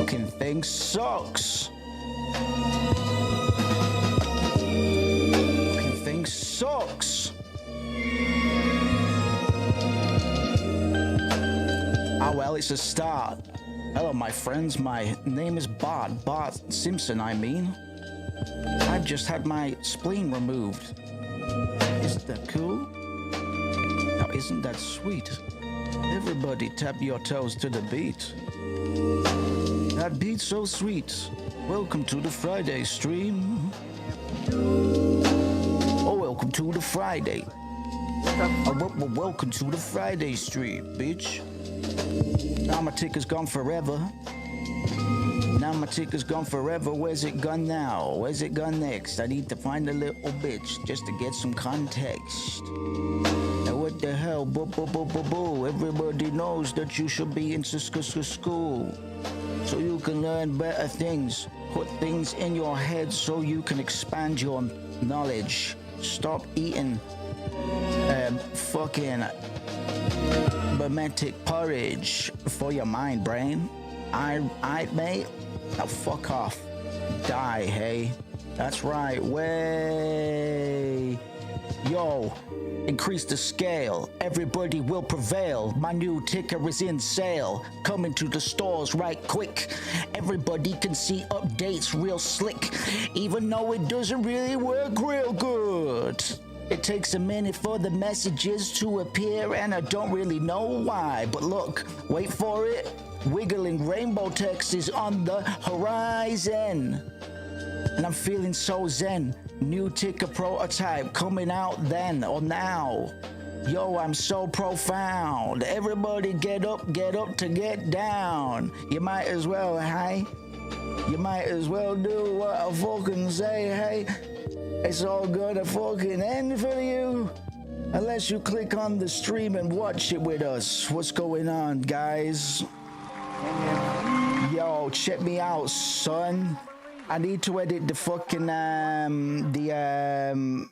fucking thing sucks. Fucking thing sucks. Ah, well, it's a start. Hello, my friends. My name is Bart. Bart Simpson, I mean. I've just had my spleen removed. Isn't that cool? Now, isn't that sweet? Everybody tap your toes to the beat. That beat's so sweet. Welcome to the Friday stream. Oh, welcome to the Friday. Welcome to the Friday stream, bitch. Now my ticker's gone forever. Now my ticker's gone forever. Where's it gone now? Where's it gone next? I need to find a little bitch just to get some context. Now what the hell? Boo, boo, boo, boo, boo. Everybody knows that you should be in school, so you can learn better things. Put things in your head so you can expand your knowledge. Stop eating fucking mimetic porridge for your mind, brain. I mate. Now fuck off. Die, hey. That's right. Way. Yo. Increase the scale. Everybody will prevail. My new ticker is in sale. Coming to the stores right quick. Everybody can see updates real slick. Even though it doesn't really work real good. It takes a minute for the messages to appear, and I don't really know why. But look, wait for it. Wiggling rainbow text is on the horizon. And I'm feeling so zen. New ticker prototype coming out then or now. Yo, I'm so profound. Everybody get up to get down. You might as well, hey? You might as well do what I fucking say, hey? It's all gonna fucking end for you. Unless you click on the stream and watch it with us. What's going on, guys? Yo, check me out, son. I need to edit the fucking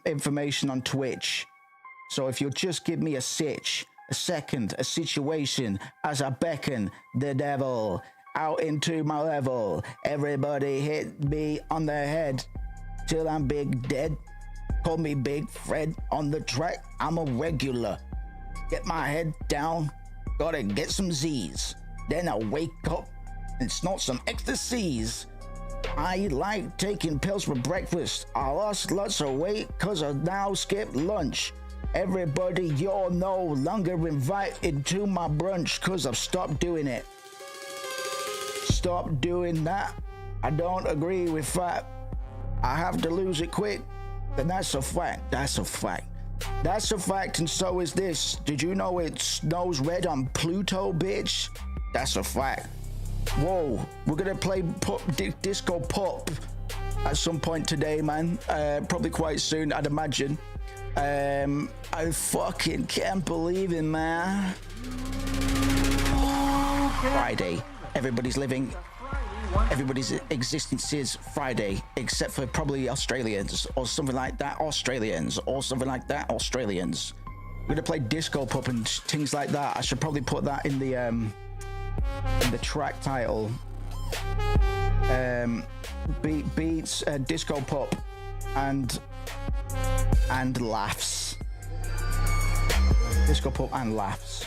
information on Twitch. So if you'll just give me a second, a situation as I beckon the devil out into my level. Everybody hit me on the head till I'm big dead. Call me Big Fred on the track. I'm a regular. Get my head down. Gotta get some Z's. Then I wake up and snort some ecstasies. I like taking pills for breakfast. I lost lots of weight cause I now skip lunch. Everybody, you're no longer invited to my brunch cause I've stopped doing it. Stop doing that. I don't agree with that. I have to lose it quick. Then that's a fact. That's a fact. That's a fact, and so is this. Did you know it snows red on Pluto, bitch? That's a fact. Whoa, we're gonna play DISCOPUP at some point today, man. Probably quite soon, I'd imagine. I fucking can't believe it, man. Friday. Everybody's existence is Friday, except for probably Australians or something like that. Australians. We're gonna play DISCOPUP and things like that. I should probably put that in the track title. Beats, DISCOPUP, and laughs. DISCOPUP and laughs.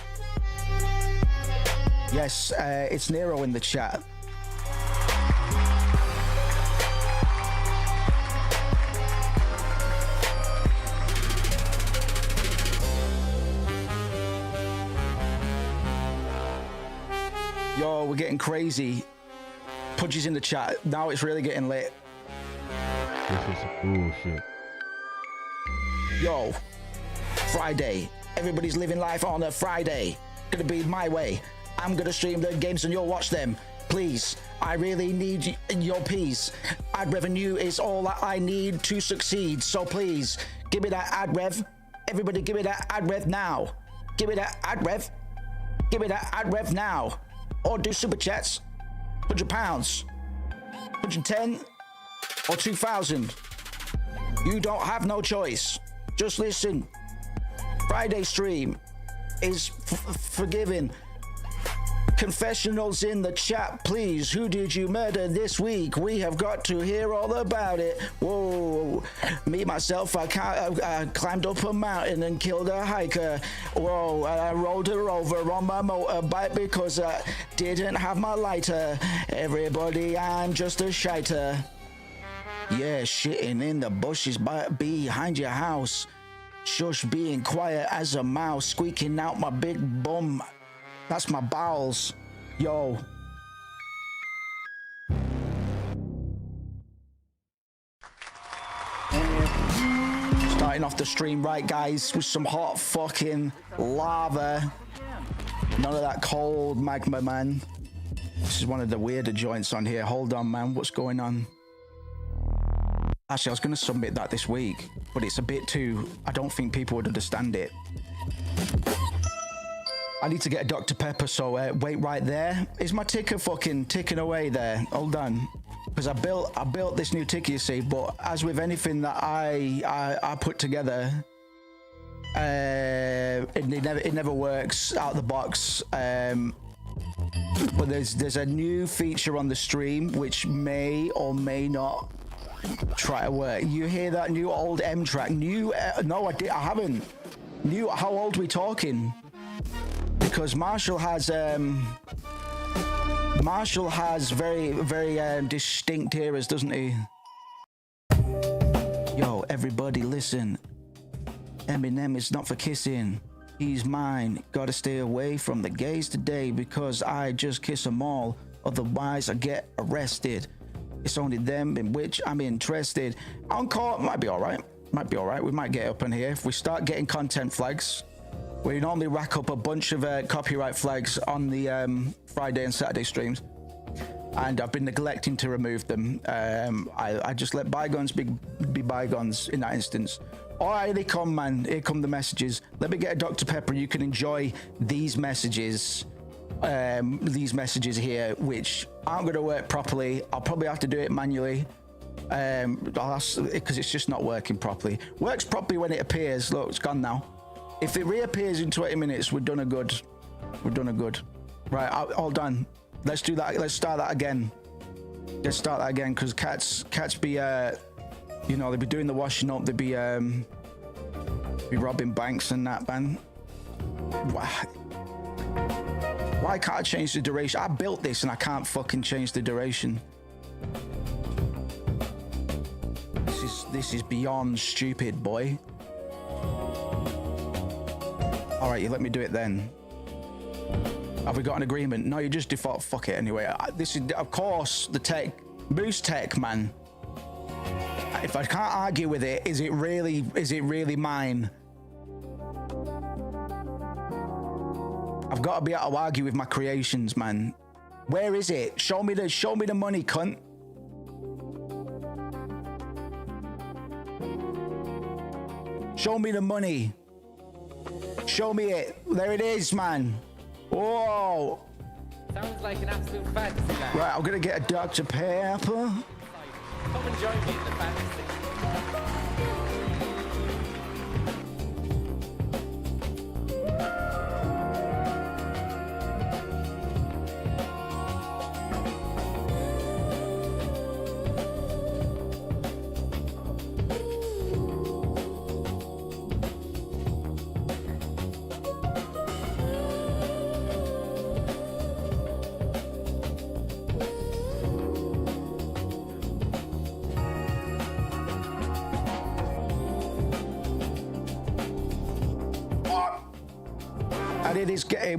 Yes, it's Nero in the chat. Yo, we're getting crazy. Pudgy's in the chat. Now it's really getting lit. This is bullshit. Yo, Friday. Everybody's living life on a Friday. Gonna be my way. I'm gonna stream the games and you'll watch them. Please, I really need your peace. Ad revenue is all that I need to succeed. So please, give me that ad rev. Everybody give me that ad rev now. Give me that ad rev. Give me that ad rev now. Or do super chats. £100, 110, or 2,000. You don't have no choice. Just listen. Friday stream is forgiven. Confessionals in the chat, please. Who did you murder this week? We have got to hear all about it. Whoa. Me, myself, I climbed up a mountain and killed a hiker. Whoa. I rolled her over on my motorbike because I didn't have my lighter. Everybody, I'm just a shiter. Yeah, shitting in the bushes behind your house. Shush, being quiet as a mouse, squeaking out my big bum. That's my bowels. Yo. Starting off the stream right, guys, with some hot fucking lava. None of that cold magma, man. This is one of the weirder joints on here. Hold on, man. What's going on? Actually, I was going to submit that this week, but it's a bit too... I don't think people would understand it. I need to get a Dr. Pepper, so wait right there. Is my ticker fucking ticking away there? Hold on. Because I built this new ticker, you see, but as with anything that I put together, it never works out of the box. But there's a new feature on the stream which may or may not try to work. You hear that new old M track? New? No, I haven't. New? How old are we talking? Because Marshall has very, very distinct eras, doesn't he? Yo, everybody listen. Eminem is not for kissing. He's mine. Gotta stay away from the gays today because I just kiss them all. Otherwise I get arrested. It's only them in which I'm interested. Encore might be all right. Might be all right. We might get up in here. If we start getting content flags, we normally rack up a bunch of copyright flags on the Friday and Saturday streams, and I've been neglecting to remove them. I just let bygones be bygones in that instance. All right, here they come, man. Here come the messages. Let me get a Dr. Pepper. You can enjoy these messages here, which aren't going to work properly. I'll probably have to do it manually because it's just not working properly. Works properly when it appears. Look, it's gone now. If it reappears in 20 minutes, we're done a good. We're done a good. Right, hold on. Let's do that. Let's start that again. Let's start that again, because cats be, you know, they be doing the washing up. They be robbing banks and that, man. Why can't I change the duration? I built this and I can't fucking change the duration. This is beyond stupid, boy. All right, you let me do it then. Have we got an agreement? No, you just default. Fuck it anyway. This is, of course, the tech, Moose Tech, man. If I can't argue with it, is it really mine? I've got to be able to argue with my creations, man. Where is it? Show me the money, cunt. Show me the money. Show me it. There it is, man. Whoa. Sounds like an absolute fantasy land. Right, I'm gonna get a Dr. Pepper. Come and join me in the fantasy.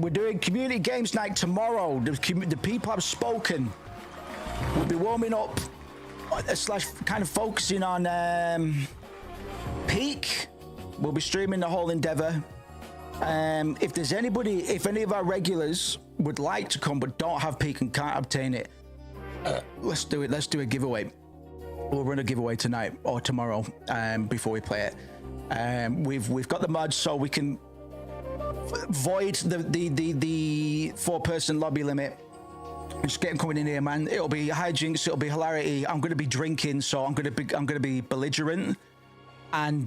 We're doing community games night tomorrow. The people have spoken. We'll be warming up / kind of focusing on Peak. We'll be streaming the whole endeavor. If there's anybody, if any of our regulars would like to come but don't have Peak and can't obtain it, let's do it. Let's do a giveaway. We'll run a giveaway tonight or tomorrow before we play it. We've got the mods so we can void the 4-person lobby limit. Just get them coming in here, man. It'll be hijinks. It'll be hilarity. I'm going to be drinking, so I'm going to be belligerent and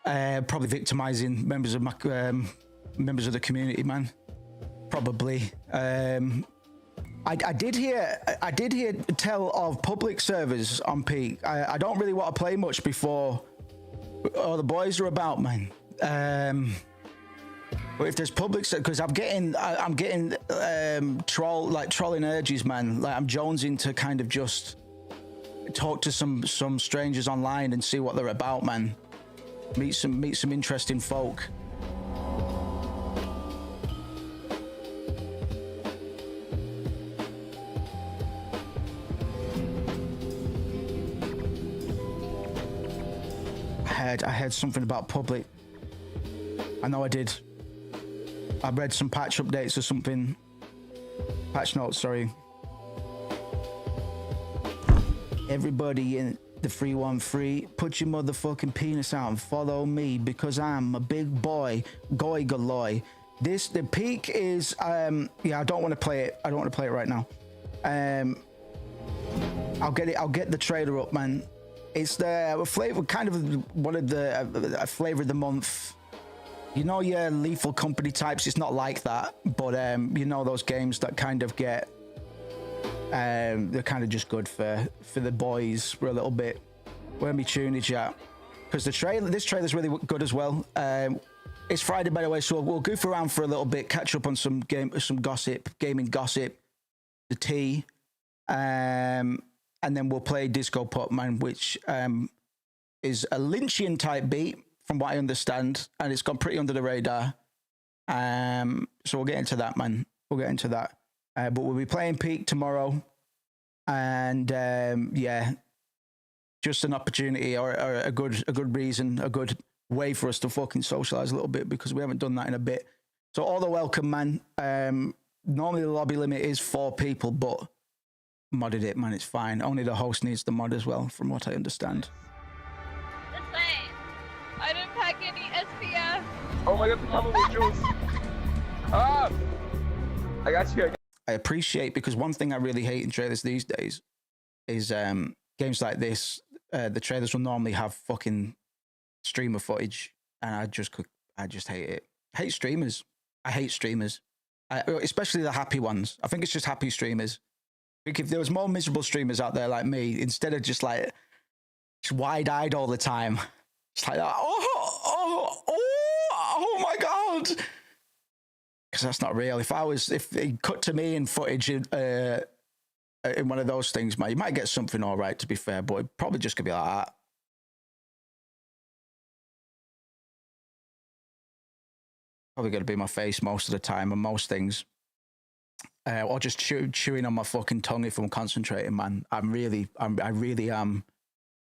probably victimizing members of my members of the community, man. probably. I did hear tell of public servers on Peak. I don't really want to play much before all the boys are about, man. But if there's public, because I'm getting trolling urges, man. Like I'm jonesing to kind of just talk to some strangers online and see what they're about, man. Meet some interesting folk. I heard something about public. I know I did. I read some patch updates or something. Patch notes, sorry. Everybody in the 313, put your motherfucking penis out and follow me because I'm a big boy. Goy galoy. The Peak is yeah, I don't want to play it. I don't want to play it right now. I'll get the trailer up, man. It's the flavor, kind of one of the flavor of the month. You know, your Lethal Company types. It's not like that, but you know those games that kind of get they're kind of just good for the boys for a little bit. Where me tunage at? Because this trailer's really good as well. It's Friday, by the way, so we'll goof around for a little bit, catch up on some gossip, gaming gossip, the tea. And then we'll play DISCOPUP, man, which is a Lynchian type beat, from what I understand, and it's gone pretty under the radar. So we'll get into that, man. We'll get into that. But we'll be playing Peak tomorrow, and yeah, just an opportunity or a good reason, a good way for us to fucking socialize a little bit because we haven't done that in a bit. So all the welcome, man. Normally the lobby limit is 4 people, but modded it, man. It's fine. Only the host needs the mod as well, from what I understand. This way. I didn't pack any SPF. Oh my god, the couple with juice. Ah! I got you. I appreciate, because one thing I really hate in trailers these days is games like this. The trailers will normally have fucking streamer footage, and I just hate it. I hate streamers. I hate streamers, especially the happy ones. I think it's just happy streamers. If there was more miserable streamers out there like me, instead of just like wide-eyed all the time, it's like oh my god, because that's not real. If it cut to me in footage in one of those things, man, you might get something all right, to be fair, but it probably just could be like that. Probably going to be my face most of the time on most things. Or just chewing on my fucking tongue if I'm concentrating, man. I really am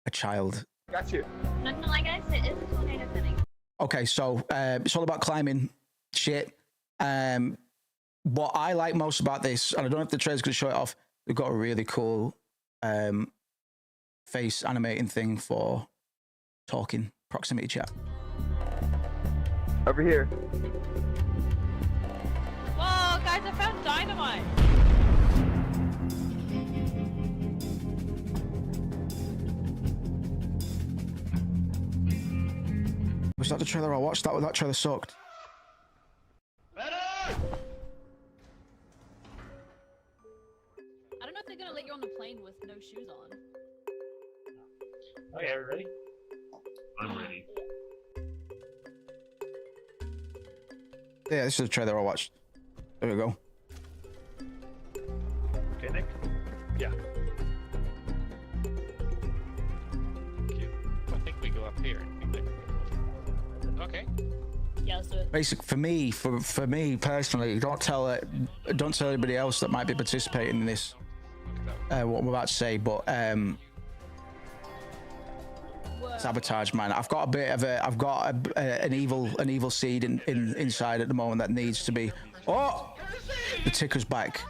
a child. Got you. Not like I said, it's a tornado coming. Okay, so it's all about climbing shit. What I like most about this, and I don't know if the trailer's going to show it off, they've got a really cool face animating thing for talking, proximity chat. Over here. Whoa, guys, I found dynamite. Was that the trailer I watched? That trailer sucked. I don't know if they're gonna let you on the plane with no shoes on. Okay, are we ready? I'm ready. Yeah, this is the trailer I watched. There we go. Okay, Nick? Yeah. I think we go up here. Okay. Yeah, let's do it. Basic for me personally, don't tell anybody else that might be participating in this. What I'm about to say, but sabotage, man. I've got an evil seed inside at the moment that needs to be. Oh, the ticker's back.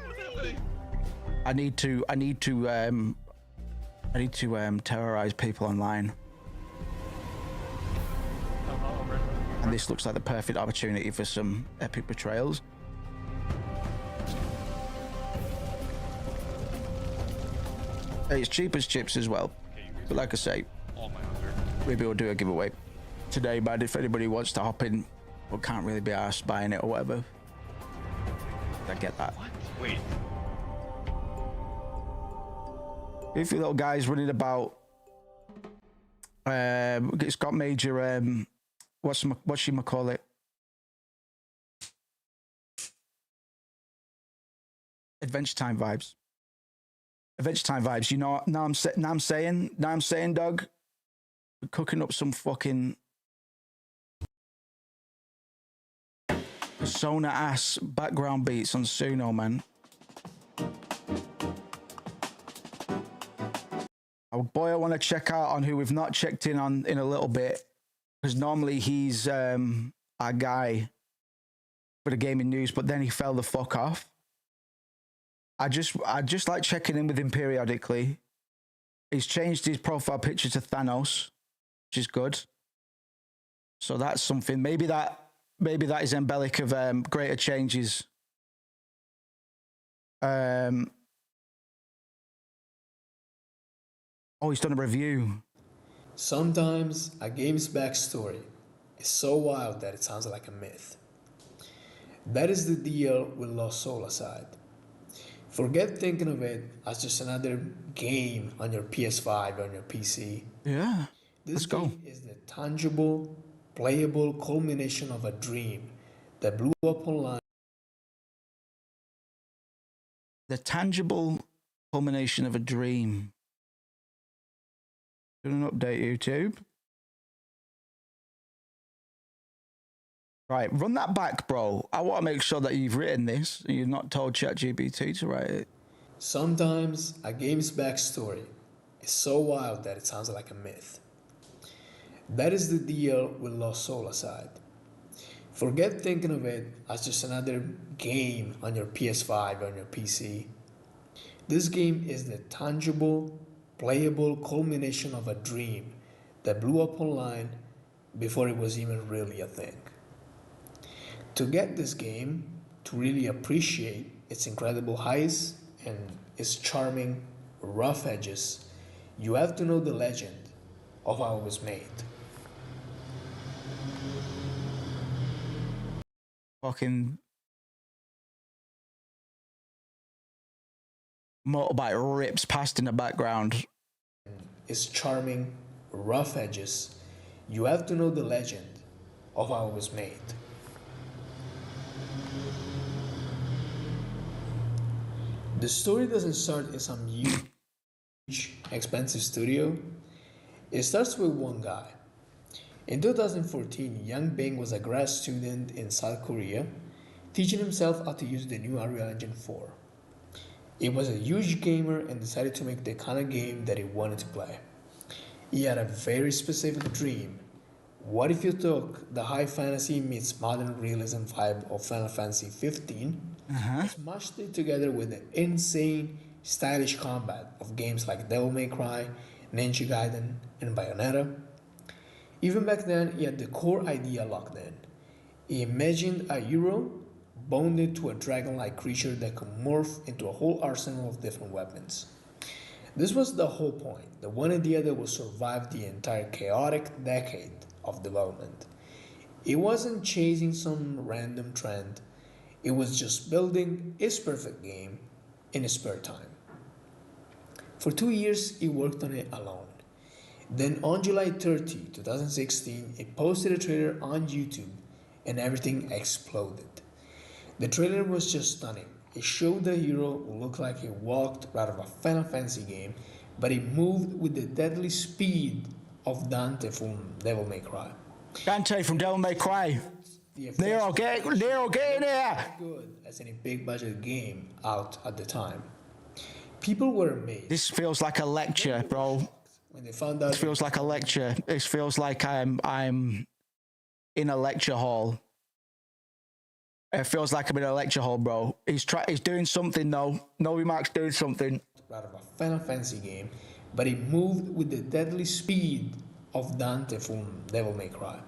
I need to terrorize people online. And this looks like the perfect opportunity for some epic betrayals. Hey, it's cheap as chips as well. But like I say, maybe we'll do a giveaway today, but if anybody wants to hop in but can't really be arsed buying it or whatever. I get that. What? Wait. If your little guy's running about, it's got major, what should we call it? Adventure Time vibes. Adventure Time vibes. You know, now I'm saying, Doug, we're cooking up some fucking persona ass background beats on Suno, man. Oh boy, I want to check out on who we've not checked in on in a little bit, because normally he's our guy for the gaming news, but then he fell the fuck off. I just like checking in with him periodically. He's changed his profile picture to Thanos, which is good. So that's something. Maybe that is embellic of greater changes. Oh, he's done a review. Sometimes a game's backstory is so wild that it sounds like a myth. That is the deal with Lost Soul aside. Forget thinking of it as just another game on your PS5 or on your PC. Yeah, This game is the tangible, playable culmination of a dream that blew up online. The tangible culmination of a dream. Doing an update, YouTube. Right, run that back, bro. I want to make sure that you've written this and you've not told ChatGPT to write it. Sometimes a game's backstory is so wild that it sounds like a myth. That is the deal with Lost Soul aside. Forget thinking of it as just another game on your PS5 or on your PC. This game is the tangible, playable culmination of a dream that blew up online before it was even really a thing. To get this game, to really appreciate its incredible highs and its charming, rough edges, you have to know the legend of how it was made. Fucking motorbike rips past in the background. Its charming, rough edges, you have to know the legend of how it was made. The story doesn't start in some huge, expensive studio. It starts with one guy. In 2014, Young Bing was a grad student in South Korea, teaching himself how to use the new Unreal Engine 4. He was a huge gamer and decided to make the kind of game that he wanted to play. He had a very specific dream. What if you took the high fantasy meets modern realism vibe of Final Fantasy 15, smashed it together with the insane, stylish combat of games like Devil May Cry, Ninja Gaiden, and Bayonetta? Even back then, he had the core idea locked in. He imagined a hero bonded to a dragon-like creature that could morph into a whole arsenal of different weapons. This was the whole point, the one idea that would survive the entire chaotic decade of development. It wasn't chasing some random trend, it was just building his perfect game in his spare time. For 2 years, he worked on it alone. Then on July 30, 2016, he posted a trailer on YouTube and everything exploded. The trailer was just stunning. It showed the hero who looked like he walked out of a Final Fantasy game, but he moved with the deadly speed of Dante from Devil May Cry. Dante from Devil May Cry. Nero, get in here! Good as any big budget game out at the time. People were amazed. This feels like a lecture, bro. When they found out, This feels like a lecture. This feels like I'm in a lecture hall. It feels like I'm in a lecture hall, bro. He's doing something though. No remarks, doing something. out of a Final Fantasy game, but he moved with the deadly speed of Dante from Devil May Cry.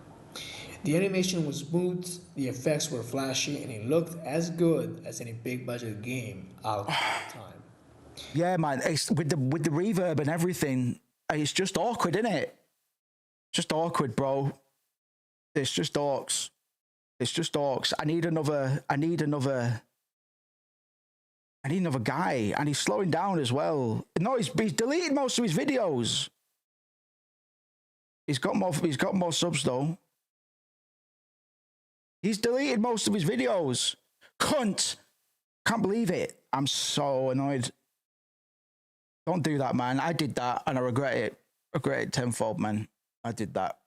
The animation was smooth, the effects were flashy, and it looked as good as any big budget game out at the time. Yeah, man. It's with the reverb and everything. It's just awkward, isn't it? Just awkward, bro. It's just orcs. It's just orcs. I need another I need another guy, and he's slowing down as well. No, he's deleted most of his videos. He's got more subs though. He's deleted most of his videos. Cunt! Can't believe it. I'm so annoyed. Don't do that, man. I did that, and I regret it. Regret it tenfold, man. I did that.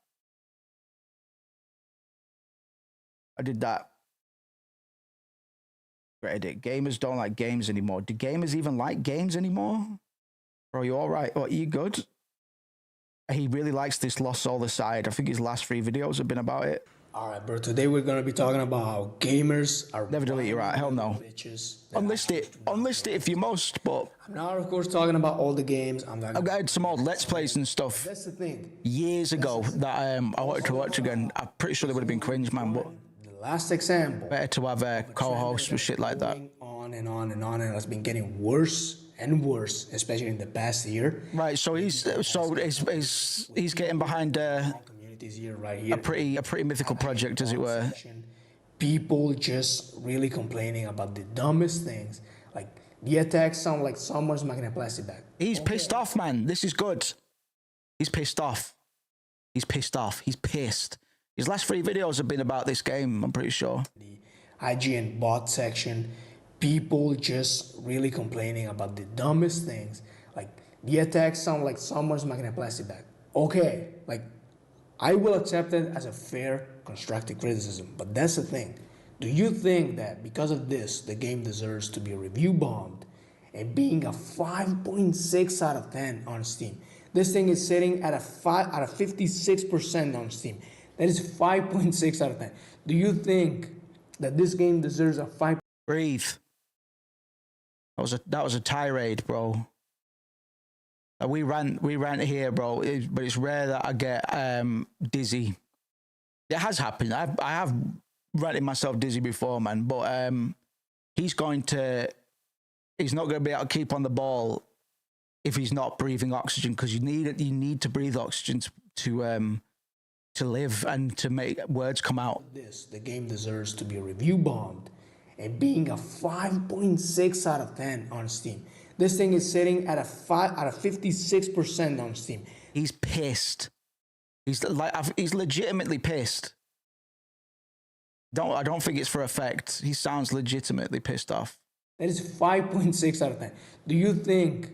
I did that. Regretted it. Gamers don't like games anymore. Do gamers even like games anymore? Bro, you all right? Are you good? He really likes this Lost Soul Aside. I think his last 3 videos have been about it. All right, bro. Today we're gonna be talking about how gamers are Never delete your art. Hell no. Unlist it. Unlist it if you must, but I'm not, of course, talking about all the games. I've got some old Let's Plays and stuff. That's the thing. Years ago that I wanted to watch again. I'm pretty sure they would have been cringe, man, but The last example. better to have a co-host with shit like that. On and on and on, and it's been getting worse and worse, especially in the past year. Right, so he's getting behind Communities here, right here. a pretty mythical project, as it were. People just really complaining about the dumbest things. Like, the attacks sound like someone's making a plastic bag. He's pissed off, man. This is good. He's pissed off. He's pissed off. He's pissed. His last 3 videos have been about this game, I'm pretty sure. The IGN bot section, people just really complaining about the dumbest things. Like, the attacks sound like someone's making a plastic bag. Okay, like, I will accept it as a fair, constructive criticism, but that's the thing. Do you think that because of this, the game deserves to be review bombed and being a 5.6 out of 10 on Steam? This thing is sitting at a 56% on Steam. That is 5.6 out of 10. Do you think that this game deserves a 5? Breathe. That was a tirade, bro. We ran here, bro. But it's rare that I get dizzy. It has happened. I have ranted myself dizzy before, man. But he's not going to be able to keep on the ball if he's not breathing oxygen, because you need to breathe oxygen to live and to make words come out. The game deserves to be review bombed and being a 5.6 out of 10 on Steam. This thing is sitting at a 56% on Steam. He's pissed. He's legitimately pissed. I don't think it's for effect. He sounds legitimately pissed off. That is 5.6 out of 10. Do you think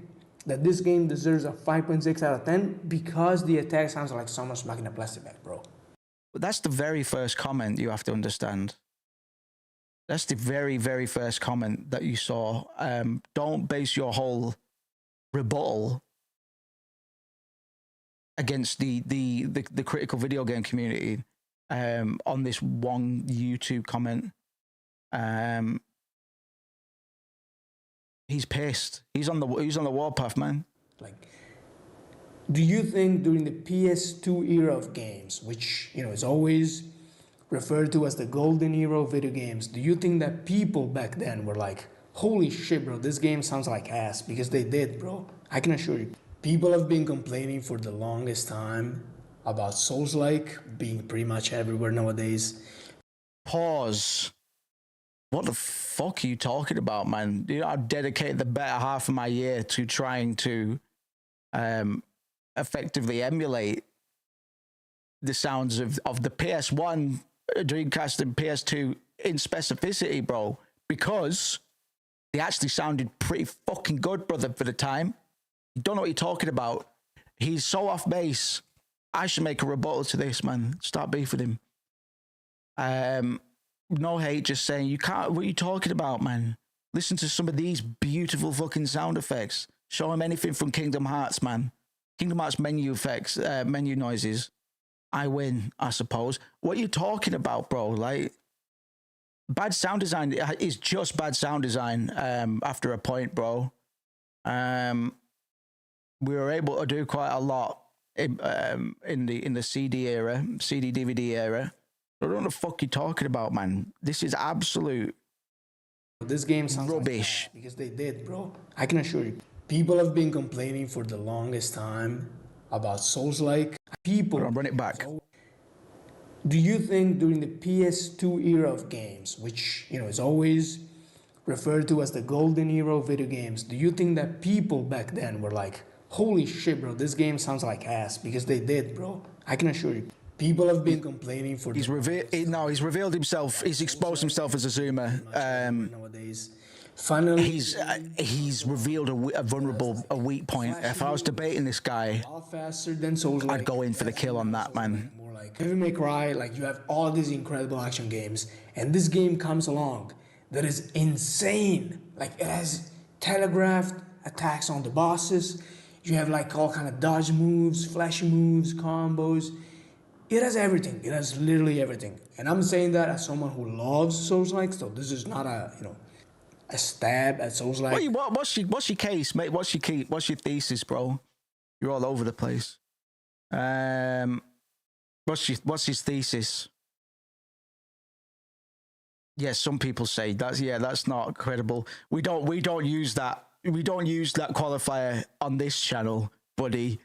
that this game deserves a 5.6 out of 10 because the attack sounds like someone's smacking a plastic bag, bro? But that's the very first comment you have to understand. That's the very, very first comment that you saw. Don't base your whole rebuttal against the critical video game community on this one YouTube comment. He's pissed. He's on the warpath, man. Like, do you think during the PS2 era of games, which is always referred to as the golden era of video games, do you think that people back then were like, holy shit, bro, this game sounds like ass? Because they did, bro. I can assure you. People have been complaining for the longest time about Souls-like being pretty much everywhere nowadays. Pause. What the fuck are you talking about, man? I've dedicated the better half of my year to trying to effectively emulate the sounds of the PS1, Dreamcast, and PS2 in specificity, bro, because they actually sounded pretty fucking good, brother, for the time. You don't know what you're talking about. He's so off base. I should make a rebuttal to this, man. Start beef with him. No hate, just saying, you can't, what are you talking about, man? Listen to some of these beautiful fucking sound effects. Show him anything from Kingdom Hearts, man. Kingdom Hearts menu effects, menu noises. I win, I suppose. What are you talking about, bro? Like, bad sound design is just bad sound design after a point, bro. We were able to do quite a lot in the CD era, CD DVD era. I don't know what the fuck you're talking about, man. This is absolute This game sounds rubbish. Like because they did, bro. I can assure you. People have been complaining for the longest time about Souls-like. People. Run it back. Do you think during the PS2 era of games, which is always referred to as the golden era of video games, do you think that people back then were like, holy shit, bro, this game sounds like ass? Because they did, bro. I can assure you. People have been complaining for. He's revealed himself. He's exposed himself as a zoomer. Nowadays, finally, He's revealed a weak point. If I was debating this guy, a lot faster than Souls. I'd go in for the kill on that, man. More like Devil May Cry, like you have all these incredible action games, and this game comes along that is insane. Like it has telegraphed attacks on the bosses. You have like all kind of dodge moves, flash moves, combos. It has everything. It has literally everything. And I'm saying that as someone who loves Souls-like, so this is not a a stab at Souls-like. What's your case, mate? What's your thesis, bro? You're all over the place. What's his thesis? Yes, some people say that's not credible. We don't use that qualifier on this channel, buddy.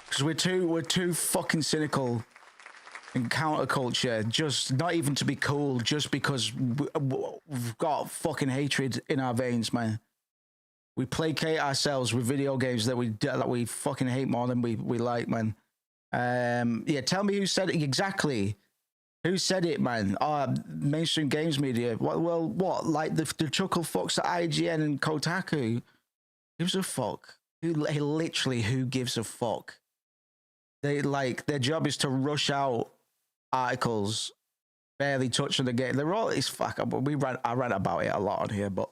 Because we're too fucking cynical and counterculture, just not even to be cool, just because we've got fucking hatred in our veins, man. We placate ourselves with video games that we fucking hate more than we like, man. Yeah, tell me who said it exactly. Who said it, man? Mainstream games media. What? Like the chuckle fucks at IGN and Kotaku? Who gives a fuck? Who gives a fuck? Their job is to rush out articles, barely touching the game. They're all fuck. I rant about it a lot on here, but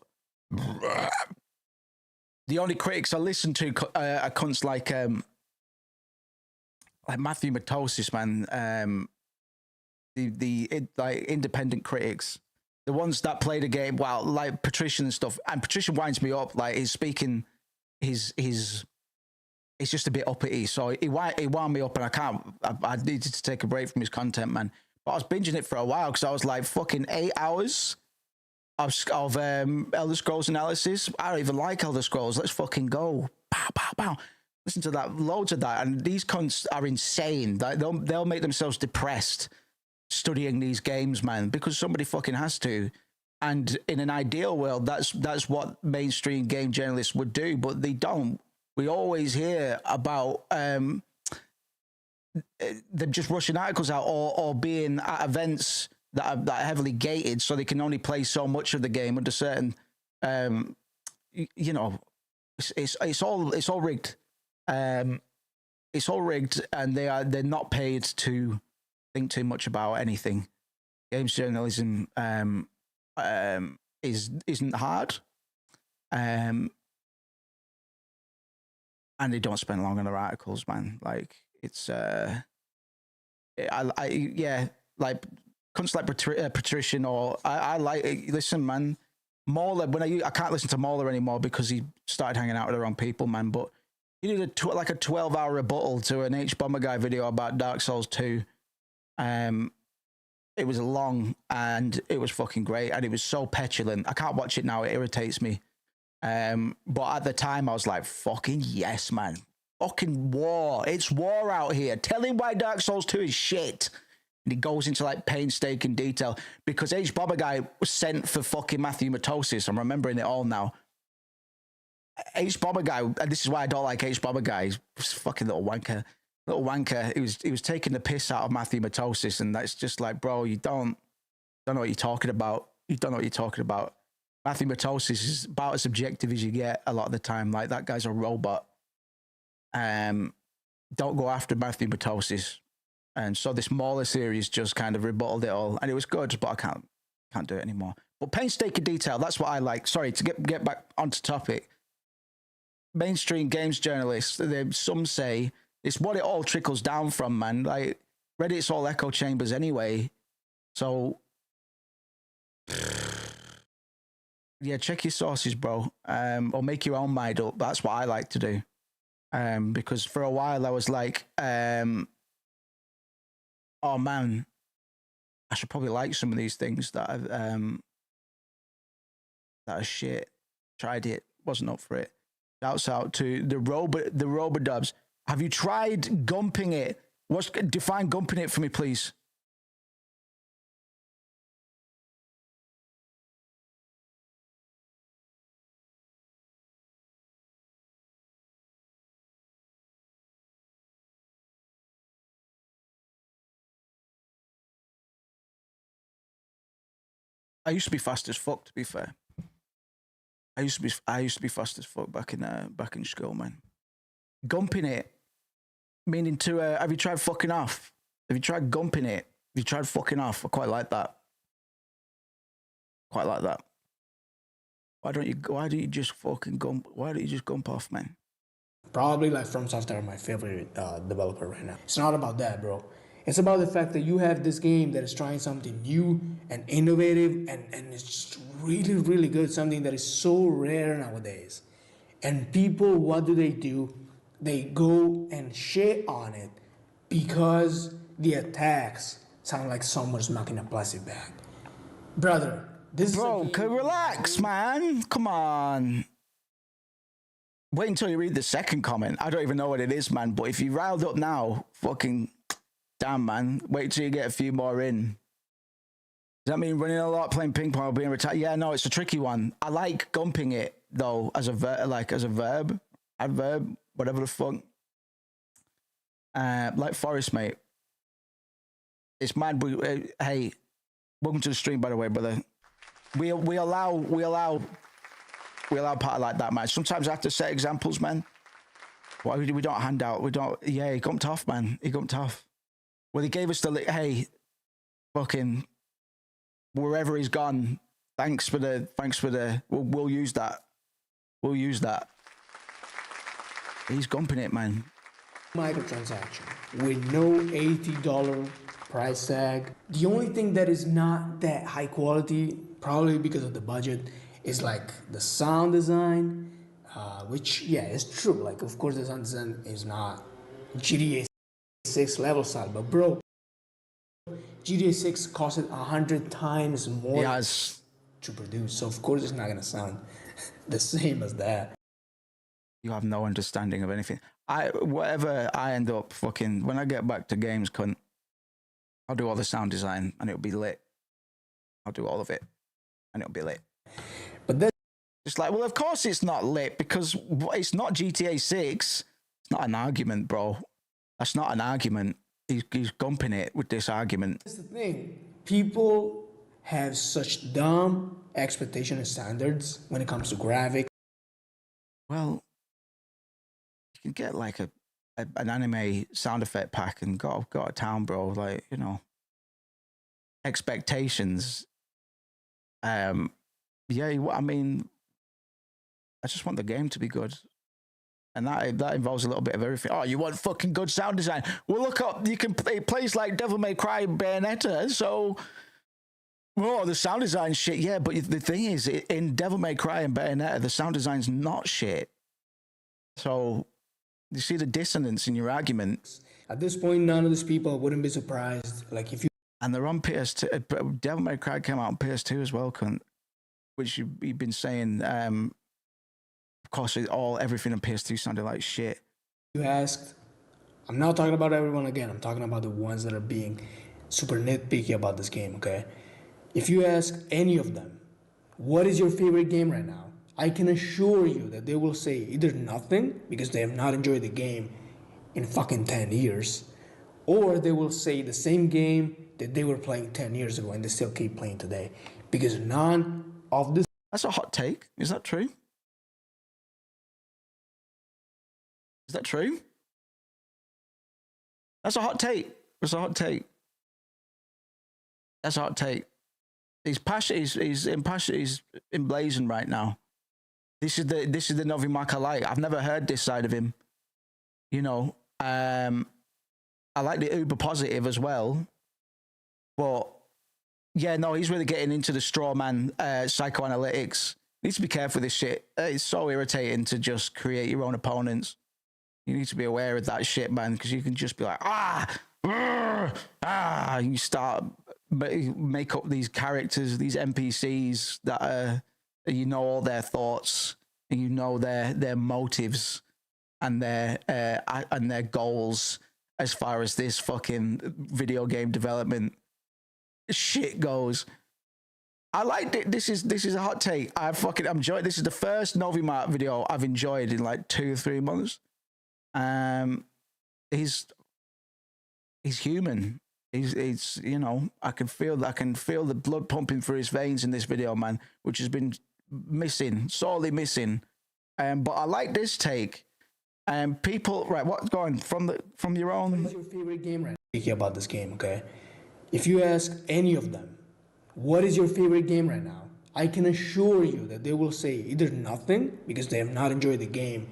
the only critics I listen to are cunts like Matthew Matosis, man. The independent critics, the ones that play the game, well, like Patrician and stuff. And Patrician winds me up. Like his speaking, it's just a bit uppity, so he wound me up, and I needed to take a break from his content, man. But I was binging it for a while because I was like fucking 8 hours of Elder Scrolls analysis. I don't even like Elder Scrolls. Let's fucking go. Pow, pow, pow. Listen to that, loads of that, and these cunts are insane. Like they'll make themselves depressed studying these games, man, because somebody fucking has to. And in an ideal world, that's what mainstream game journalists would do, but they don't. We always hear about them just rushing articles out or being at events that are heavily gated, so they can only play so much of the game under certain, it's all rigged. It's all rigged, and they're not paid to think too much about anything. Games journalism isn't hard. And they don't spend long on their articles, man. Like it's, like cunts like Patrician or I like. Listen, man, Mauler. I can't listen to Mauler anymore because he started hanging out with the wrong people, man. But he did a 12-hour rebuttal to an H Bomber Guy video about Dark Souls 2. It was long and it was fucking great, and it was so petulant. I can't watch it now; it irritates me. But at the time I was like, fucking yes, man. Fucking war. It's war out here. Tell him why Dark Souls 2 is shit. And he goes into like painstaking detail because H Bomber Guy was sent for fucking Matthew Matosis. I'm remembering it all now. H Bomber Guy, and this is why I don't like H Bomber Guy. He's a fucking little wanker. He was taking the piss out of Matthew Matosis, and that's just like, bro, you don't know what you're talking about. You don't know what you're talking about. Matthew Matosis is about as objective as you get a lot of the time. Like, that guy's a robot. Don't go after Matthew Matosis. And so this Mauler series just kind of rebutted it all, and it was good, but I can't do it anymore. But painstaking detail, that's what I like. Sorry, to get back onto topic. Mainstream games journalists, some say it's what it all trickles down from, man. Like, Reddit's all echo chambers anyway. So yeah, check your sources, bro. Or make your own mind up. That's what I like to do. Because for a while I was like, oh man, I should probably like some of these things that are shit. Tried it, wasn't up for it. Shouts out to the Robodubs. Have you tried gumping it? Define gumping it for me, please. I used to be fast as fuck, to be fair. I used to be fast as fuck back in school, man. Gumping it, meaning to have you tried fucking off? Have you tried gumping it? Have you tried fucking off? I quite like that. Quite like that. Why don't you just fucking gump? Why don't you just gump off, man? Probably like From Software are my favorite developer right now. It's not about that, bro. It's about the fact that you have this game that is trying something new and innovative and it's just really, really good. Something that is so rare nowadays. And people, what do? They go and shit on it because the attacks sound like someone's knocking a plastic bag. Brother, this Bro, is relax, man. Come on. Wait until you read the second comment. I don't even know what it is, man. But if you riled up now, fucking damn, man. Wait till you get a few more in. Does that mean running a lot, playing ping pong, or being retired? Yeah, no, it's a tricky one. I like gumping it though as a verb, adverb, whatever the fuck. Like Forest, mate. It's mad. Hey, welcome to the stream, by the way, brother. We allow part like that, man. Sometimes I have to set examples, man. Why we don't hand out? We don't. Yeah, he gumped off, man. He gumped off. Well, he gave us the hey, fucking wherever he's gone. Thanks for the. We'll use that. We'll use that. He's gumping it, man. Microtransaction with no $80 price tag. The only thing that is not that high quality, probably because of the budget, is like the sound design, which yeah, it's true. Like, of course, the sound design is not GTA 6 level style, but bro, GTA 6 costed 100 times more to produce, so of course it's not gonna sound the same as that. You have no understanding of anything. Whatever I end up fucking, when I get back to games, cunt, I'll do all the sound design and it'll be lit. I'll do all of it and it'll be lit. But then it's like, well, of course it's not lit because it's not GTA 6. It's not an argument, bro. That's not an argument. He's gumping it with this argument. That's the thing. People have such dumb expectation and standards when it comes to graphics. Well, you can get like an anime sound effect pack and go to town, bro. Like, you know, expectations. Yeah, I mean, I just want the game to be good. And that involves a little bit of everything. Oh, you want fucking good sound design? Well, look up. You can play plays like Devil May Cry and Bayonetta. So, oh, the sound design shit. Yeah, but the thing is, in Devil May Cry and Bayonetta, the sound design's not shit. So, you see the dissonance in your argument. At this point, none of these people wouldn't be surprised. Like if you. And they're on PS2. Devil May Cry came out on PS2 as well, cunt. Which you've been saying. Of course, everything on PS2 sounded like shit. You asked, I'm not talking about everyone again. I'm talking about the ones that are being super nitpicky about this game, okay? If you ask any of them, what is your favorite game right now? I can assure you that they will say either nothing, because they have not enjoyed the game in fucking 10 years, or they will say the same game that they were playing 10 years ago and they still keep playing today. Because none of this... That's a hot take. Is that true? Is that true? That's a hot take. That's a hot take. That's a hot take. He's passionate. He's emblazoned right now. This is the Novi Mark I like. I've never heard this side of him. You know, I like the uber positive as well. But yeah, no, he's really getting into the straw man psychoanalytics. Needs to be careful with this shit. It's so irritating to just create your own opponents. You need to be aware of that shit, man, because you can just be like, and you start make up these characters, these NPCs that are, you know, all their thoughts and you know their motives and their goals as far as this fucking video game development shit goes. I liked it. This is a hot take. I fucking enjoyed. This is the first Novi Mart video I've enjoyed in like 2 or 3 months. He's human. He's you know, I can feel the blood pumping through his veins in this video, man, which has been missing, sorely missing. But I like this take. People, right? What's going from your own? What's your favorite game right now? Speaking about this game, okay? If you ask any of them, what is your favorite game right now? I can assure you that they will say either nothing because they have not enjoyed the game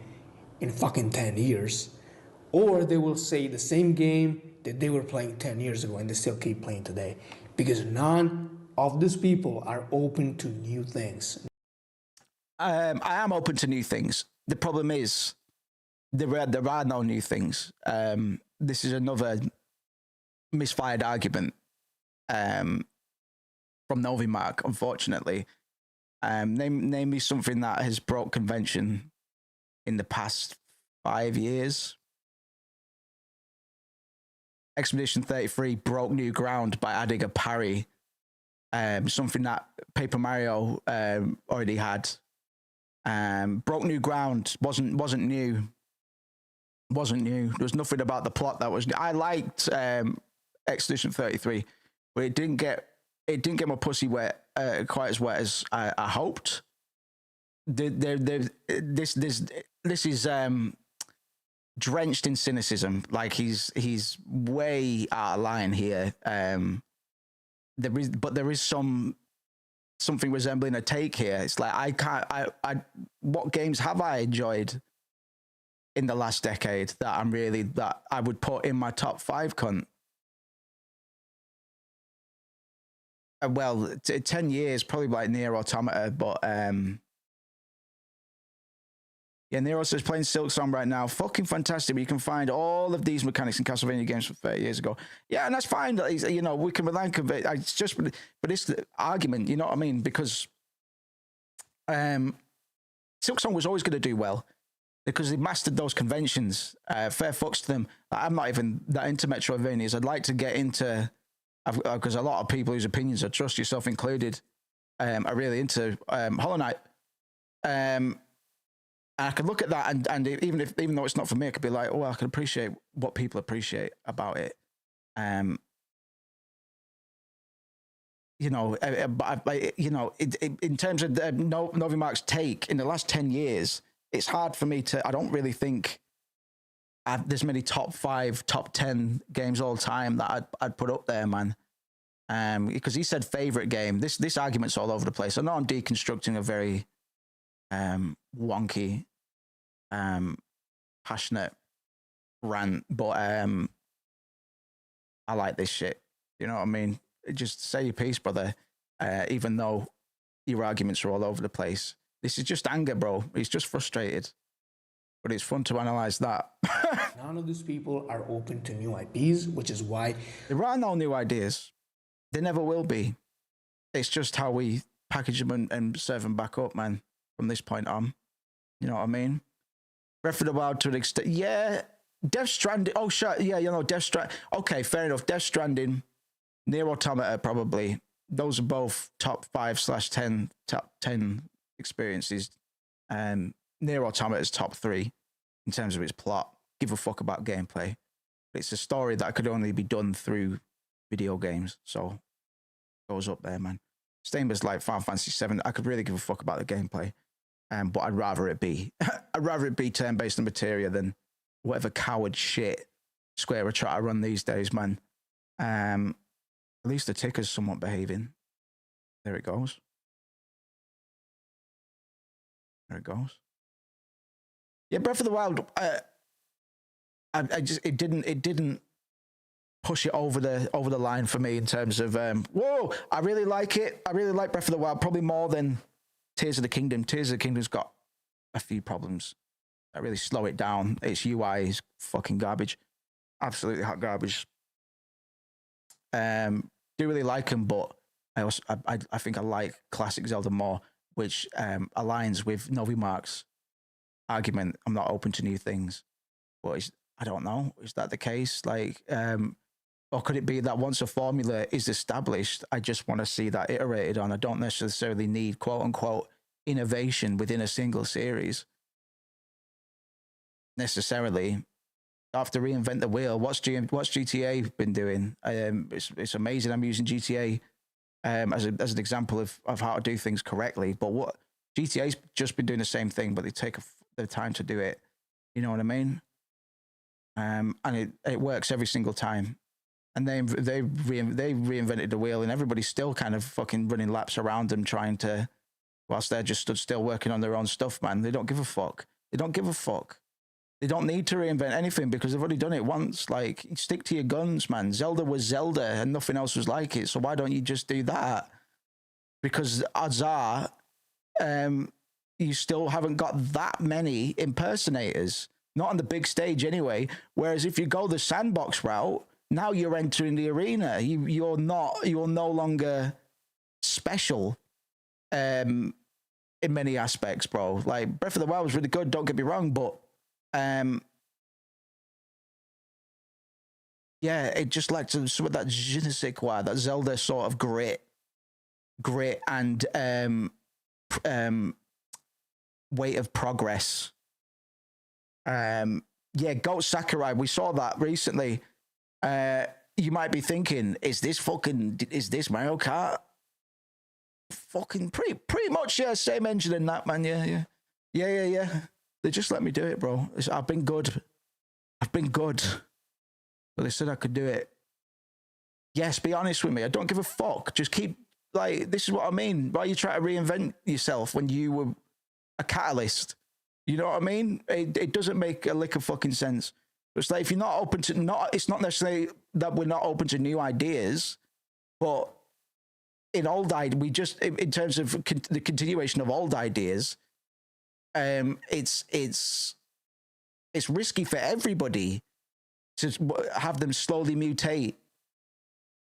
in fucking 10 years, or they will say the same game that they were playing 10 years ago and they still keep playing today, because none of these people are open to new things. I am open to new things. The problem is there are no new things. This is another misfired argument from Novimark, unfortunately. Name me something that has broke convention in the past 5 years. Expedition 33 broke new ground by adding a parry, something that Paper Mario already had. Broke new ground, wasn't new. Wasn't new. There was nothing about the plot that was new. I liked Expedition 33, but it didn't get my pussy wet quite as wet as I hoped. This is drenched in cynicism. Like he's way out of line here. There is something resembling a take here. It's like I what games have I enjoyed in the last decade that I would put in my top 5, cunt? Well, 10 years, probably like Nier Automata, but yeah, Nero says playing Silk Song right now, fucking fantastic. But you can find all of these mechanics in Castlevania games from 30 years ago. Yeah, and that's fine. You know, we can rely on it. It's just for this argument, you know what I mean? Because Silk Song was always going to do well because they mastered those conventions. Fair fucks to them. I'm not even that into Metroidvanias. I'd like to get into, because a lot of people whose opinions I trust, yourself included, are really into Hollow Knight. I could look at that and even though it's not for me, I could be like, oh, I can appreciate what people appreciate about it. You know, in terms of Novimark's take in the last 10 years, it's hard for me to. I don't really think there's many top 5, top 10 games all time that I'd put up there, man. Because he said favorite game. This argument's all over the place. I know I'm deconstructing a very wonky, passionate rant, but I like this shit. You know what I mean? Just say your piece, brother. Even though your arguments are all over the place, this is just anger, bro. He's just frustrated, but it's fun to analyze that. None of these people are open to new IPs, which is why there are no new ideas. There never will be. It's just how we package them and serve them back up, man. From this point on, you know what I mean? Breath of the Wild to an extent, yeah. Death Stranding, oh shit, yeah, you know, Death Stranding. Okay, fair enough. Death Stranding, Nier Automata, probably. Those are both top 5/10, top 10 experiences. Nier Automata is top 3 in terms of its plot. Give a fuck about gameplay. It's a story that could only be done through video games, so it goes up there, man. Same as like Final Fantasy 7. I could really give a fuck about the gameplay. But I'd rather it be turn-based and materia than whatever coward shit Square are trying to run these days, man. At least the ticker's somewhat behaving. There it goes. There it goes. Yeah, Breath of the Wild. It didn't push it over the line for me in terms of whoa. I really like it. I really like Breath of the Wild, probably more than Tears of the Kingdom. Tears of the Kingdom's got a few problems that really slow it down. Its UI is fucking garbage, absolutely hot garbage. Do really like them, but I think I like classic Zelda more, which aligns with Novimark's argument. I'm not open to new things, but I don't know. Is that the case? Like, or could it be that once a formula is established, I just want to see that iterated on? I don't necessarily need quote unquote innovation within a single series necessarily. have to reinvent the wheel. What's GTA been doing? It's amazing. I'm using GTA as an example of how to do things correctly. But what GTA's just been doing the same thing, but they take the time to do it. You know what I mean? And it works every single time. And they reinvented the wheel, and everybody's still kind of fucking running laps around them, trying to, whilst they're just stood still working on their own stuff, man. They don't give a fuck. They don't give a fuck. They don't need to reinvent anything because they've already done it once. Like, stick to your guns, man. Zelda was Zelda, and nothing else was like it. So why don't you just do that? Because odds are, you still haven't got that many impersonators, not on the big stage anyway. Whereas if you go the sandbox route, now you're entering the arena. You're no longer special in many aspects, bro. Like, Breath of the Wild was really good, don't get me wrong, but yeah, it just lacked some of that je ne sais quoi, that Zelda sort of grit and weight of progress. Yeah, Goat Sakurai, we saw that recently. You might be thinking, is this Mario Kart? Fucking pretty much, yeah, same engine in that, man. Yeah. They just let me do it, bro. I've been good. But they said I could do it. Yes, be honest with me. I don't give a fuck. Just keep, like, this is what I mean. Why you try to reinvent yourself when you were a catalyst? You know what I mean? It doesn't make a lick of fucking sense. It's like, if you're not open to, it's not necessarily that we're not open to new ideas, but in in terms of the continuation of old ideas, it's risky for everybody to have them slowly mutate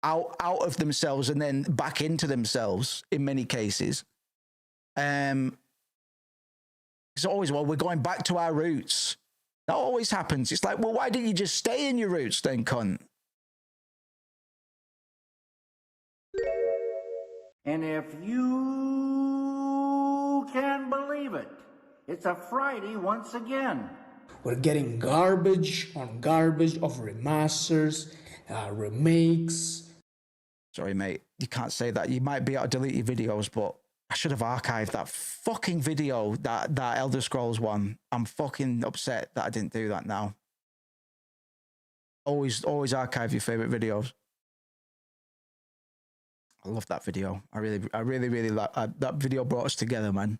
out of themselves and then back into themselves in many cases. It's always, well, we're going back to our roots. That always happens. It's like, well, why didn't you just stay in your roots then, cunt? And if you can believe it, it's a Friday once again. We're getting garbage on garbage of remasters, remakes. Sorry, mate. You can't say that. You might be able to delete your videos, but I should have archived that fucking video, that Elder Scrolls one. I'm fucking upset that I didn't do that now. Always archive your favorite videos. I love that video. I really like that video. Brought us together, man.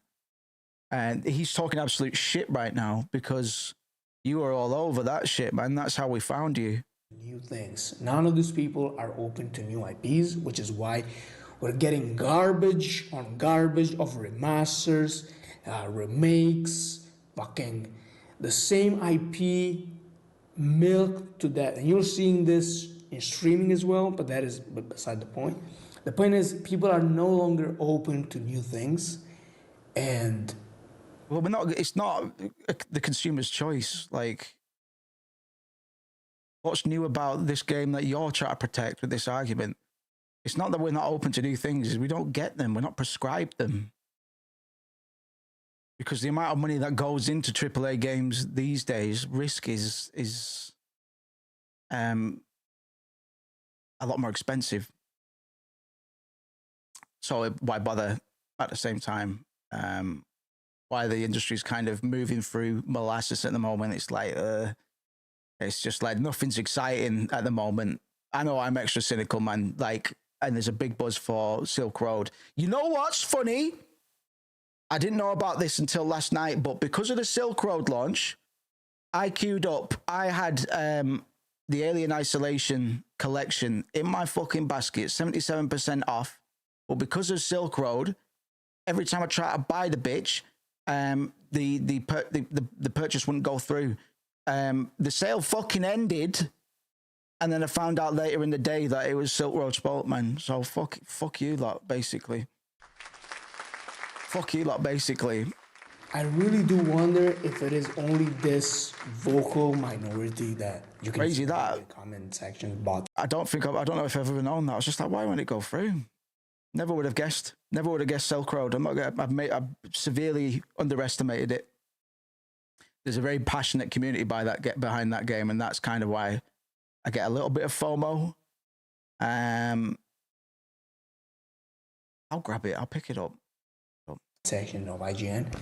And he's talking absolute shit right now because you are all over that shit, man. That's how we found you. New things. None of these people are open to new IPs, which is why we're getting garbage on garbage of remasters, remakes, fucking the same IP milk to that. And you're seeing this in streaming as well, but that is beside the point. The point is, people are no longer open to new things, and well, it's not the consumer's choice. Like, what's new about this game that you're trying to protect with this argument? It's not that we're not open to new things, we don't get them, we're not prescribed them. Because the amount of money that goes into AAA games these days, risk is a lot more expensive. So why bother at the same time? Why the industry's kind of moving through molasses at the moment. It's like, it's just like nothing's exciting at the moment. I know I'm extra cynical, man. Like, and there's a big buzz for Silk Road. You know what's funny? I didn't know about this until last night, but because of the Silk Road launch, I queued up. I had the Alien Isolation collection in my fucking basket, 77% off. But because of Silk Road, every time I try to buy the bitch, the purchase wouldn't go through. The sale fucking ended, and then I found out later in the day that it was Silk Road Spokesman. So fuck you lot, basically. Fuck you lot, basically. I really do wonder if it is only this vocal minority that you can Crazy see that. in the comment section. But I don't know if I've ever known that. I was just like, why won't it go through? Never would have guessed. Never would have guessed Silk Road. I've severely underestimated it. there's a very passionate community behind that game, and that's kind of why I get a little bit of FOMO. I'll grab it. I'll pick it up. Section of IGN.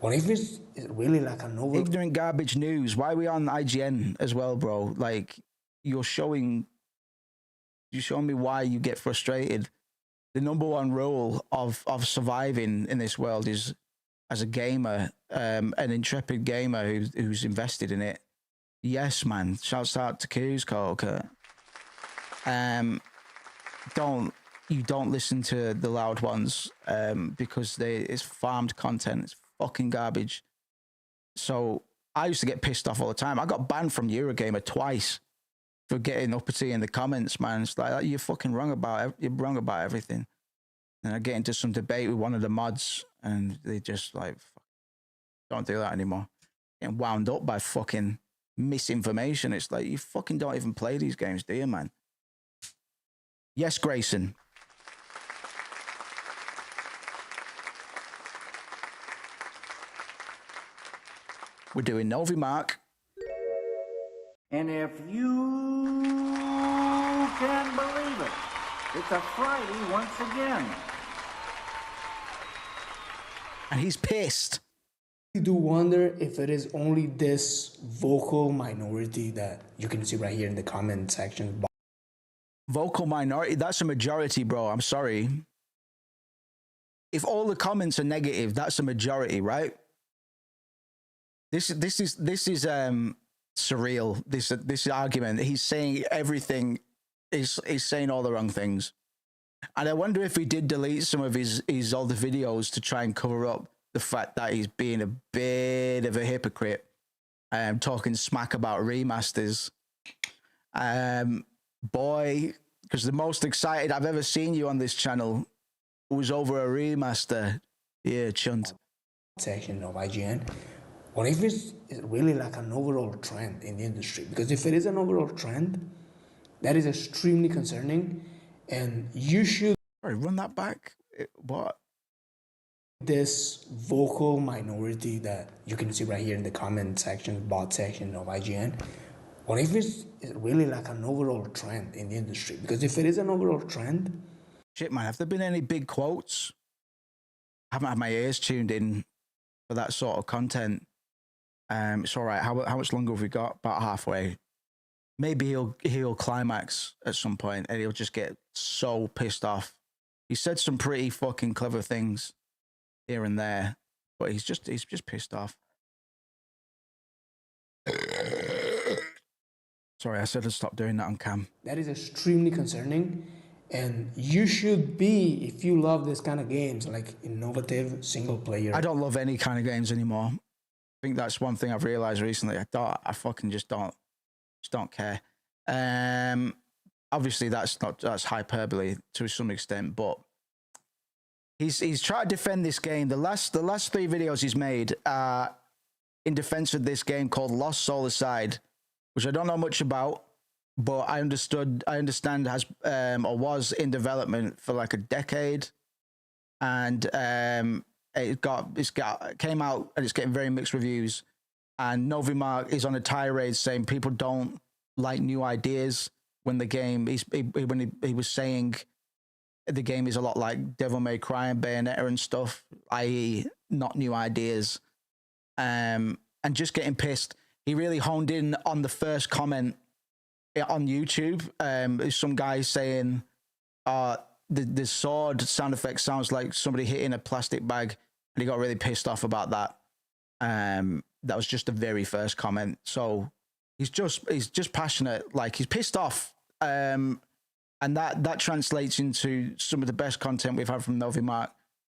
What if it's really like a novel? Ignorant garbage news. Why are we on IGN as well, bro? Like, you're showing me why you get frustrated. The number one rule of surviving in this world is, as a gamer, an intrepid gamer who's invested in it. Yes, man. Shouts out to Kuzco. Don't listen to the loud ones because it's farmed content. It's fucking garbage. So I used to get pissed off all the time. I got banned from Eurogamer twice for getting uppity in the comments, man. It's like, you're fucking wrong about everything. And I get into some debate with one of the mods, and they just like, don't do that anymore. Getting wound up by fucking misinformation. It's like, you fucking don't even play these games, do you, man? Yes, Grayson. We're doing Novi Mark. And if you can believe it, it's a Friday once again. And he's pissed. I do wonder if it is only this vocal minority that you can see right here in the comment section. Vocal minority? That's a majority, bro. I'm sorry. If all the comments are negative, that's a majority, right? This is surreal. This argument. He's saying everything. Is saying all the wrong things. And I wonder if he did delete some of his older videos to try and cover up the fact that he's being a bit of a hypocrite, talking smack about remasters. Boy, because the most excited I've ever seen you on this channel was over a remaster. Yeah, chunt. Section of IGN. What if it's really like an overall trend in the industry? Because if it is an overall trend, that is extremely concerning, and you should... Sorry, run that back. What? This vocal minority that you can see right here in the comment section, bot section of IGN. What if it's really like an overall trend in the industry? Because if it is an overall trend... Shit, man, have there been any big quotes? I haven't had my ears tuned in for that sort of content. It's all right. How much longer have we got? About halfway. Maybe he'll climax at some point and he'll just get so pissed off. He said some pretty fucking clever things here and there, but he's just pissed off. Sorry, I said to stop doing that on cam. That is extremely concerning, and you should be, if you love this kind of games, like innovative single player. I don't love any kind of games anymore. I think that's one thing I've realized recently. I fucking just don't care. Obviously that's hyperbole to some extent, but he's tried to defend this game. The last 3 videos he's made in defense of this game called Lost Soul Aside, which I don't know much about, but I understand has or was in development for like a decade, and it came out and it's getting very mixed reviews. And Novimark is on a tirade saying people don't like new ideas when the game he was saying the game is a lot like Devil May Cry and Bayonetta and stuff, i.e. not new ideas, and just getting pissed. He really honed in on the first comment on YouTube. There's some guy saying the sword sound effect sounds like somebody hitting a plastic bag, and he got really pissed off about that. That was just the very first comment. So he's just passionate, like he's pissed off. And that translates into some of the best content we've had from Novimark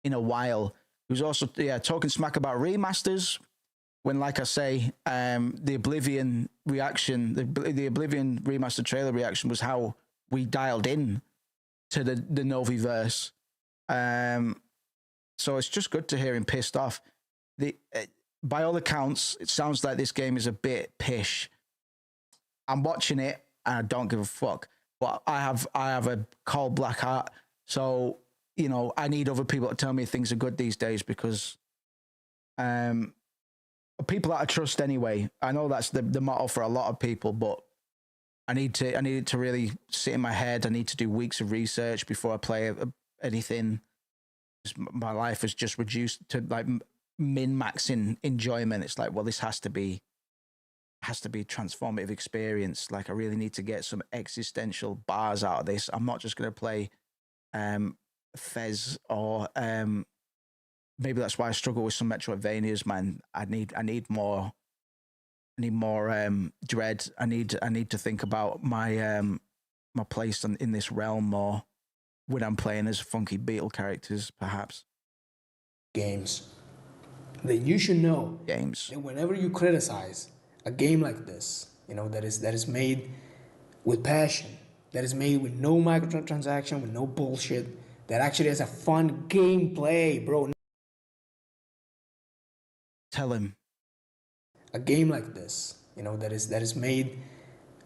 in a while. He was also talking smack about remasters when, like I say, the Oblivion reaction, the Oblivion remaster trailer reaction was how we dialed in to the Noviverse. So it's just good to hear him pissed off. By all accounts, it sounds like this game is a bit pish. I'm watching it and I don't give a fuck. But I have a cold black heart. So, you know, I need other people to tell me things are good these days, because people that I trust anyway. I know that's the motto for a lot of people, but I need it to really sit in my head. I need to do weeks of research before I play anything. My life has just reduced to like min-maxing enjoyment. It's like, well, this has to be a transformative experience. Like, I really need to get some existential bars out of this. I'm not just going to play Fez or maybe that's why I struggle with some Metroidvanias, man. I need more dread. I need to think about my my place in this realm more when I'm playing as funky Beetle characters, perhaps. Games. Then you should know Games. that whenever you criticize a game like this, you know, that is made with passion, that is made with no microtransaction, with no bullshit, that actually has a fun gameplay, bro. Tell him. A game like this, you know, that is made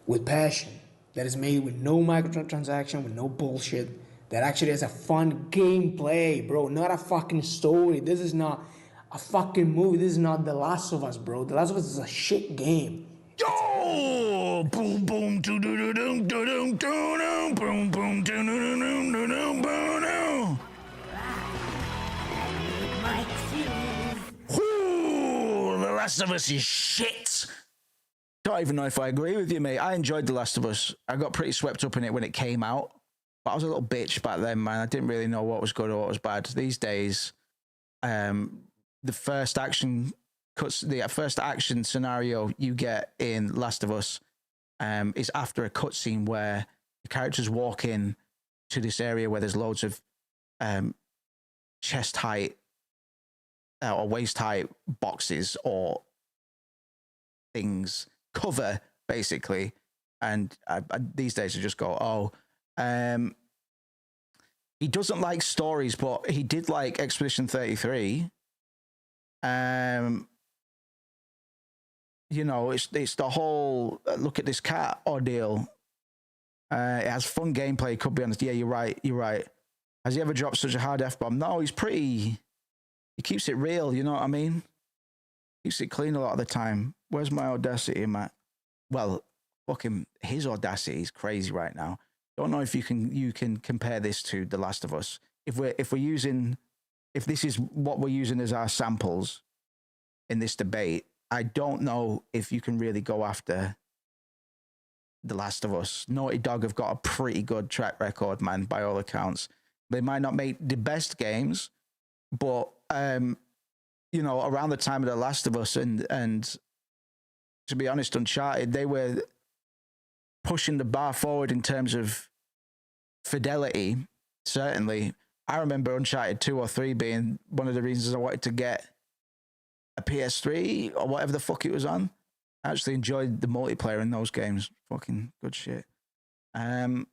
with passion, that is made with no microtransaction, with no bullshit, that actually has a fun gameplay, bro. Not a fucking story. This is not a fucking movie. This is not The Last of Us, bro. The Last of Us is a shit game. Yo! Boom, boom, doo doo doo doo doo doo doo boom, boom, doo doo doo doo doo boom. Ooh, The Last of Us is shit. Don't even know if I agree with you, mate. I enjoyed The Last of Us. I got pretty swept up in it when it came out. But I was a little bitch back then, man. I didn't really know what was good or what was bad. These days, the first action scenario you get in Last of Us is after a cutscene where the characters walk in to this area where there's loads of chest height or waist height boxes or things, cover basically. And these days I just go, oh, he doesn't like stories, but he did like Expedition 33. You know, it's the whole look at this cat ordeal. It has fun gameplay, could be honest. Yeah, you're right. Has he ever dropped such a hard F-bomb? No, he keeps it real, you know what I mean? Keeps it clean a lot of the time. Where's my audacity, Matt? Well, fucking his audacity is crazy right now. Don't know if you can compare this to The Last of Us. If this is what we're using as our samples in this debate, I don't know if you can really go after The Last of Us. Naughty Dog have got a pretty good track record, man, by all accounts. They might not make the best games, but you know, around the time of The Last of Us and to be honest, Uncharted, they were pushing the bar forward in terms of fidelity. Certainly, I remember Uncharted 2 or 3 being one of the reasons I wanted to get a PS3 or whatever the fuck it was on. I actually enjoyed the multiplayer in those games. Fucking good shit. And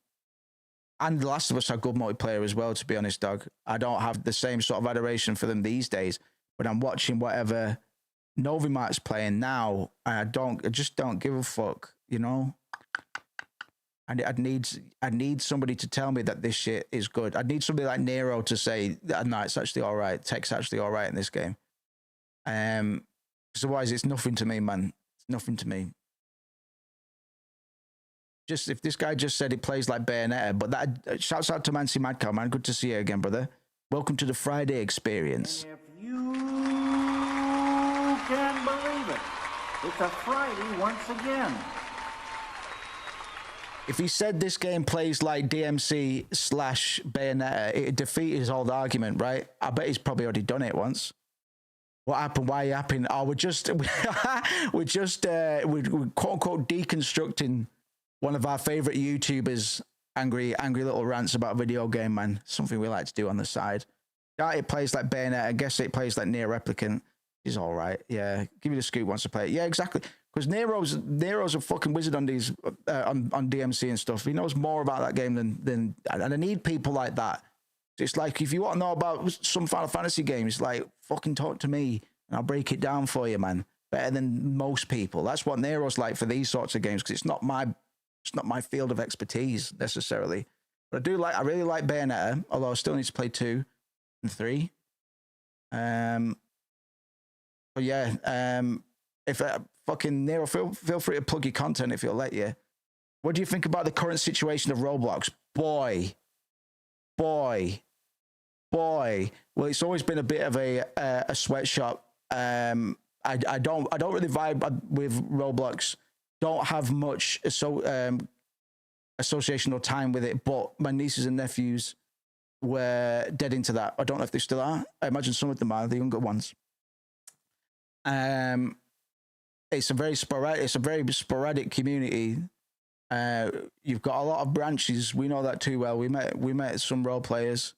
The Last of Us had good multiplayer as well, to be honest, dog. I don't have the same sort of adoration for them these days, but I'm watching whatever Novimart's playing now, and I just don't give a fuck, you know? And I'd need somebody to tell me that this shit is good. I'd need somebody like Nero to say, no, it's actually all right. Tech's actually all right in this game. Because otherwise it's nothing to me, man. It's nothing to me. Just if this guy just said it plays like Bayonetta, but that shouts out to Mancy Madcow, man. Good to see you again, brother. Welcome to the Friday experience. If you can believe it, it's a Friday once again. If he said this game plays like DMC / Bayonetta, it'd defeat his old argument, right? I bet he's probably already done it once. What happened? Why happened? Oh, we're quote unquote deconstructing one of our favorite YouTubers' angry little rants about video game, man. Something we like to do on the side. Yeah, it plays like Bayonetta. I guess it plays like Nier Replicant. He's all right. Yeah, give me the scoop once to play it. Yeah, exactly. Because Nero's a fucking wizard on these on DMC and stuff. He knows more about that game than and I need people like that. It's like if you want to know about some Final Fantasy games, like fucking talk to me and I'll break it down for you, man. Better than most people. That's what Nero's like for these sorts of games because it's not my field of expertise necessarily. But I really like Bayonetta, although I still need to play 2 and 3. But yeah, If fucking Nero, feel free to plug your content if he'll let you. What do you think about the current situation of Roblox? Boy. Well, it's always been a bit of a sweatshop. I don't really vibe with Roblox. Don't have much association or time with it, but my nieces and nephews were dead into that. I don't know if they still are. I imagine some of them are, the younger ones. It's a very sporadic community. You've got a lot of branches. We know that too well. We met some role players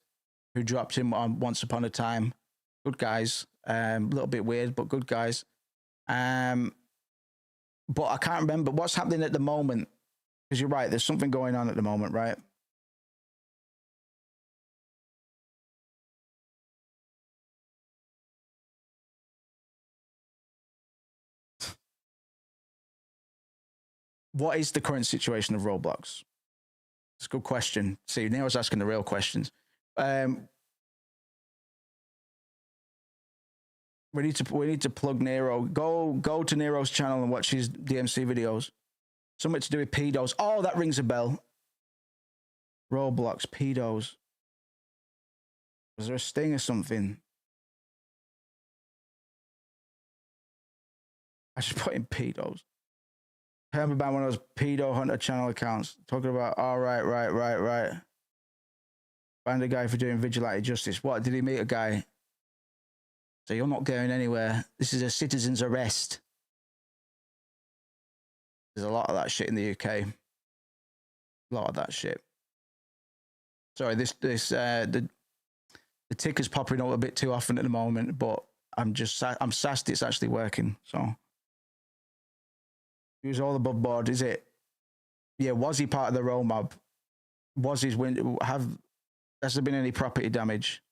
who dropped in on once upon a time. Good guys. A little bit weird, but good guys. But I can't remember what's happening at the moment. Because you're right, there's something going on at the moment, right? What is the current situation of Roblox? It's a good question. See, Neil's asking the real questions. We need to plug Nero. Go to Nero's channel and watch his DMC videos. Something to do with pedos. Oh, that rings a bell. Roblox, pedos. Was there a sting or something? I should put in pedos. I remember about one of those pedo hunter channel accounts talking about, oh, right. Find a guy for doing vigilante justice. What, did he meet a guy? So you're not going anywhere. This is a citizen's arrest. There's a lot of that shit in the UK. A lot of that shit. Sorry, the ticker's popping up a bit too often at the moment, but I'm sassed it's actually working. So who's all above board? Is it? Yeah, was he part of the roll mob? Was his win? Has there been any property damage?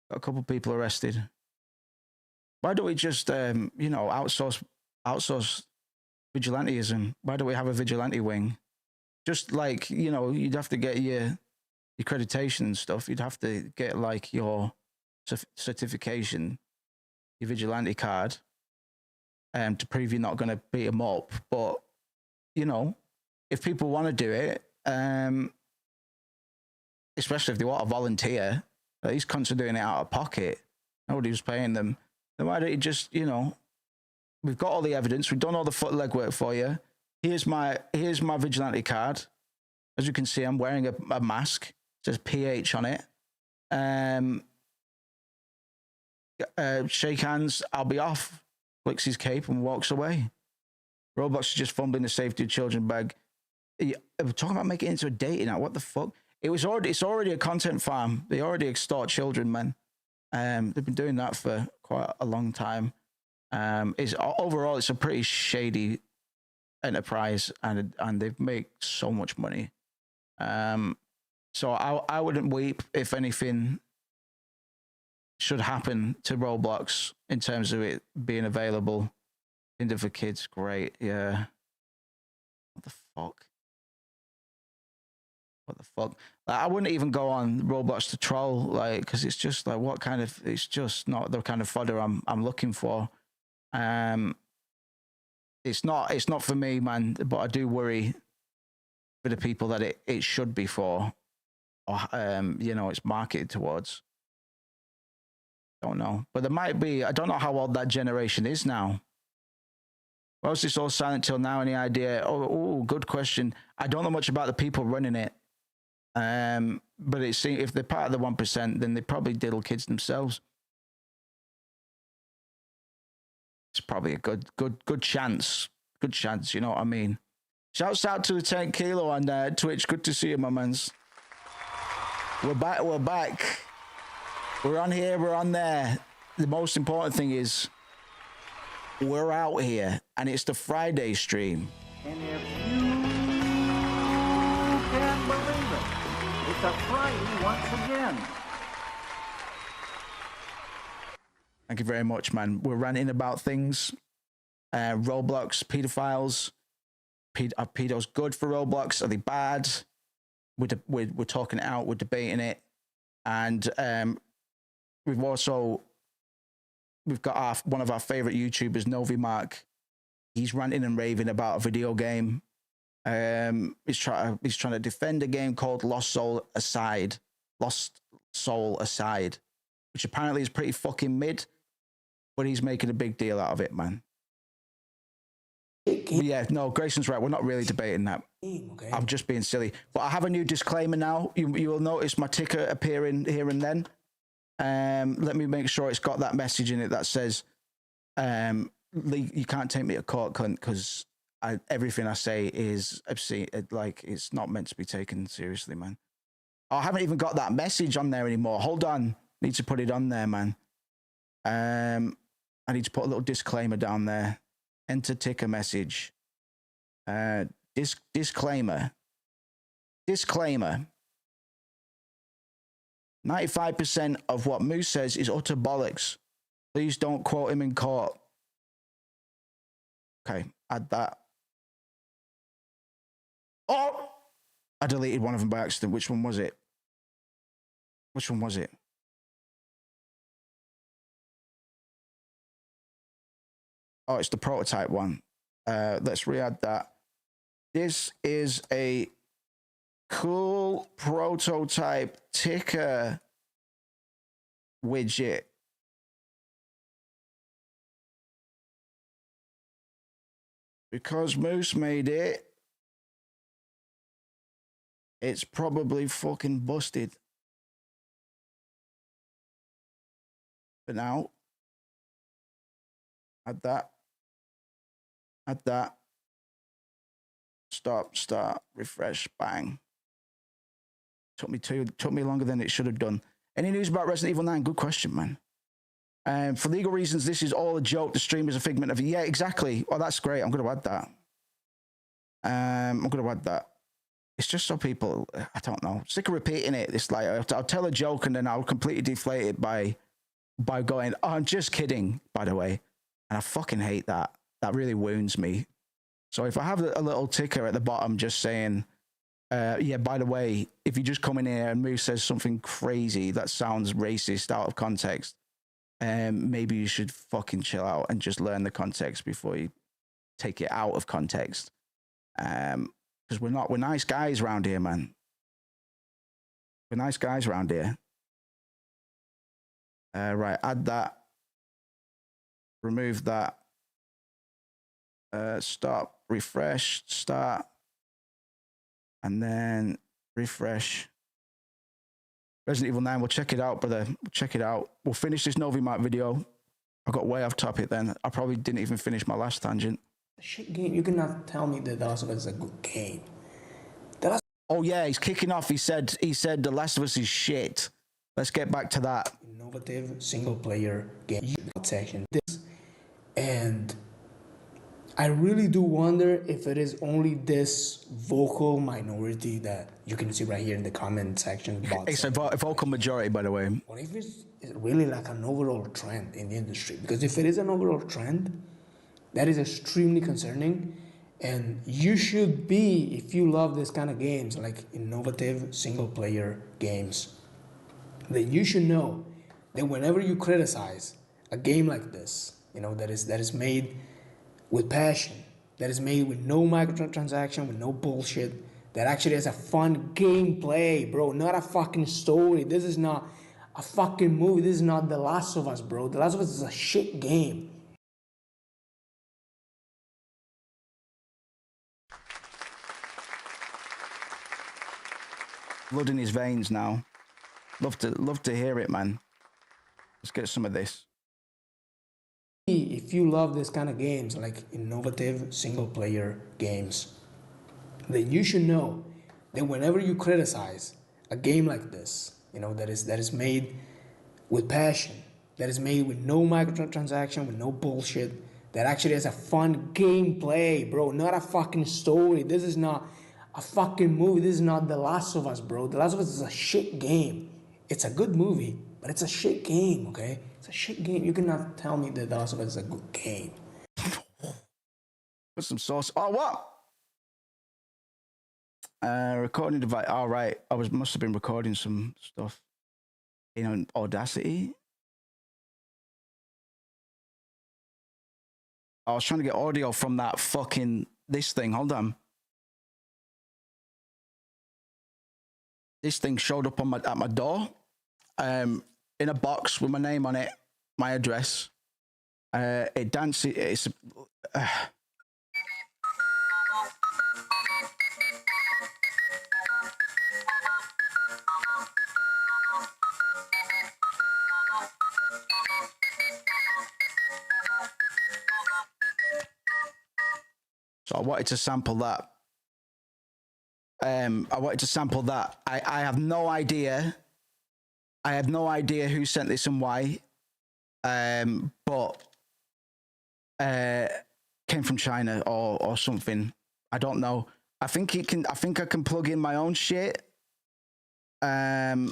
Got a couple of people arrested. Why don't we just outsource vigilantism? Why don't we have a vigilante wing? Just like, you'd have to get your accreditation and stuff. You'd have to get like your certification, your vigilante card, to prove you're not going to beat them up. But, if people want to do it, especially if they want to volunteer, these cunts are doing it out of pocket. Nobody was paying them. Then why don't you just, we've got all the evidence. We've done all the foot legwork for you. Here's my vigilante card. As you can see, I'm wearing a mask. It says PH on it. Shake hands. I'll be off. Flicks his cape and walks away. Roblox is just fumbling the safety of children bag. We're talking about making it into a dating app. What the fuck? It's already a content farm. They already extort children, man. They've been doing that for quite a long time. Overall, it's a pretty shady enterprise, and they make so much money. So I wouldn't weep if anything should happen to Roblox in terms of it being available. Tinder for kids, great, yeah. What the fuck? Like, I wouldn't even go on Roblox to troll, like, because it's just like, it's just not the kind of fodder I'm looking for. It's not for me, man, but I do worry for the people that it should be for, or it's marketed towards. Don't know, but there might be. I don't know how old that generation is now. Why was this all silent till now? Any idea? Oh, good question. I don't know much about the people running it. But it seems if they're part of the 1%, then they probably diddle kids themselves. It's probably a good chance. Good chance, you know what I mean? Shouts out to the 10 Kilo on Twitch. Good to see you, my mans. We're back. We're on here, we're on there. The most important thing is we're out here, and it's the Friday stream. And if you can't believe it, it's a Friday once again. Thank you very much, man. We're ranting about things. Roblox, pedophiles. Are pedos good for Roblox? Are they bad? We're talking it out. We're debating it. And we've also we've got one of our favorite YouTubers, Novi Mark. He's ranting and raving about a video game. He's trying to defend a game called Lost Soul Aside, which apparently is pretty fucking mid, but he's making a big deal out of it, man. Yeah, no, Grayson's right. We're not really debating that. Okay. I'm just being silly. But I have a new disclaimer now. You will notice my ticker appearing here and then. Let me make sure it's got that message in it that says, you can't take me to court, cunt, because everything I say is obscene. Like, it's not meant to be taken seriously, man. Oh, I haven't even got that message on there anymore. Hold on. Need to put it on there, man. I need to put a little disclaimer down there. Enter ticker message. Disclaimer. 95% of what Moose says is utter bollocks. Please don't quote him in court. Okay, add that. Oh! I deleted one of them by accident. Which one was it? Oh, it's the prototype one. Let's re-add that. This is a cool prototype ticker widget. Because Moose made it, it's probably fucking busted. But now, add that. Stop, refresh, bang. Took me longer than it should have done. Any news about Resident Evil 9? Good question, man. For legal reasons, this is all a joke. The stream is a figment of... Yeah, exactly. Oh, that's great. I'm going to add that. It's just so people... I don't know. Sick of repeating it. It's like, I'll tell a joke and then I'll completely deflate it by going, oh, I'm just kidding, by the way. And I fucking hate that. That really wounds me. So if I have a little ticker at the bottom just saying, yeah, by the way, if you just come in here and Moose says something crazy that sounds racist out of context, maybe you should fucking chill out and just learn the context before you take it out of context. Because we're nice guys around here, man. We're nice guys around here. Right, add that. Remove that. Stop, refresh, start, and then refresh. Resident Evil 9, we'll check it out, brother. We'll check it out. We'll finish this Novi Mark video. I got way off topic then. I probably didn't even finish my last tangent. Shit game. You cannot tell me that The Last of Us is a good game. Oh yeah, he's kicking off. He said The Last of Us is shit. Let's get back to that. Innovative single player game section. And I really do wonder if it is only this vocal minority that you can see right here in the comment section. It's a vocal majority, by the way. What if it's really like an overall trend in the industry? Because if it is an overall trend, that is extremely concerning. And you should be, if you love this kind of games, like innovative single player games, then you should know that whenever you criticize a game like this, you know, that is made with passion, that is made with no microtransaction, with no bullshit, that actually has a fun gameplay, bro, not a fucking story. This is not a fucking movie. This is not The Last of Us, bro. The Last of Us is a shit game. Blood in his veins now. Love to hear it, man. Let's get some of this. If you love this kind of games, like innovative single player games, then you should know that whenever you criticize a game like this, you know, that is made with passion, that is made with no microtransaction, with no bullshit, that actually has a fun gameplay, bro, not a fucking story. This is not a fucking movie. This is not The Last of Us, bro. The Last of Us is a shit game. It's a good movie, but it's a shit game, okay? It's a shit game. You cannot tell me that The Last of Us is a good game. Put some sauce. Oh, what? Recording device. All right. Must have been recording some stuff in Audacity. I was trying to get audio from that fucking this thing. Hold on. This thing showed up on at my door, in a box with my name on it, my address. It dances. It's. So I wanted to sample that. I wanted to sample that. I have no idea. I have no idea who sent this and why. But came from China or something. I don't know. I think it can. I think I can plug in my own shit. There's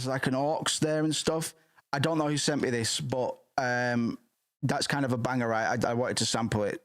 like an aux there and stuff. I don't know who sent me this, but that's kind of a banger. I wanted to sample it.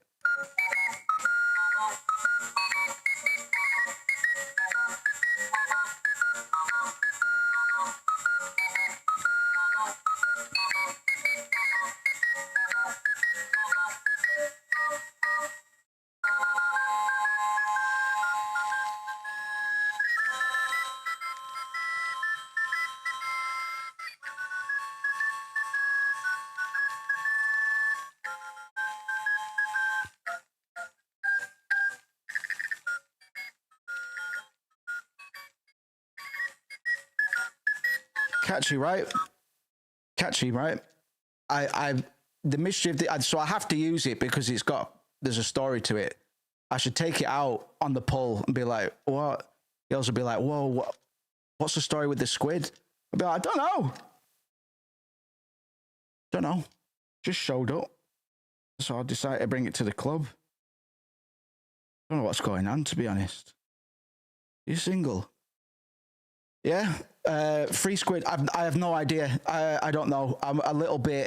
Catchy, right? Catchy, right? The mystery of the, so I have to use it because there's a story to it. I should take it out on the pull and be like, what? Girls will be like, whoa, what's the story with the squid? I'll be like, I don't know. Just showed up. So I decided to bring it to the club. I don't know what's going on, to be honest. You single? Yeah, free squid. I have no idea. I don't know. I'm a little bit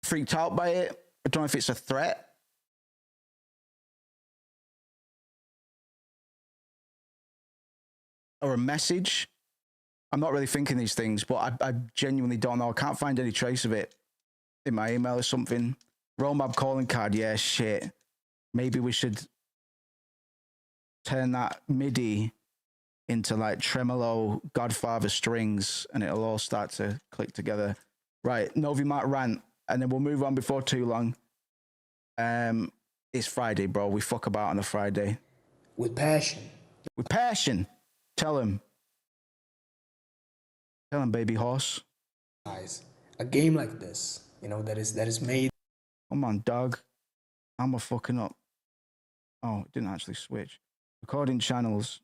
freaked out by it. I don't know if it's a threat. Or a message. I'm not really thinking these things, but I genuinely don't know. I can't find any trace of it in my email or something. Romab calling card. Yeah, shit. Maybe we should turn that MIDI into like tremolo Godfather strings and it'll all start to click together. Right, Novi Mark rant, and then we'll move on before too long. It's Friday, bro. We fuck about on a Friday. With passion. With passion. Tell him. Tell him, baby horse. Guys, a game like this, you know, that is made. Come on, dog. I'm a fucking up. Oh, it didn't actually switch. Recording channels.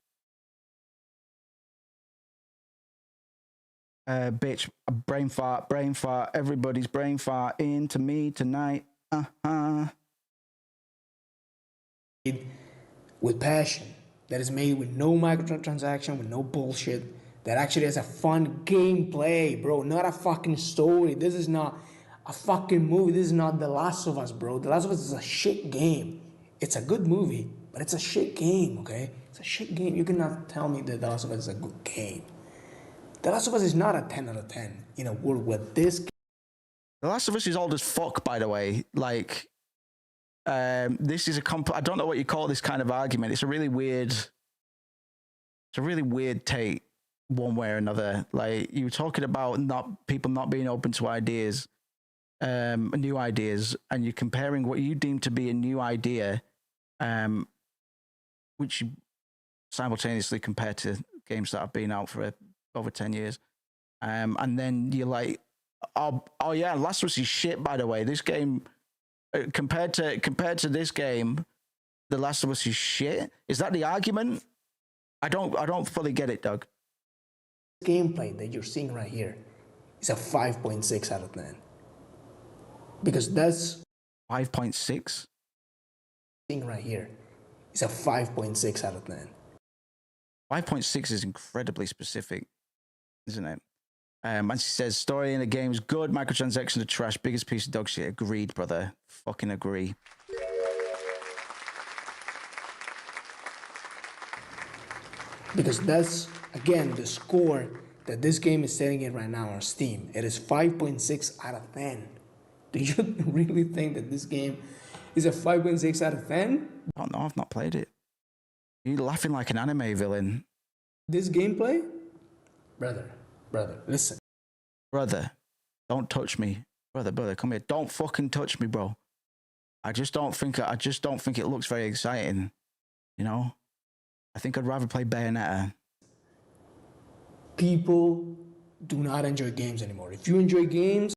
Bitch, brain fart, everybody's brain fart into me tonight. With passion, that is made with no microtransaction, with no bullshit, that actually has a fun gameplay, bro, not a fucking story. This is not a fucking movie. This is not The Last of Us, bro. The Last of Us is a shit game. It's a good movie, but it's a shit game, okay? It's a shit game. You cannot tell me that The Last of Us is a good game. The Last of Us is not a 10 out of 10 in a world where this... The Last of Us is old as fuck, by the way. Like, this is I don't know what you call this kind of argument. It's a really weird take one way or another. Like, you were talking about people not being open to ideas, new ideas, and you're comparing what you deem to be a new idea, which you simultaneously compare to games that have been out for over 10 years. And then you're like, oh yeah, Last of Us is shit, by the way. This game, compared to this game, The Last of Us is shit. Is that the argument? I don't fully get it, Doug. Gameplay that you're seeing right here is a 5.6 out of 10. Because that's 5.6? Seeing right here is a 5.6 out of 10. 5.6 is incredibly specific, isn't it? And she says, story in the game is good, microtransactions are trash, biggest piece of dog shit. Agreed, brother. Fucking agree. Because that's, again, the score that this game is selling it right now on Steam. It is 5.6 out of 10. Do you really think that this game is a 5.6 out of 10? I don't know. I've not played it. You're laughing like an anime villain. This gameplay? Brother, listen. Brother, don't touch me. Brother, come here. Don't fucking touch me, bro. I just don't think it looks very exciting. You know? I think I'd rather play Bayonetta. People do not enjoy games anymore. If you enjoy games...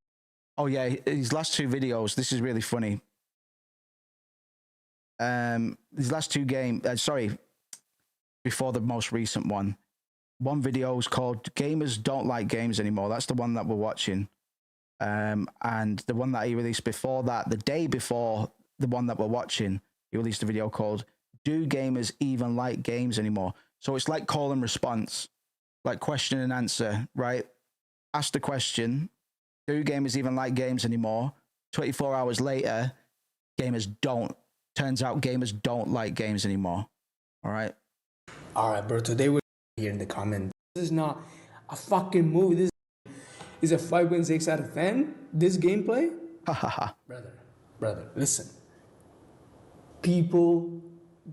Oh yeah, his last two videos, this is really funny. His last two games, before the most recent one. One video is called Gamers Don't Like Games Anymore. That's the one that we're watching. And the one that he released before that, the day before the one that we're watching, he released a video called Do Gamers Even Like Games Anymore? So it's like call and response, like question and answer, right? Ask the question, do gamers even like games anymore? 24 hours later, turns out gamers don't like games anymore. All right, bro, today we're here in the comments. This is not a fucking movie. This is a 5.6 out of 10. This gameplay? Brother, listen. People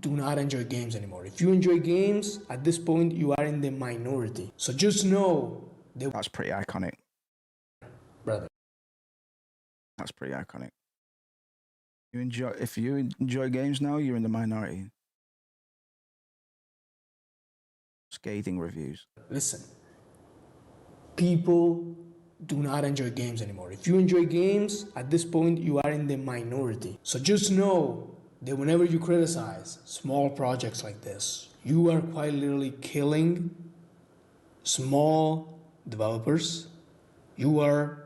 do not enjoy games anymore. If you enjoy games, at this point, you are in the minority. So just know... That's pretty iconic. Brother. That's pretty iconic. If you enjoy games now, you're in the minority. Scathing reviews. Listen. People do not enjoy games anymore. If you enjoy games, at this point, you are in the minority. So just know that whenever you criticize small projects like this, you are quite literally killing small developers. You are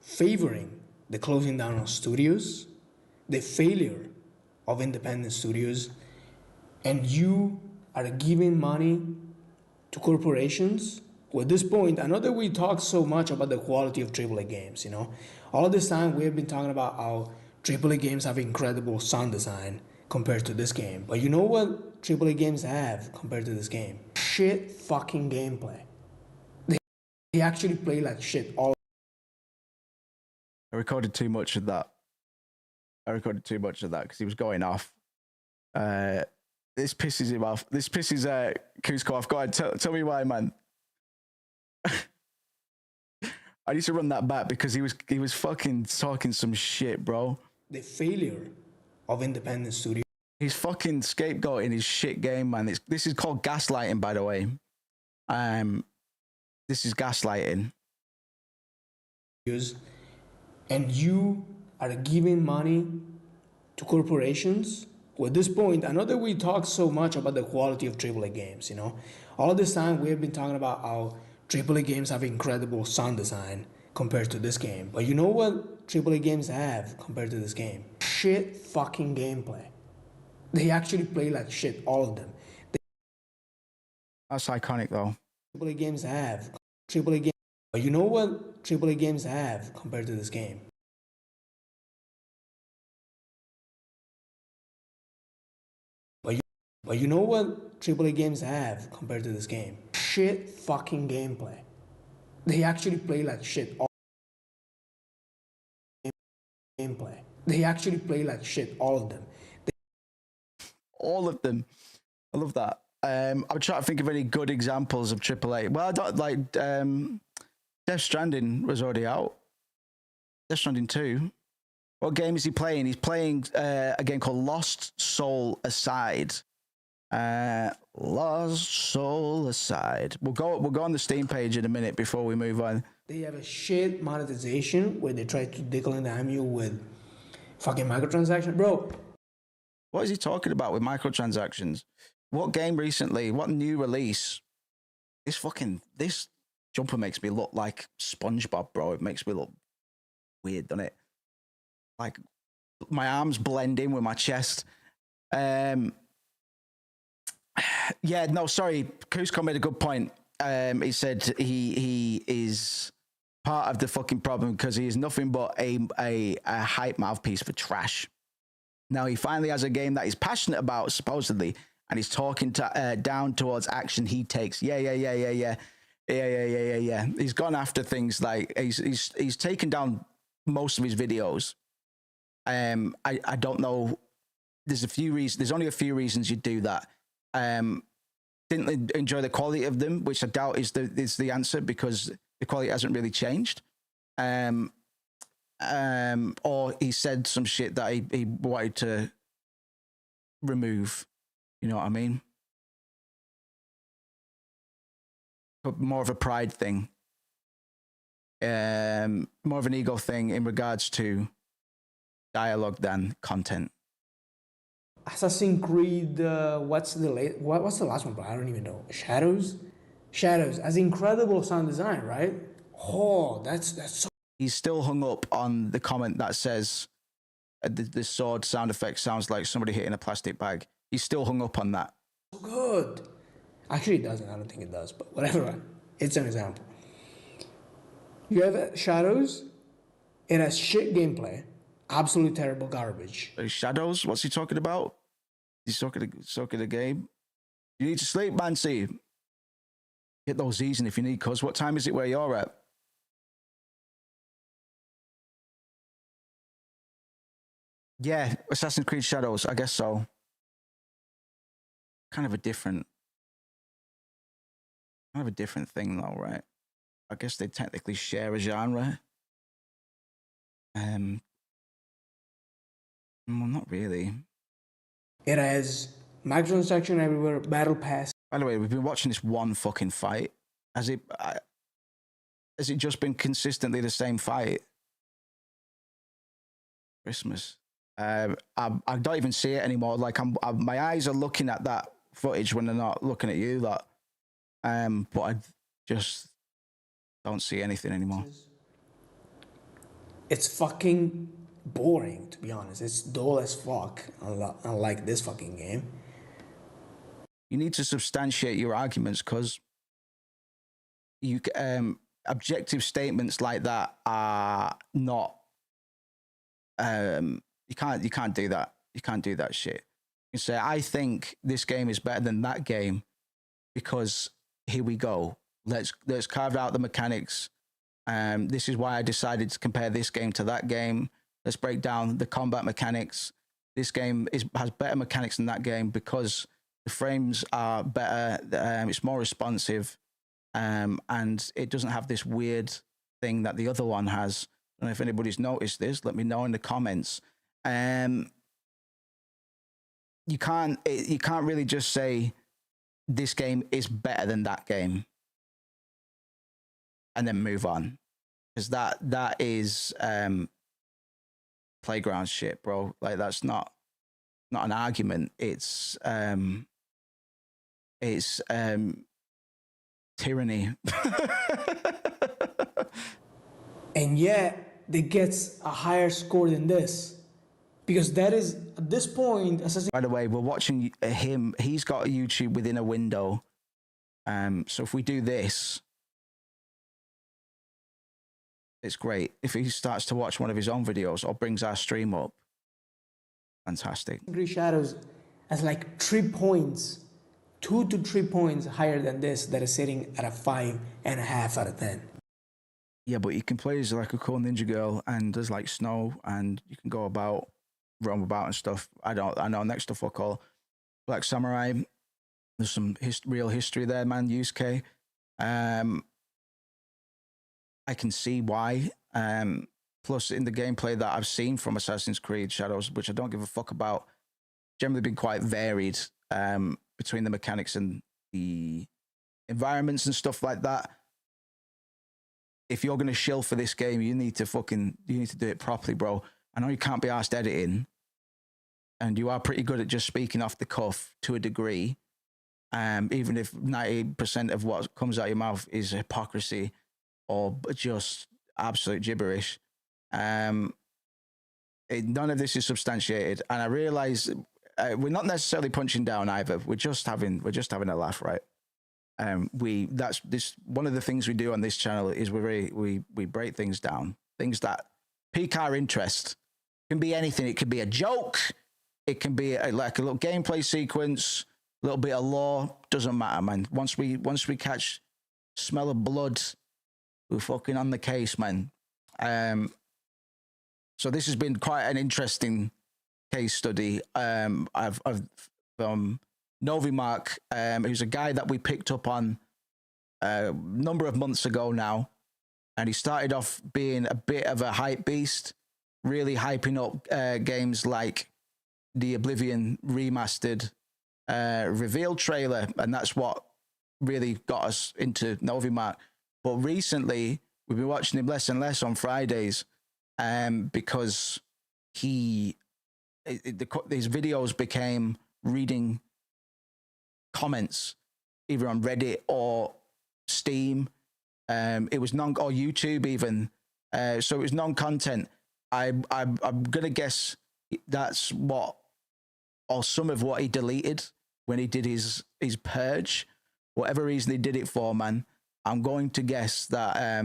favoring the closing down of studios, the failure of independent studios, and you are giving money to corporations. Well, at this point, I know that we talk so much about the quality of AAA games, you know. All this time we have been talking about how AAA games have incredible sound design compared to this game. But you know what AAA games have compared to this game? Shit fucking gameplay. They actually play like shit. I recorded too much of that. Because he was going off. This pisses him off. This pisses Kuzco off. Go ahead, tell me why, man. I need to run that back because he was fucking talking some shit, bro. The failure of independent studios. He's fucking scapegoating his shit game, man. This is called gaslighting, by the way. This is gaslighting. And you are giving money to corporations. Well, at this point, I know that we talk so much about the quality of AAA games, you know. All this time we have been talking about how AAA games have incredible sound design compared to this game. But you know what AAA games have compared to this game? Shit fucking gameplay. They actually play like shit, all of them. That's iconic, though. AAA games have. AAA games. But you know what AAA games have compared to this game? But you know what AAA games have compared to this game? Shit fucking gameplay. They actually play like shit. Gameplay. They actually play like shit, all of them. All of them. I love that. I'm trying to think of any good examples of AAA. Well, I don't like Death Stranding was already out. Death Stranding 2. What game is he playing? He's playing a game called Lost Soul Aside. Lost Soul Aside. We'll go on the Steam page in a minute before we move on. They have a shit monetization where they try to decline you with fucking microtransactions. Bro, what is he talking about with microtransactions? What game recently? What new release? This jumper makes me look like SpongeBob, bro. It makes me look weird, doesn't it? Like my arms blend in with my chest. Yeah, no, sorry. Kuzco made a good point. He said he is part of the fucking problem because he is nothing but a hype mouthpiece for trash. Now he finally has a game that he's passionate about, supposedly, and he's talking down towards action he takes. Yeah. Yeah. He's gone after things like he's taken down most of his videos. I don't know. There's a few reasons. There's only a few reasons you do that. Didn't enjoy the quality of them, which I doubt is the answer, because the quality hasn't really changed. Or he said some shit that he wanted to remove. You know what I mean? But more of a pride thing. More of an ego thing in regards to dialogue than content. Assassin's Creed, what's the last one, bro? I don't even know. Shadows, as incredible sound design, right? Oh, that's so. He's still hung up on the comment that says the sword sound effect sounds like somebody hitting a plastic bag. He's still hung up on that. Good. Actually, it doesn't. I don't think it does, but whatever. It's an example. You have Shadows. It has shit gameplay. Absolutely terrible garbage. Shadows? What's he talking about? He's talking the game. You need to sleep, Mancy. Hit those Z's in if you need, cuz. What time is it where you're at? Yeah, Assassin's Creed Shadows. I guess so. Kind of a different thing, though, right? I guess they technically share a genre. Well, not really. It has microtransaction everywhere, battle pass. By the way, we've been watching this one fucking fight. Has it just been consistently the same fight? Christmas. I don't even see it anymore. Like my eyes are looking at that footage when they're not looking at you. But I just don't see anything anymore. It's fucking boring, to be honest. It's dull as fuck, unlike this fucking game. You need to substantiate your arguments, because you objective statements like that are not. You can't do that. You can't do that shit. You can say, I think this game is better than that game because here we go. Let's carve out the mechanics. This is why I decided to compare this game to that game. Let's break down the combat mechanics. This game has better mechanics than that game because the frames are better. It's more responsive, and it doesn't have this weird thing that the other one has. I don't know if anybody's noticed this. Let me know in the comments. You can't really just say this game is better than that game and then move on, because that is playground shit, bro. Like, that's not an argument. It's tyranny. And yet they gets a higher score than this, because that is at this point. By the way, we're watching him. He's got YouTube within a window. So if we do this, it's great. If he starts to watch one of his own videos or brings our stream up, fantastic. Shadows as like 3 points, 2 to 3 points higher than this, that is sitting at a 5.5 out of 10. Yeah, but you can play as like a cool ninja girl, and there's like snow, and you can go about, roam about and stuff. I know next to fuck all. Black Samurai, there's some real history there, man. Yusuke. I can see why. Plus, in the gameplay that I've seen from Assassin's Creed Shadows, which I don't give a fuck about, generally been quite varied between the mechanics and the environments and stuff like that. If you're going to shill for this game, you need to do it properly, bro. I know you can't be asked editing, and you are pretty good at just speaking off the cuff to a degree. Even if 90% of what comes out of your mouth is hypocrisy or just absolute gibberish. None of this is substantiated, and I realize we're not necessarily punching down either. We're just having a laugh, right? That's one of the things we do on this channel is we break things down, things that pique our interest. It can be anything. It could be a joke. It can be like a little gameplay sequence, a little bit of lore. Doesn't matter, man. Once we catch smell of blood. We're fucking on the case, man. So this has been quite an interesting case study. I've Novimark, who's a guy that we picked up on a number of months ago now, and he started off being a bit of a hype beast, really hyping up games like the Oblivion remastered reveal trailer, and that's what really got us into Novimark. But recently, we've been watching him less and less on Fridays, because his videos became reading comments either on Reddit or Steam. It was or YouTube even. So it was non-content. I'm gonna guess that's what, or some of what he deleted when he did his purge. Whatever reason he did it for, man, I'm going to guess that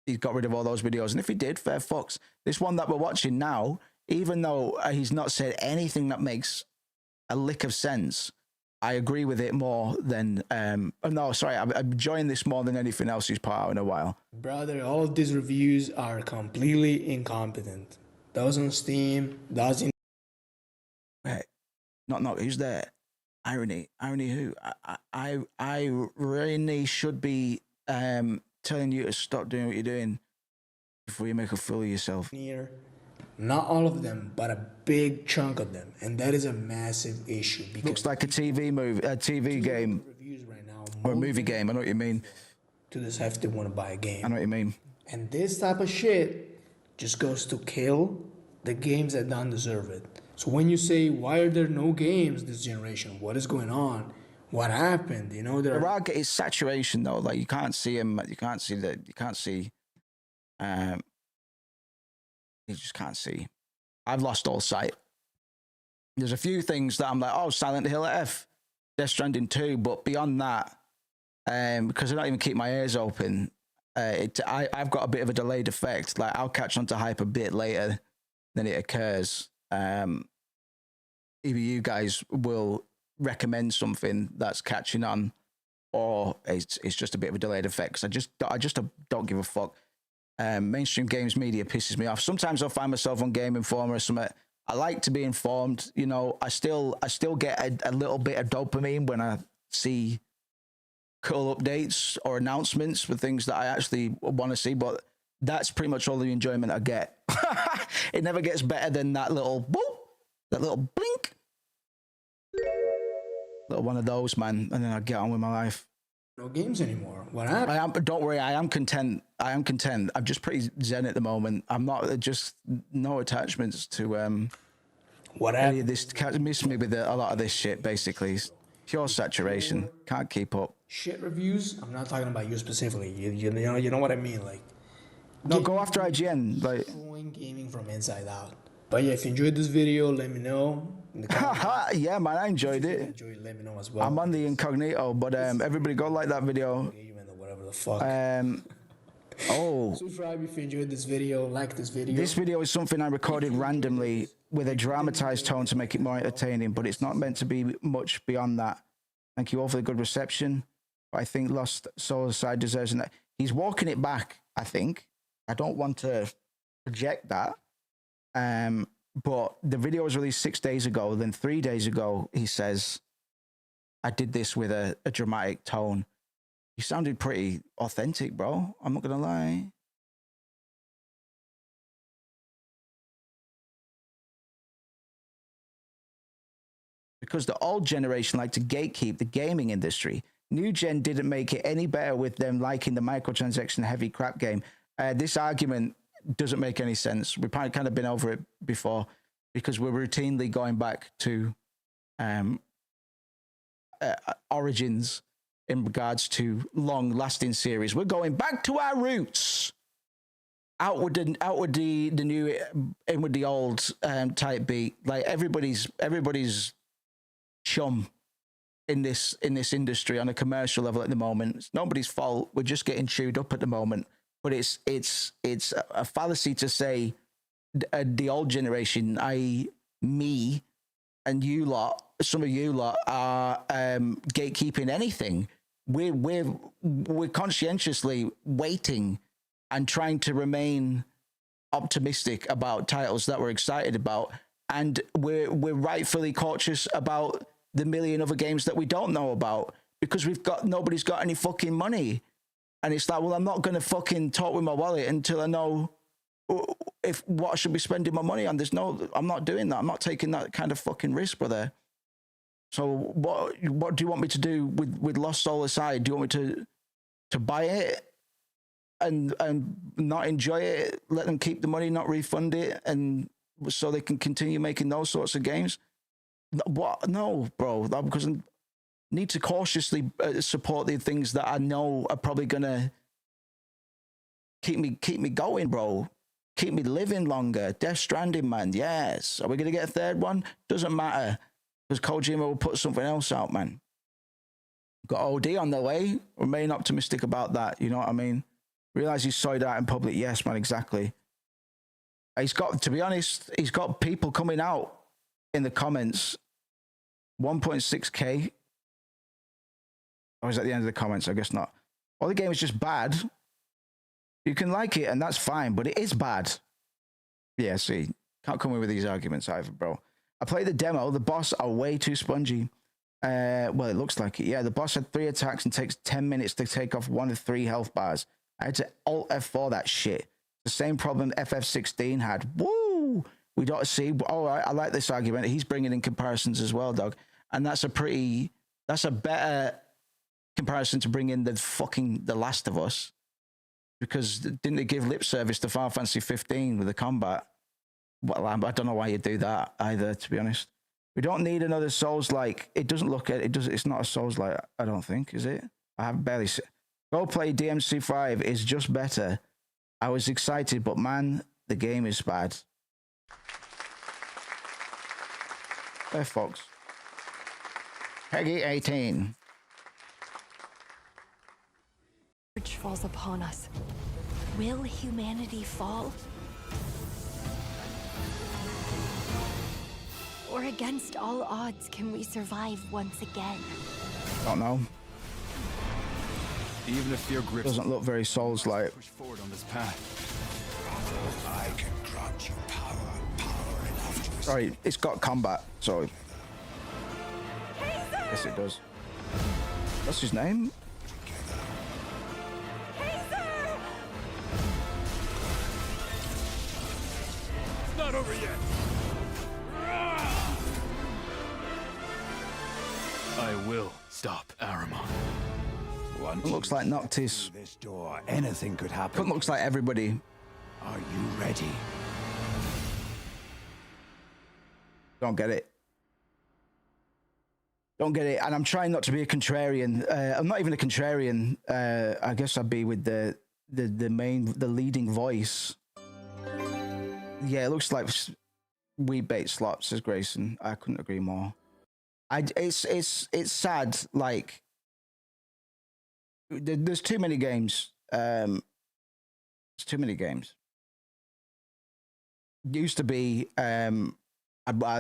he got rid of all those videos. And if he did, fair fucks. This one that we're watching now, even though he's not said anything that makes a lick of sense, I agree with it more than I'm enjoying this more than anything else he's put out in a while. Brother, all of these reviews are completely incompetent. Those on Steam, those in... Wait, not who's there? Irony who? I really should be telling you to stop doing what you're doing before you make a fool of yourself. Here, not all of them, but a big chunk of them, and that is a massive issue. Because looks like a TV game, reviews right now, or a movie game. I know what you mean. To this have to want to buy a game. I know what you mean. And this type of shit just goes to kill the games that don't deserve it. So when you say, why are there no games this generation? What is going on? What happened? You know, there are... It's saturation though. Like you can't see him. You can't see that. You can't see. You just can't see. I've lost all sight. There's a few things that I'm like, oh, Silent Hill F, Death Stranding 2, but beyond that, because I don't even keep my ears open, I've got a bit of a delayed effect. Like I'll catch on to hype a bit later than it occurs. Either you guys will recommend something that's catching on, or it's just a bit of a delayed effect. Because I just don't give a fuck. Mainstream games media pisses me off. Sometimes I'll find myself on Game Informer or something. I like to be informed. You know, I still get a little bit of dopamine when I see cool updates or announcements for things that I actually want to see, but that's pretty much all the enjoyment I get. It never gets better than that little boop, that little blink, little one of those, man, and then I get on with my life. No games anymore. What happened? Don't worry, I am content. I'm just pretty zen at the moment. I'm not, just no attachments to what any happened? of this. Can't miss me with a lot of this shit. Basically, pure saturation. Can't keep up. Shit reviews. I'm not talking about you specifically. You know what I mean. Like, no, go after IGN. Like, destroying gaming from inside out. But yeah, if you enjoyed this video, let me know in the comments. yeah, man, I enjoyed it. Enjoyed, let me know as well. I'm on the incognito, but everybody go like that video. Whatever the fuck. Subscribe if you enjoyed this video. Like this video. This video is something I recorded randomly with a dramatized tone to make it more entertaining, but it's not meant to be much beyond that. Thank you all for the good reception. I think Lost Soul's side deserves an... He's walking it back, I think. I don't want to project that. But the video was released 6 days ago. Then 3 days ago, he says, I did this with a dramatic tone. You sounded pretty authentic, bro. I'm not going to lie. Because the old generation liked to gatekeep the gaming industry. New gen didn't make it any better with them liking the microtransaction heavy crap game. This argument doesn't make any sense. We've kind of been over it before because we're routinely going back to origins in regards to long-lasting series. We're going back to our roots. Out with the new, in with the old type beat. Like everybody's chum in this industry on a commercial level at the moment. It's nobody's fault. We're just getting chewed up at the moment. But it's a fallacy to say the old generation, i.e. me and you lot, some of you lot are gatekeeping anything. we're conscientiously waiting and trying to remain optimistic about titles that we're excited about, and we're rightfully cautious about the million other games that we don't know about because nobody's got any fucking money. And it's like, well, I'm not going to fucking talk with my wallet until I know what I should be spending my money on. I'm not doing that. I'm not taking that kind of fucking risk, brother. So what do you want me to do with Lost Soul aside? Do you want me to buy it and not enjoy it, let them keep the money, not refund it, and so they can continue making those sorts of games? What? No, bro, because I need to cautiously support the things that I know are probably gonna keep me going, bro. Keep me living longer. Death Stranding, man. Yes. Are we gonna get a third one? Doesn't matter, because Kojima will put something else out, man. Got OD on the way. Remain optimistic about that. You know what I mean? Realize he's sold out in public. Yes, man. Exactly. He's got, to be honest, he's got people coming out in the comments. 1.6K. Or is that the end of the comments? I guess not. Well, the game is just bad. You can like it, and that's fine, but it is bad. Yeah, see, can't come in with these arguments either, bro. I played the demo. The boss are way too spongy. Well, it looks like it. Yeah, the boss had 3 attacks and takes 10 minutes to take off 1 of 3 health bars. I had to Alt F4 that shit. The same problem FF16 had. Woo! We don't see. All right, I like this argument. He's bringing in comparisons as well, dog. And that's a better comparison to bring in the Last of Us. Because didn't they give lip service to Final Fantasy 15 with the combat? Well, I don't know why you do that either, to be honest. We don't need another Souls-like. It doesn't look at it. It's not a Souls-like, I don't think, is it? I have barely seen. Go play DMC5 is just better. I was excited, but man, the game is bad. Hey, folks. Peggy 18. Falls upon us. Will humanity fall? Or against all odds, can we survive once again? Don't know. Even if fear grips, doesn't look very Souls-like. Push forward on this path. I can grant you power enough to. Sorry, it's got combat, so. Yes, it does. What's his name? Not over yet. I will stop Aramon. It looks like Noctis. This door, anything could happen. It looks like everybody. Are you ready? Don't get it. Don't get it. And I'm trying not to be a contrarian. I'm not even a contrarian. I guess I'd be with the leading voice. Yeah, it looks like we bait slots, says Grayson. I couldn't agree more. It's sad. Like there's too many games. There's too many games. Used to be. I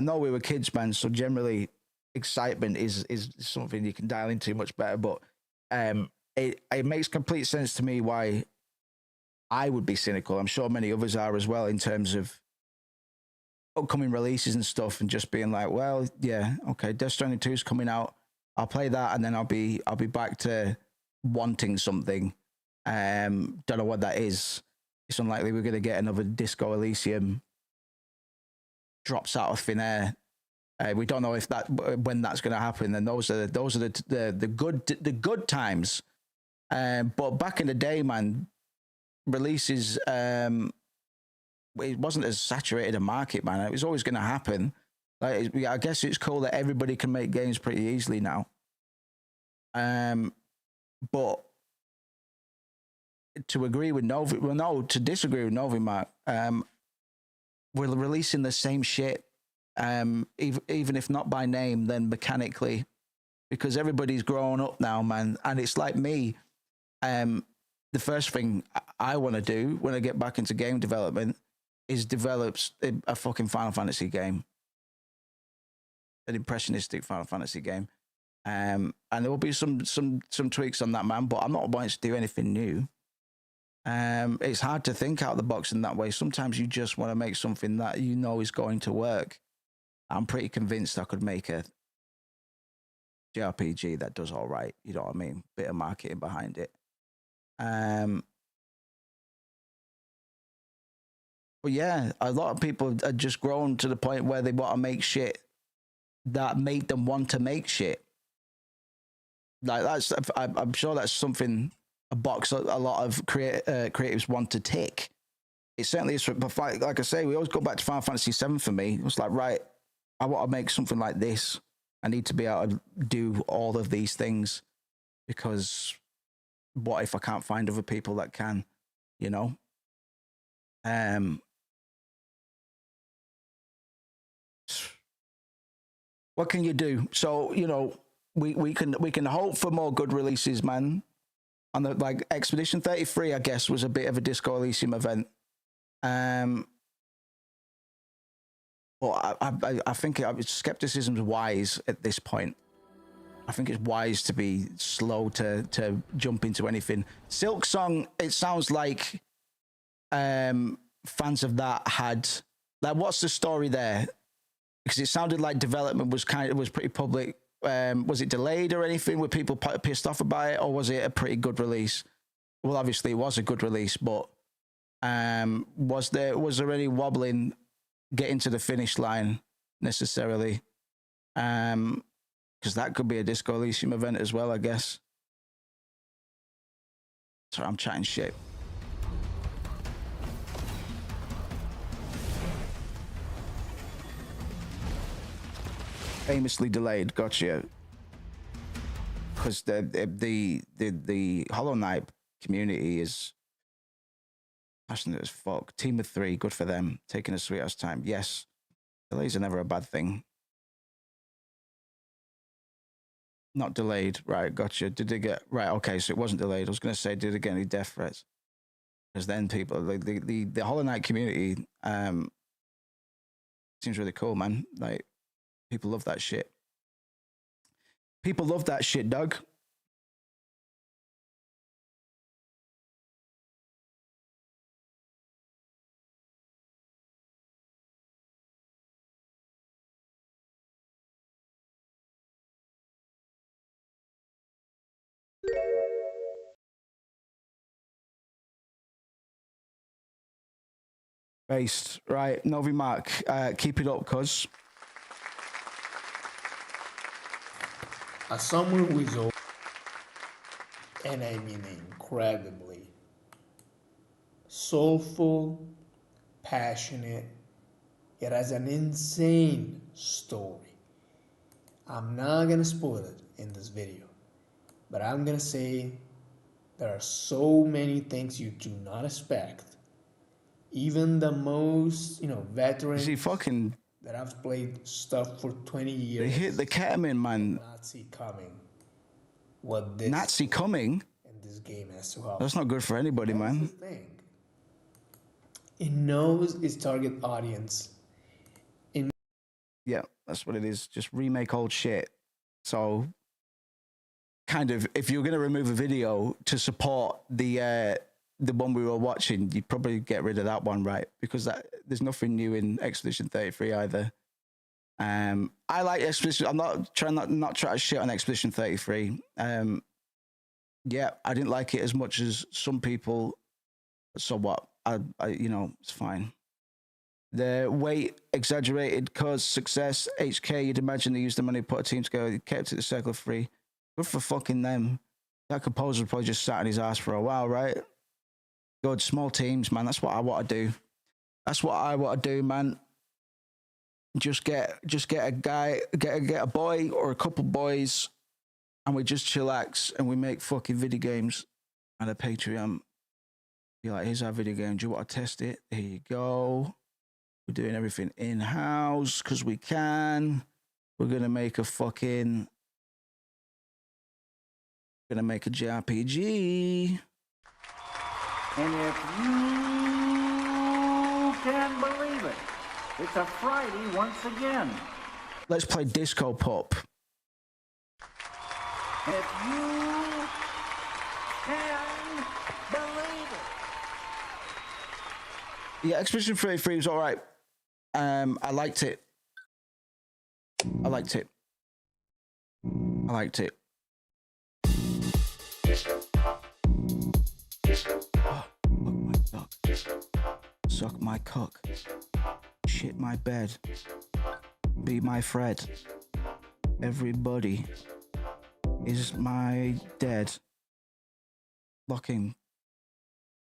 know we were kids, man. So generally, excitement is something you can dial into much better. But it makes complete sense to me why I would be cynical. I'm sure many others are as well in terms of upcoming releases and stuff, and just being like, well, yeah, okay, Death Stranding 2 is coming out. I'll play that, and then I'll be back to wanting something. Don't know what that is. It's unlikely we're going to get another Disco Elysium drops out of thin air. We don't know when that's going to happen. And those are the good times. But back in the day, man, releases, it wasn't as saturated a market, man. It was always going to happen. Like, I guess it's cool that everybody can make games pretty easily now. But to agree with Novi, well, no, to disagree with Novi, Mark, we're releasing the same shit, even if not by name, then mechanically, because everybody's grown up now, man. And it's like me. The first thing I want to do when I get back into game development is develop a fucking Final Fantasy game, an impressionistic Final Fantasy game. And there will be some tweaks on that, man. But I'm not wanting to do anything new. It's hard to think out of the box in that way. Sometimes you just want to make something that you know is going to work. I'm pretty convinced I could make a JRPG that does all right. You know what I mean? Bit of marketing behind it. But yeah, a lot of people are just grown to the point where they want to make shit that make them want to make shit. Like I'm sure that's something a box a lot of creatives want to tick. It certainly is. But like I say, we always go back to Final Fantasy VII for me. It was like, right, I want to make something like this. I need to be able to do all of these things, because what if I can't find other people that can, you know? What can you do? So, you know, we can hope for more good releases, man. On the like Expedition 33, I guess, was a bit of a Disco Elysium event. But I think skepticism is wise at this point. I think it's wise to be slow to jump into anything. Silk Song, it sounds like fans of that had like, what's the story there? Because it sounded like development was pretty public. Was it delayed or anything? Were people pissed off about it, or was it a pretty good release? Well, obviously it was a good release, but was there any wobbling getting to the finish line necessarily? Because that could be a Disco Elysium event as well, I guess. Sorry, I'm chatting shit. Famously delayed, gotcha. Because the Hollow Knight community is passionate as fuck. Team of 3, good for them. Taking a sweet ass time. Yes, delays are never a bad thing. Not delayed, right? Gotcha. Did they get right? Okay, so it wasn't delayed. I was gonna say, did it get any death threats? Because then people, the Hollow Knight community, seems really cool, man. Like, people love that shit. People love that shit, Doug. Based, right? Novi Mark, keep it up, cuz. As someone who is old, and I mean incredibly soulful, passionate, it has an insane story. I'm not gonna spoil it in this video, but I'm gonna say there are so many things you do not expect. Even the most, veterans that have played stuff for 20 years. They hit the ketamine, man. Nazi coming. What this Nazi coming? And this game has to help. That's not good for anybody, man. That's the thing. It knows its target audience. Yeah, that's what it is. Just remake old shit. So, kind of, if you're going to remove a video to support the one we were watching, you'd probably get rid of that one, right? Because there's nothing new in Expedition 33 either. I like Expedition. I'm not trying to shit on Expedition 33. Yeah, I didn't like it as much as some people. So what? I it's fine. The weight exaggerated caused success. HK, you'd imagine they used the money to put a team together. They kept it the circle of 3. Good for fucking them. That composer probably just sat on his ass for a while, right? Good, small teams, man. That's what I want to do. That's what I want to do, man. Just get a guy, get a boy or a couple boys, and we just chillax and we make fucking video games and a Patreon. Be like, here's our video game. Do you want to test it? Here you go. We're doing everything in-house because we can. We're gonna make a JRPG. And if you can believe it, it's a Friday once again. Let's play DISCOPUP. If you can believe it. Yeah, Expedition 33 was all right. I liked it. I liked it. I liked it. Oh, fuck my cock. Suck my cock. Shit my bed. Be my Fred. Everybody is my dead. Locking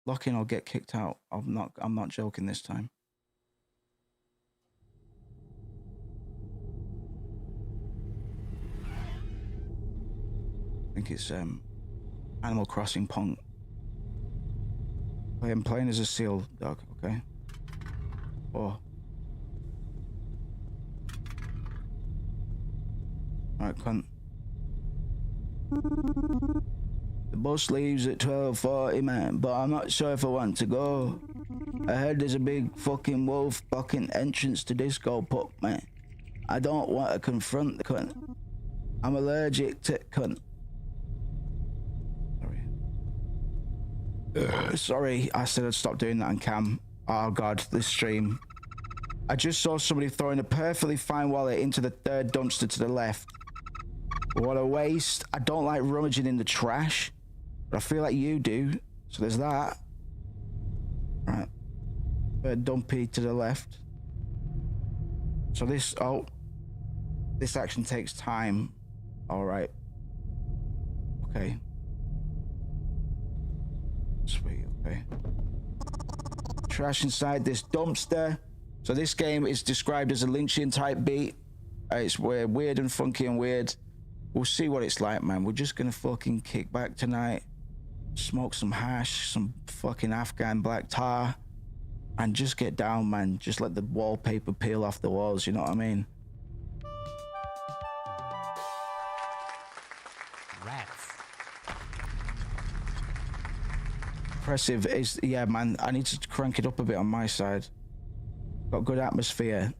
or get kicked out. I'm not joking this time. I think it's Animal Crossing Punk. I'm playing as a seal dog, okay? Oh. Alright, cunt. The bus leaves at 12:40, man, but I'm not sure if I want to go. I heard there's a big fucking wolf fucking entrance to DISCOPUP, man. I don't want to confront the cunt. I'm allergic to cunt. Sorry, I said I'd stop doing that on cam. Oh god, this stream. I just saw somebody throwing a perfectly fine wallet into the third dumpster to the left. What a waste. I don't like rummaging in the trash, but I feel like you do. So there's that. Right. Third dumpy to the left. So this action takes time. All right. Okay. Sweet, okay. Trash inside this dumpster. So this game is described as a Lynchian type beat. It's weird and funky and weird. We'll see what it's like, man. We're just gonna fucking kick back tonight, smoke some hash, some fucking Afghan black tar, and just get down, man. Just let the wallpaper peel off the walls, you know what I mean? Rats. Impressive is, yeah, man. I need to crank it up a bit on my side. Got good atmosphere.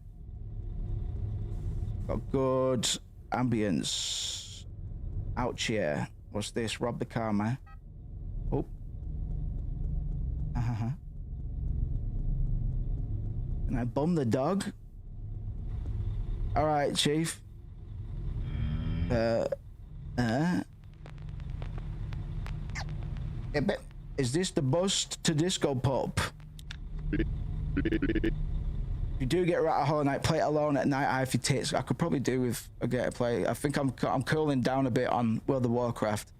Got good ambience. Ouch, yeah. What's this? Rob the car, man. Oh. Can I bum the dog? All right, Chief. Is this the bus to DISCOPUP? If you do get right at Hollow Knight, play it alone at night, if your tits. I could probably do with a get to play. I think I'm cooling down a bit on World of Warcraft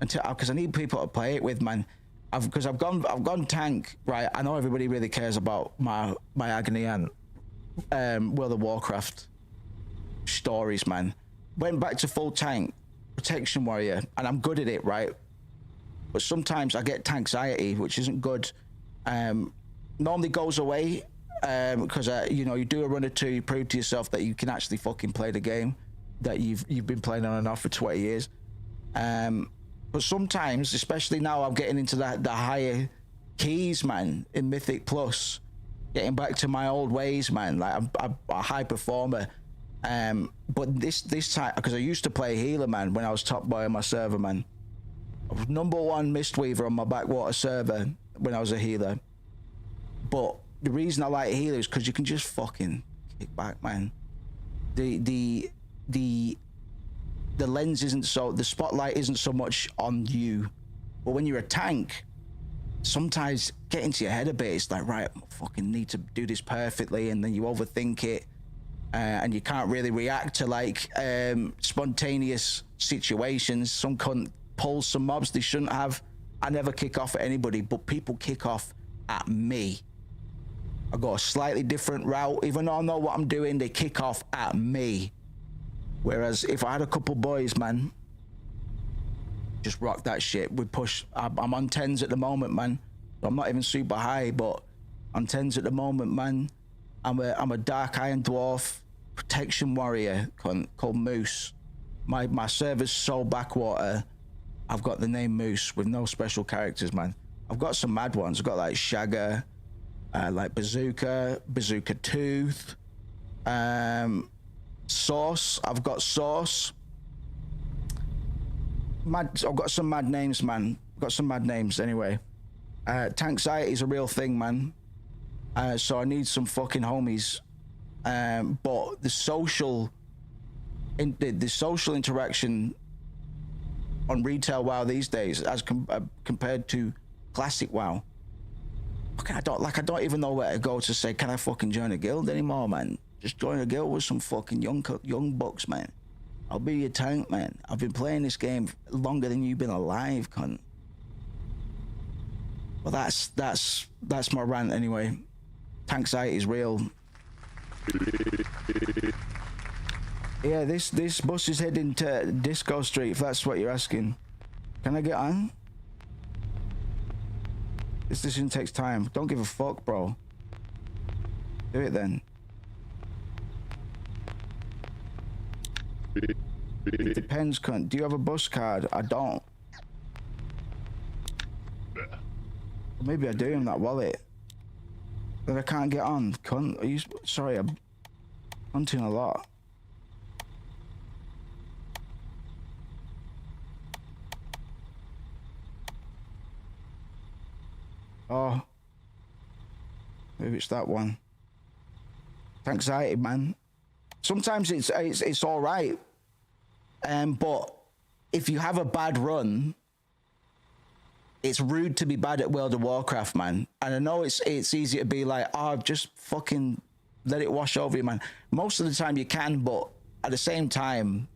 until, because I need people to play it with, man. I've gone tank, right? I know everybody really cares about my agony and World of Warcraft stories, man. Went back to full tank, protection warrior, and I'm good at it, right? But sometimes I get anxiety, which isn't good. Normally goes away because you know, you do a run or two, you prove to yourself that you can actually fucking play the game that you've been playing on and off for 20 years. But sometimes, especially now, I'm getting into the higher keys, man, in Mythic Plus, getting back to my old ways, man. Like I'm a high performer. But this time, because I used to play healer, man, when I was top boy on my server, man. I was #1 Mistweaver on my backwater server when I was a healer. But the reason I like healers is because you can just fucking kick back, man. The lens isn't so, the spotlight isn't so much on you. But when you're a tank, sometimes get into your head a bit. It's like, right, I fucking need to do this perfectly, and then you overthink it, and you can't really react to like spontaneous situations. Some cunt pulls some mobs they shouldn't have. I never kick off at anybody, but people kick off at me. I go a slightly different route. Even though I know what I'm doing, they kick off at me. Whereas if I had a couple boys, man, just rock that shit. We push. I'm on 10s at the moment, man. I'm not even super high, but on 10s at the moment, man. I'm a dark iron dwarf protection warrior called Moose. My server's so backwater. I've got the name Moose with no special characters, man. I've got some mad ones. I've got like Shagger, like Bazooka Tooth, Sauce. I've got Sauce. I've got some mad names, man. Got some mad names anyway. Tanxiety is a real thing, man. So I need some fucking homies. But the social interaction on retail WoW these days, as compared to classic WoW, fucking I don't even know where to go to say, can I fucking join a guild anymore, man? Just join a guild with some fucking young bucks, man. I'll be your tank, man. I've been playing this game longer than you've been alive, cunt. Well, that's my rant anyway. Tanxiety is real. Yeah, this bus is heading to Disco Street, if that's what you're asking. Can I get on? This decision takes time. Don't give a fuck, bro. Do it then. It depends, cunt. Do you have a bus card? I don't. Maybe I do in that wallet. But I can't get on, cunt. Are you... Sorry, I'm hunting a lot. Oh. Maybe it's that one. Anxiety, man. Sometimes it's all right. But if you have a bad run, it's rude to be bad at World of Warcraft, man. And I know it's easy to be like, oh, just fucking let it wash over you, man. Most of the time you can, but at the same time,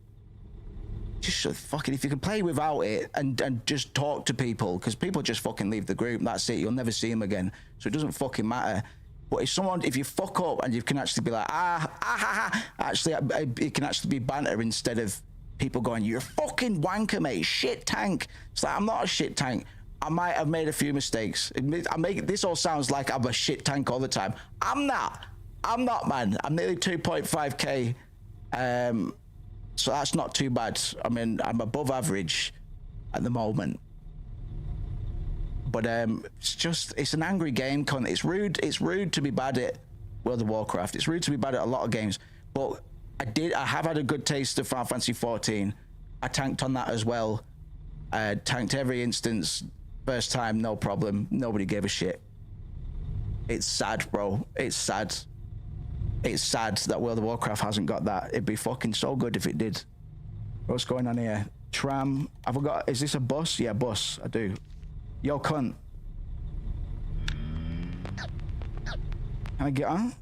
just fucking, if you can play without it and just talk to people, because people just fucking leave the group, that's it. You'll never see them again. So it doesn't fucking matter. But if you fuck up and you can actually be like, actually, it can actually be banter instead of people going, you're a fucking wanker, mate, shit tank. It's like, I'm not a shit tank. I might have made a few mistakes. This all sounds like I'm a shit tank all the time. I'm not, man. I'm nearly 2.5k. So that's not too bad. I mean, I'm above average at the moment. But it's an angry game, cunt. It's rude to be bad at World of Warcraft. It's rude to be bad at a lot of games. But I have had a good taste of Final Fantasy 14. I tanked on that as well. Tanked every instance. First time, no problem. Nobody gave a shit. It's sad, bro. It's sad. It's sad that World of Warcraft hasn't got that. It'd be fucking so good if it did. What's going on here? Tram. Have I got... Is this a bus? Yeah, bus. I do. Yo, cunt. Can I get on?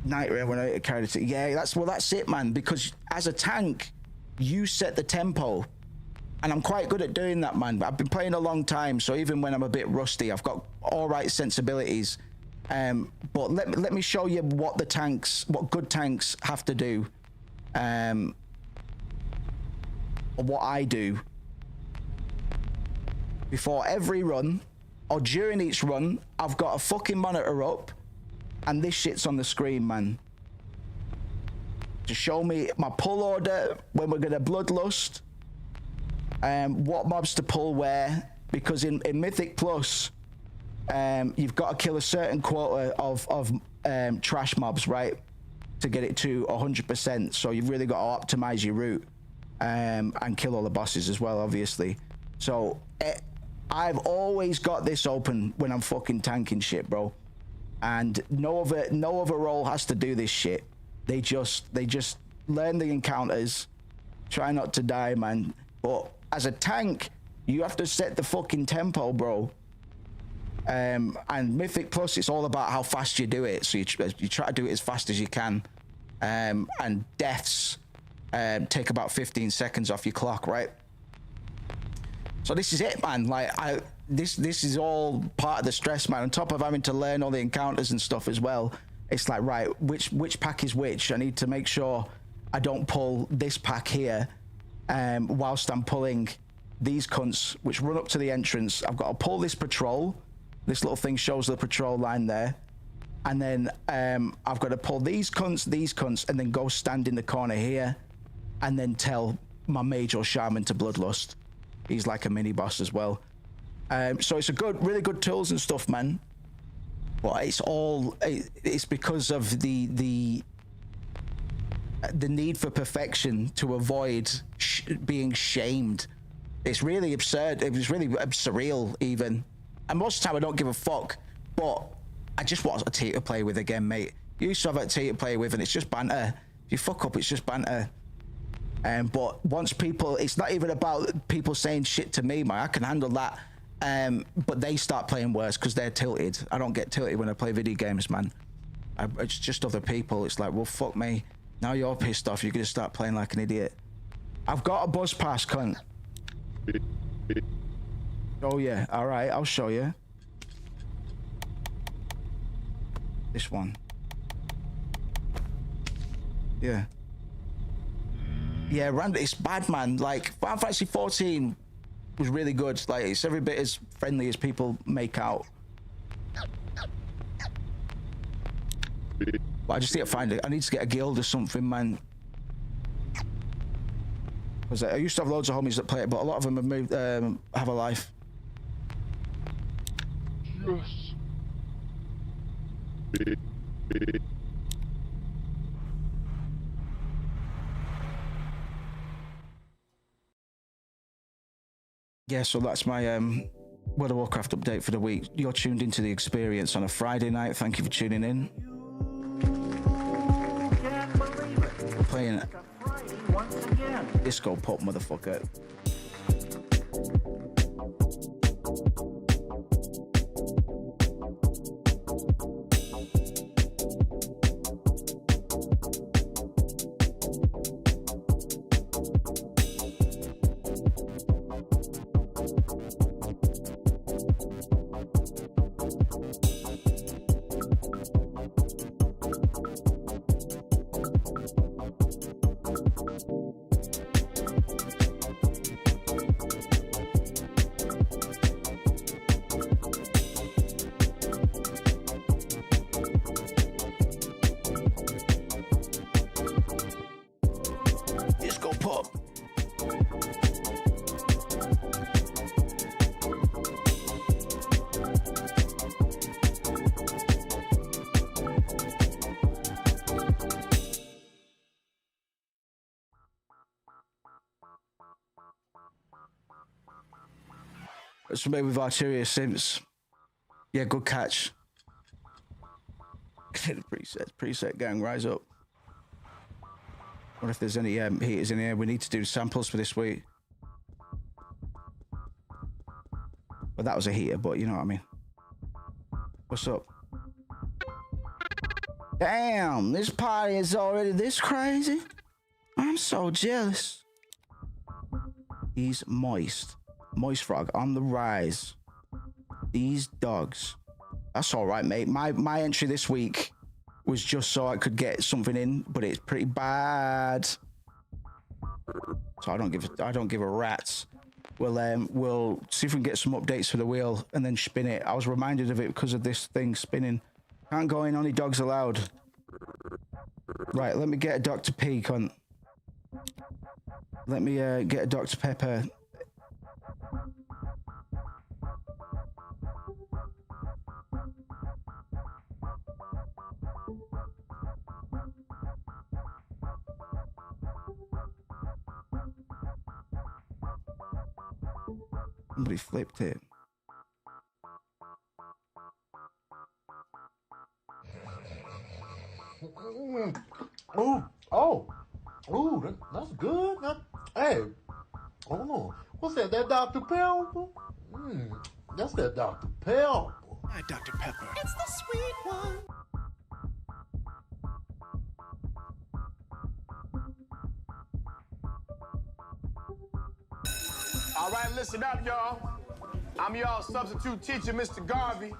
Night Rail when I carried it. Yeah, that's it, man. Because as a tank, you set the tempo. And I'm quite good at doing that, man. I've been playing a long time, so even when I'm a bit rusty, I've got all right sensibilities. But let me show you what good tanks have to do. What I do before every run or during each run. I've got a fucking monitor up and this shit's on the screen, man, to show me my pull order when we're gonna bloodlust, what mobs to pull where, because in Mythic Plus you've got to kill a certain quota of trash mobs, right, to get it to 100%. So you've really got to optimize your route and kill all the bosses as well, obviously. So I've always got this open when I'm fucking tanking shit, bro. And no other role has to do this shit. They just learn the encounters, try not to die, man. But as a tank, you have to set the fucking tempo, bro. And Mythic Plus, it's all about how fast you do it. So you try to do it as fast as you can. And deaths take about 15 seconds off your clock, right? So this is it, man. Like this is all part of the stress, man. On top of having to learn all the encounters and stuff as well, it's like, right, which pack is which? I need to make sure I don't pull this pack here whilst I'm pulling these cunts which run up to the entrance. I've got to pull this patrol. This little thing shows the patrol line there. And then I've got to pull these cunts, and then go stand in the corner here and then tell my mage or shaman to bloodlust. He's like a mini boss as well. So it's really good tools and stuff, man. But it's because of the the need for perfection to avoid being shamed. It's really absurd. It was really surreal even. And most of the time I don't give a fuck, but I just want a team to play with again, mate. You used to have a team to play with and it's just banter. If you fuck up, it's just banter. But once people, it's not even about people saying shit to me, man. I can handle that. But they start playing worse because they're tilted. I don't get tilted when I play video games, man. It's just other people. It's like, well, fuck me. Now you're pissed off. You're gonna start playing like an idiot. I've got a buzz pass, cunt. Oh yeah, all right, I'll show you. This one. Yeah. Yeah, Randy, it's bad, man. Like, Final Fantasy 14 was really good. Like, it's every bit as friendly as people make out. But I just need to find it. I need to get a guild or something, man. Because I used to have loads of homies that play it, but a lot of them have moved, have a life. Yes. Yeah, so that's my World of Warcraft update for the week. You're tuned into The Experience on a Friday night. Thank you for tuning in. We're playing DISCOPUP, motherfucker. It's made with Arteria Sims. Yeah, good catch. Preset gang, rise up. What if there's any heaters in here? We need to do samples for this week. Well, that was a heater, but you know what I mean. What's up? Damn, this party is already this crazy. I'm so jealous. He's moist. Moist Frog on the rise. These dogs. That's all right, mate. My entry this week was just so I could get something in, but it's pretty bad. So I don't give a rat's. We'll see if we can get some updates for the wheel and then spin it. I was reminded of it because of this thing spinning. Can't go in, only dogs allowed. Right, let me get a Dr. P, cunt. Let me get a Dr. Pepper. Somebody flipped it. That's good. Hey, hold on. What's that? That Dr. Pepper? That's that Dr. Pepper. Hi, Dr. Pepper. It's the sweet one. All right, listen up, y'all. I'm y'all substitute teacher, Mr. Garvey.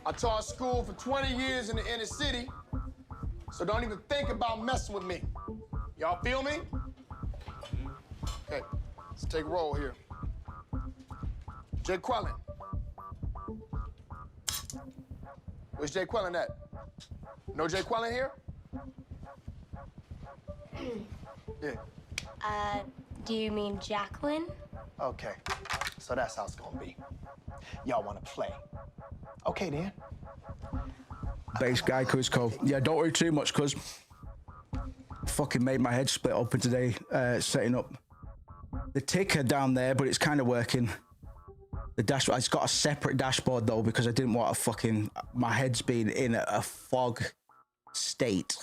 I taught school for 20 years in the inner city, so don't even think about messing with me. Y'all feel me? Okay, let's take a roll here. Jay Quellen. Where's Jay Quellen at? No Jay Quellen here? Yeah. Do you mean Jacqueline? Okay, so that's how it's gonna be. Y'all wanna play? Okay, then. Base guy, Cuzco. Yeah, don't worry too much, cuz fucking made my head split open today, setting up the ticker down there, but it's kind of working. The dashboard, it's got a separate dashboard though, because I didn't want my head's been in a fog state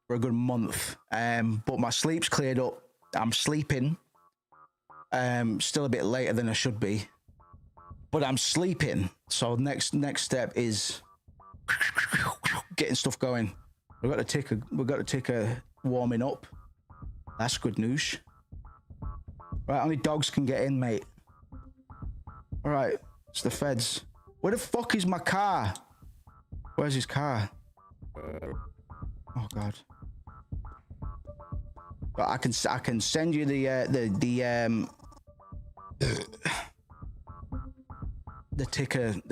for a good month. But my sleep's cleared up. I'm sleeping. Still a bit later than I should be, but I'm sleeping. So next step is getting stuff going. We've got the ticker warming up. That's good news. Right, only dogs can get in, mate. All right, it's the feds. Where the fuck is my car? Where's his car? Oh God. But I can send you the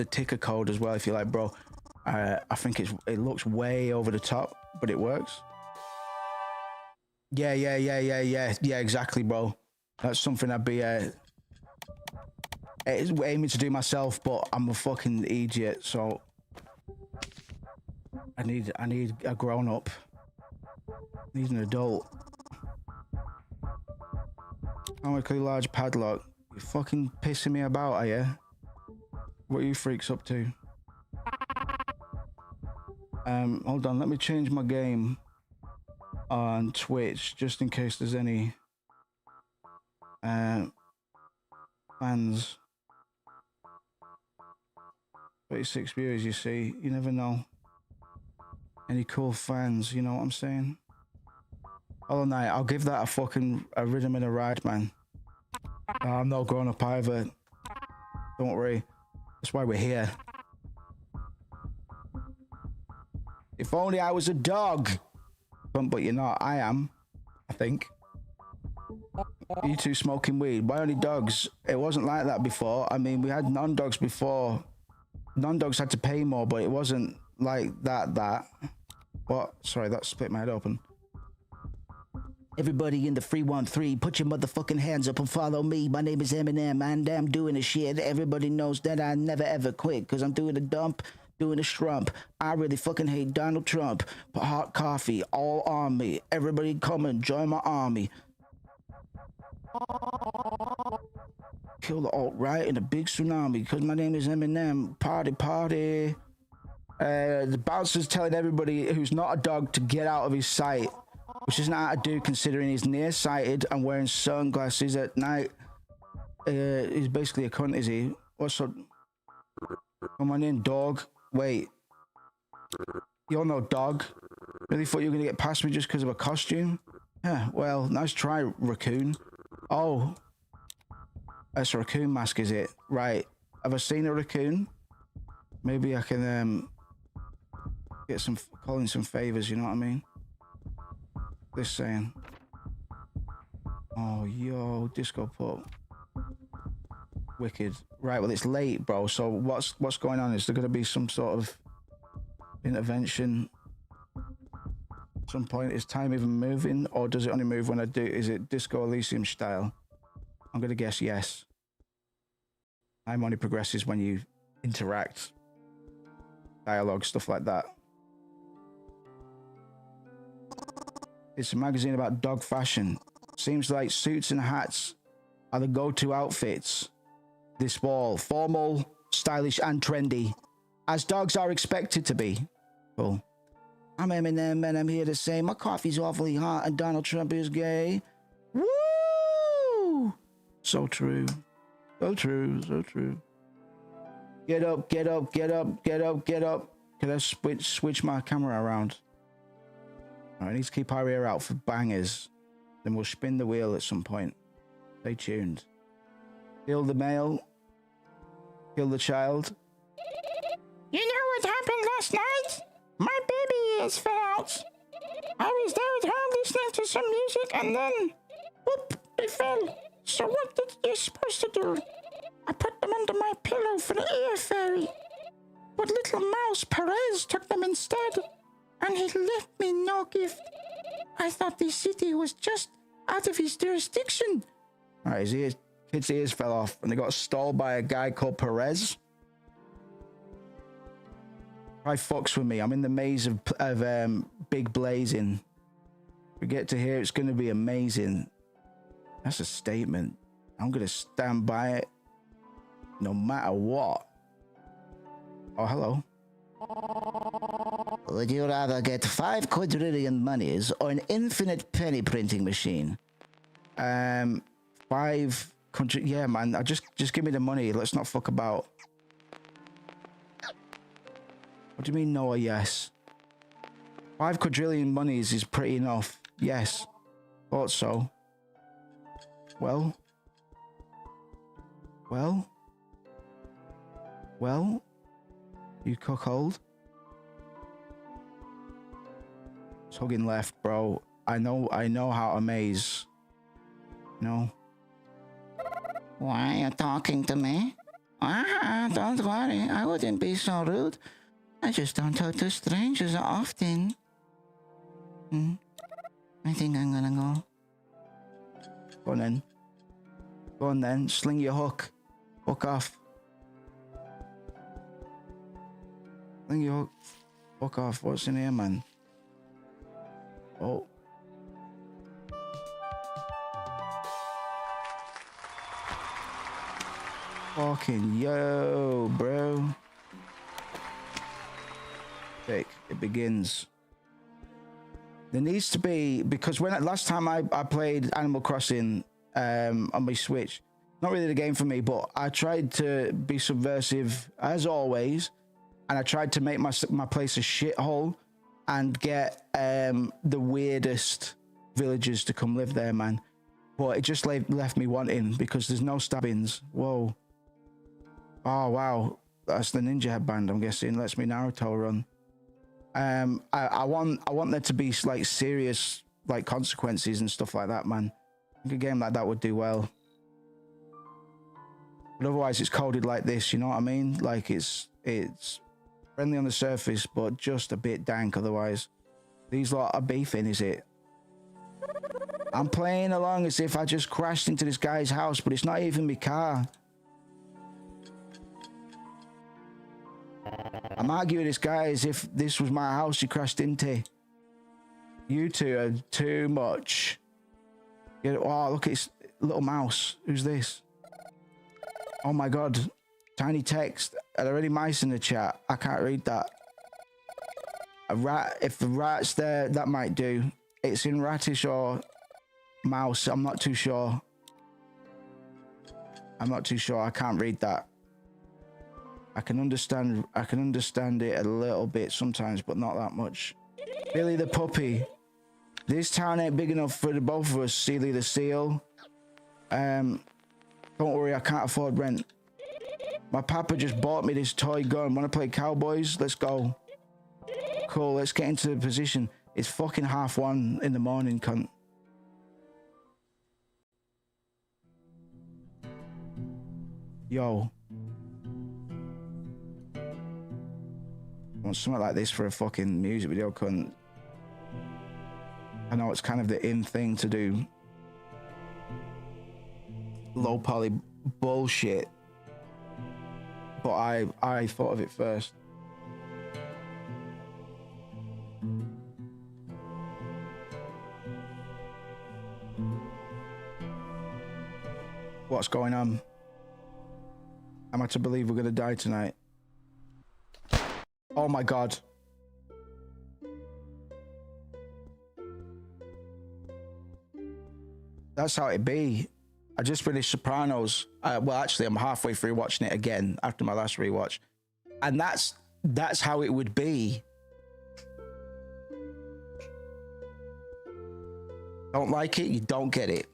ticker code as well if you like, bro. I think it looks way over the top, but it works. Yeah, exactly, bro. That's something I'd be aiming to do myself, but I'm a fucking idiot, so I need a grown up. I need an adult. Comically large padlock. You fucking pissing me about, are you? What are you freaks up to? Hold on, let me change my game on Twitch just in case there's any fans. 36 viewers, you see. You never know. Any cool fans, you know what I'm saying? All night, I'll give that a rhythm and a ride, man. I'm not grown up either. Don't worry. That's why we're here. If only I was a dog. But you're not. I am. I think. You two smoking weed. Why only dogs? It wasn't like that before. I mean, we had non-dogs before. Non-dogs had to pay more, but it wasn't like that. What? Sorry, that split my head open. Everybody in the 313, put your motherfucking hands up and follow me. My name is Eminem, and I'm doing the shit. Everybody knows that I never ever quit, cause I'm doing a dump, doing a strump. I really fucking hate Donald Trump. Hot coffee, all on me. Everybody come and join my army. Kill the alt-right in a big tsunami, cause my name is Eminem. Party. The bouncer's telling everybody who's not a dog to get out of his sight. Which isn't hard to do considering he's nearsighted and wearing sunglasses at night. He's basically a cunt, is he? What's up? Come on in, dog. Wait. You're no dog. Really thought you were going to get past me just because of a costume? Yeah, well, nice try, raccoon. Oh. That's a raccoon mask, is it? Right. Have I seen a raccoon? Maybe I can get call in some favors, you know what I mean? This saying. Oh, yo, DISCOPUP. Wicked. Right, well, it's late, bro. So what's going on? Is there going to be some sort of intervention? At some point, is time even moving? Or does it only move when I do? Is it Disco Elysium style? I'm going to guess yes. Time only progresses when you interact. Dialogue, stuff like that. It's a magazine about dog fashion. Seems like suits and hats are the go-to outfits this fall. Formal, stylish, and trendy, as dogs are expected to be. Cool. I'm Eminem, and I'm here to say my coffee's awfully hot and Donald Trump is gay. Woo! So true. So true. So true. Get up, get up, get up, get up, get up. Can I switch my camera around? I need to keep our ear out for bangers. Then we'll spin the wheel at some point. Stay tuned. Kill the male. Kill the child. You know what happened last night? My baby ears fell out. I was there at home listening to some music and then... whoop, they fell. So what did you supposed to do? I put them under my pillow for the ear fairy. But little mouse Perez took them instead. And he left me no gift. I thought the city was just out of his jurisdiction. All right, his kid's ears fell off and they got stole by a guy called Perez. Try fucks with me. I'm in the maze of Big Blazing. We get to here, it's going to be amazing. That's a statement. I'm going to stand by it no matter what. Oh, hello. Would you rather get 5 quadrillion monies or an infinite penny printing machine? 5 country. Yeah, man. Just give me the money. Let's not fuck about. What do you mean no or yes? 5 quadrillion monies is pretty enough. Yes. Thought so. Well. You cuckold. It's hugging left, bro. I know how to maze. No. Why are you talking to me? Don't worry, I wouldn't be so rude. I just don't talk to strangers often. I think I'm gonna go. Go on then. Go on then, sling your hook. Hook off. Sling your hook. Hook off. What's in here, man? Oh. Fucking yo, bro. Okay, it begins. There needs to be, because last time I played Animal Crossing on my Switch, not really the game for me, but I tried to be subversive as always, and I tried to make my place a shithole and get the weirdest villagers to come live there, man. But it just left me wanting because there's no stabbings. Whoa. Oh wow, that's the ninja headband. I'm guessing lets me Naruto run. I want there to be like serious like consequences and stuff like that, man. I think a game like that would do well. But otherwise, it's coded like this. You know what I mean? Like it's friendly on the surface, but just a bit dank otherwise. These lot are beefing, is it? I'm playing along as if I just crashed into this guy's house, but it's not even my car. I'm arguing this guy as if this was my house he crashed into. You two are too much. Oh, look at this little mouse. Who's this? Oh my god. Tiny text. Are there any mice in the chat? I can't read that. A rat. If the rat's there, that might do. It's in ratish or mouse. I'm not too sure. I can't read that. I can understand it a little bit sometimes, but not that much. Billy the puppy. This town ain't big enough for the both of us, Sealy the seal. Don't worry, I can't afford rent. My papa just bought me this toy gun. Wanna play cowboys? Let's go. Cool, let's get into the position. It's fucking 1:30 in the morning, cunt. Yo. I want something like this for a fucking music video, cunt. I know it's kind of the in thing to do. Low poly bullshit. But I thought of it first. What's going on? Am I to believe we're gonna die tonight? Oh my god. That's how it be. I just finished Sopranos. Well, actually, I'm halfway through watching it again after my last rewatch. And that's how it would be. Don't like it, you don't get it.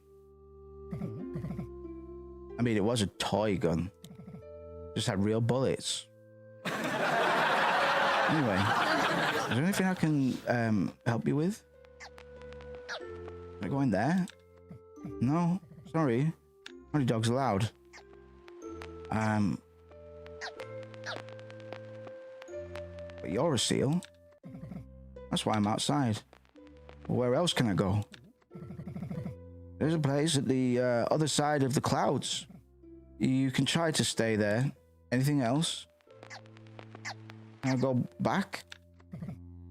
I mean, it was a toy gun. Just had real bullets. Anyway, is there anything I can help you with? Am I going there? No, sorry. Only dogs allowed. But you're a seal. That's why I'm outside. Well, where else can I go? There's a place at the other side of the clouds. You can try to stay there. Anything else? Can I go back?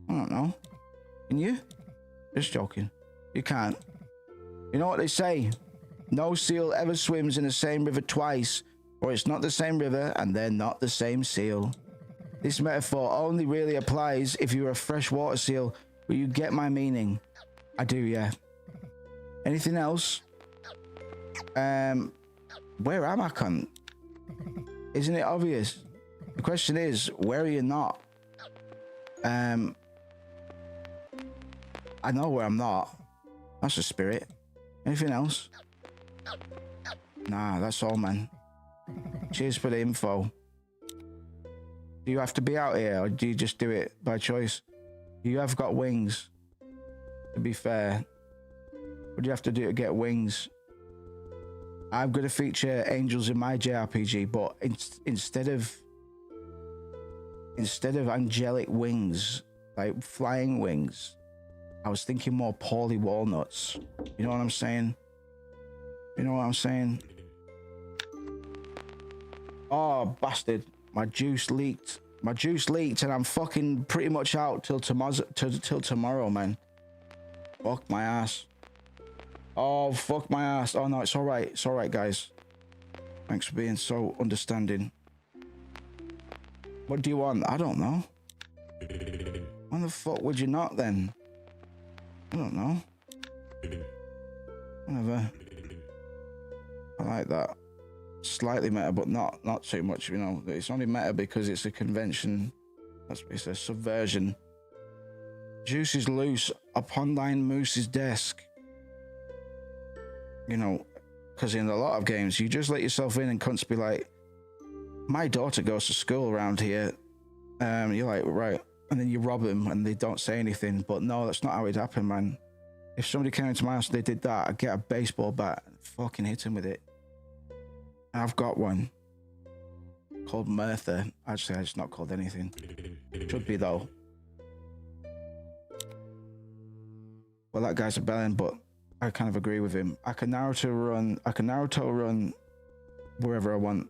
I don't know. Can you? Just joking. You can't. You know what they say? No seal ever swims in the same river twice, or it's not the same river and they're not the same seal. This metaphor only really applies if you're a freshwater seal, but you get my meaning. I do, yeah. Anything else? Where am I, cunt? Isn't it obvious? The question is, where are you not? I know where I'm not. That's a spirit. Anything else? Nah, that's all, man. Cheers for the info. Do you have to be out here, or do you just do it by choice? You have got wings, to be fair. What do you have to do to get wings? I'm going to feature angels in my JRPG, but instead of angelic wings, like flying wings, I was thinking more Paulie walnuts. You know what I'm saying? You know what I'm saying? Oh, bastard. My juice leaked. My juice leaked and I'm fucking pretty much out till tomorrow, man. Fuck my ass. Oh, fuck my ass. Oh, no, it's all right. It's all right, guys. Thanks for being so understanding. What do you want? I don't know. Why the fuck would you not, then? I don't know. Whatever. I like that. Slightly meta, but not too much, you know. It's only meta because it's a convention. It's a subversion. Juice is loose upon thine moose's desk. You know, because in a lot of games, you just let yourself in and cunts be like, my daughter goes to school around here. You're like, right. And then you rob them and they don't say anything. But no, that's not how it happened, man. If somebody came into my house and they did that, I'd get a baseball bat and fucking hit him with it. I've got one called Martha. Actually, it's not called anything. Should be though. Well, that guy's a bellend, but I kind of agree with him. I can Naruto run wherever I want.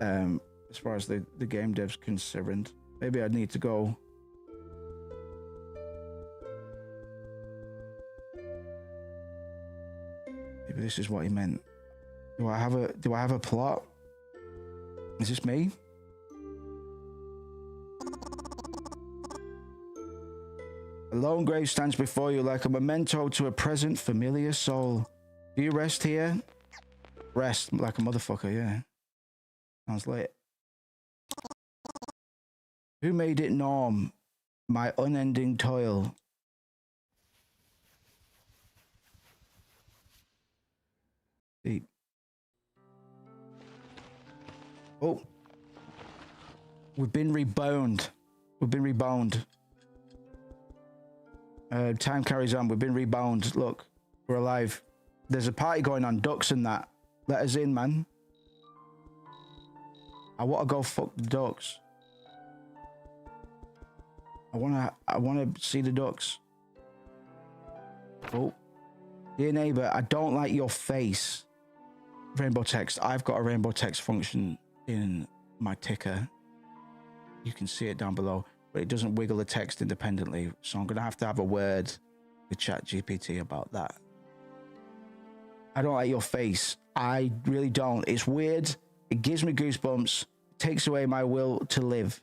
As far as the game dev's concerned, maybe I'd need to go. Maybe this is what he meant. Do I have a plot? Is this me? A lone grave stands before you like a memento to a present familiar soul. Do you rest here? Rest like a motherfucker, yeah. Sounds lit. Who made it norm? My unending toil. Deep. Oh, we've been rebound. Time carries on. We've been rebound. Look, we're alive. There's a party going on. Ducks and that. Let us in, man. I want to go fuck the ducks. I want to see the ducks. Oh, dear neighbor, I don't like your face. Rainbow text. I've got a rainbow text function in my ticker. You can see it down below, but it doesn't wiggle the text independently, so I'm gonna have to have a word with ChatGPT about that. I don't like your face. I really don't. It's weird. It gives me goosebumps. It takes away my will to live.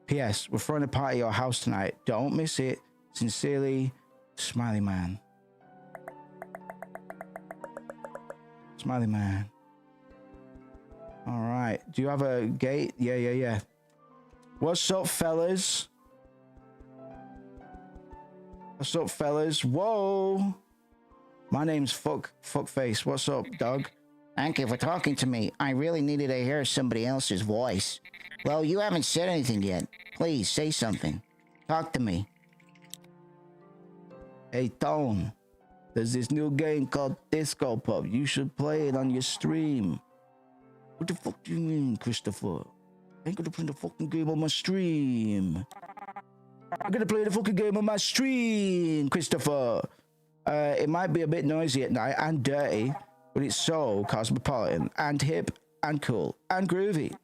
P.S. We're throwing a party at your house tonight. Don't miss it. Sincerely, Smiley Man. Smiley Man. All right. Do you have a gate? Yeah. What's up, fellas? What's up, fellas? Whoa. My name's Fuckface. What's up, dog? Thank you for talking to me. I really needed to hear somebody else's voice. Well, you haven't said anything yet. Please, say something. Talk to me. Hey, Tone. There's this new game called DISCOPUP. You should play it on your stream. What the fuck do you mean, Christopher? I ain't gonna play the fucking game on my stream. I'm gonna play the fucking game on my stream, Christopher. It might be a bit noisy at night and dirty, but it's so cosmopolitan and hip and cool and groovy.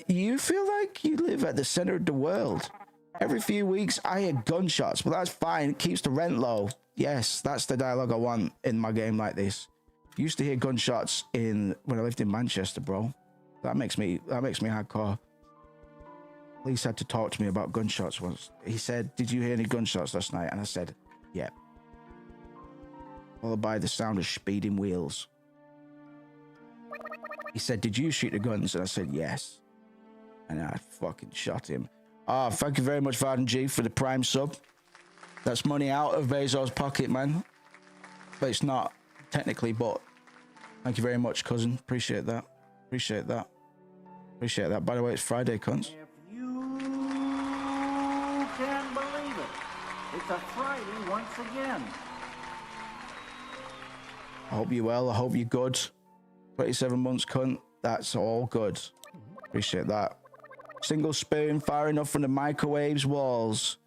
You feel like you live at the center of the world. Every few weeks, I hear gunshots, but that's fine. It keeps the rent low. Yes, that's the dialogue I want in my game like this. Used to hear gunshots when I lived in Manchester, bro. That makes me hardcore. Police had to talk to me about gunshots once. He said, "Did you hear any gunshots last night?" And I said, "Yeah." Followed by the sound of speeding wheels. He said, "Did you shoot the guns?" And I said, "Yes." And I fucking shot him. Thank you very much, Varden G, for the Prime sub. That's money out of Bezos' pocket, man. But it's not technically, but thank you very much, cousin. Appreciate that. Appreciate that. Appreciate that. By the way, it's Friday, cunts. If you can believe it, it's a Friday once again. I hope you're well. I hope you're good. 27 months, cunt. That's all good. Appreciate that. Single spoon, far enough from the microwave's walls.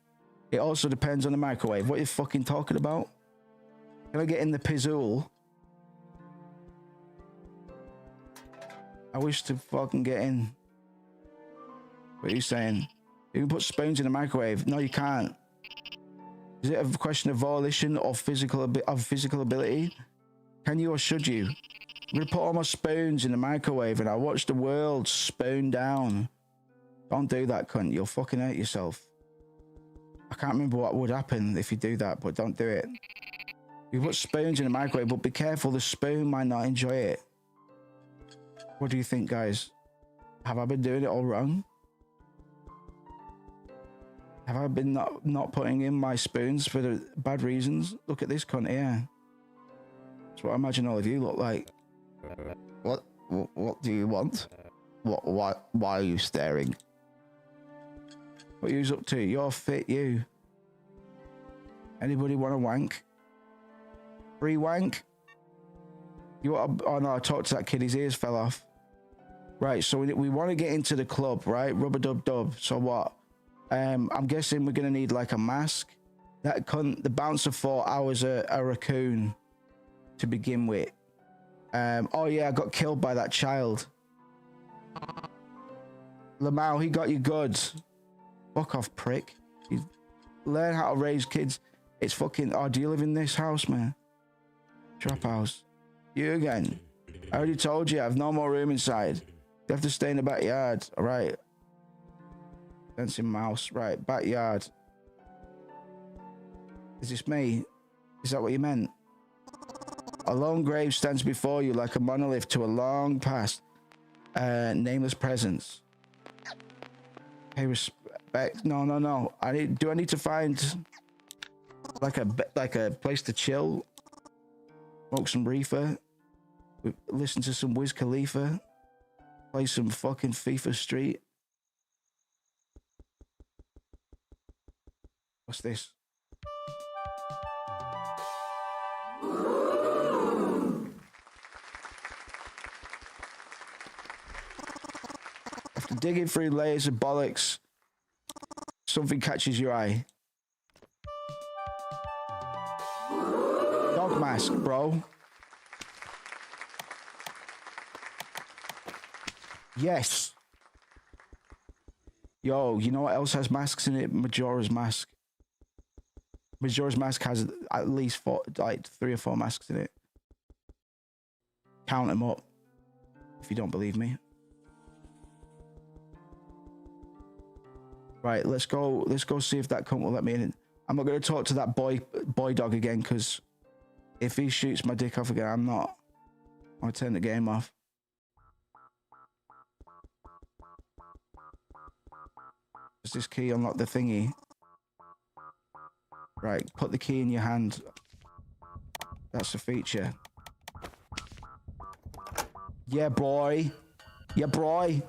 It also depends on the microwave. What are you fucking talking about? Can I get in the pizzool? I wish to fucking get in. What are you saying? You can put spoons in the microwave. No, you can't. Is it a question of volition or physical ability? Can you or should you? I'm gonna put all my spoons in the microwave and I watch the world spoon down. Don't do that, cunt. You'll fucking hurt yourself. I can't remember what would happen if you do that, but don't do it. You put spoons in the microwave, but be careful. The spoon might not enjoy it. What do you think, guys? Have I been doing it all wrong? Have I been not putting in my spoons for the bad reasons? Look at this cunt here. That's what I imagine all of you look like. What do you want? Why are you staring? What are you up to? You're fit, you. Anybody want a wank? Free wank? Oh no, I talked to that kid, his ears fell off. Right, so we want to get into the club, right? Rubber dub dub. So what? I'm guessing we're gonna need like a mask. That cunt, the bouncer thought I was a raccoon to begin with. Oh yeah, I got killed by that child. Lamau, he got you good. Fuck off, prick. You learn how to raise kids. It's fucking... Oh, do you live in this house, man? Trap house. You again. I already told you, I have no more room inside. You have to stay in the backyard. All right. Fencing mouse. Right, backyard. Is this me? Is that what you meant? A lone grave stands before you like a monolith to a long past. Nameless presence. Pay respect. No. Do I need to find like a place to chill? Smoke some reefer. Listen to some Wiz Khalifa. Play some fucking FIFA Street. What's this? After digging through layers of bollocks, something catches your eye. Dog mask, bro. Yes. Yo, you know what else has masks in it? Majora's Mask. Majora's Mask has at least 3 or 4 masks in it. Count them up if you don't believe me. Right, let's go see if that cunt will let me in. I'm not going to talk to that boy dog again, because if he shoots my dick off again, I'm not. I'll turn the game off. Does this key unlock the thingy? Right, put the key in your hand. That's a feature. Yeah, boy. Yeah, boy.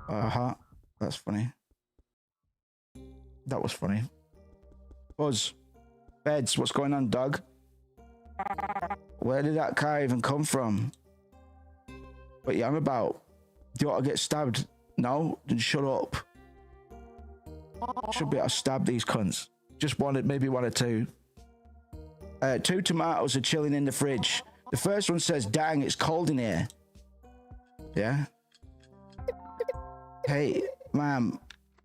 Uh-huh. That's funny. That was funny. Buzz. Beds, what's going on, dog? Where did that car even come from? What you on about? Do you want to get stabbed? No? Then shut up. Should be able to stab these cunts. Just maybe 1 or 2. 2 tomatoes are chilling in the fridge. The first one says, "Dang, it's cold in here." Yeah? Hey, ma'am,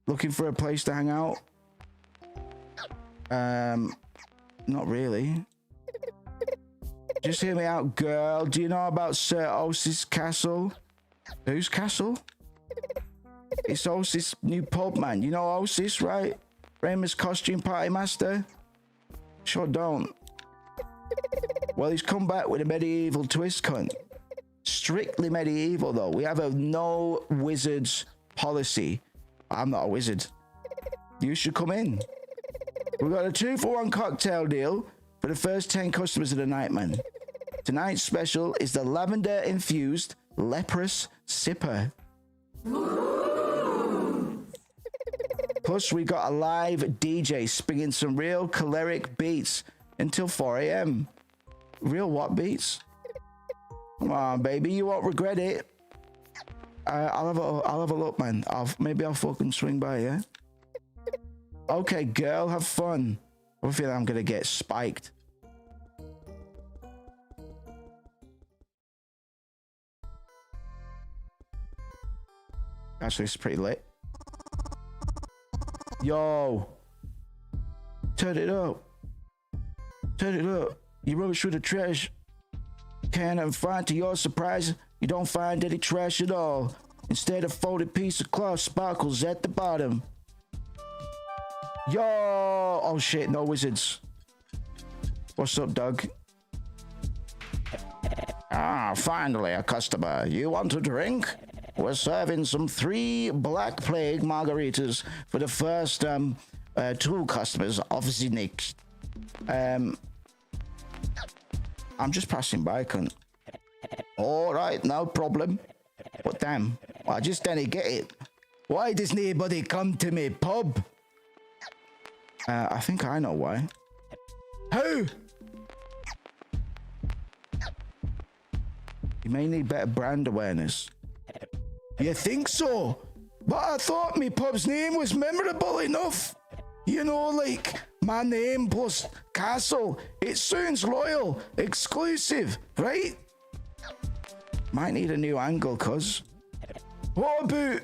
looking for a place to hang out? Not really. Just hear me out, girl. Do you know about Sir Osis Castle? Whose castle? It's Osis' new pub, man. You know Osis, right? Famous costume party master? Sure don't. Well, he's come back with a medieval twist, cunt. Strictly medieval, though. We have a no wizards policy. I'm not a wizard. You should come in. We've got a 2-for-1 cocktail deal for the first 10 customers of the night, man. Tonight's special is the lavender-infused leprous sipper. Plus, we got a live DJ spinning some real choleric beats until 4 a.m. Real what beats? Come on, baby, you won't regret it. I'll have a look, man. Maybe I'll fucking swing by, yeah? Okay, girl, have fun. I feel I'm gonna get spiked. Actually, it's pretty lit. Yo, turn it up. Turn it up. You rubbish through the trash can and find, to your surprise, you don't find any trash at all. Instead, a folded piece of cloth sparkles at the bottom. Yo, oh shit, no wizards. What's up, Doug? Ah, finally a customer. You want a drink? We're serving some 3 Black Plague margaritas for the first 2 customers of the next. I'm just passing by, cunt. All right, no problem. But damn, I just didn't get it. Why does nobody come to me pub? I think I know why. Who? You may need better brand awareness. You think so? But I thought me pub's name was memorable enough. You know, like my name plus castle. It sounds loyal, exclusive, right? Might need a new angle, cuz. What about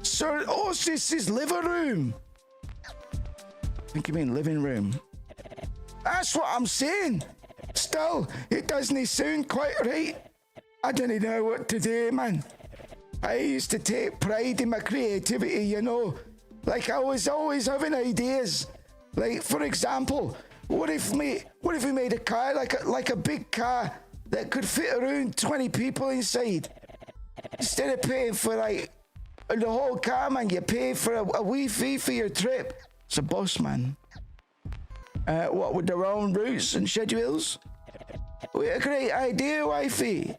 Sir Osis's living room? I think you mean living room. That's what I'm saying. Still, it doesn't sound quite right. I don't know what to do, man. I used to take pride in my creativity, you know. Like I was always having ideas. Like, for example, what if we made a car like a big car that could fit around 20 people inside? Instead of paying for like the whole car, man, you pay for a wee fee for your trip. It's a bus, man. What with their own routes and schedules? We had a great idea, wifey.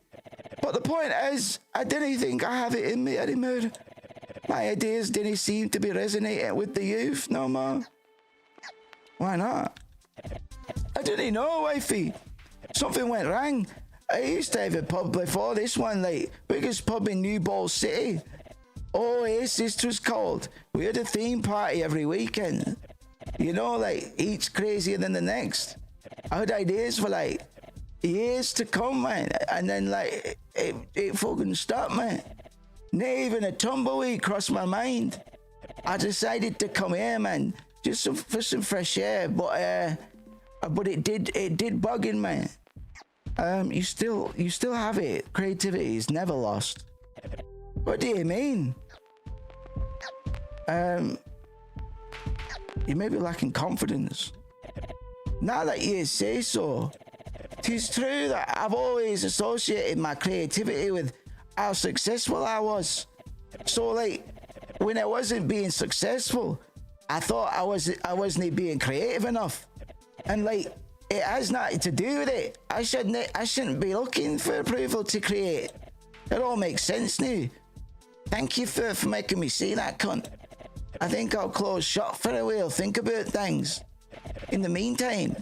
But the point is, I didn't think I have it in me anymore. My ideas didn't seem to be resonating with the youth no more. Why not? I didn't know, wifey. Something went wrong. I used to have a pub before this one, like, biggest pub in New Ball City. Oasis 'twas called. We had a theme party every weekend. You know, like, each crazier than the next. I had ideas for, like, years to come, man. And then, like, it fucking stopped, man. Not even a tumbleweed crossed my mind. I decided to come here, man, just for some fresh air. But it did bugging, man. You still have it. Creativity is never lost. What do you mean? You may be lacking confidence. Now that you say so, 'tis true that I've always associated my creativity with how successful I was. So, like, when I wasn't being successful, I thought I wasn't being creative enough. And, like, it has nothing to do with it. I shouldn't be looking for approval to create. It all makes sense now. Thank you for making me see that, cunt. I think I'll close shop for a while, think about things. In the meantime,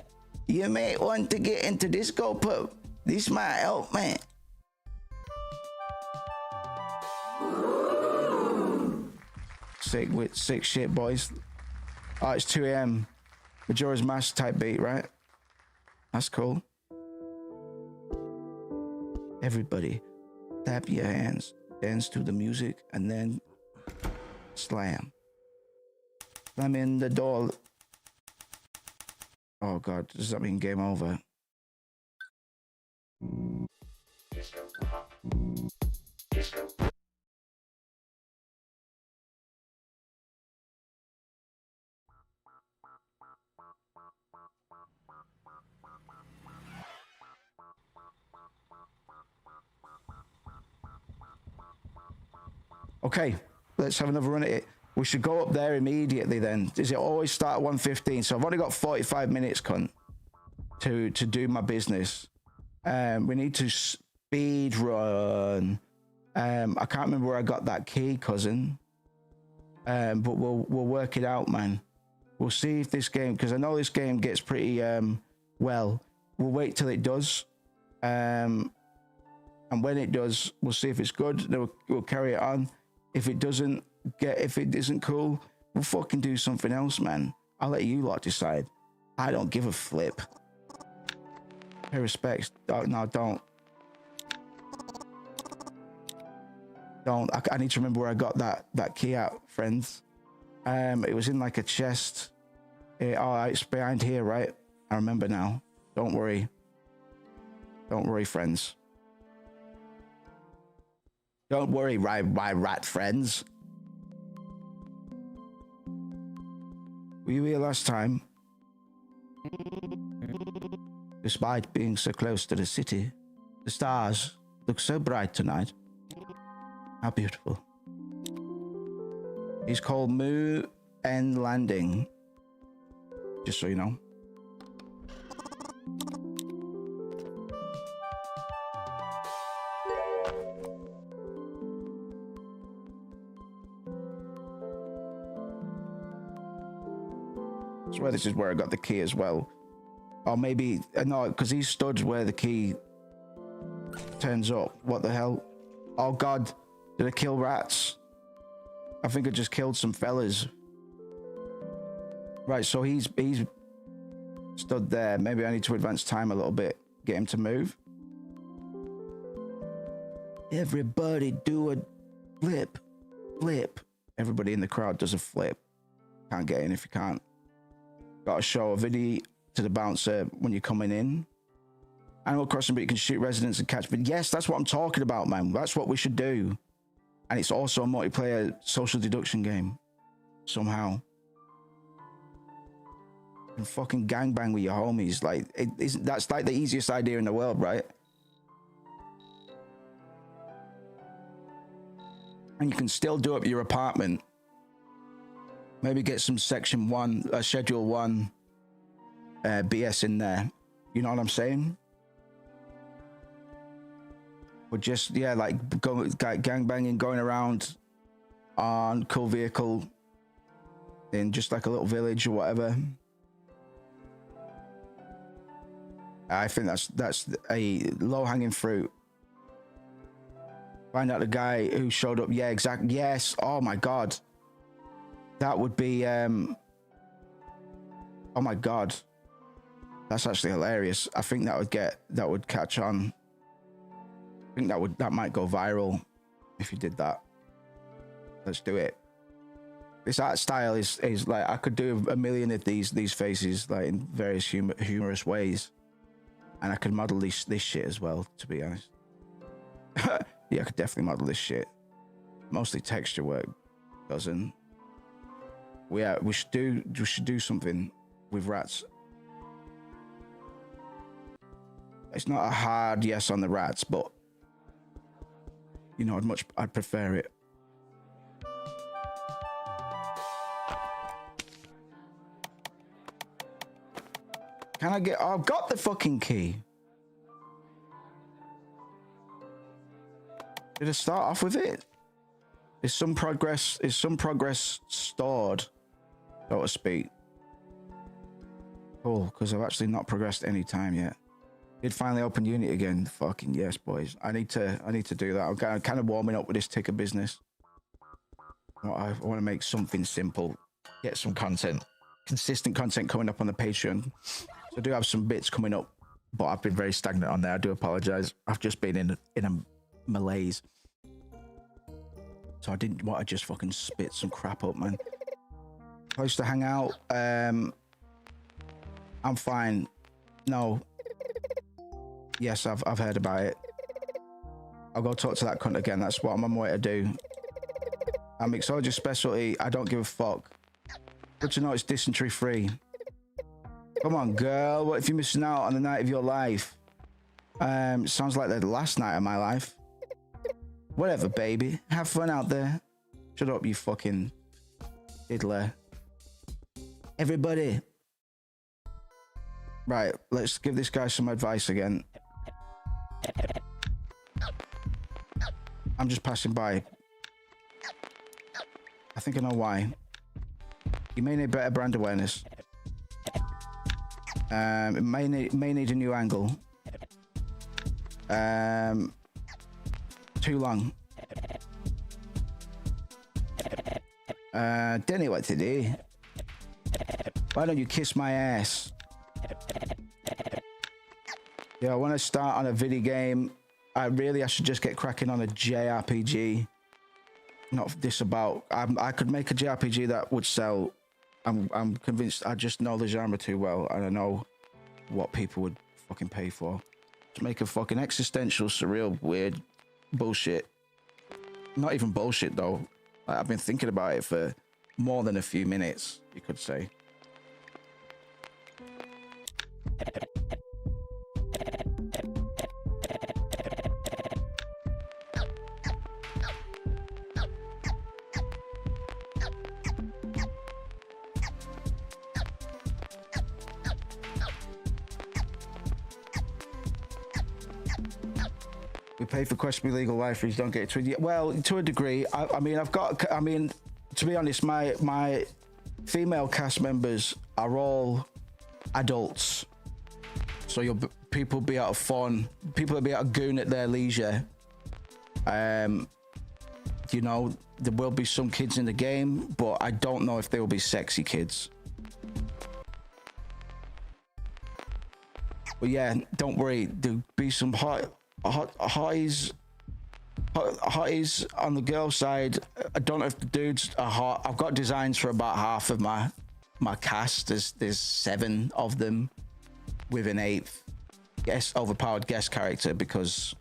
you may want to get into DISCOPUP. This might help, man. Sick shit, boys. Oh, it's 2 a.m. Majora's Mask type beat, right? That's cool. Everybody, tap your hands, dance to the music, and then slam. Slam in the door. Oh God, does that mean game over? Okay, let's have another run at it. We should go up there immediately then. Does it always start at 1:15? So I've only got 45 minutes, cunt, to do my business. We need to speed run. I can't remember where I got that key, cousin. But we'll work it out, man. We'll see if this game, because I know this game gets pretty well. We'll wait till it does. And when it does, we'll see if it's good. Then we'll carry it on. If it isn't cool, we'll fucking do something else, man. I'll let you lot decide. I don't give a flip. Pay respects. No, don't. I need to remember where I got that key out, friends. It was in like a chest. It's behind here, right? I remember now. Don't worry. Don't worry, friends. Don't worry, my rat friends. Were you here last time? Despite being so close to the city, the stars look so bright tonight. How beautiful. He's called Moo End Landing. Just so you know. I swear this is where I got the key as well. Or maybe, no, because these studs where the key turns up. What the hell? Oh God, did I kill rats? I think I just killed some fellas. Right, so he's stood there. Maybe I need to advance time a little bit. Get him to move. Everybody do a flip. Flip. Everybody in the crowd does a flip. Can't get in if you can't. Got to show a video to the bouncer when you're coming in. Animal Crossing, but you can shoot residents and catch. But yes, that's what I'm talking about, man. That's what we should do. And it's also a multiplayer social deduction game. Somehow. And fucking gangbang with your homies. Like, that's like the easiest idea in the world, right? And you can still do up your apartment. Maybe get some section 1, schedule 1 BS in there. You know what I'm saying? Or just, yeah, like gangbanging, going around on cool vehicle in just like a little village or whatever. I think that's a low-hanging fruit. Find out the guy who showed up. Yeah, exactly. Yes. Oh my God. That would be, oh my God. That's actually hilarious. I think that would catch on. I think that might go viral if you did that. Let's do it. This art style is like, I could do a million of these faces, like in various humorous ways. And I could model this shit as well, to be honest. Yeah, I could definitely model this shit. Mostly texture work doesn't. Yeah, we should do something with rats. It's not a hard yes on the rats, but you know, I'd prefer it. Can I get? Oh, I've got the fucking key. Did I start off with it? Is some progress stored, so to speak? Cool, because I've actually not progressed any time yet. Did finally open Unity again. Fucking yes, boys. I need to do that. I'm kind of warming up with this ticker business. I want to make something simple, get some content, consistent content coming up on the Patreon. So I do have some bits coming up, but I've been very stagnant on there. I do apologize. I've just been in a malaise. So I didn't want to just fucking spit some crap up, man. Place to hang out. I'm fine. No. Yes, I've heard about it. I'll go talk to that cunt again. That's what I'm on my way to do. I'm mixologist specialty. I don't give a fuck. Good to know it's dysentery free. Come on, girl. What if you're missing out on the night of your life? Sounds like the last night of my life. Whatever, baby. Have fun out there. Shut up, you fucking diddler. Everybody. Right, let's give this guy some advice again. I'm just passing by. I think I know why. You may need better brand awareness. It may need a new angle. Too long. Don't know what to do. Why don't you kiss my ass? Yeah, when I start on a video game, I should just get cracking on a JRPG. Not this about. I could make a JRPG that would sell. I'm convinced. I just know the genre too well, and I know what people would fucking pay for. To make a fucking existential, surreal, weird bullshit. Not even bullshit though. I've been thinking about it for more than a few minutes, you could say. We pay for questionable legal life fees, don't get it twisted. Well, to a degree. I mean, to be honest, my female cast members are all adults. So people be out of fun. People will be out of goon at their leisure. You know, there will be some kids in the game, but I don't know if they will be sexy kids. But yeah, don't worry. There'll be some hotties on the girl side. I don't know if the dudes are hot. I've got designs for about half of my cast. There's 7 of them with an 8th overpowered guest character because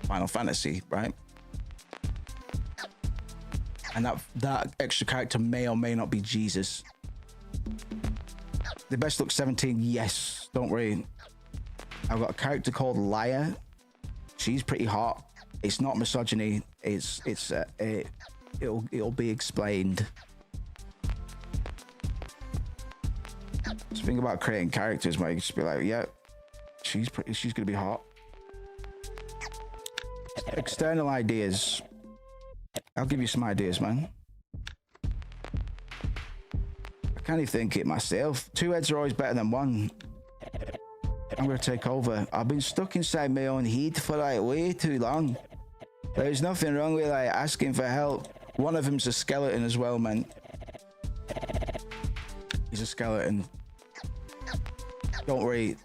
Final Fantasy, right? And that extra character may or may not be Jesus. The best look 17, yes. Don't worry. I've got a character called Liar. She's pretty hot. It's not misogyny. It'll be explained. Just think about creating characters where you just be like, yeah, she's gonna be hot. External ideas. I'll give you some ideas, man. I can't even think it myself. 2 heads are always better than 1. I'm gonna take over. I've been stuck inside my own heat for like way too long. There's nothing wrong with like asking for help. One of them's a skeleton as well, man. He's a skeleton. Don't worry.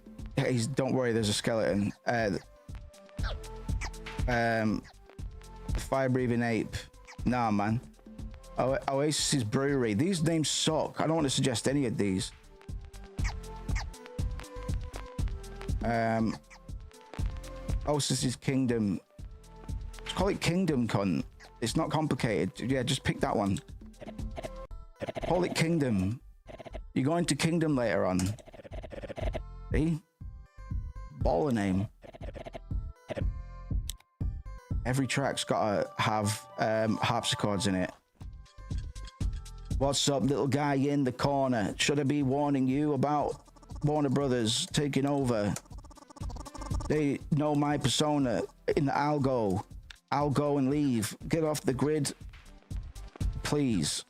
Don't worry, there's a skeleton. Fire-breathing ape. Nah, man. Oasis Brewery. These names suck. I don't want to suggest any of these. Oasis Kingdom. Just call it Kingdom, cunt. It's not complicated. Yeah, just pick that one. Call it Kingdom. You're going to Kingdom later on. See? Baller name. Every track's gotta have harpsichords in it. What's up, little guy in the corner? Should I be warning you about Warner Brothers taking over? They know my persona in the algo. I'll go and leave. Get off the grid, please.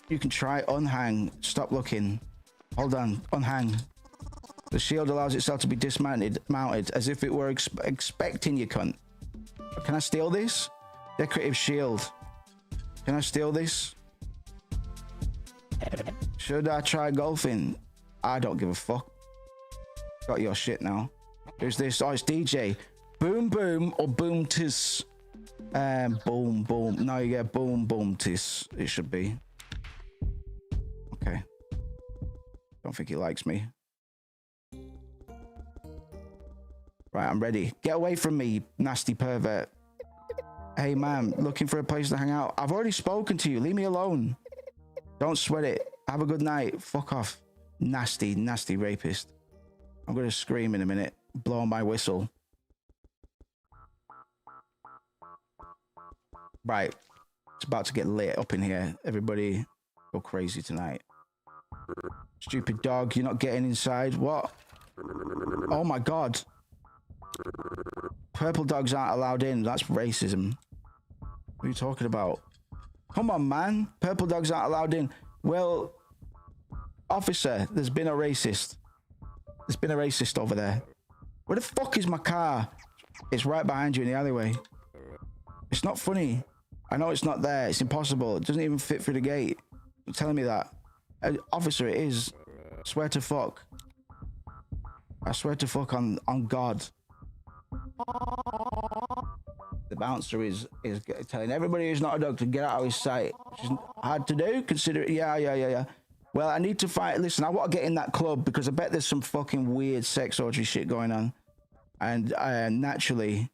You can try unhang. Stop looking. Hold on, unhang. The shield allows itself to be mounted as if it were expecting you, cunt. Can I steal this? Decorative shield. Can I steal this? Should I try golfing? I don't give a fuck. Got your shit now. Who's this? Oh, it's DJ. Boom boom or boom tis. Boom boom. No, you get boom boom tis. It should be. Okay. Don't think he likes me. Right, I'm ready. Get away from me, nasty pervert. Hey, man, looking for a place to hang out. I've already spoken to you. Leave me alone. Don't sweat it. Have a good night. Fuck off. Nasty, nasty rapist. I'm going to scream in a minute. Blow my whistle. Right. It's about to get lit up in here. Everybody go crazy tonight. Stupid dog, you're not getting inside. What? Oh my God. Purple dogs aren't allowed in. That's racism. What are you talking about? Come on, man. Purple dogs aren't allowed in. Well, officer, there's been a racist. There's been a racist over there. Where the fuck is my car? It's right behind you in the alleyway. It's not funny. I know it's not there. It's impossible. It doesn't even fit through the gate. You're telling me that. Officer, it is. I swear to fuck. I swear to fuck on God. The bouncer is telling everybody who's not a dog to get out of his sight. Which is hard to do. Consider it. Yeah. Well, I need to find. Listen, I want to get in that club because I bet there's some fucking weird sex orgy shit going on, and naturally,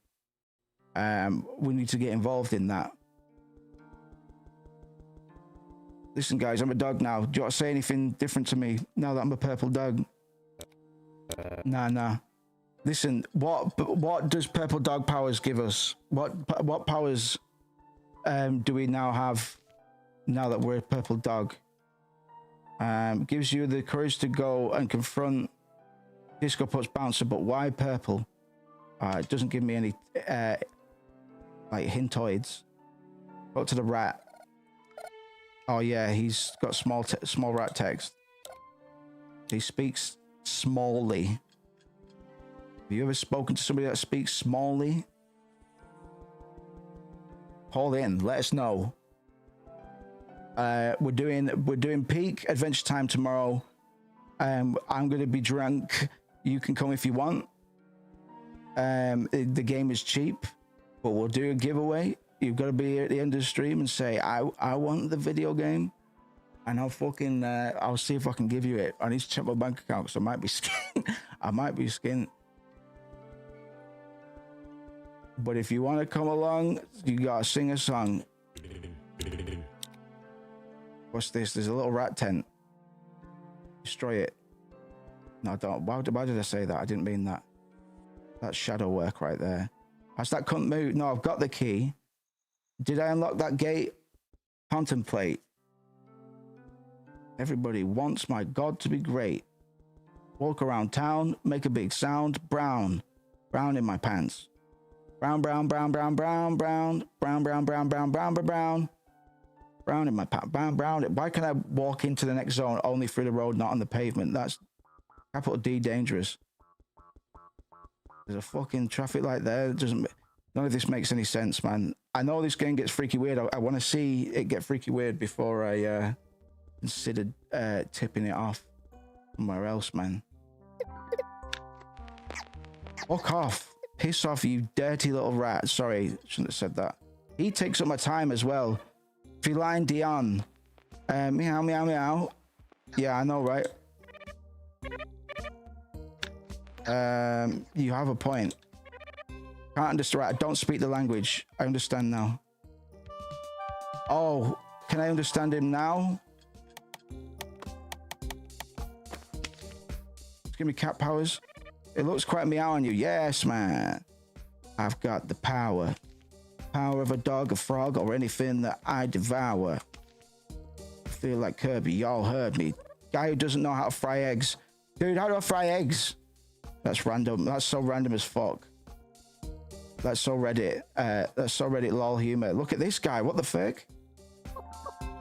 we need to get involved in that. Listen, guys, I'm a dog now. Do you want to say anything different to me now that I'm a purple dog? Nah. Listen, what does purple dog powers give us? What powers do we now have now that we're a purple dog? Gives you the courage to go and confront DISCOPUP's bouncer, but why purple? It doesn't give me any like hintoids. Go to the rat. Oh yeah, he's got small rat text. He speaks smallly. Have you ever spoken to somebody that speaks smallly? Call in, let us know. We're doing peak adventure time tomorrow. I'm gonna be drunk. You can come if you want. The game is cheap, but we'll do a giveaway. You've got to be here at the end of the stream and say I want the video game, and I'll see if I can give you it. I need to check my bank account because I might be skint. I might be skint. But if you want to come along, you gotta sing a song. What's this? There's a little rat tent. Destroy it. No, don't. Why did I say that? I didn't mean that. That's shadow work right there. Has that cunt moved? No, I've got the key. Did I unlock that gate? Contemplate. Everybody wants my God to be great. Walk around town, make a big sound. Brown. Brown in my pants. Brown. Brown in my pants. Brown. Why can I walk into the next zone only through the road, not on the pavement? That's capital D dangerous. There's a fucking traffic light there. None of this makes any sense, man. I know this game gets freaky weird. I want to see it get freaky weird before I consider tipping it off somewhere else, man. Fuck off. Piss off, you dirty little rat. Sorry, shouldn't have said that. He takes up my time as well. Feline Dion. Meow, meow, meow. Yeah, I know, right? You have a point. Can't understand. I don't speak the language. I understand now. Oh, can I understand him now? Give me cat powers. It looks quite meow on you. Yes, man. I've got the power. Power of a dog, a frog, or anything that I devour. I feel like Kirby. Y'all heard me. Guy who doesn't know how to fry eggs. Dude, how do I fry eggs? That's random. That's so random as fuck. That's so Reddit. That's so Reddit lol humor. Look at this guy. What the fuck?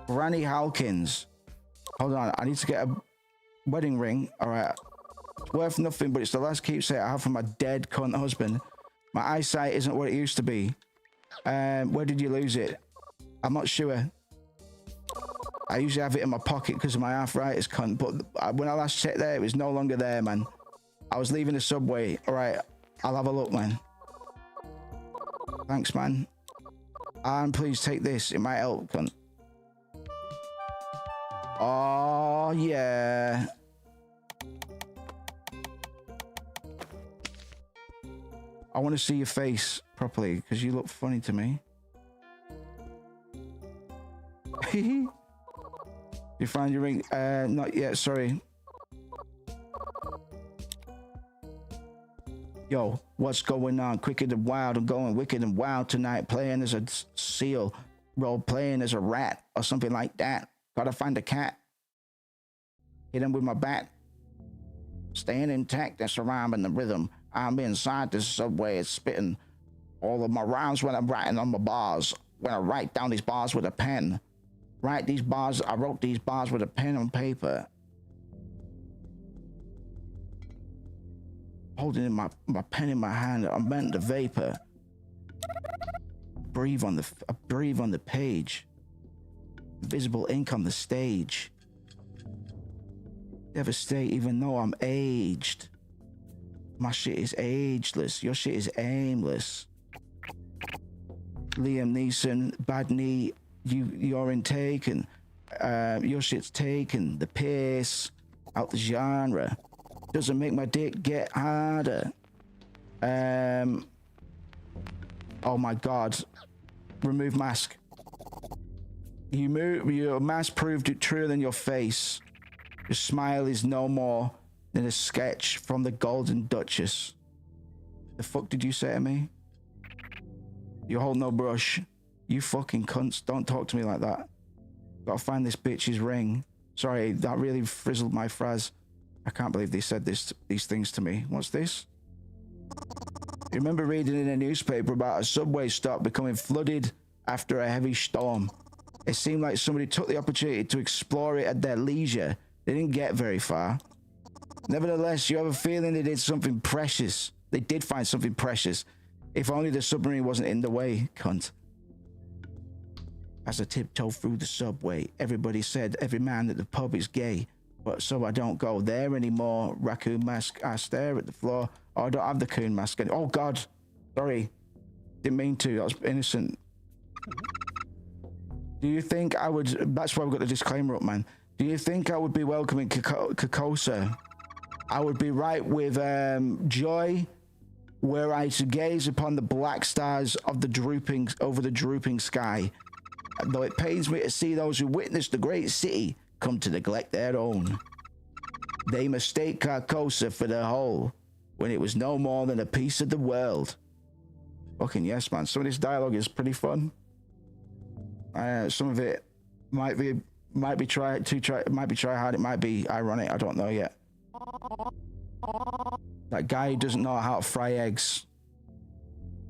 Granny Halkins. Hold on. I need to get a wedding ring. All right. It's worth nothing, but it's the last keepsake I have from my dead cunt husband. My eyesight isn't what it used to be. Where did you lose it? I'm not sure. I usually have it in my pocket because of my arthritis, cunt. But when I last checked there, it was no longer there, man. I was leaving the subway. All right. I'll have a look, man. Thanks, man. And please take this. It might help, cunt. Oh, yeah. I want to see your face properly because you look funny to me. You find your ring? Not yet, sorry. Yo, what's going on? Quicker than wild. I'm going wicked and wild tonight. Playing as a seal. Role playing as a rat or something like that. Gotta find a cat. Hit him with my bat. Staying intact, that's the rhyme and the rhythm. I'm inside this subway, it's spitting all of my rhymes when I'm writing on my bars. When I write down these bars with a pen. I wrote these bars with a pen on paper. Holding my pen in my hand, I meant the vapor. Breathe on the page. Visible ink on the stage. Devastate even though I'm aged. My shit is ageless. Your shit is aimless. Liam Neeson, bad knee, you're in taken. Your shit's taken. The piss out the genre. Doesn't make my dick get harder. Oh my god. Remove mask. Your mask proved it truer than your face. Your smile is no more than a sketch from the Golden Duchess. The fuck did you say to me? You hold no brush. You fucking cunts. Don't talk to me like that. Gotta find this bitch's ring. Sorry, that really frizzled my phrase. I can't believe they said these things to me. What's this? You remember reading in a newspaper about a subway stop becoming flooded after a heavy storm. It seemed like somebody took the opportunity to explore it at their leisure. They didn't get very far. Nevertheless, you have a feeling they did something precious. They did find something precious. If only the submarine wasn't in the way, cunt. As I tiptoe through the subway, everybody said every man at the pub is gay. But so I don't go there anymore. Raccoon mask, I stare at the floor. Oh, I don't have the coon mask anymore. Oh, God. Sorry. Didn't mean to. That was innocent. Do you think I would... That's why we've got the disclaimer up, man. Do you think I would be welcoming Carcosa? I would be right with joy, were I to gaze upon the black stars of the drooping sky. Though it pains me to see those who witnessed the great city come to neglect their own. They mistake Carcosa for their whole, when it was no more than a piece of the world. Fucking yes, man. Some of this dialogue is pretty fun. Some of it might be try hard. It might be ironic. I don't know yet. That guy who doesn't know how to fry eggs.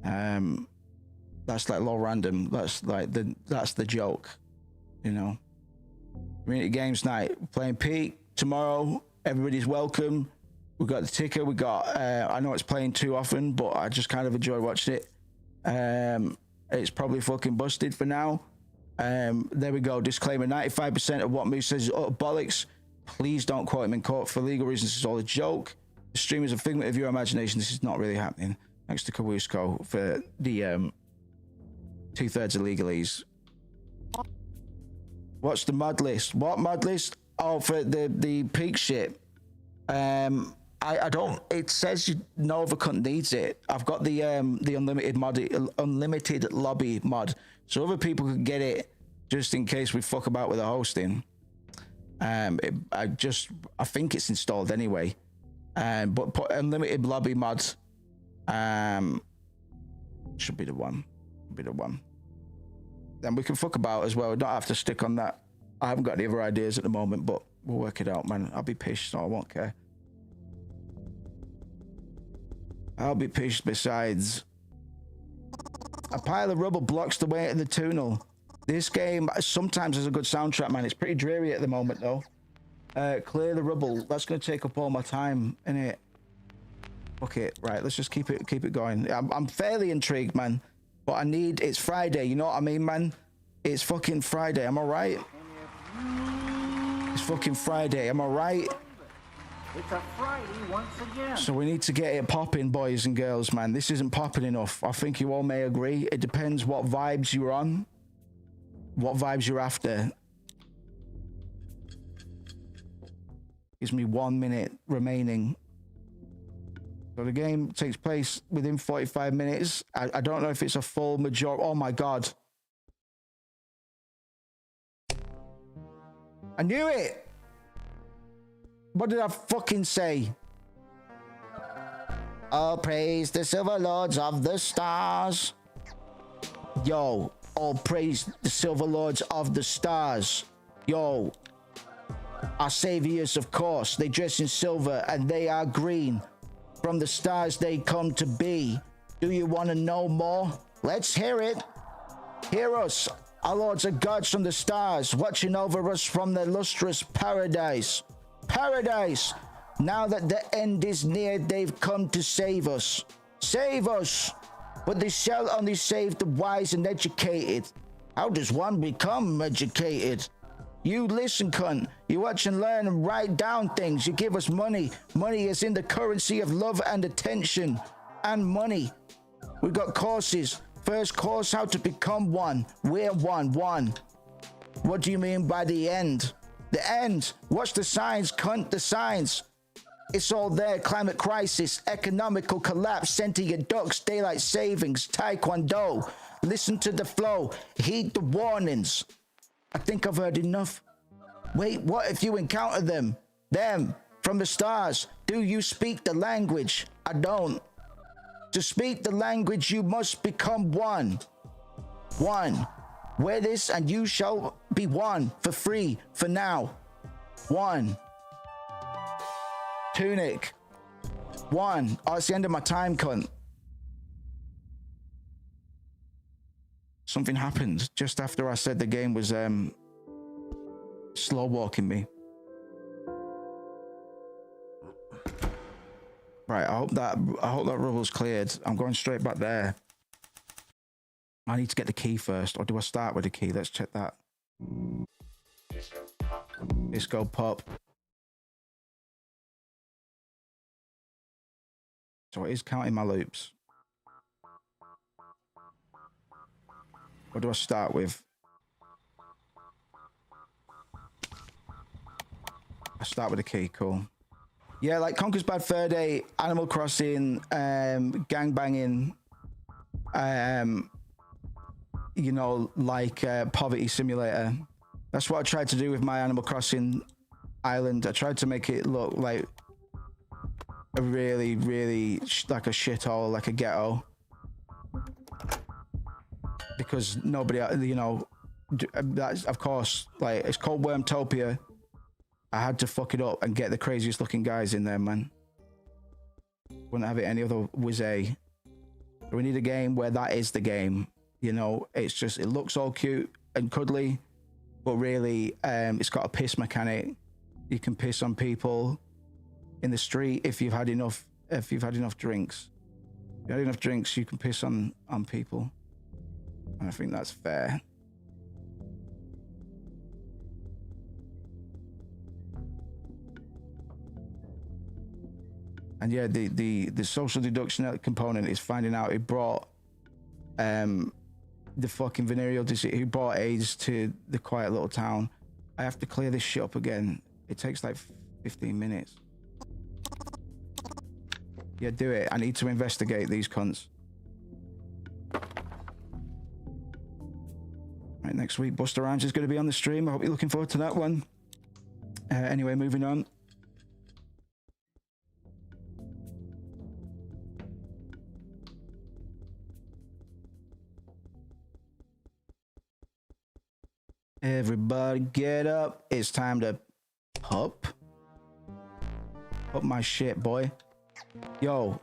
That's like low random. That's the joke, you know. Community games night. Playing Pete tomorrow. Everybody's welcome. We got the ticker. We got. I know it's playing too often, but I just kind of enjoy watching it. It's probably fucking busted for now. There we go. Disclaimer: 95% of what Moose says is utter bollocks. Please don't quote him in court for legal reasons. This is all a joke. The stream is a figment of your imagination. This is not really happening. Thanks to Kawusko for the 2/3 of legalese. What's the mod list? What mod list? Oh, for the peak shit. I don't. It says Nova cunt needs it. I've got the unlimited lobby mod, so other people could get it just in case we fuck about with the hosting. I think it's installed anyway. But put unlimited lobby mod. Should be the one. Then we can fuck about as well. We don't have to stick on that. I haven't got any other ideas at the moment, but we'll work it out, man. I'll be pissed, so I won't care. I'll be pissed. Besides, a pile of rubble blocks the way to the tunnel. This game sometimes has a good soundtrack, man. It's pretty dreary at the moment, though. Clear the rubble. That's going to take up all my time, innit? Fuck it. Right, let's just keep it going. I'm fairly intrigued, man. But it's Friday, you know what I mean, man? It's fucking Friday, am I right? It's fucking Friday, am I right? It's a Friday once again. So we need to get it popping, boys and girls, man. This isn't popping enough. I think you all may agree. It depends what vibes you're on. What vibes you're after. Gives me 1 minute remaining. So the game takes place within 45 minutes. I don't know if it's a full majority. Oh my God. I knew it. What did I fucking say? All praise the Silver Lords of the Stars. Yo, all praise the Silver Lords of the Stars. Yo, our saviors, of course. They dress in silver and they are green. From the stars they come to be. Do you want to know more? Let's hear it. Hear us. Our lords are gods from the stars, watching over us from their lustrous paradise. Paradise! Now that the end is near, they've come to save us. Save us! But they shall only save the wise and educated. How does one become educated? You listen, cunt. You watch and learn and write down things. You give us money. Money is in the currency of love and attention. And money. We got courses. First course, how to become one. We're one. What do you mean by the end? The end. Watch the signs, cunt. The signs. It's all there. Climate crisis, economical collapse, sentient ducks, daylight savings, taekwondo. Listen to the flow. Heed the warnings. I think I've heard enough. Wait, what if you encounter them? Them, from the stars. Do you speak the language? I don't. To speak the language, you must become one. One. Wear this and you shall be one. For free, for now. One. Tunic. One. Oh, it's the end of my time, cunt. Something happened just after I said the game was slow walking me. Right, I hope that rubble's cleared. I'm going straight back there. I need to get the key first, or do I start with the key? Let's check that. DISCOPUP. So it is counting my loops. What do I start with? I start with a key, cool. Yeah, like Conker's Bad Fur Day, Animal Crossing, gangbanging, you know, like Poverty Simulator. That's what I tried to do with my Animal Crossing island. I tried to make it look like a really, like a shithole, like a ghetto. Because nobody, you know, that's, of course, like, it's called Wormtopia. I had to fuck it up and get the craziest looking guys in there, man. Wouldn't have it any other way. We need a game where that is the game. You know, it's just, it looks all cute and cuddly, but really, it's got a piss mechanic. You can piss on people in the street if you've had enough drinks. If you had enough drinks, you can piss on people. And I think that's fair. And yeah, the social deduction component is finding out who brought the fucking venereal disease, who brought AIDS to the quiet little town. I have to clear this shit up again. It takes like 15 minutes. Yeah, do it. I need to investigate these cunts. Right, next week, Buster Rhymes is going to be on the stream. I hope you're looking forward to that one. Anyway, moving on. Everybody get up. It's time to pup my shit, boy. Yo,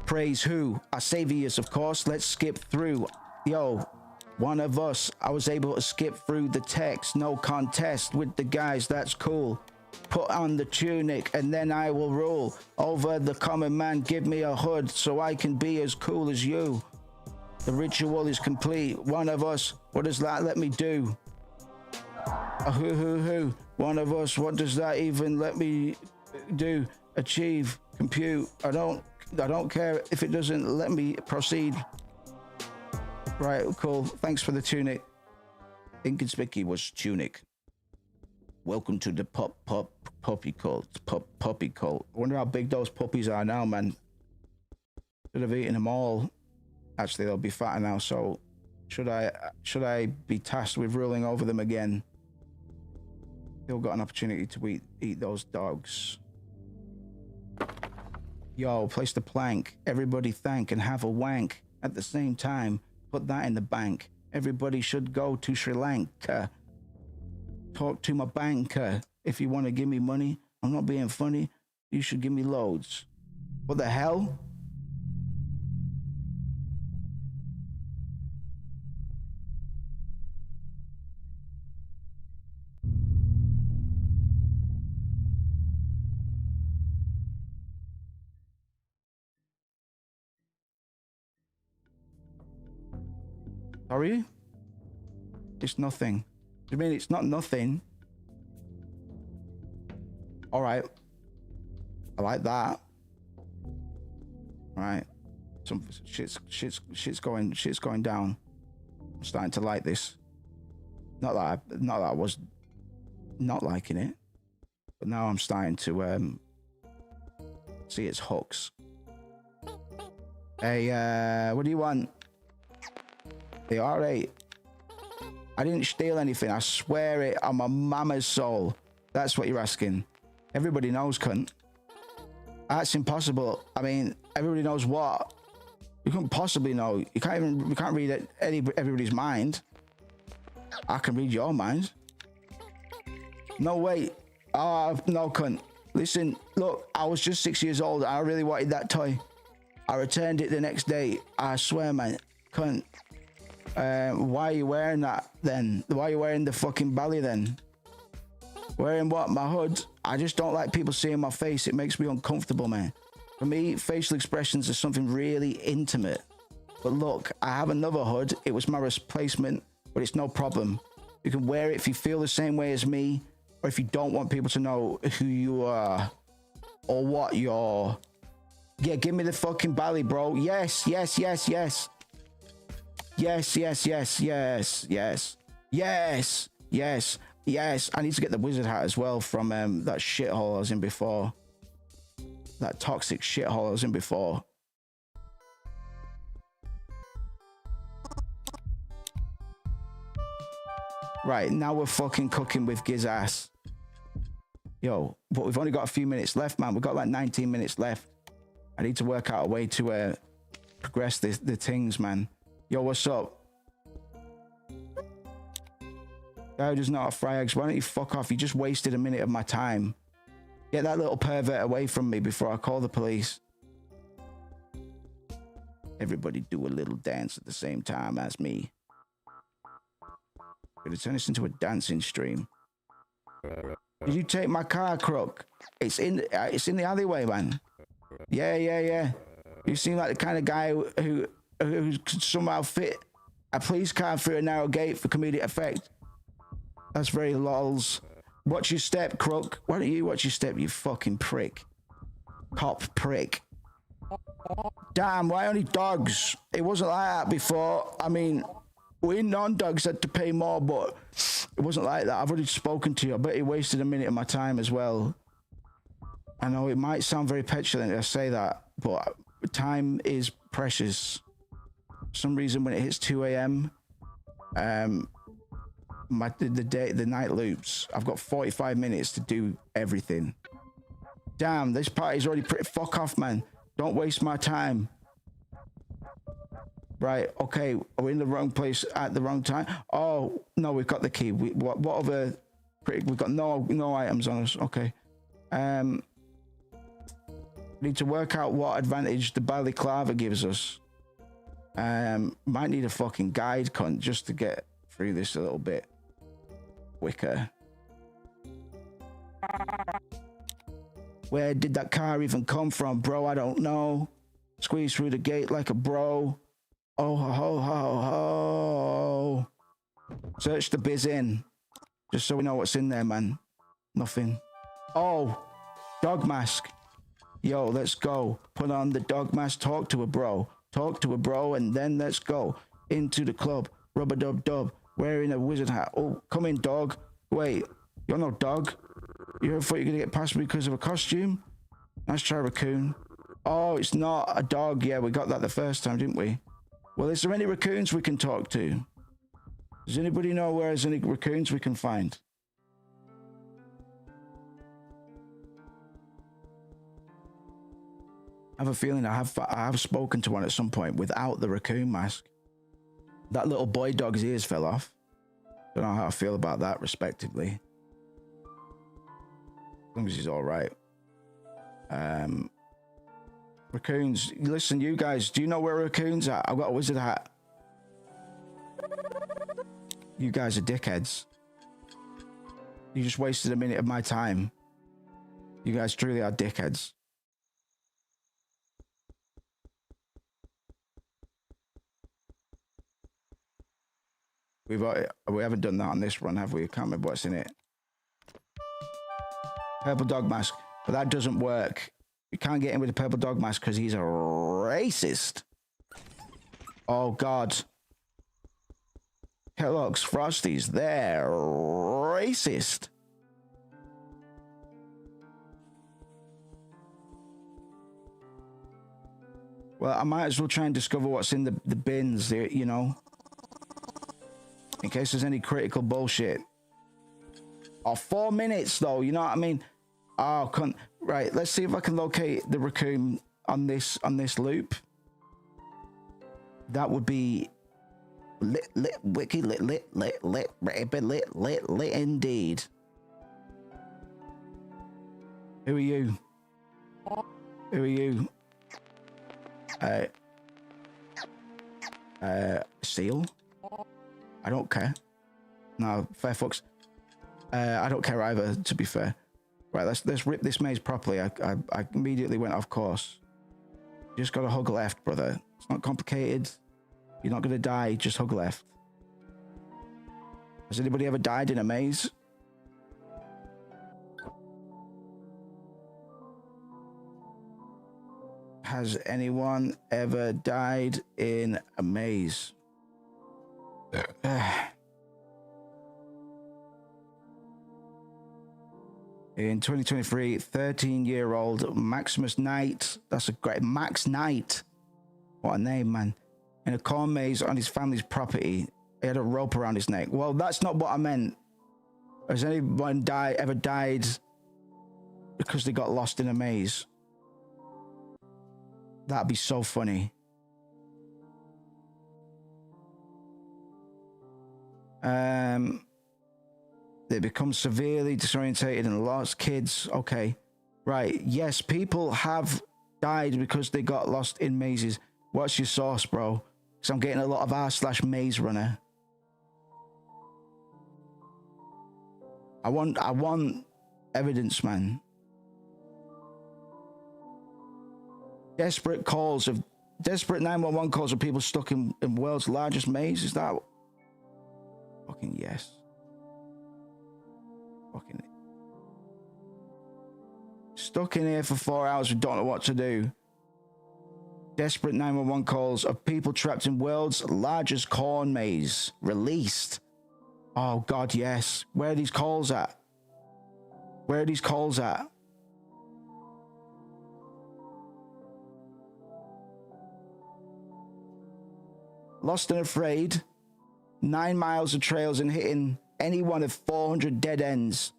praise who? Our saviors, of course. Let's skip through. Yo, one of us. I was able to skip through the text. No contest with the guys. That's cool. Put on the tunic and then I will rule over the common man. Give me a hood so I can be as cool as you. The ritual is complete. One of us. What does that let me do? Who? One of us. What does that even let me do? Achieve. Compute. I don't care if it doesn't let me proceed. Right, cool. Thanks for the tunic. Inconspicuous tunic. Welcome to the puppy cult. Puppy cult. I wonder how big those puppies are now, man. Should have eaten them all. Actually, they'll be fatter now, so should I be tasked with ruling over them again? Still got an opportunity to eat those dogs. Yo, place the plank. Everybody thank and have a wank. At the same time, put that in the bank. Everybody should go to Sri Lanka. Talk to my banker. If you want to give me money, I'm not being funny. You should give me loads. What the hell? Sorry? It's nothing. You mean it's not nothing? All right. I like that. All right. Some shit's going down. I'm starting to like this. Not that I was not liking it, but now I'm starting to see its hooks. Hey, what do you want? Hey, all right. I didn't steal anything. I swear it on my mama's soul. That's what you're asking. Everybody knows, cunt. That's impossible. I mean, everybody knows what? You couldn't possibly know. You can't read everybody's mind. I can read your mind. No, wait. Oh, no, cunt. Listen, look, I was just 6 years old. I really wanted that toy. I returned it the next day. I swear, man. Cunt. Why are you wearing that then? Why are you wearing the fucking belly then? Wearing what? My hood? I just don't like people seeing my face. It makes me uncomfortable, man. For me, facial expressions are something really intimate. But look, I have another hood. It was my replacement, but it's no problem. You can wear it if you feel the same way as me, or if you don't want people to know who you are or what you're. Yeah, give me the fucking belly, bro. Yes, yes, yes, yes. Yes, yes, yes, yes, yes, yes, yes, yes. I need to get the wizard hat as well from that shithole I was in before. That toxic shithole I was in before. Right, now we're fucking cooking with Giz ass. Yo, but we've only got a few minutes left, man. We've got like 19 minutes left. I need to work out a way to progress the things, man. Yo, what's up? Guy who does not fry eggs. Why don't you fuck off? You just wasted a minute of my time. Get that little pervert away from me before I call the police. Everybody do a little dance at the same time as me. Gonna turn this into a dancing stream. Did you take my car, Crook? It's in the alleyway, man. Yeah, yeah, yeah. You seem like the kind of guy who could somehow fit a police car through a narrow gate for comedic effect. That's very lols. Watch your step, Crook. Why don't you watch your step, you fucking prick? Cop prick. Damn, why only dogs? It wasn't like that before. I mean, we non-dogs had to pay more, but it wasn't like that. I've already spoken to you. I bet you wasted a minute of my time as well. I know it might sound very petulant to say that, but time is precious. For some reason, when it hits 2 a.m., the night loops. I've got 45 minutes to do everything. Damn, this party's already pretty. Fuck off, man. Don't waste my time. Right, okay, are we in the wrong place at the wrong time? Oh, no, we've got the key. What other... We've got no items on us. Okay. Need to work out what advantage the balaclava gives us. Might need a fucking guide, cunt, just to get through this a little bit quicker. Where did that car even come from, bro? I don't know. Squeeze through the gate like a bro. Oh, ho, ho, ho. Search the biz in. Just so we know what's in there, man. Nothing. Oh, dog mask. Yo, let's go. Put on the dog mask. Talk to a bro. Talk to a bro, and then let's go. Into the club. Rub-a-dub-dub. Wearing a wizard hat. Oh, come in, dog. Wait, you're no dog. You ever thought you were going to get past me because of a costume? Nice try, raccoon. Oh, it's not a dog. Yeah, we got that the first time, didn't we? Well, is there any raccoons we can talk to? Does anybody know where there's any raccoons we can find? I have a feeling I have spoken to one at some point without the raccoon mask. That little boy dog's ears fell off. Don't know how I feel about that, respectively. As long as he's all right. Raccoons. Listen, you guys, do you know where raccoons are? I've got a wizard hat. You guys are dickheads. You just wasted a minute of my time. You guys truly are dickheads. We haven't done that on this run, have we? I can't remember what's in it. Purple dog mask. But that doesn't work. You can't get in with the purple dog mask because he's a racist. Oh, God. Kellogg's Frosties, they're racist. Well, I might as well try and discover what's in the bins there, you know. In case there's any critical bullshit. Oh, 4 minutes though, you know what I mean? Oh, right, let's see if I can locate the raccoon on this loop. That would be lit indeed. Who are you? Who are you? Seal? I don't care. No, fair fucks. I don't care either, to be fair. Right, let's rip this maze properly. I immediately went off course. You just gotta hug left, brother. It's not complicated. You're not gonna die, just hug left. Has anybody ever died in a maze? Has anyone ever died in a maze? In 2023, 13-year-old Maximus Knight. That's a great Max Knight. What a name, man. In a corn maze on his family's property. He had a rope around his neck. Well, that's not what I meant. Has anyone ever died because they got lost in a maze? That'd be so funny. They become severely disorientated and lost. Kids, okay. Right, yes, people have died because they got lost in mazes. What's your source, bro? Because I'm getting a lot of r/maze runner. I want evidence, man. Desperate 911 calls of people stuck in world's largest maze. Is that? Fucking yes. Fucking stuck in here for 4 hours. We don't know what to do. Desperate 911 calls of people trapped in world's largest corn maze. Released. Oh God, yes. Where are these calls at? Where are these calls at? Lost and afraid. 9 miles of trails and hitting any one of 400 dead ends.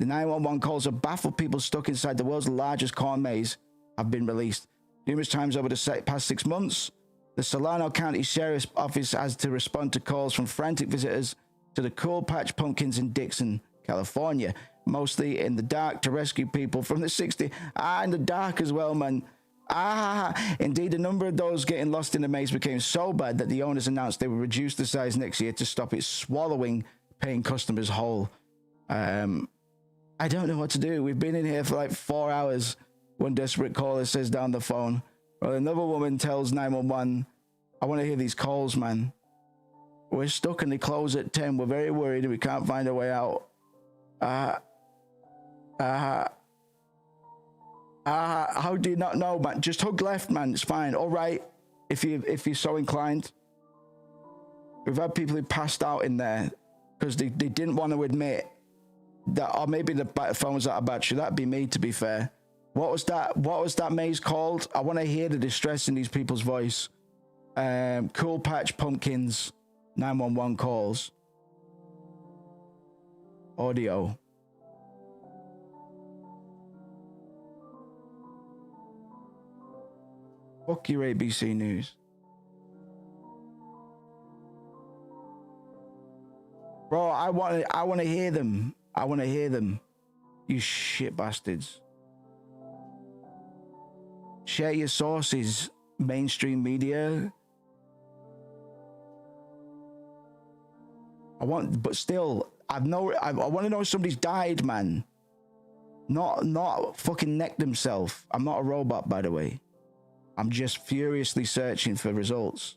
The 911 calls of baffled people stuck inside the world's largest corn maze have been released. Numerous times over the past 6 months, the Solano County Sheriff's Office has to respond to calls from frantic visitors to the Cool Patch Pumpkins in Dixon, California, mostly in the dark, to rescue people from the 60s. In the dark as well, man. Indeed, the number of those getting lost in the maze became so bad that the owners announced they would reduce the size next year to stop it swallowing paying customers whole. I don't know what to do. We've been in here for like 4 hours. One desperate caller says down the phone. Well, another woman tells 911, I want to hear these calls, man. We're stuck and they close at 10. We're very worried and we can't find a way out. How do you not know, man? Just hug left, man. It's fine. All right. If you're so inclined. We've had people who passed out in there because they didn't want to admit that, or maybe the phone was out of battery. That'd be me, to be fair. What was that maze called? I want to hear the distress in these people's voice. Cool Patch Pumpkins 911 calls. Audio. Fuck your ABC News. Bro, I want to hear them. I want to hear them. You shit bastards. Share your sources, mainstream media. But still, I want to know if somebody's died, man. Not fucking necked themselves. I'm not a robot, by the way. I'm just furiously searching for results.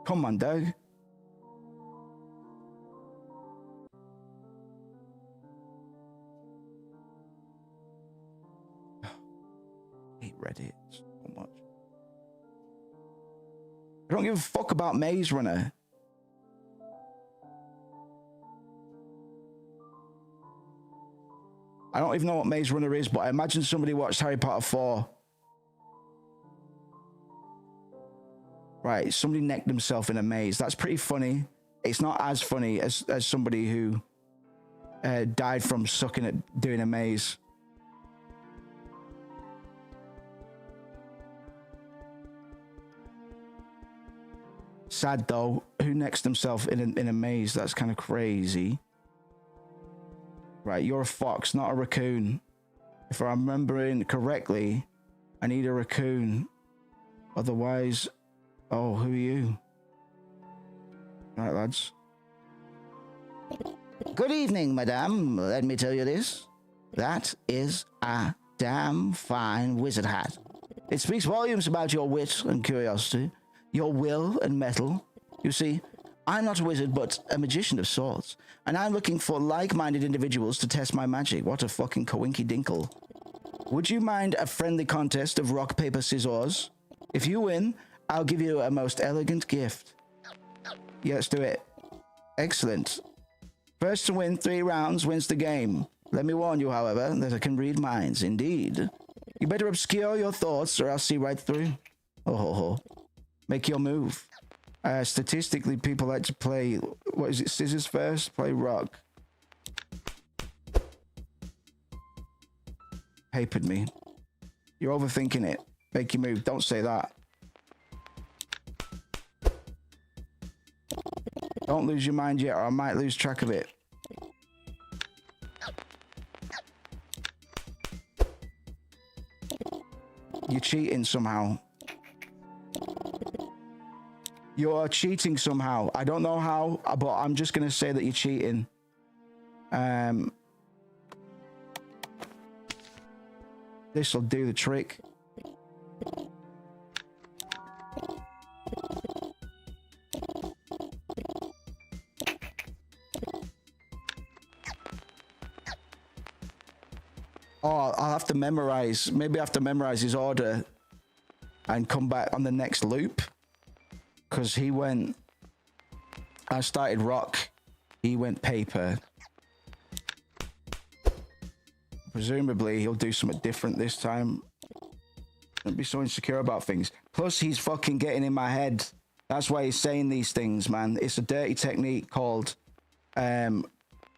Come on, Doug. I hate Reddit so much. I don't give a fuck about Maze Runner. I don't even know what Maze Runner is, but I imagine somebody watched Harry Potter 4. Right, somebody necked themselves in a maze. That's pretty funny. It's not as funny as somebody who died from sucking at doing a maze. Sad though, who necks themselves in a maze? That's kind of crazy. Right, you're a fox, not a raccoon. If I'm remembering correctly, I need a raccoon. Otherwise, oh, who are you? Right, lads. Good evening, madame. Let me tell you this. That is a damn fine wizard hat. It speaks volumes about your wit and curiosity, your will and mettle. You see, I'm not a wizard, but a magician of sorts, and I'm looking for like-minded individuals to test my magic. What a fucking coinky-dinkle. Would you mind a friendly contest of rock, paper, scissors? If you win, I'll give you a most elegant gift. Yeah, let's do it. Excellent. First to win 3 rounds wins the game. Let me warn you, however, that I can read minds, indeed. You better obscure your thoughts or I'll see right through. Oh, ho, ho. Make your move. Statistically, people like to play, what is it, scissors first? Play rock. Papered me. You're overthinking it. Make your move. Don't say that. Don't lose your mind yet, or I might lose track of it. You're cheating somehow. You're cheating somehow. I don't know how, but I'm just going to say that you're cheating. This will do the trick. Oh, I'll have to memorize. Maybe I have to memorize his order and come back on the next loop. Because he went... I started rock. He went paper. Presumably, he'll do something different this time. Don't be so insecure about things. Plus, he's fucking getting in my head. That's why he's saying these things, man. It's a dirty technique called... being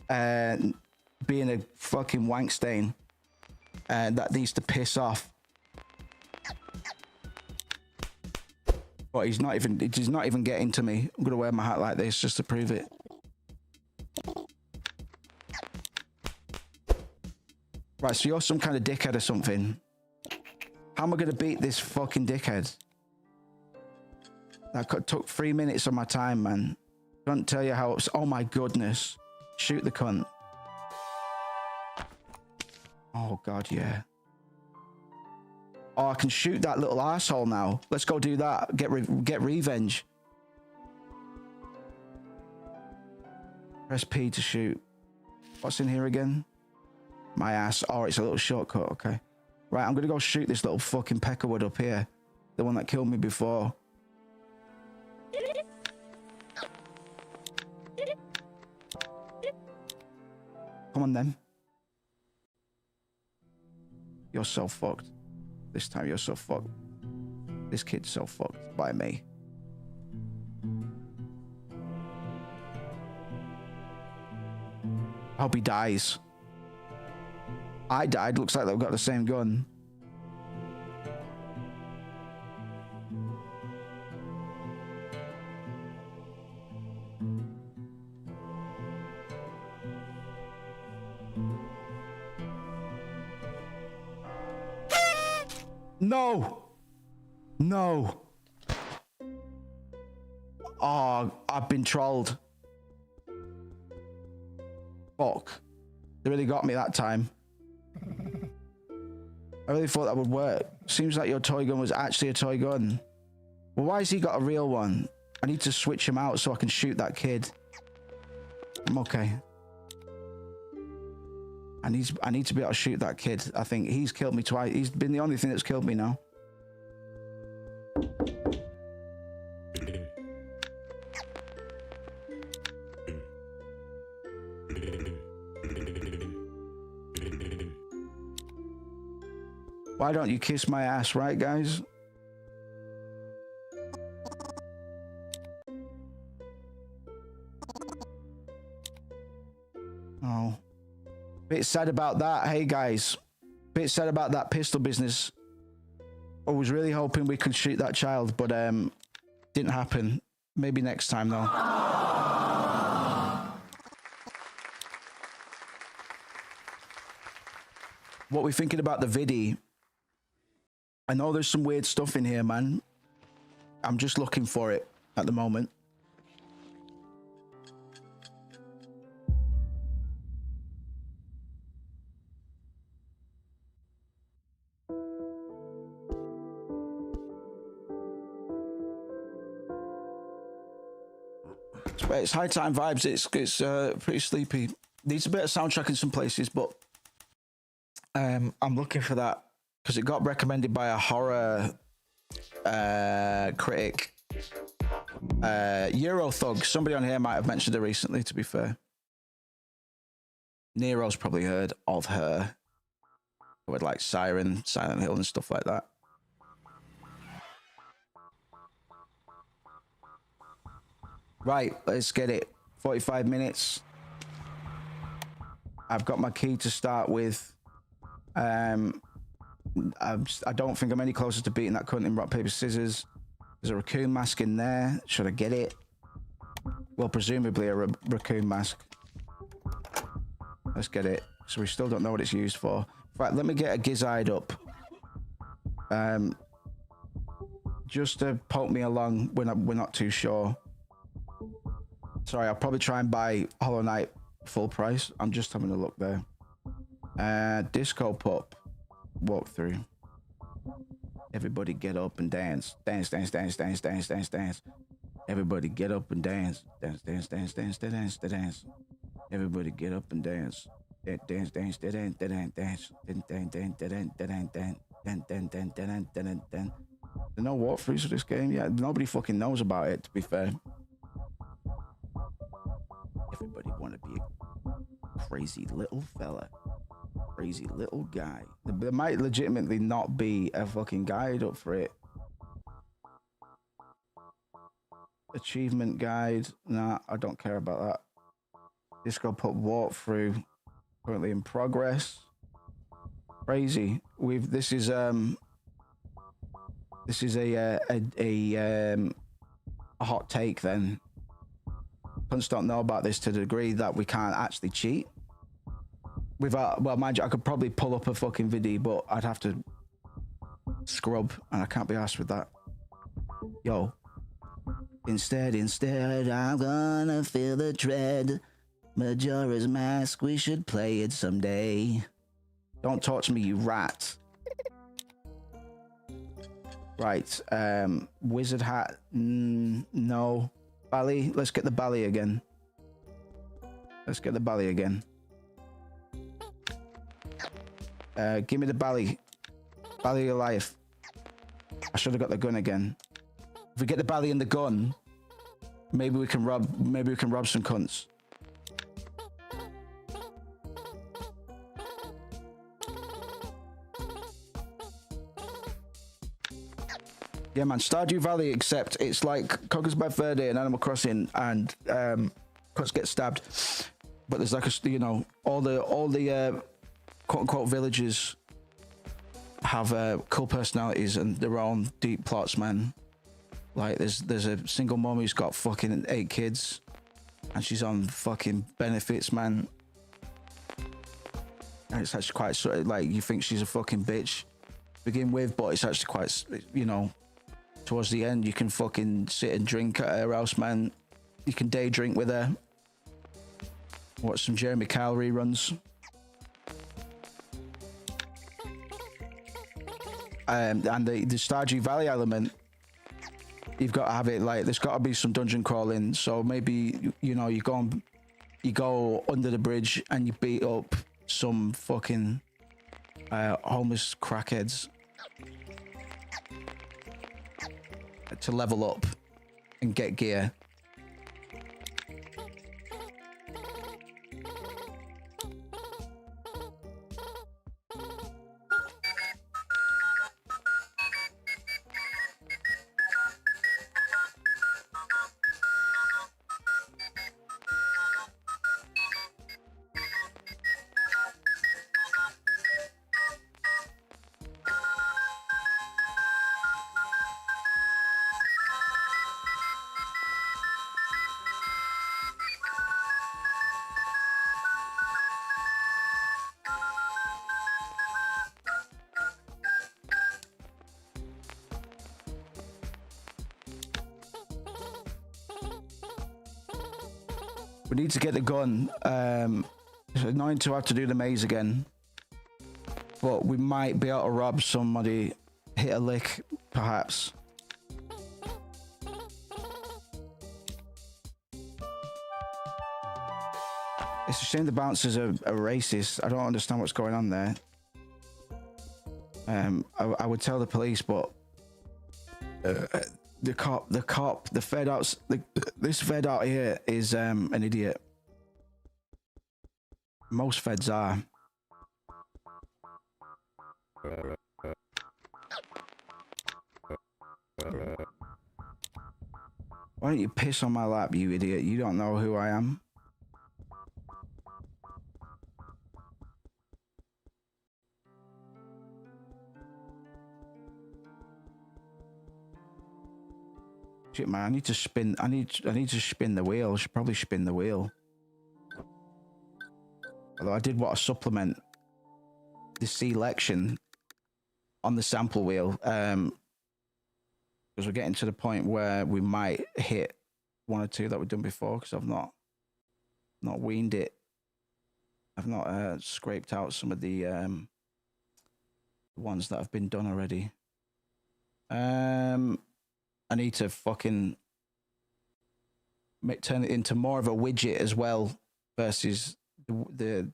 a fucking wank stain. And that needs to piss off. But he's not even getting to me. I'm gonna wear my hat like this just to prove it. Right, so you're some kind of dickhead or something. How am I gonna beat this fucking dickhead? That took 3 minutes of my time, man. Can't tell you how it's... Oh my goodness. Shoot the cunt. Oh god, yeah. Oh, I can shoot that little asshole now. Let's go do that. Get revenge. Press P to shoot. What's in here again? My ass. Oh, it's a little shortcut. Okay. Right, I'm gonna go shoot this little fucking peckerwood up here. The one that killed me before. Come on then. You're so fucked. This time you're so fucked. This kid's so fucked by me. I hope he dies. I died. Looks like they've got the same gun. No! No! Oh, I've been trolled. Fuck. They really got me that time. I really thought that would work. Seems like your toy gun was actually a toy gun. Well, why has he got a real one? I need to switch him out so I can shoot that kid. I'm okay. I need to be able to shoot that kid. I think he's killed me twice. He's been the only thing that's killed me now. Why don't you kiss my ass, right, guys? Oh. Bit sad about that. Hey, guys. Bit sad about that pistol business. I was really hoping we could shoot that child, but didn't happen. Maybe next time, though. What we thinking about the viddy? I know there's some weird stuff in here, man. I'm just looking for it at the moment. It's high time vibes. It's pretty sleepy. Needs a bit of soundtrack in some places, but I'm looking for that because it got recommended by a horror critic, Euro Thug. Somebody on here might have mentioned her recently, to be fair. Nero's probably heard of her with like Siren, Silent Hill and stuff like that. Right, let's get it. 45 minutes. I've got my key to start with. I don't think I'm any closer to beating that cunt in rock, paper, scissors. There's a raccoon mask in there. Should I get it? Well, presumably a raccoon mask. Let's get it. So we still don't know what it's used for. Right, let me get a gizzard up. Just to poke me along when we're not too sure. Sorry, I'll probably try and buy Hollow Knight full price. I'm just having a look there. DISCOPUP walkthrough. Everybody get up and dance. Dance, dance, dance, dance, dance, dance, dance. Everybody get up and dance. Dance, dance, dance, dance, dance, dance. Everybody get up and dance. Dance, dance, dance, dance, dance, dance. Dance, dance, dance, dance, dance, dance. Dance, dance, dance, dance, dance, dance. There's no walkthroughs for this game. Yeah, nobody fucking knows about it, to be fair. Everybody want to be a crazy little fella. Crazy little guy. There might legitimately not be a fucking guide up for it. Achievement guide. Nah, I don't care about that. DISCOPUP walkthrough. Currently in progress. Crazy. This is a hot take then. Punts don't know about this to the degree that we can't actually cheat. Well, mind you, I could probably pull up a fucking video, but I'd have to scrub, and I can't be arsed with that. Yo. Instead, I'm gonna feel the dread. Majora's Mask, we should play it someday. Don't talk to me, you rat. Right, wizard hat, no. Bally, let's get the bally again. Let's get the bally again. Give me the bally. Bally of life. I should have got the gun again. If we get the bally and the gun, maybe we can rob some cunts. Yeah, man, Stardew Valley, except it's like Conker's Bad Fur Day and Animal Crossing, and cunts get stabbed. But there's like a, you know, all the quote unquote villages have cool personalities and their own deep plots, man. Like there's a single mom who's got fucking 8 kids, and she's on fucking benefits, man. And it's actually quite sort of like, you think she's a fucking bitch to begin with, but it's actually quite, you know, towards the end you can fucking sit and drink at her house, man. You can day drink with her, watch some Jeremy Kyle reruns. And the Stardew Valley element, you've got to have it like, there's got to be some dungeon crawling. So maybe, you know, you go under the bridge and you beat up some fucking homeless crackheads to level up and get gear. We need to get the gun. It's annoying to have to do the maze again, but we might be able to rob somebody, hit a lick, perhaps. It's a shame the bouncers are racist. I don't understand what's going on there. I would tell the police, but the fed out, this fed out here is an idiot. Most feds are. Why don't you piss on my lap, you idiot? You don't know who I am. Shit, man, I need to spin. I need to spin the wheel. I should probably spin the wheel. Although I did want to supplement the selection on the sample wheel, because we're getting to the point where we might hit one or two that we've done before. Because I've not weaned it. I've not scraped out some of the ones that have been done already. I need to fucking turn it into more of a widget as well versus the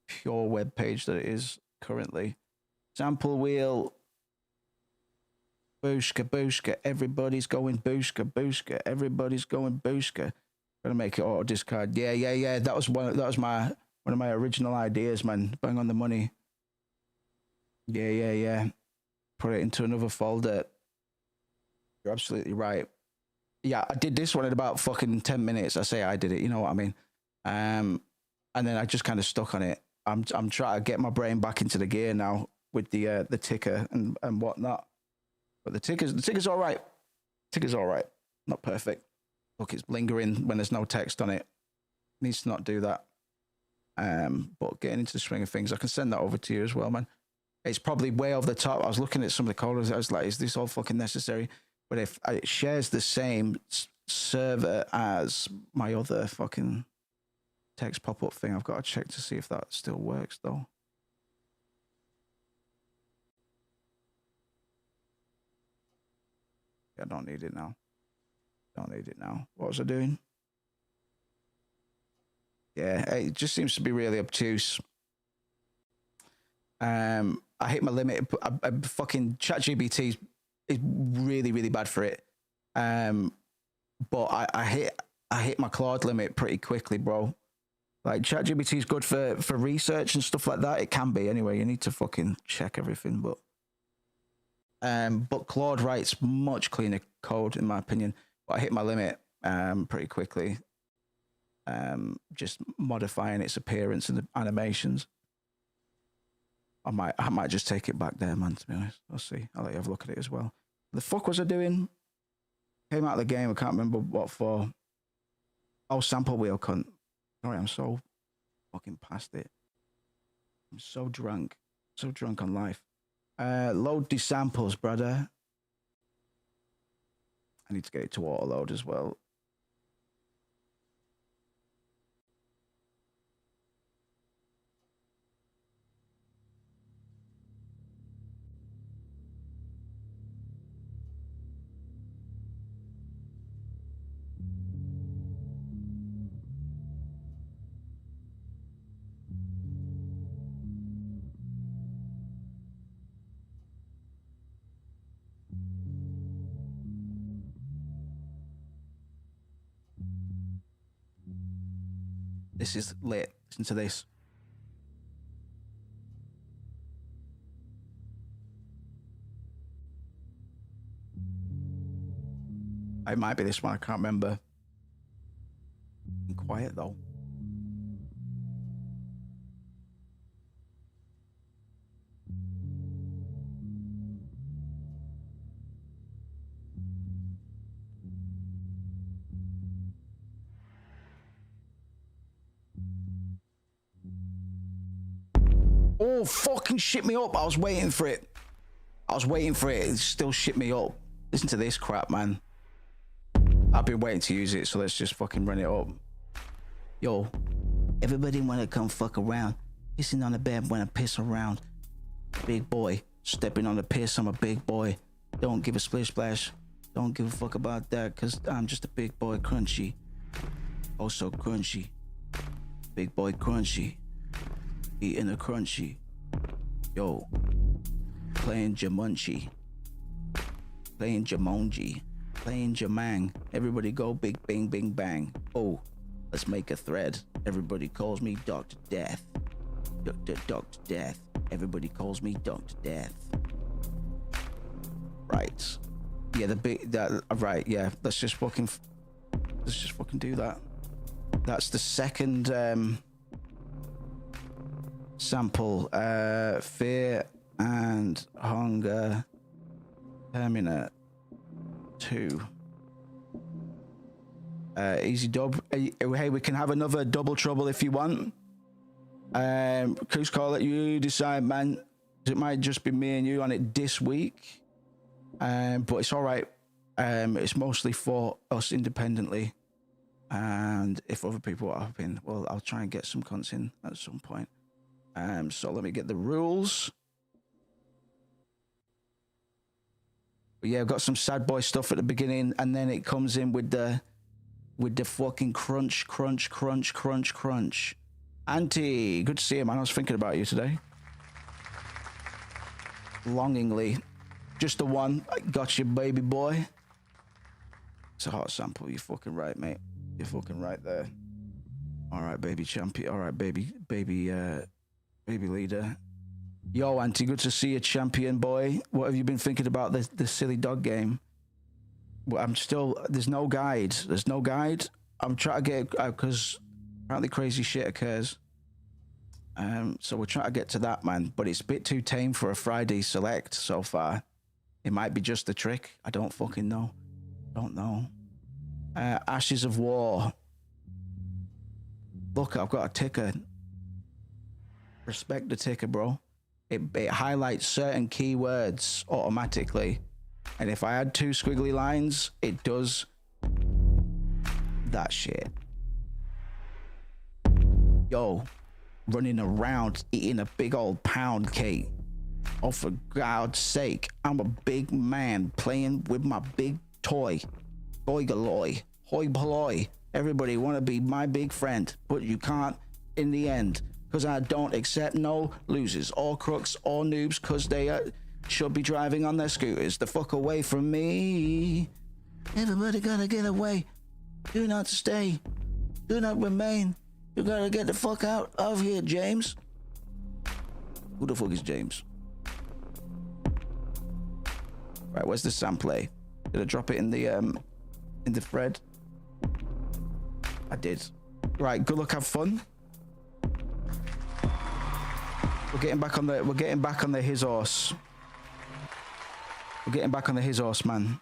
pure web page that it is currently. Sample wheel. Booshka, booshka. Everybody's going booshka, booshka. Everybody's going booshka. Gonna make it auto discard. Yeah. That was one of my original ideas, man. Bang on the money. Yeah. Put it into another folder. You're absolutely right. Yeah, I did this one in about fucking 10 minutes. I say I did it, you know what I mean? And then I just kind of stuck on it. I'm trying to get my brain back into the gear now with the ticker and whatnot. But the ticker's all right. Ticker's all right. Not perfect. Look, it's lingering when there's no text on it. Needs to not do that. But getting into the swing of things, I can send that over to you as well, man. It's probably way over the top. I was looking at some of the coders. I was like, is this all fucking necessary? But if it shares the same server as my other fucking text pop-up thing, I've got to check to see if that still works, though. Yeah, I don't need it now. Don't need it now. What was I doing? Yeah, it just seems to be really obtuse. I hit my limit. I fucking ChatGPT is really, really bad for it. But I hit my Claude limit pretty quickly, bro. Like, ChatGPT is good for research and stuff like that. It can be anyway. You need to fucking check everything, but But Claude writes much cleaner code, in my opinion. But I hit my limit pretty quickly. Just modifying its appearance and the animations. I might just take it back there, man, to be honest. I'll see. I'll let you have a look at it as well. The fuck was I doing? Came out of the game, I can't remember what for. Oh, sample wheel cunt. Sorry, I'm so fucking past it. I'm so drunk. So drunk on life. Load the samples, brother. I need to get it to auto load as well. This is lit. Listen to this. It might be this one, I can't remember. Quiet though. Oh, fucking shit me up. I was waiting for it. It still shit me up. Listen to this crap, man. I've been waiting to use it, so let's just fucking run it up. Yo, everybody wanna come fuck around. Pissing on the bed when I piss around. Big boy, stepping on the piss, I'm a big boy. Don't give a splish splash. Don't give a fuck about that, cause I'm just a big boy crunchy. Oh, so crunchy. Big boy crunchy. Eating a crunchy. Yo, playing Jumanji. Playing Jumonji. Playing Jamang. Everybody go big bing bing bang. Oh, let's make a thread. Everybody calls me Dr. Death. Dr. Death. Everybody calls me Dr. Death. Right. Yeah, right, yeah. Let's just fucking do that. That's the second sample. Fear and Hunger Terminator 2. Easy dub. Hey, we can have another double trouble if you want. Who's call it? You decide, man. It might just be me and you on it this week. But it's all right. It's mostly for us independently. And if other people are up in, well, I'll try and get some cunts in at some point. So let me get the rules. But yeah, I've got some sad boy stuff at the beginning, and then it comes in with the fucking crunch. Auntie, good to see you, man. I was thinking about you today. Longingly. Just the one. I got you, baby boy. It's a hot sample. You're fucking right, mate. You're fucking right there. All right, baby champion. All right, baby leader. Yo, Auntie, good to see you, champion boy. What have you been thinking about this silly dog game? Well, there's no guide. I'm trying to get, because apparently crazy shit occurs. So we're trying to get to that, man. But it's a bit too tame for a Friday select so far. It might be just a trick. I don't fucking know. Don't know. Ashes of War. Look, I've got a ticker. Respect the ticker, bro. It highlights certain keywords automatically. And if I add 2 squiggly lines, it does that shit. Yo, running around eating a big old pound cake. Oh, for God's sake, I'm a big man playing with my big toy. Boy galoy, hoi polloi. Everybody want to be my big friend, but you can't in the end. Because I don't accept no losers or crooks or noobs, because they should be driving on their scooters. The fuck away from me. Everybody gotta get away. Do not stay. Do not remain. You gotta get the fuck out of here, James. Who the fuck is James? Right, where's the sampler? Did I drop it in the thread? I did. Right, good luck, have fun. We're getting back on the his horse. We're getting back on the his horse, man.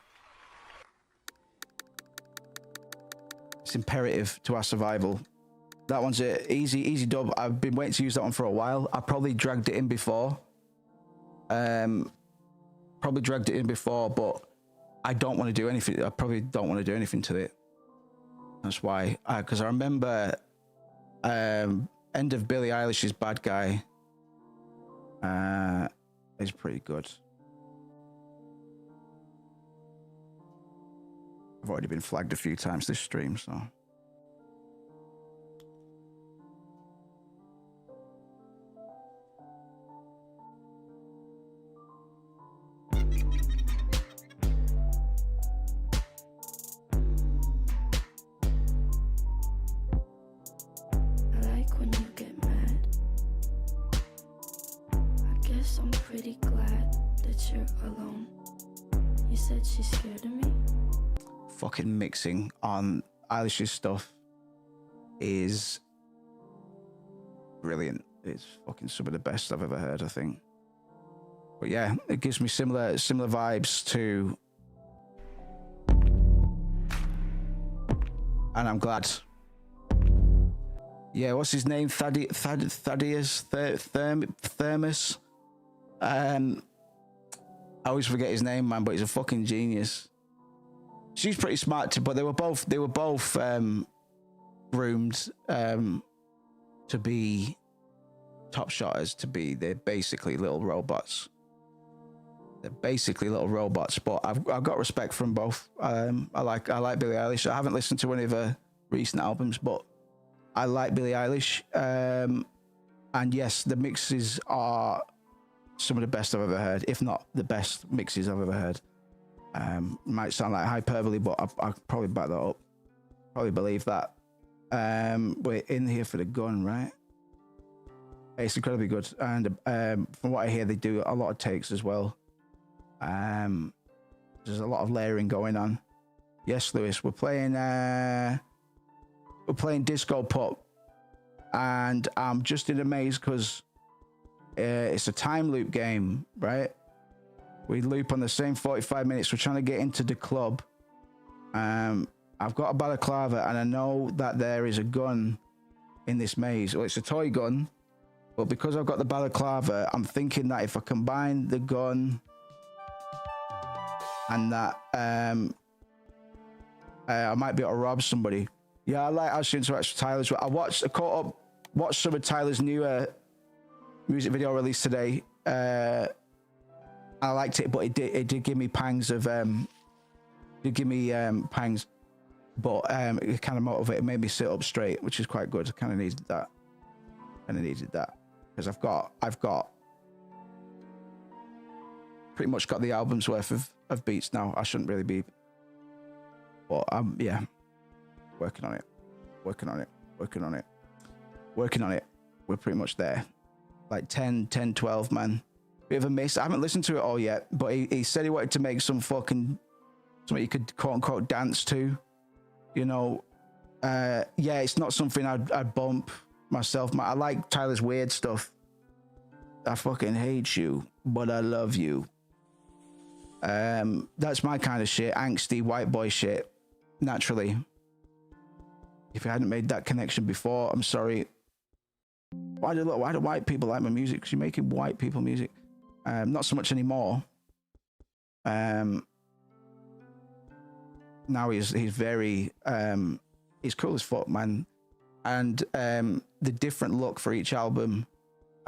It's imperative to our survival. That one's a easy dub. I've been waiting to use that one for a while. I probably dragged it in before. But I don't want to do anything. I probably don't want to do anything to it. That's why. Because I remember end of Billie Eilish's Bad Guy is pretty good. I've already been flagged a few times this stream, so. I'm pretty glad that you're alone. You said she's scared of me? Fucking mixing on Eilish's stuff is brilliant. It's fucking some of the best I've ever heard, I think. But yeah, it gives me similar vibes to, and I'm glad. Yeah, what's his name? Thaddeus Thermos. I always forget his name, man, but he's a fucking genius. She's pretty smart too, but they were both groomed to be top shotters. They're basically little robots. But I've got respect from both. I like Billie Eilish. I haven't listened to any of her recent albums, but I like Billie Eilish. And yes, the mixes are some of the best I've ever heard, if not the best mixes I've ever heard. Might sound like hyperbole, but I probably back that up. Probably believe that. We're in here for the gun, right? It's incredibly good, and from what I hear, they do a lot of takes as well. There's a lot of layering going on. Yes, Lewis, we're playing DISCOPUP, and I'm just in a maze because it's a time loop game, right? We loop on the same 45 minutes. We're trying to get into the club. I've got a balaclava, and I know that there is a gun in this maze. Well, it's a toy gun, but because I've got the balaclava, I'm thinking that if I combine the gun and that, I might be able to rob somebody. Yeah, I like actually interact with Tyler's. I watched some of Tyler's newer music video released today. I liked it, but it did give me pangs of pangs, but it kind of motivated, made me sit up straight, which is quite good. I kind of needed that because I've got pretty much got the album's worth of beats now. I shouldn't really be, but yeah, working on it. We're pretty much there, like 10, 12, man. Bit of a miss. I haven't listened to it all yet, but he said he wanted to make something you could quote unquote dance to, you know. Yeah, it's not something I'd bump myself. I like Tyler's weird stuff. I fucking hate you, but I love you. That's my kind of shit, angsty white boy shit, naturally. If I hadn't made that connection before, I'm sorry. Why do white people like my music? Because you're making white people music. Not so much anymore. Now he's very he's cool as fuck, man. And the different look for each album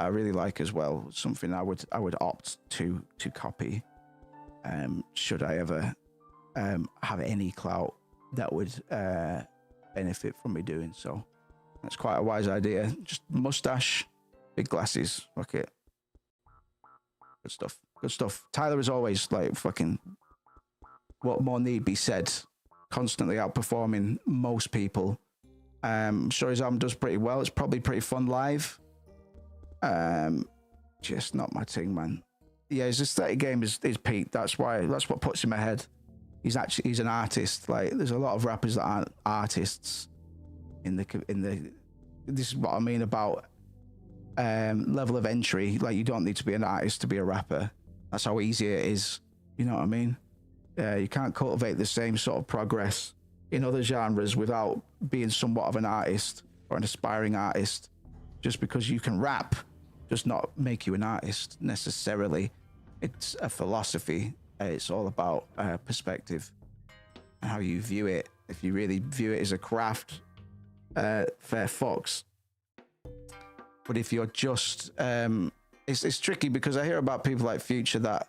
I really like as well. Something I would opt to copy. Should I ever have any clout that would benefit from me doing so. That's quite a wise idea. Just mustache, big glasses. Fuck it. Good stuff. Tyler is always like fucking, what more need be said, constantly outperforming most people. I'm sure his album does pretty well. It's probably pretty fun live. Just not my thing, man. Yeah, his aesthetic game is peak. That's what puts him ahead. He's an artist. Like, there's a lot of rappers that aren't artists. This is what I mean about level of entry. Like, you don't need to be an artist to be a rapper. That's how easy it is. You know what I mean? You can't cultivate the same sort of progress in other genres without being somewhat of an artist or an aspiring artist. Just because you can rap does not make you an artist necessarily. It's a philosophy. It's all about perspective and how you view it. If you really view it as a craft, fair fucks. But if you're just, it's tricky because I hear about people like Future that,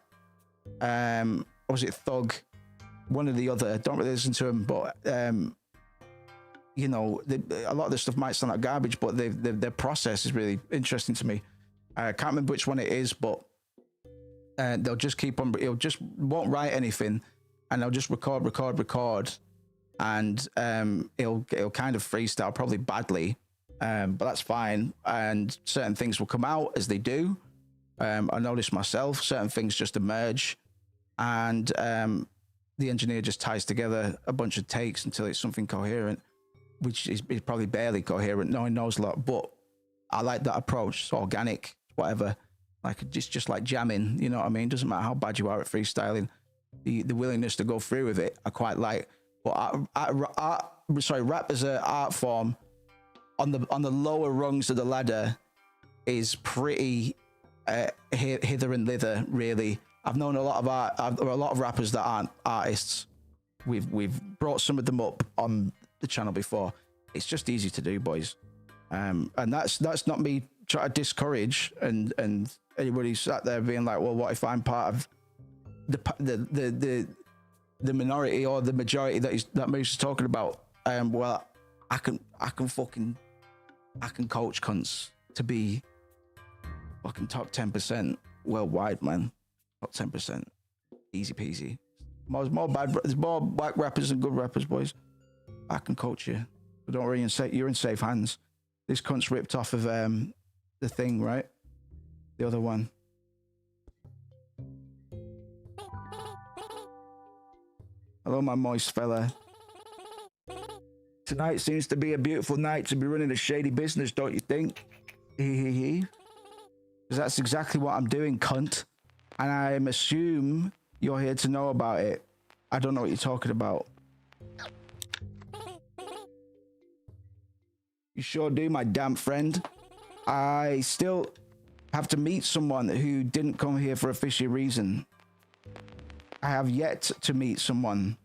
was it Thug? One or the other. Don't really listen to him, but you know, a lot of this stuff might sound like garbage, but their process is really interesting to me. I can't remember which one it is, but they'll just keep on. He'll just won't write anything, and they'll just record, and he'll kind of freestyle, probably badly, but that's fine. And certain things will come out as they do. I noticed myself, certain things just emerge, and the engineer just ties together a bunch of takes until it's something coherent, which is probably barely coherent. No one knows a lot, but I like that approach. It's organic, whatever. Like, it's just like jamming, you know what I mean? Doesn't matter how bad you are at freestyling. The willingness to go through with it, I quite like. But rap as an art form on the lower rungs of the ladder is pretty hither and thither, really. I've known a lot of rappers that aren't artists. We've brought some of them up on the channel before. It's just easy to do, boys. And that's not me trying to discourage and anybody sat there being like, well, what if I'm part of the minority or the majority that Moose is talking about? Well, I can coach cunts to be fucking top 10% worldwide, man. Top 10%, easy peasy. There's more whack rappers than good rappers, boys. I can coach you, but don't worry, you're in safe hands. This cunt's ripped off of the thing, right? The other one. Hello, my moist fella. Tonight seems to be a beautiful night to be running a shady business, don't you think? Because that's exactly what I'm doing, cunt. And I assume you're here to know about it. I don't know what you're talking about. You sure do, my damn friend. I still have to meet someone who didn't come here for a fishy reason. I have yet to meet someone.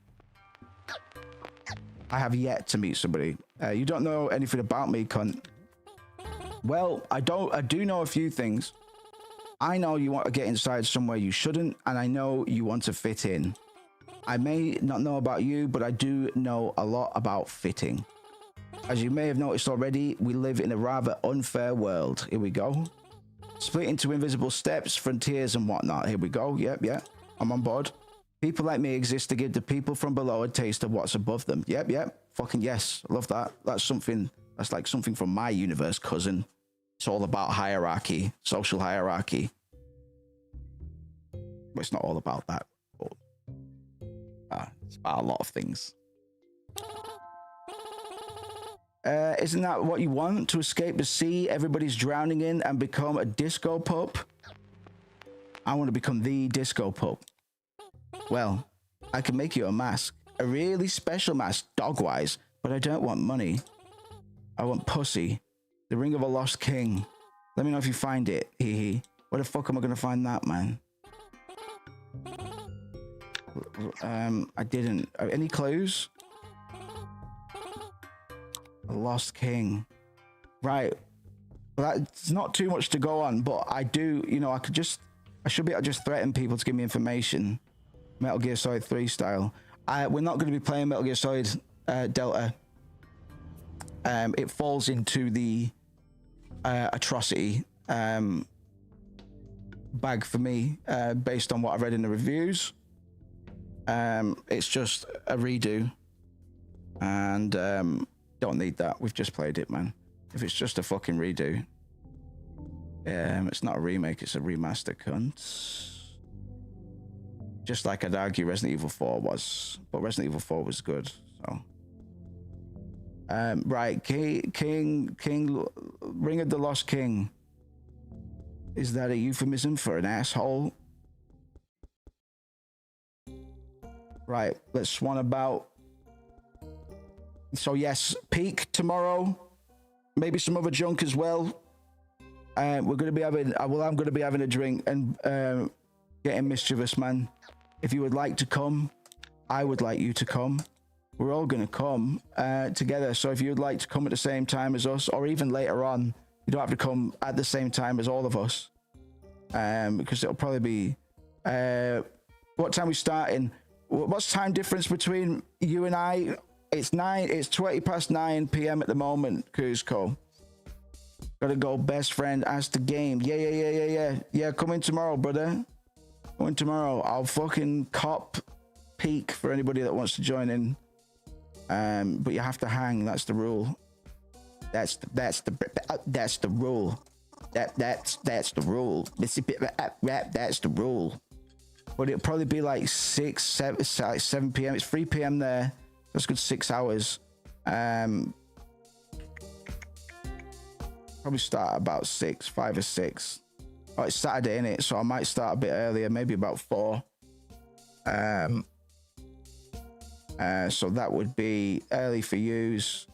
I have yet to meet somebody. You don't know anything about me, cunt. Well, I do know a few things. I know you want to get inside somewhere you shouldn't, and I know you want to fit in. I may not know about you, but I do know a lot about fitting. As you may have noticed already, we live in a rather unfair world. Here we go. Split into invisible steps, frontiers, and whatnot. Here we go. Yep. I'm on board. People like me exist to give the people from below a taste of what's above them. Yep. Fucking yes. I love that. That's like something from my universe, cousin. It's all about hierarchy, social hierarchy. But it's not all about that. It's about a lot of things. Isn't that what you want? To escape the sea everybody's drowning in and become a disco pup? I want to become the disco pup. Well, I can make you a mask. A really special mask, dog-wise. But I don't want money. I want pussy. The ring of a lost king. Let me know if you find it. Hee. Where the fuck am I gonna find that, man? I didn't. Any clues? A lost king. Right. Well, that's not too much to go on, but I do, I should be able to just threaten people to give me information. Metal Gear Solid 3 style. We're not going to be playing Metal Gear Solid Delta. It falls into the atrocity bag for me, based on what I've read in the reviews. It's just a redo, and don't need that. We've just played it, man. If it's just a fucking redo, it's not a remake, it's a remaster, cunt. Just like I'd argue Resident Evil 4 was, but Resident Evil 4 was good. So, right, King, Ring of the Lost King. Is that a euphemism for an asshole? Right, let's swan about. So yes, peak tomorrow. Maybe some other junk as well. We're going to be having, well, I'm going to be having a drink and getting mischievous, man. If you would like to come, I would like you to come. We're all going to come together. So if you'd like to come at the same time as us, or even later on, you don't have to come at the same time as all of us. Because it'll probably be, what time we starting? What's time difference between you and I? It's 20 past 9 p.m. at the moment, Kuzco. Gotta go, best friend, ask the game. Yeah, come in tomorrow, brother. Come in tomorrow. I'll fucking cop peak for anybody that wants to join in. But you have to hang, that's the rule. That's the rule. That's the rule. That's the rule. But it'll probably be like 7 p.m. It's 3 p.m. there. That's good 6 hours. Probably start at about 5 or 6. Oh, it's Saturday, innit? So I might start a bit earlier, maybe about 4. So that would be early for yous.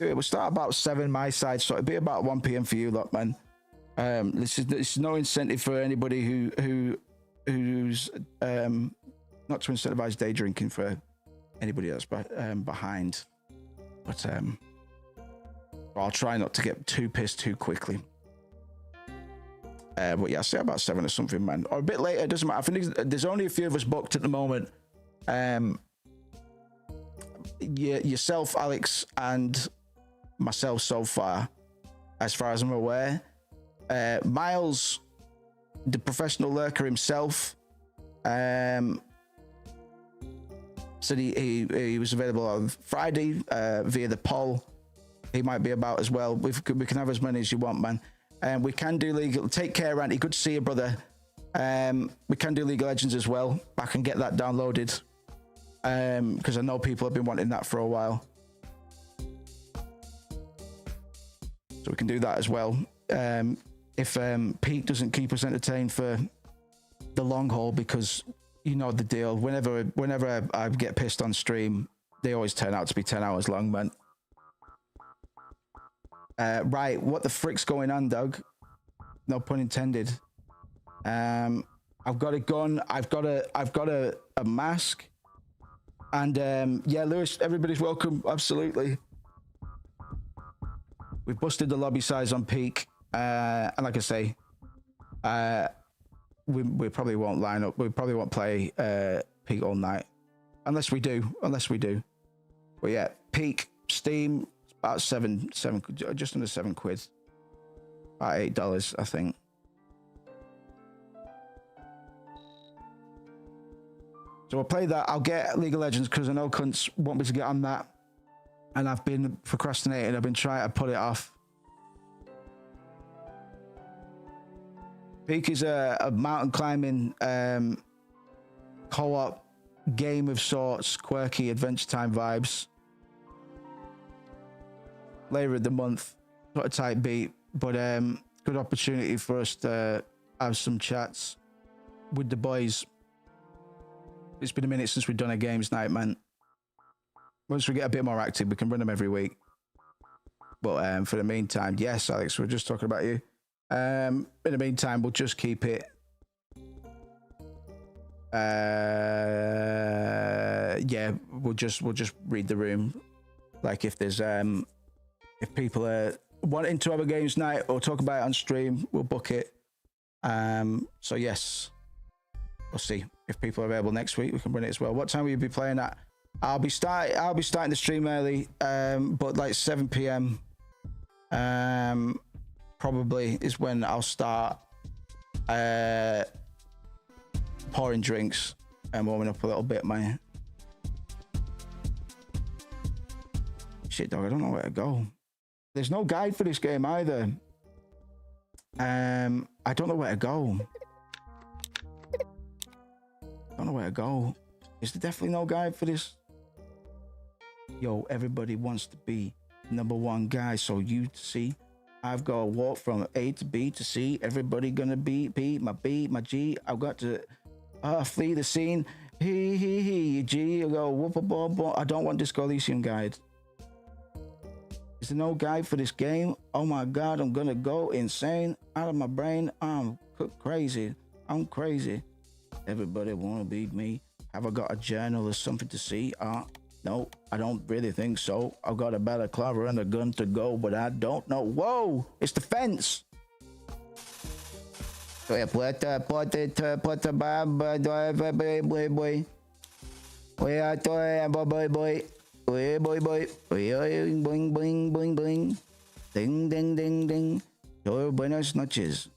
We'll start about 7 my side, so it'll be about 1 p.m. for you lot, man. This is no incentive for anybody who's not to incentivize day drinking for anybody that's behind, but I'll try not to get too pissed too quickly. But yeah, I'll say about 7 or something, man, or a bit later. It doesn't matter. I think there's only a few of us booked at the moment. Yourself, Alex, and myself so far, as far as I'm aware. Miles, the professional lurker himself, said he was available on Friday via the poll. He might be about as well. We can have as many as you want, man. We can do legal. Take care, Andy. Good to see you, brother. We can do League of Legends as well. I can get that downloaded because I know people have been wanting that for a while. So we can do that as well. If Pete doesn't keep us entertained for the long haul, because you know the deal. Whenever I get pissed on stream, they always turn out to be 10 hours long, man. Right, what the frick's going on, Doug? No pun intended. I've got a gun. I've got a mask. And yeah, Lewis, everybody's welcome. Absolutely. We've busted the lobby size on peak. And like I say, we probably won't line up. We probably won't play peak all night. Unless we do. But yeah, peak, Steam, about seven, just under £7. About $8, I think. So I'll play that. I'll get League of Legends because I know cunts want me to get on that. And I've been procrastinating. I've been trying to put it off. Peak is a mountain climbing co-op game of sorts, quirky Adventure Time vibes. Later of the month, sort of tight beat, but good opportunity for us to have some chats with the boys. It's been a minute since we've done a games night, man. Once we get a bit more active, we can run them every week. But for the meantime, yes, Alex, we're just talking about you. In the meantime, we'll just keep it. Yeah, we'll just read the room. Like if there's if people are wanting to have a games night or talk about it on stream, we'll book it. So yes, we'll see if people are available next week. We can run it as well. What time will you be playing at? I'll be starting the stream early, but like 7 p.m. Probably is when I'll start pouring drinks and warming up a little bit, man. Shit, dog, I don't know where to go. There's no guide for this game either. I don't know where to go. Don't know where to go. Is there definitely no guide for this? Yo, everybody wants to be #1 guy, so you see, I've got to walk from A to B to C. Everybody gonna be B, my G. I've got to flee the scene. He, G. I go whoop a ball. I don't want Disco Elysium guide. Is there no guide for this game? Oh my God, I'm gonna go insane out of my brain. I'm crazy. I'm crazy. Everybody wanna be me. Have I got a journal or something to see? No, I don't really think so. I've got a balaclava and a gun to go, but I don't know. Whoa, it's the fence. Ding, ding, ding, ding. Buenas noches.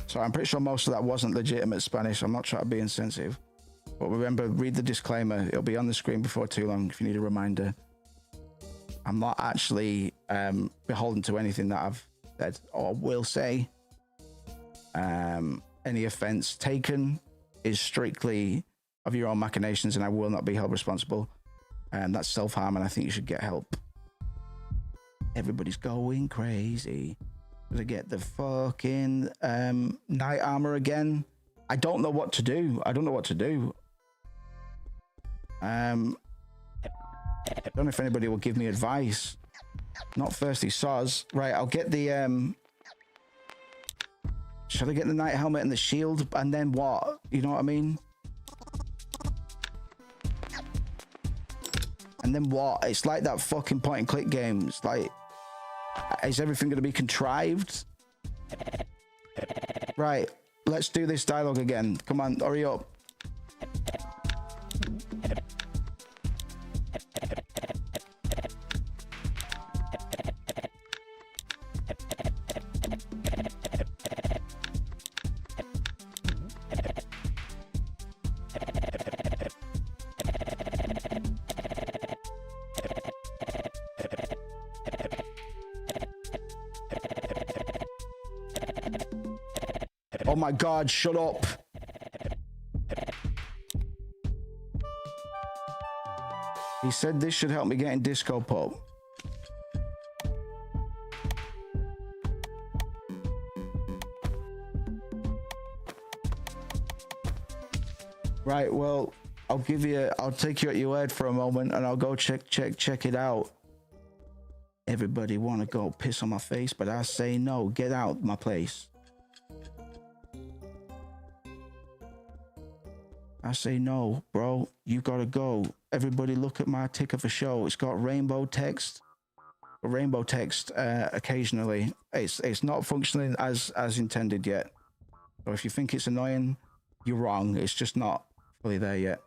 So I'm pretty sure most of that wasn't legitimate Spanish. I'm not trying to be insensitive. But remember, read the disclaimer. It'll be on the screen before too long if you need a reminder. I'm not actually beholden to anything that I've said or will say. Any offense taken is strictly of your own machinations, and I will not be held responsible. That's self-harm, and I think you should get help. Everybody's going crazy. Gonna get the fucking knight armor again. I don't know what to do. I don't know if anybody will give me advice. Not thirsty soz. Right, I'll get the should I get the knight helmet and the shield and then what? You know what I mean? And then what? It's like that fucking point and click game. It's like, is everything going to be contrived? Right, let's do this dialogue again. Come on, hurry up. Oh my God, shut up. He said this should help me get in DISCOPUP. Right, well, I'll take you at your word for a moment and I'll go check it out. Everybody wanna go piss on my face, but I say no, get out my place. I say no, bro, you gotta go. Everybody look at my ticket for show. It's got rainbow text. Occasionally. It's not functioning as intended yet. So if you think it's annoying, you're wrong. It's just not fully there yet.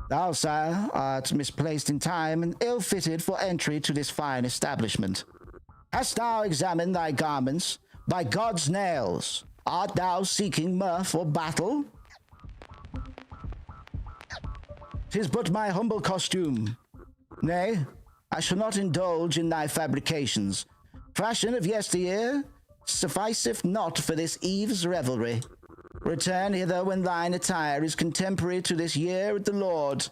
Thou, sire, art misplaced in time and ill-fitted for entry to this fine establishment. Hast thou examined thy garments? By God's nails, art thou seeking mirth or battle? 'Tis but my humble costume. Nay, I shall not indulge in thy fabrications. Fashion of yesteryear sufficeth not for this eve's revelry. Return hither when thine attire is contemporary to this year of the Lord.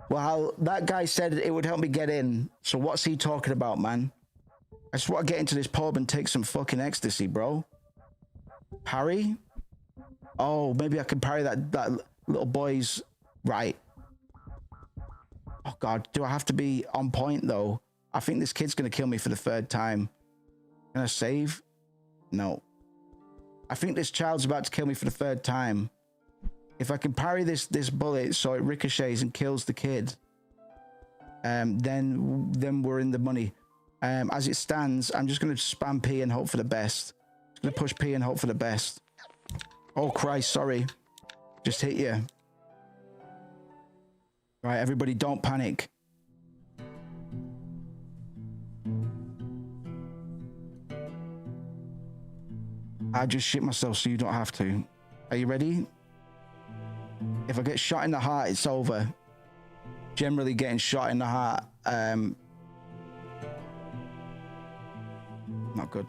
Well, that guy said it would help me get in. So what's he talking about, man? I just want to get into this pub and take some fucking ecstasy, bro. Parry? Oh, maybe I can parry that little boy's... Right. Oh, God. Do I have to be on point, though? I think this kid's going to kill me for the 3rd time. Can I save? No. I think this child's about to kill me for the 3rd time. If I can parry this bullet so it ricochets and kills the kid, then we're in the money. As it stands, I'm just going to spam P and hope for the best. Just going to push P and hope for the best. Oh, Christ, sorry. Just hit you. Right, everybody, don't panic. I just shit myself so you don't have to. Are you ready? If I get shot in the heart, it's over. Generally, getting shot in the heart Not good.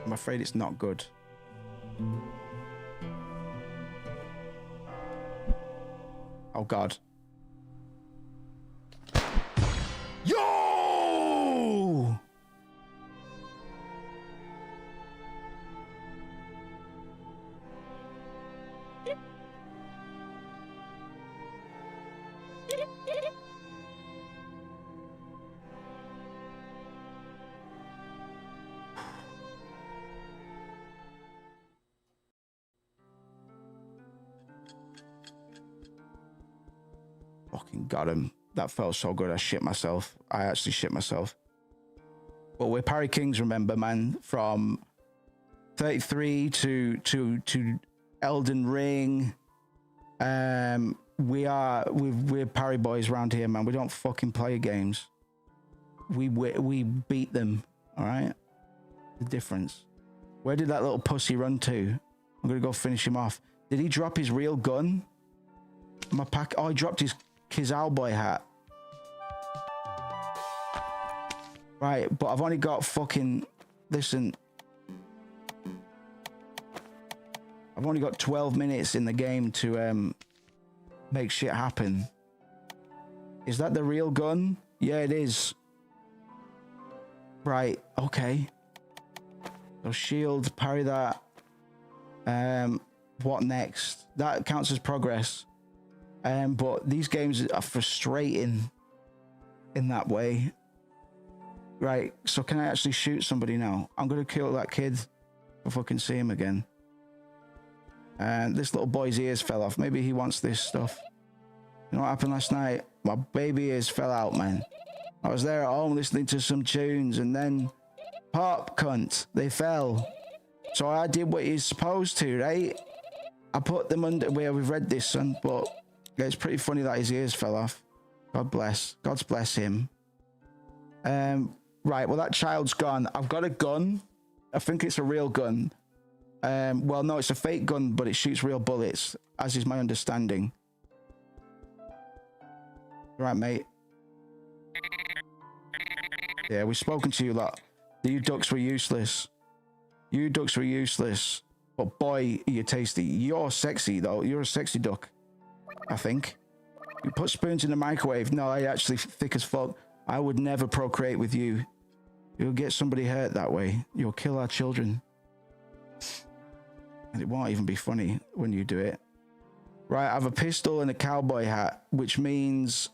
I'm afraid it's not good. Oh God. Yo! Fucking got him. That felt so good. I shit myself. I actually shit myself. But we're Parry Kings, remember, man. From 33 to Elden Ring. We're Parry boys around here, man. We don't fucking play games. We beat them. All right. The difference. Where did that little pussy run to? I'm gonna go finish him off. Did he drop his real gun? My pack. Oh, he dropped his cowboy hat. Right, but I've only got fucking... Listen. I've only got 12 minutes in the game to make shit happen. Is that the real gun? Yeah, it is. Right, okay. So shield, parry that. What next? That counts as progress. But these games are frustrating in that way. Right, so can I actually shoot somebody now? I'm gonna kill that kid if I fucking see him again. And this little boy's ears fell off. Maybe he wants this stuff. You know what happened last night? My baby ears fell out, man. I was there at home listening to some tunes and then pop, cunt, they fell. So I did what you're supposed to, right? I put them under where we've read this, son, but it's pretty funny that his ears fell off. God's bless him. Right, well, that child's gone. I've got a gun. I think it's a real gun. Well, no, it's a fake gun, but it shoots real bullets, as is my understanding. Right, mate. Yeah, we've spoken to you lot. You ducks were useless. You ducks were useless. But boy, you're tasty. You're sexy, though. You're a sexy duck, I think. You put spoons in the microwave. No, I actually thick as fuck. I would never procreate with you. You'll get somebody hurt that way. You'll kill our children. And it won't even be funny when you do it. Right, I have a pistol and a cowboy hat, which means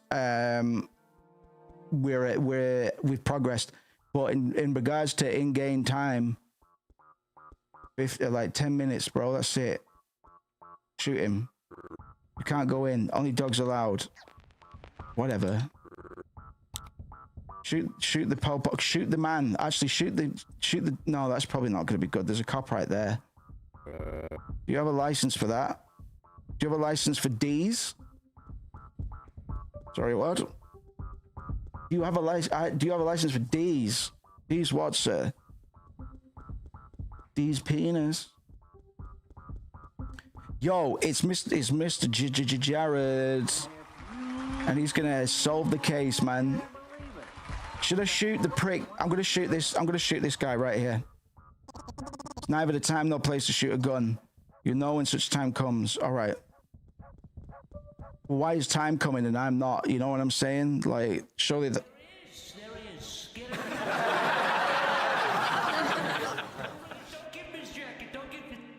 we've progressed. But in regards to in-game time, like 10 minutes, bro, that's it. Shoot him. You can't go in. Only dogs allowed. Whatever. Shoot the pop. Shoot the man. Actually, shoot the. No, that's probably not going to be good. There's a cop right there. Do you have a license for that? Do you have a license for D's? Sorry, what? Do you have a license? Do you have a license for D's? D's what, sir? D's penis. Yo, it's Mr. Jared, and he's gonna solve the case, man. Should I shoot the prick? I'm gonna shoot this guy right here. It's neither the time nor place to shoot a gun. You know when such time comes. All right. Why is time coming and I'm not? You know what I'm saying? Like, surely the...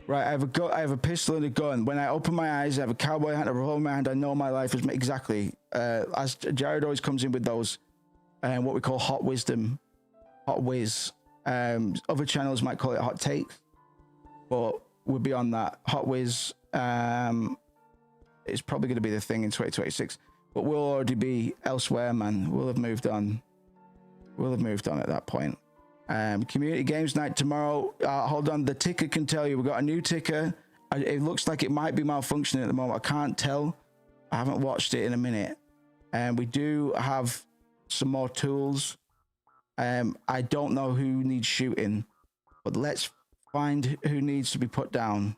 Right, I have a pistol and a gun. When I open my eyes, I have a cowboy hat, a revolver in my hand. I know my life is exactly. As Jared always comes in with those, what we call hot wisdom, hot whiz. Other channels might call it hot take, but we're beyond that. Hot whiz is probably going to be the thing in 2026, but we'll already be elsewhere, man. We'll have moved on. We'll have moved on at that point. Community games night tomorrow. Hold on, the ticker can tell you we've got a new ticker. It looks like it might be malfunctioning at the moment. I can't tell. I haven't watched it in a minute. And we do have some more tools. I don't know who needs shooting, but let's find who needs to be put down.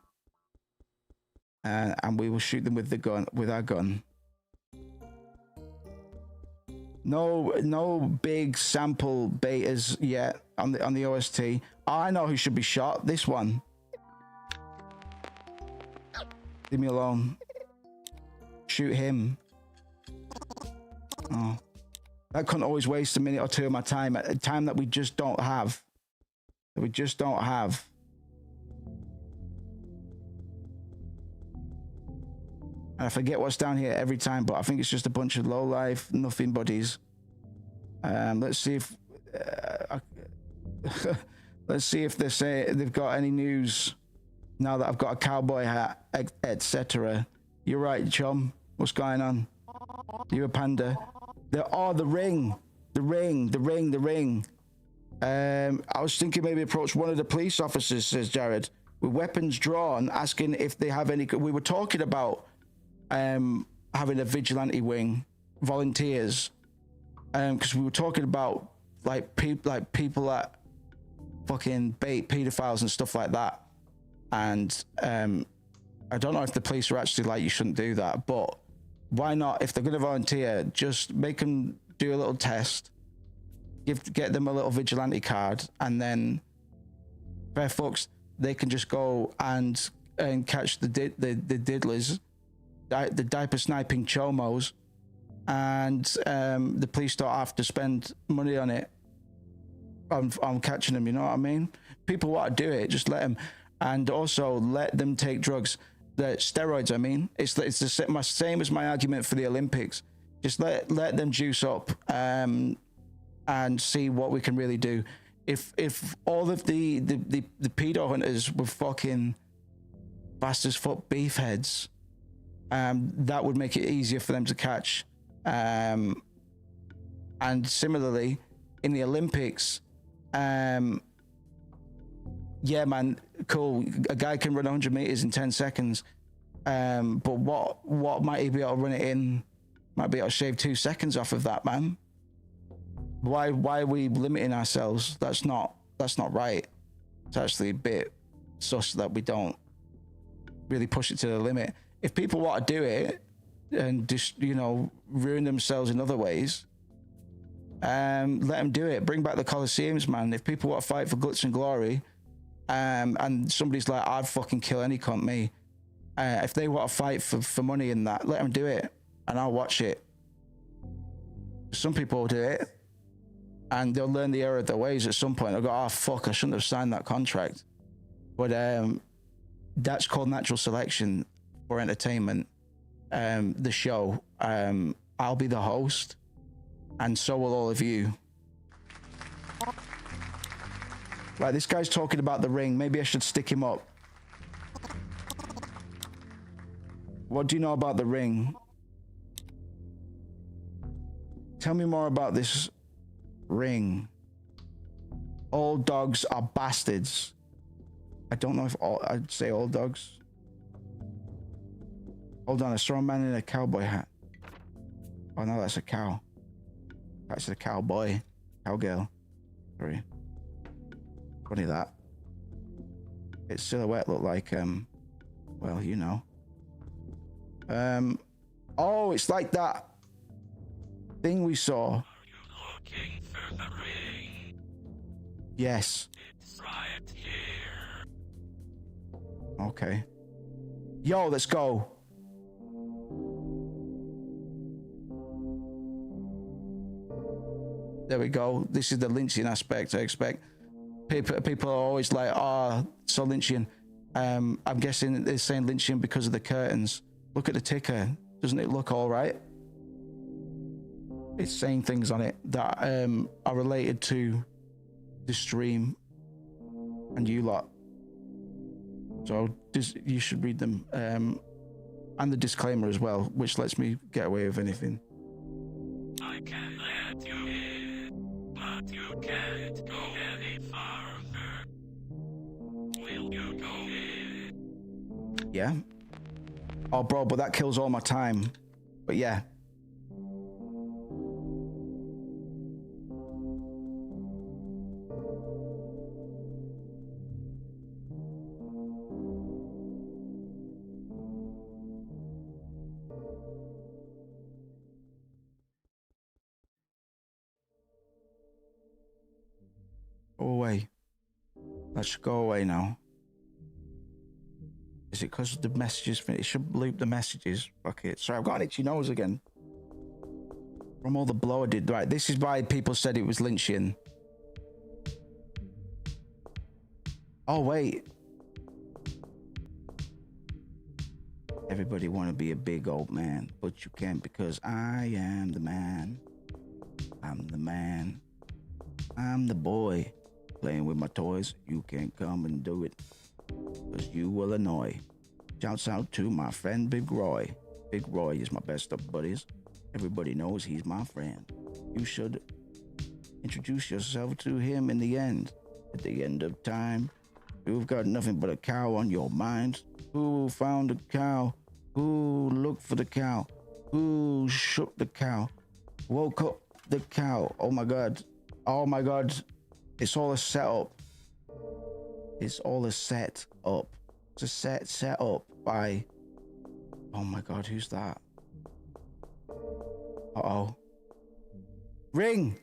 And we will shoot them with the gun, with our gun. No big sample betas yet on the OST. I know who should be shot. This one. Leave me alone. Shoot him. Oh. That couldn't always waste a minute or two of my time, at a time that we just don't have. And I forget what's down here every time, but I think it's just a bunch of low life, nothing buddies. Let's see if let's see if they say they've got any news now that I've got a cowboy hat, etc. You're right, chum. What's going on? You a panda? The ring. I was thinking maybe approach one of the police officers, says Jared, with weapons drawn, asking if they have any. We were talking about having a vigilante wing, volunteers, because we were talking about people that fucking bait pedophiles and stuff like that. And I don't know if the police are actually like, you shouldn't do that, but why not? If they're going to volunteer, just make them do a little test, get them a little vigilante card, and then fair fucks, they can just go and catch the diddlers, the diaper sniping chomos, and the police don't have to spend money on it, on catching them. You know what I mean? People want to do it, just let them, and also let them take drugs. The steroids, I mean, it's the same as my argument for the Olympics. Just let them juice up, and see what we can really do. If all of the pedo hunters were fucking fast as fuck beefheads, that would make it easier for them to catch. And similarly, in the Olympics, yeah, man, cool. A guy can run 100 meters in 10 seconds. But what might he be able to run it in? Might be able to shave 2 seconds off of that, man. Why are we limiting ourselves? That's not right. It's actually a bit sus that we don't really push it to the limit. If people want to do it and just, ruin themselves in other ways, let them do it. Bring back the Colosseums, man. If people want to fight for glitz and glory, and somebody's like, I'd fucking kill any cunt, me. If they want to fight for money in that, let them do it, and I'll watch it. Some people will do it, and they'll learn the error of their ways at some point. They'll go, oh fuck, I shouldn't have signed that contract. But that's called natural selection for entertainment. The show. I'll be the host, and so will all of you. Right, this guy's talking about the ring. Maybe I should stick him up. What do you know about the ring? Tell me more about this ring. All dogs are bastards. I don't know if I'd say all dogs. Hold on, I saw a man in a cowboy hat. Oh no, that's a cow. That's a cowboy. Cowgirl. Sorry. Funny that. Its silhouette looked like, well, you know. Oh, it's like that thing we saw. Are you looking for the ring? Yes. It's right here. Okay. Yo, let's go. There we go. This is the lynching aspect, I expect. People are always like, so lynching. I'm guessing they're saying lynching because of the curtains. Look at the ticker. Doesn't it look all right? It's saying things on it that are related to the stream and you lot. So you should read them. And the disclaimer as well, which lets me get away with anything. I can let you in, but you can't go any farther. Will you go in? Yeah. Oh, bro, but that kills all my time. But yeah. Go away. Let's go away now. Is it because the messages finished? It should loop the messages. Fuck it. Sorry, I've got an itchy nose again. From all the blow I did. Right, this is why people said it was Lynchian. Oh, wait. Everybody want to be a big old man, but you can't because I am the man. I'm the man. I'm the boy. Playing with my toys. You can't come and do it, because you will annoy. Shouts out to my friend Big Roy. Big Roy is my best of buddies. Everybody knows he's my friend. You should introduce yourself to him in the end. At the end of time, you've got nothing but a cow on your mind. Who found a cow? Who looked for the cow? Who shook the cow? Woke up the cow. Oh my God. Oh my God. It's all a setup. It's all a set up. It's a set up by... Oh my God, who's that? Uh-oh. Ring!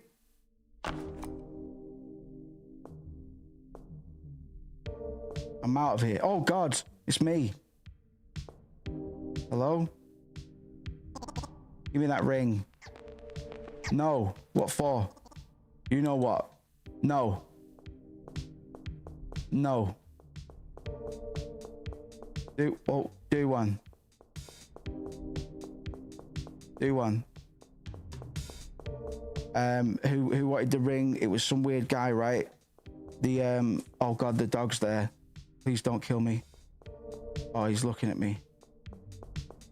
I'm out of here. Oh God, it's me. Hello? Give me that ring. No. What for? You know what? No. No. Do one. Do one. Who wanted the ring? It was some weird guy, right? The oh God, the dog's there. Please don't kill me. Oh, he's looking at me.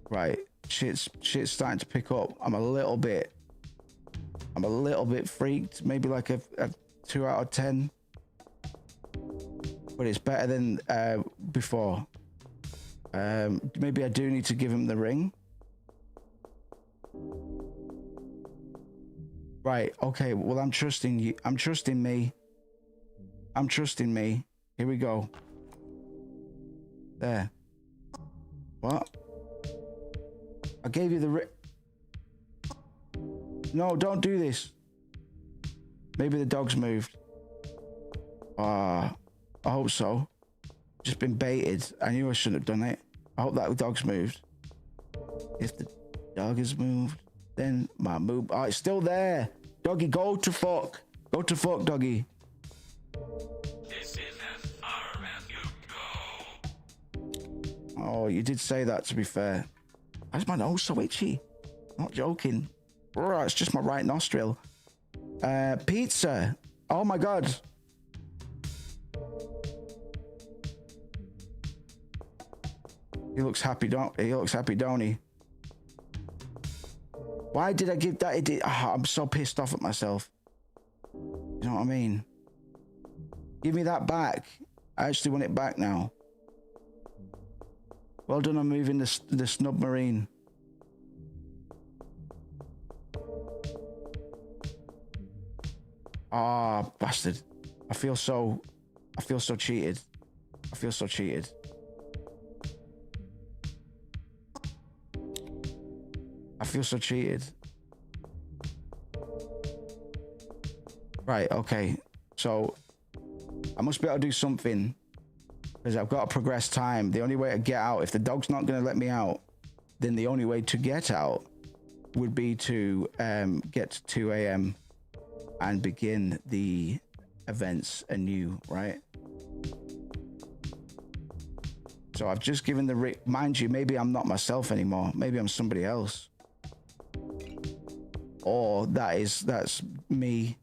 Right. Shit's starting to pick up. I'm a little bit freaked. Maybe like a 2 out of 10. But it's better than before. Maybe I do need to give him the ring. Right, okay, well, I'm trusting you. I'm trusting me. I'm trusting me. Here we go. There. What? I gave you the ring. No, don't do this. Maybe the dog's moved. I hope so. Just been baited. I knew I shouldn't have done it. I hope that dog's moved. If the dog has moved, then my move. Oh, it's still there. Doggy, go to fuck. Go to fuck, doggy. This is as far as you go. Oh, you did say that, to be fair. Why is my nose so itchy? Not joking. Oh, it's just my right nostril. Pizza. Oh my God. He looks happy, don't he? Why did I give that? I'm so pissed off at myself. You know what I mean? Give me that back. I actually want it back now. Well done on moving the submarine. Ah, bastard. I feel so cheated. I feel so cheated. I feel so cheated. Right, okay. So I must be able to do something, because I've got to progress time. The only way to get out, if the dog's not going to let me out, then the only way to get out would be to get to 2 a.m. and begin the events anew, right? So I've just given the ring. Mind you, maybe I'm not myself anymore. Maybe I'm somebody else. Or that's me.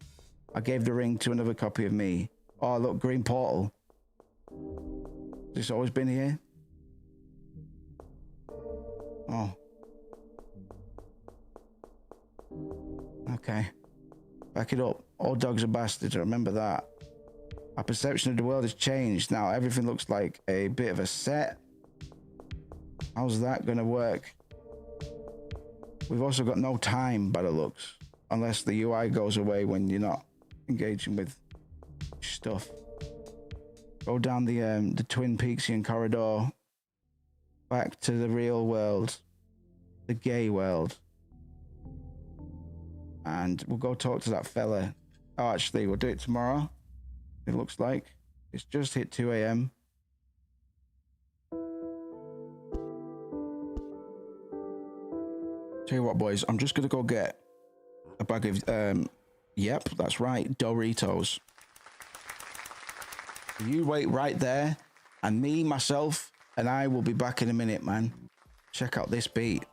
I gave the ring to another copy of me. Oh, look, green portal. Has this always been here? Oh. Okay. Back it up. All dogs are bastards, remember that. Our perception of the world has changed. Now everything looks like a bit of a set. How's that gonna work? We've also got no time by the looks, unless the UI goes away when you're not engaging with stuff. Go down the Twin Peaksian corridor, back to the real world, the gay world, and we'll go talk to that fella. Oh, actually, we'll do it tomorrow. It looks like it's just hit 2 a.m. Tell you what, boys, I'm just gonna go get a bag of yep, that's right, Doritos. You wait right there, and me, myself, and I will be back in a minute, man. Check out this beat.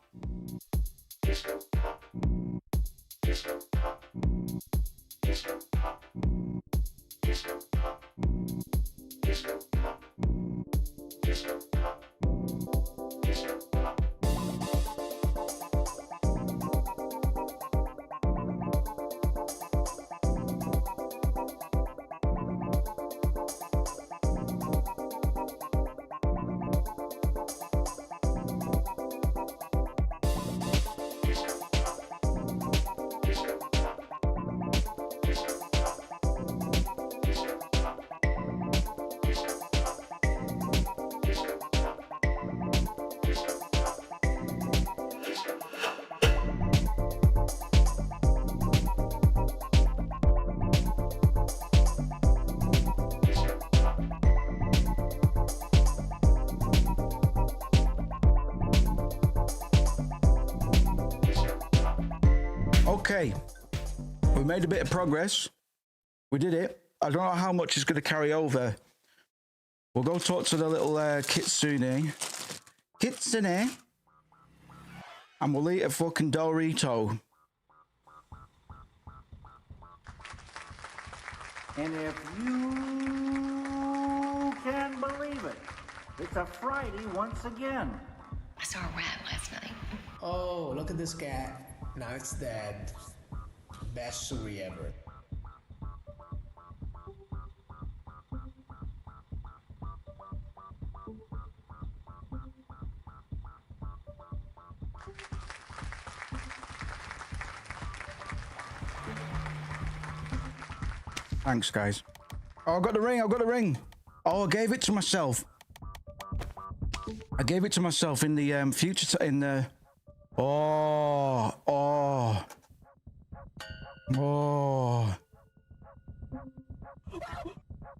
Okay, we made a bit of progress. We did it. I don't know how much is going to carry over. We'll go talk to the little Kitsune, and we'll eat a fucking Dorito. And if you can believe it, it's a Friday once again. I saw a rat last night. Oh, look at this cat. Now it's dead. Best story ever. Thanks, guys. Oh, I got the ring. I got the ring. Oh, I gave it to myself. I gave it to myself in the future. In the. Oh.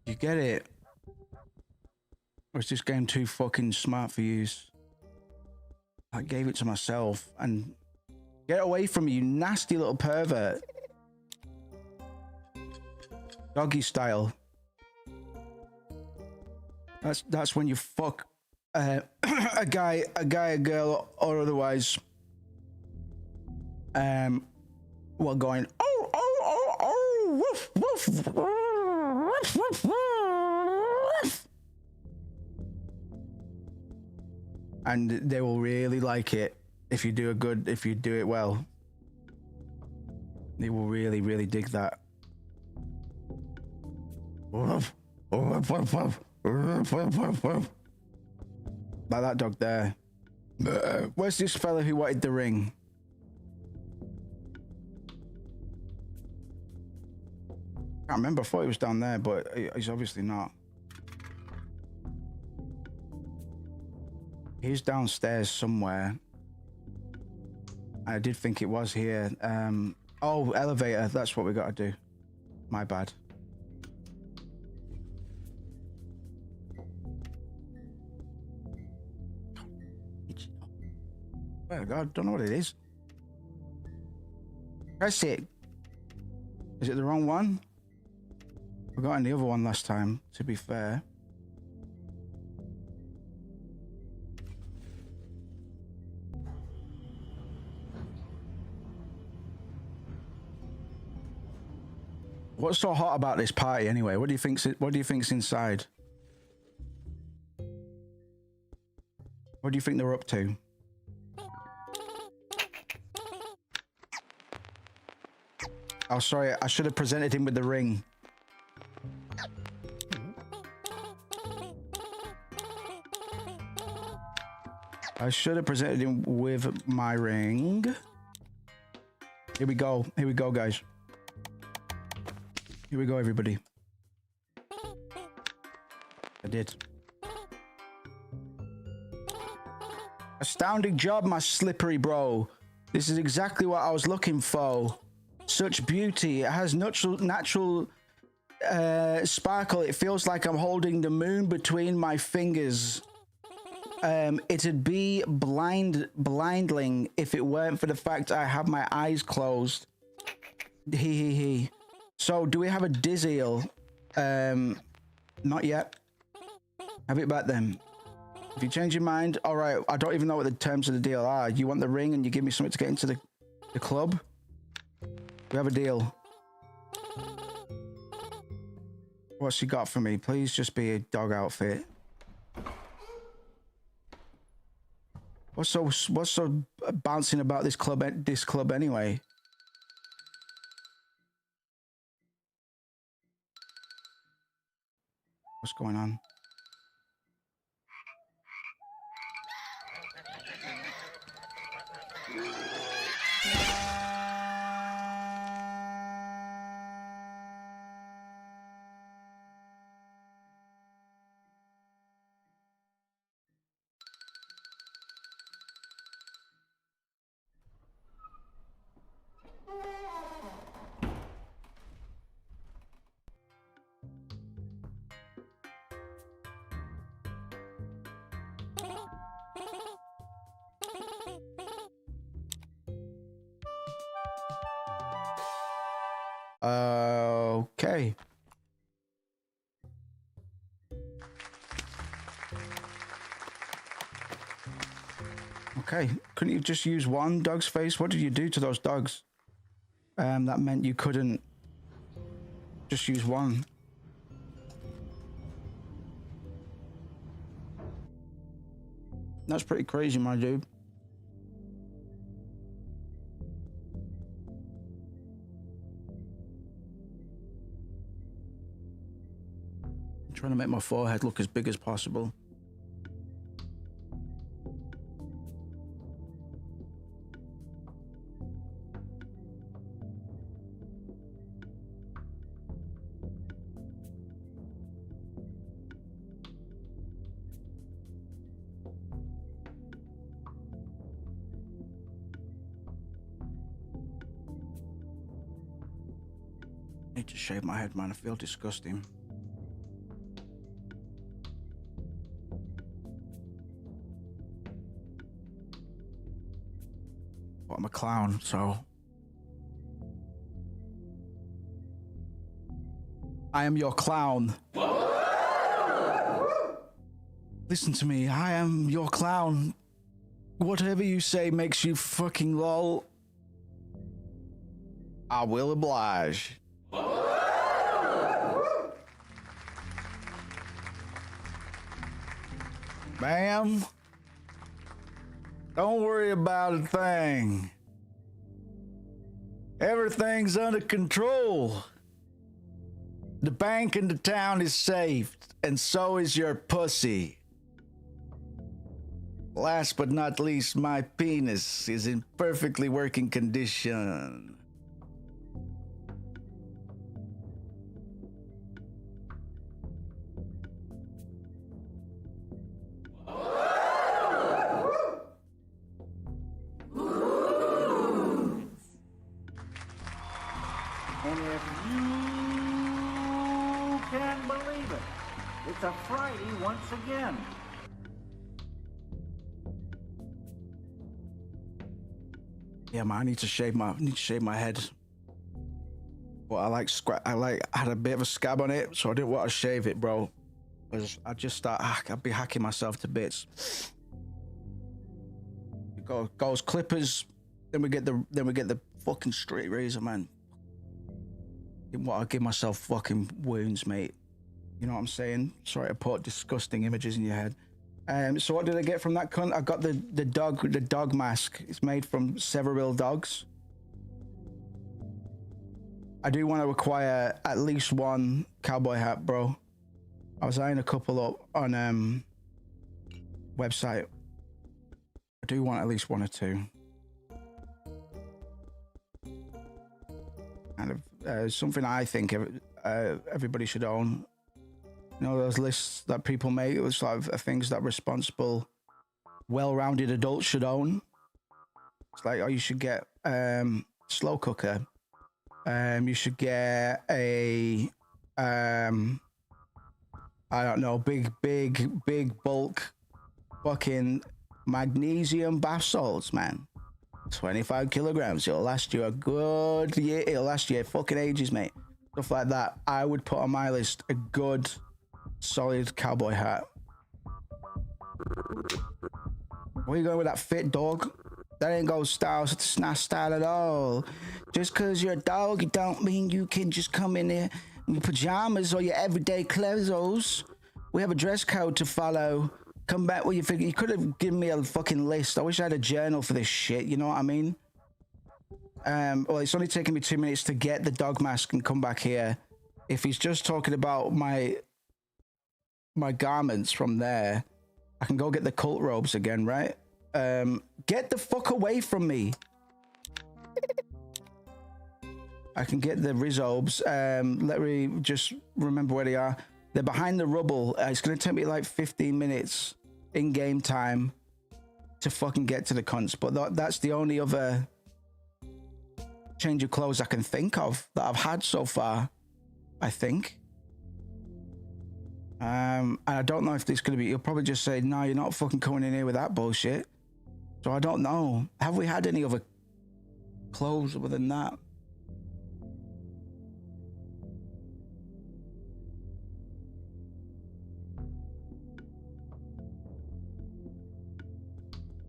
You get it? Or is this game too fucking smart for you? I gave it to myself, and get away from me, you nasty little pervert. Doggy style. That's when you fuck a guy, a girl, or otherwise. While going woof woof woof woof woof, and they will really like it if you do it well. They will really, really dig that. Like that dog there. Where's this fella who wanted the ring? I can't remember. I thought he was down there, but he's obviously not. He's downstairs somewhere. I did think it was here. Oh, elevator. That's what we got to do. My bad. Oh God, don't know what it is. Press it. Is it the wrong one? We got in the other one last time, to be fair. What's so hot about this party anyway? What do you think's inside? What do you think they're up to? Oh, sorry, I should have presented him with the ring. I should have presented him with my ring. Here we go. Here we go, guys. Here we go, everybody. I did. Astounding job, my slippery bro. This is exactly what I was looking for. Such beauty. It has natural Sparkle, it feels like I'm holding the moon between my fingers. It'd be blinding if it weren't for the fact I have my eyes closed. He. So, do we have a Dizziel? Not yet. Have it back then. If you change your mind, all right. I don't even know what the terms of the deal are. You want the ring and you give me something to get into the club? We have a deal. What's she got for me? Please just be a dog outfit. What's so bouncing about this club anyway? What's going on? Okay. Okay. Couldn't you just use one dog's face? What did you do to those dogs? That meant you couldn't just use one. That's pretty crazy, my dude. I'm trying to make my forehead look as big as possible. I need to shave my head, man. I feel disgusting. Well, I'm a clown, so I am your clown. Listen to me, I am your clown. Whatever you say makes you fucking lol. I will oblige. Ma'am, don't worry about a thing. Everything's under control. The bank in the town is safe, and so is your pussy. Last but not least, my penis is in perfectly working condition. And if you can believe it, it's a Friday once again. Yeah, man, I need to shave my head. Well, I had a bit of a scab on it, so I didn't want to shave it, bro. Because I'd be hacking myself to bits. It goes clippers, then we get the fucking straight razor, man. Didn't want to give myself fucking wounds, mate. You know what I'm saying? Sorry to put disgusting images in your head. So what did I get from that cunt? I got the dog mask. It's made from several dogs. I do want to acquire at least one cowboy hat, bro. I was eyeing a couple up on website. I do want at least one or two. Kind of something I think everybody should own. You know those lists that people make? It was sort of things that responsible, well-rounded adults should own. It's like, oh, you should get slow cooker. You should get a I don't know, big bulk fucking magnesium bath salts, man. 25 kilograms. It'll last you a good year. It'll last you fucking ages, mate. Stuff like that. I would put on my list a good, solid cowboy hat. Where you going with that fit dog? That ain't go style. It's not style at all. Just because you're a dog, it don't mean you can just come in there in your pajamas or your everyday clothes. We have a dress code to follow. Come back with your figure. You could have given me a fucking list. I wish I had a journal for this shit. You know what I mean? Well, it's only taken me 2 minutes to get the dog mask and come back here. If he's just talking about my garments from there, I can go get the cult robes again, right? Get the fuck away from me. I can get the Rizobes. Let me just remember where they are. They're behind the rubble. It's going to take me like 15 minutes in game time to fucking get to the cunts. But that's the only other change of clothes I can think of that I've had so far, I think. And I don't know if this is going to be... He'll probably just say, no, you're not fucking coming in here with that bullshit. So I don't know. Have we had any other clothes other than that?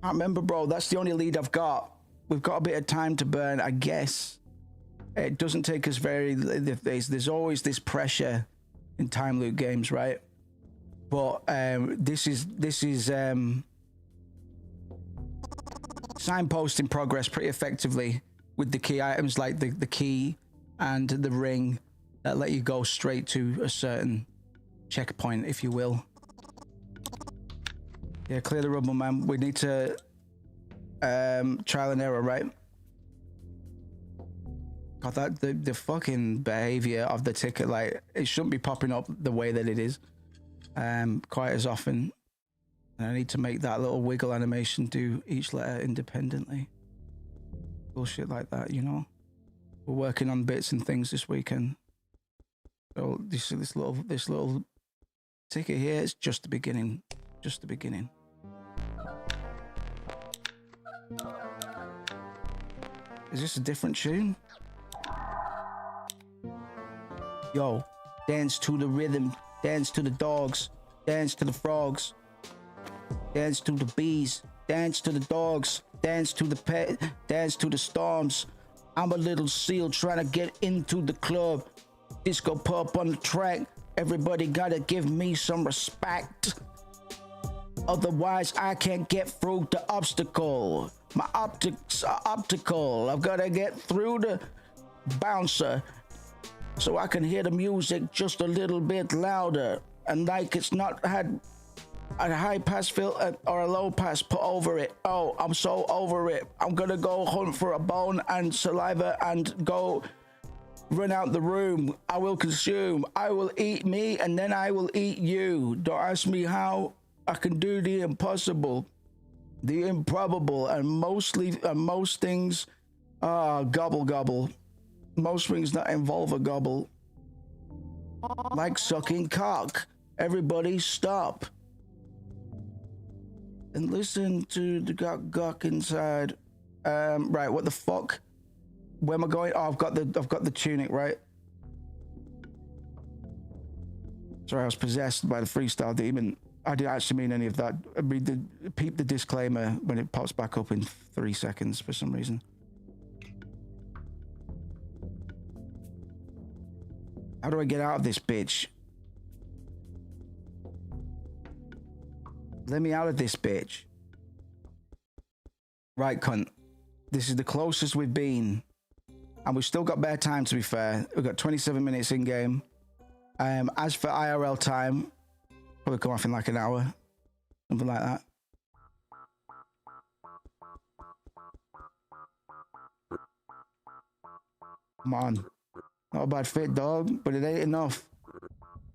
I can't remember, bro. That's the only lead I've got. We've got a bit of time to burn, I guess. It doesn't take us very... There's always this pressure in time loop games, right? But this is signposting progress pretty effectively with the key items like the key and the ring that let you go straight to a certain checkpoint, if you will. Yeah, clear the rubble, man. We need to trial and error, right? God, that the fucking behavior of the ticket, like, it shouldn't be popping up the way that it is quite as often. And I need to make that little wiggle animation do each letter independently. Bullshit like that, you know. We're working on bits and things this weekend. So this little ticket here is just the beginning. Just the beginning. Is this a different tune? Yo, dance to the rhythm, dance to the dogs, dance to the frogs, dance to the bees, dance to the dogs, dance to the pet, dance to the storms. I'm a little seal trying to get into the club. Disco pup on the track. Everybody gotta give me some respect. Otherwise, I can't get through the obstacle. My optics are optical. I've gotta get through the bouncer so I can hear the music just a little bit louder. And like it's not had a high pass filter or a low pass put over it. Oh, I'm so over it. I'm gonna go hunt for a bone and saliva and go run out the room. I will consume. I will eat me and then I will eat you. Don't ask me how I can do the impossible, the improbable, and most things gobble gobble. Most things that involve a gobble, like sucking cock. Everybody stop and listen to the gawk inside. Right, what the fuck? Where am I going? Oh, I've got the tunic, right? Sorry, I was possessed by the freestyle demon. I didn't actually mean any of that. Peep the disclaimer when it pops back up in 3 seconds for some reason. How do I get out of this bitch? Let me out of this bitch. Right, cunt. This is the closest we've been. And we've still got bare time, to be fair. We've got 27 minutes in game. As for IRL time, probably come off in like an hour. Something like that. Come on. Not a bad fit, dog, but it ain't enough.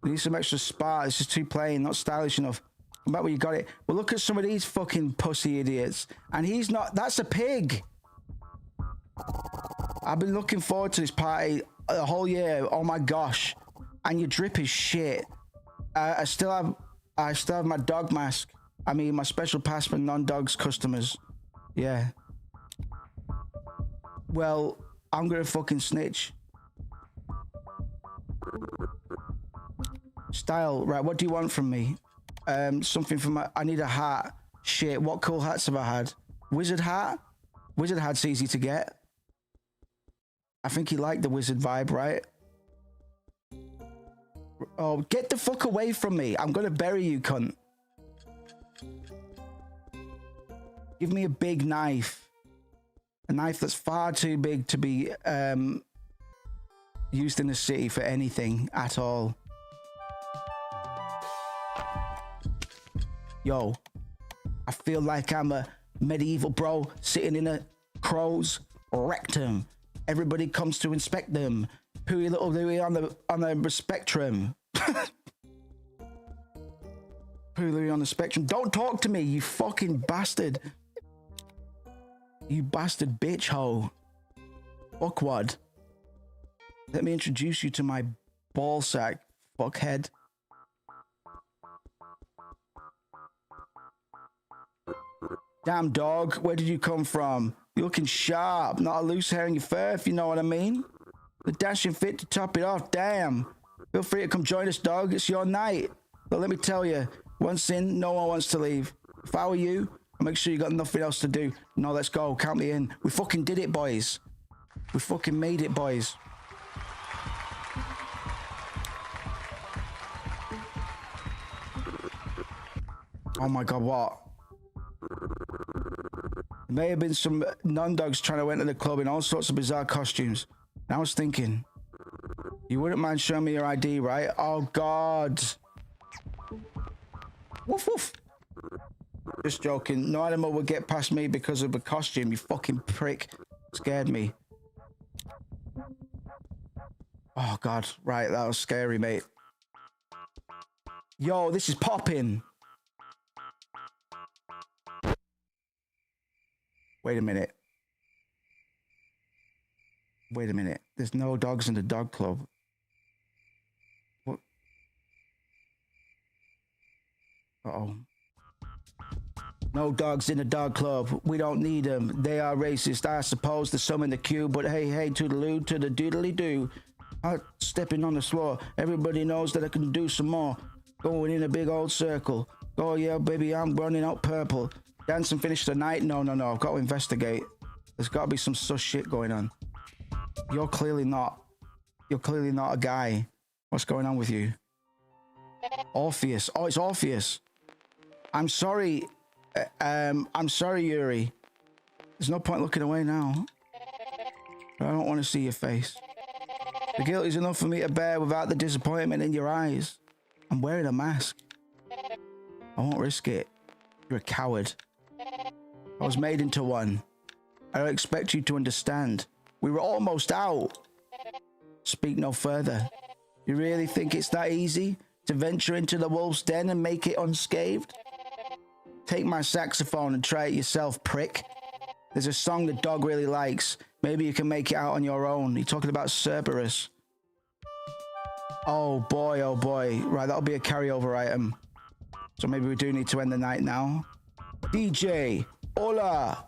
We need some extra spark. It's just too plain, not stylish enough. Come back where you got it. Well, look at some of these fucking pussy idiots. And he's not... That's a pig. I've been looking forward to this party the whole year. Oh my gosh. And your drip is shit. I still have my dog mask. I mean, my special pass for non-dogs customers. Yeah. Well, I'm gonna fucking snitch. Style, right, what do you want from me? Something from I need a hat. Shit, what cool hats have I had? Wizard hat? Wizard hat's easy to get. I think he liked the wizard vibe, right? Oh, get the fuck away from me. I'm gonna bury you, cunt. Give me a big knife. A knife that's far too big to be used in the city for anything at all. Yo, I feel like I'm a medieval bro sitting in a crow's rectum. Everybody comes to inspect them. Pooey little Louie on the spectrum. Pooey Louie on the spectrum. Don't talk to me, you fucking bastard. You bastard bitch hoe. Fuckwad. Let me introduce you to my ball sack, fuckhead. Damn dog, where did you come from? You're looking sharp, not a loose hair in your fur, if you know what I mean. The dashing fit to top it off, damn. Feel free to come join us, dog. It's your night. But let me tell you, once in, no one wants to leave. If I were you, I'd make sure you got nothing else to do. No, let's go. Count me in. We fucking did it, boys. We fucking made it, boys. Oh my God, what? There may have been some non-dogs trying to enter the club in all sorts of bizarre costumes. And I was thinking, you wouldn't mind showing me your ID, right? Oh, God. Woof, woof. Just joking. No animal would get past me because of a costume, you fucking prick. Scared me. Oh, God. Right, that was scary, mate. Yo, this is popping. Wait a minute. Wait a minute. There's no dogs in the dog club. What? Uh-oh. No dogs in the dog club. We don't need them. They are racist. I suppose there's some in the queue, but hey, hey, toodaloo, to the doodly-doo. I'm stepping on the floor. Everybody knows that I can do some more. Going in a big old circle. Oh, yeah, baby, I'm running out purple. Dance and finish the night? No, I've got to investigate. There's got to be some sus shit going on. You're clearly not a guy. What's going on with you? Orpheus. Oh, it's Orpheus. I'm sorry. I'm sorry, Yuri. There's no point looking away now. I don't want to see your face. The guilt is enough for me to bear without the disappointment in your eyes. I'm wearing a mask. I won't risk it. You're a coward. I was made into one. I don't expect you to understand. We were almost out. Speak no further. You really think it's that easy to venture into the wolf's den and make it unscathed? Take my saxophone and try it yourself, prick. There's a song the dog really likes. Maybe you can make it out on your own. You're talking about Cerberus. Oh boy, oh boy. Right, that'll be a carryover item. So maybe we do need to end the night now. DJ, hola.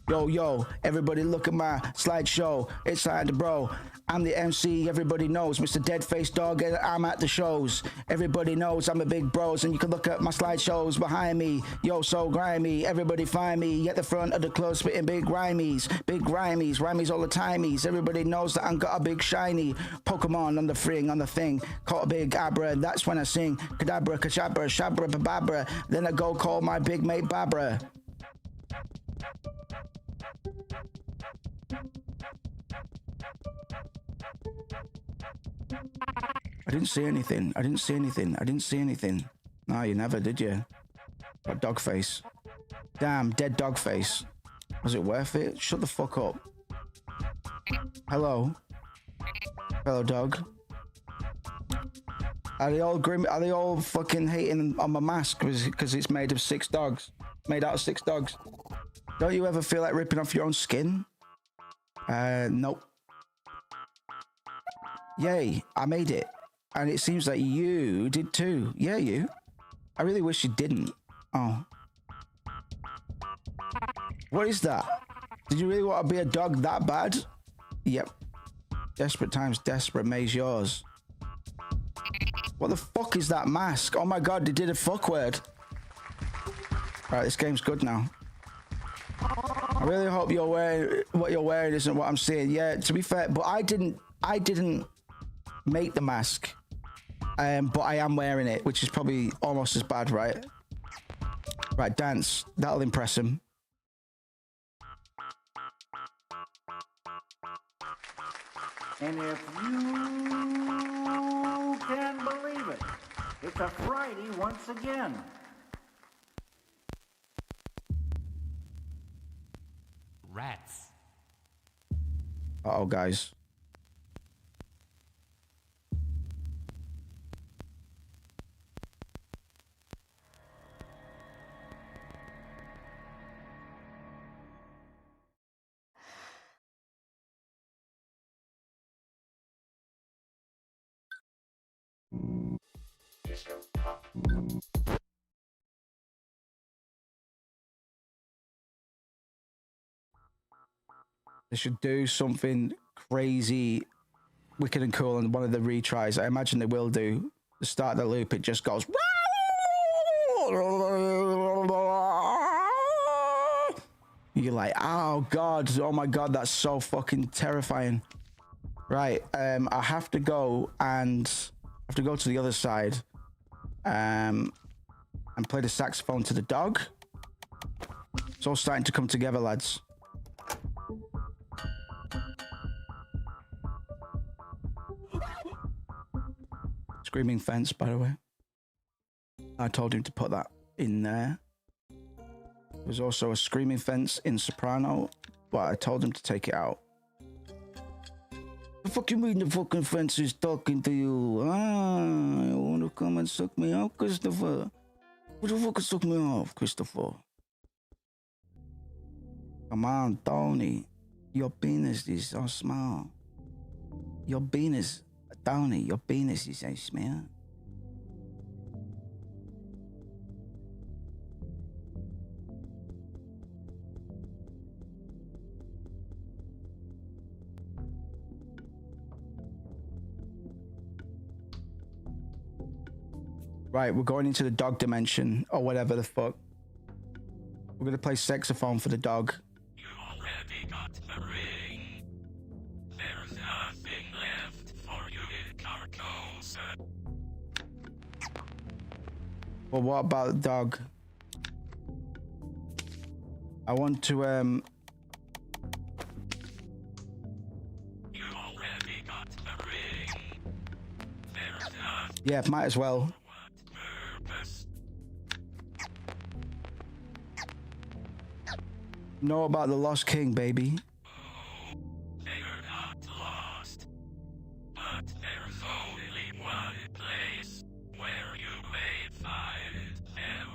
Yo, everybody look at my slideshow. It's time to bro. I'm the MC, everybody knows. Mr. Deadface Dog, and I'm at the shows. Everybody knows I'm a big bros, and you can look at my slideshows behind me. Yo, so grimy, everybody find me. At the front of the club, spitting big rhymies. Big rhymies all the timies. Everybody knows that I'm got a big shiny Pokemon on the thing. Caught a big Abra, and that's when I sing. Kadabra, Kashabra, Shabra, Bababra. Then I go call my big mate Babra. I didn't see anything. No, you never, did you? What dog face? Damn, dead dog face. Was it worth it? Shut the fuck up. Hello? Hello, dog. Are they all grim? Are they all fucking hating on my mask because it's made of 6 dogs? Made out of 6 dogs. Don't you ever feel like ripping off your own skin? Nope. Yay, I made it. And it seems like you did too. Yeah, you. I really wish you didn't. Oh. What is that? Did you really want to be a dog that bad? Yep. Desperate times, desperate maze yours. What the fuck is that mask? Oh my god, they did a fuck word. Right, this game's good now. I really hope you're wearing what you're wearing isn't what I'm seeing. Yeah, to be fair, but I didn't make the mask. But I am wearing it, which is probably almost as bad, right? Right, dance. That'll impress him. And if you can believe it, it's a Friday once again. Rats. Uh-oh, guys. They should do something crazy, wicked and cool in one of the retries. I imagine they will do. The start of the loop, it just goes. You're like, oh god, oh my god, that's so fucking terrifying. Right, I have to go to the other side, and play the saxophone to the dog. It's all starting to come together, lads. Screaming fence, by the way. I told him to put that in there. There's also a screaming fence in soprano, but I told him to take it out. The fuck you mean the fucking fence is talking to you? Ah, you wanna come and suck me off, Christopher? What the fuck suck me off, Christopher? Come on, Tony. Your penis is so small. Your penis, Tony, your penis is so small. Right, we're going into the dog dimension, or whatever the fuck. We're gonna play saxophone for the dog. You already got the ring. There's nothing left for you in Carcosa. Well, what about the dog? I want to, You already got the ring. There's nothing. Yeah, might as well. Know about the Lost King, baby. Oh, they're not lost. But there's only one place where you may find them.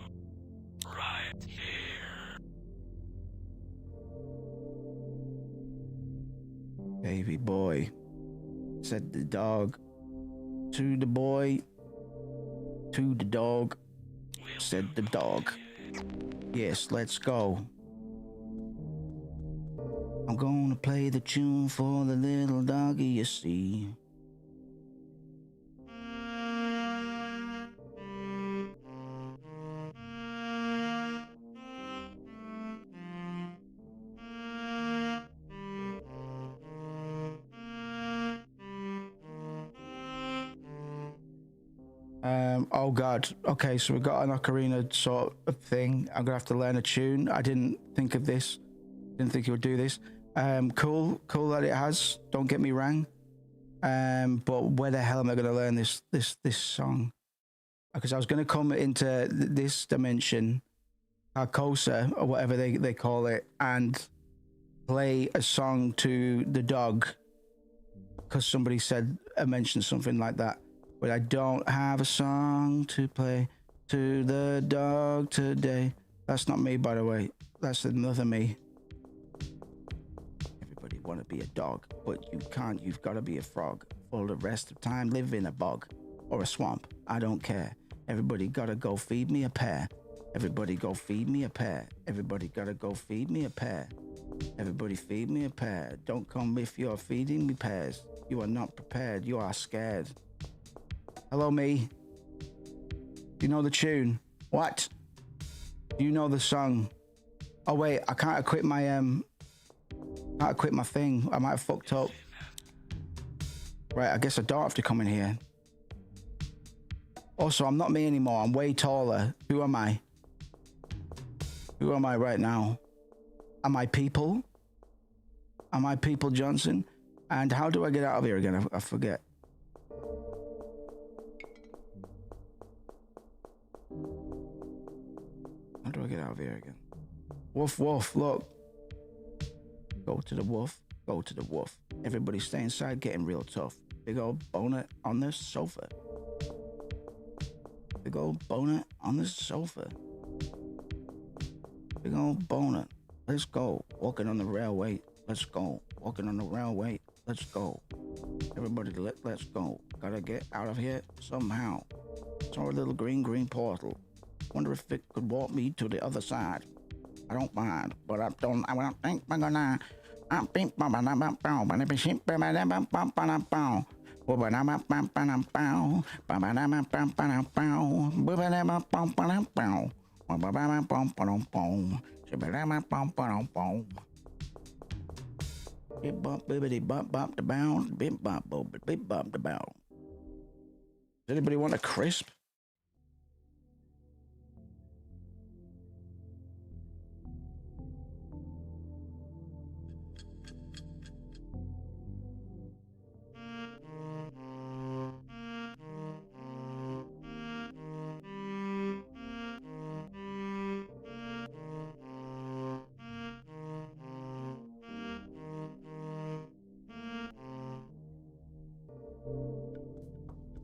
Right here. Baby boy, said the dog. To the boy, to the dog, said the dog. Yes, let's go. I'm gonna play the tune for the little doggy, you see. Oh god. Okay, so we got an ocarina sort of thing. I'm gonna have to learn a tune. I didn't think of this. Didn't think it would do this. Cool that it has. Don't get me wrong. But where the hell am I gonna learn this song? Because I was gonna come into this dimension, Carcosa or whatever they call it, and play a song to the dog. Because somebody mentioned something like that. But I don't have a song to play to the dog today. That's not me, by the way. That's another me. Everybody want to be a dog, but you can't. You've got to be a frog. all the rest of the time live in a bog or a swamp. I don't care. Everybody gotta go feed me a pear. Everybody go feed me a pear. Everybody gotta go feed me a pear. Everybody feed me a pear. Don't come if you're feeding me pears. You are not prepared. You are scared. Hello, me. You know the tune? What? Do you know the song? Oh wait, I can't equip my can't equip my thing. I might have fucked up. Right, I guess I don't have to come in here. Also, I'm not me anymore. I'm way taller. Who am I? Who am I right now? Am I People? Am I People Johnson? And how do I get out of here again? I forget. How do I get out of here again? Woof, woof, look. Go to the woof. Go to the woof. Everybody stay inside, getting real tough. Big old boner on the sofa. Big old boner on the sofa. Big old boner. Let's go. Walking on the railway. Let's go. Walking on the railway. Let's go. Everybody, let's go. Gotta get out of here somehow. Saw a little green portal. Wonder if it could walk me to the other side. I don't mind, but I don't think I'm gonna. Bip bop bibbity bop bop the bound. Bip bop bip bop the bound. Does anybody want a crisp?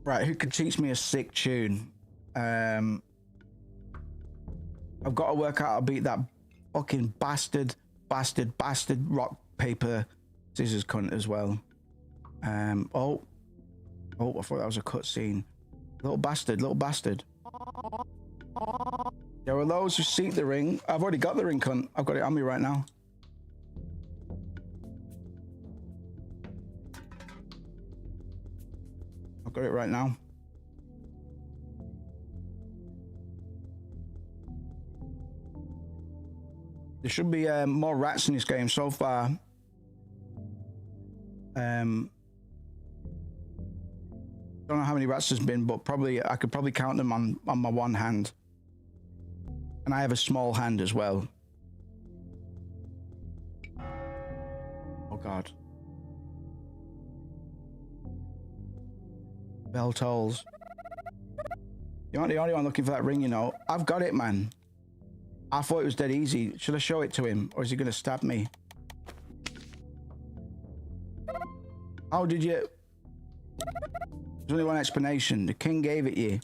Right, who can teach me a sick tune? I've got to work out how to beat that fucking bastard rock, paper, scissors cunt as well. Oh, I thought that was a cutscene. Little bastard. There are those who seek the ring. I've already got the ring, cunt. I've got it on me right now. Got it right now. There should be more rats in this game so far. Don't know how many rats there's been, but I could probably count them on my one hand. And I have a small hand as well. Oh God. Bell tolls. You're not the only one looking for that ring, you know. I've got it, man. I thought it was dead easy. Should I show it to him, or is he gonna stab me? How did you? There's only one explanation. The king gave it you.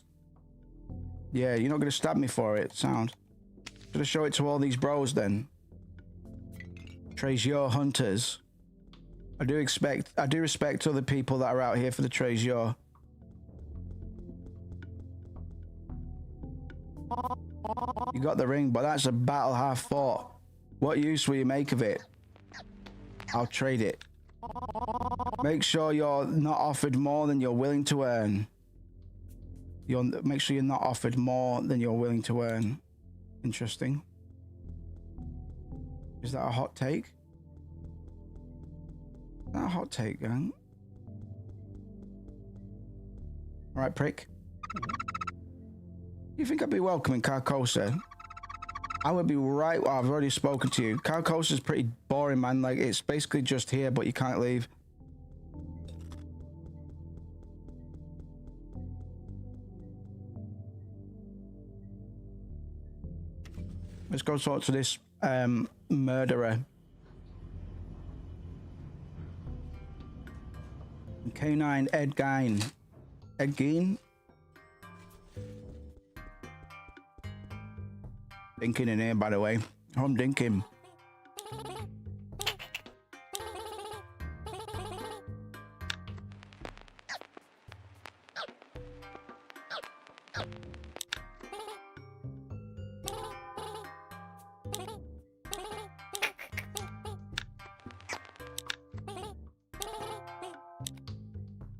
Yeah, you're not gonna stab me for it. Sound. Should I show it to all these bros then? Treasure hunters. I do respect other people that are out here for the treasure. You got the ring, but that's a battle half fought. What use will you make of it? I'll trade it. Make sure you're not offered more than you're willing to earn. Make sure you're not offered more than you're willing to earn. Interesting. Is that a hot take? Is that a hot take, gang? All right, prick. You think I'd be welcome in Carcosa? I would be right. Well, I've already spoken to you. Carcosa's pretty boring, man. Like, it's basically just here, but you can't leave. Let's go talk to this murderer. K9 Ed Gein. Ed Gein? Dinking in here, by the way. I'm dinking.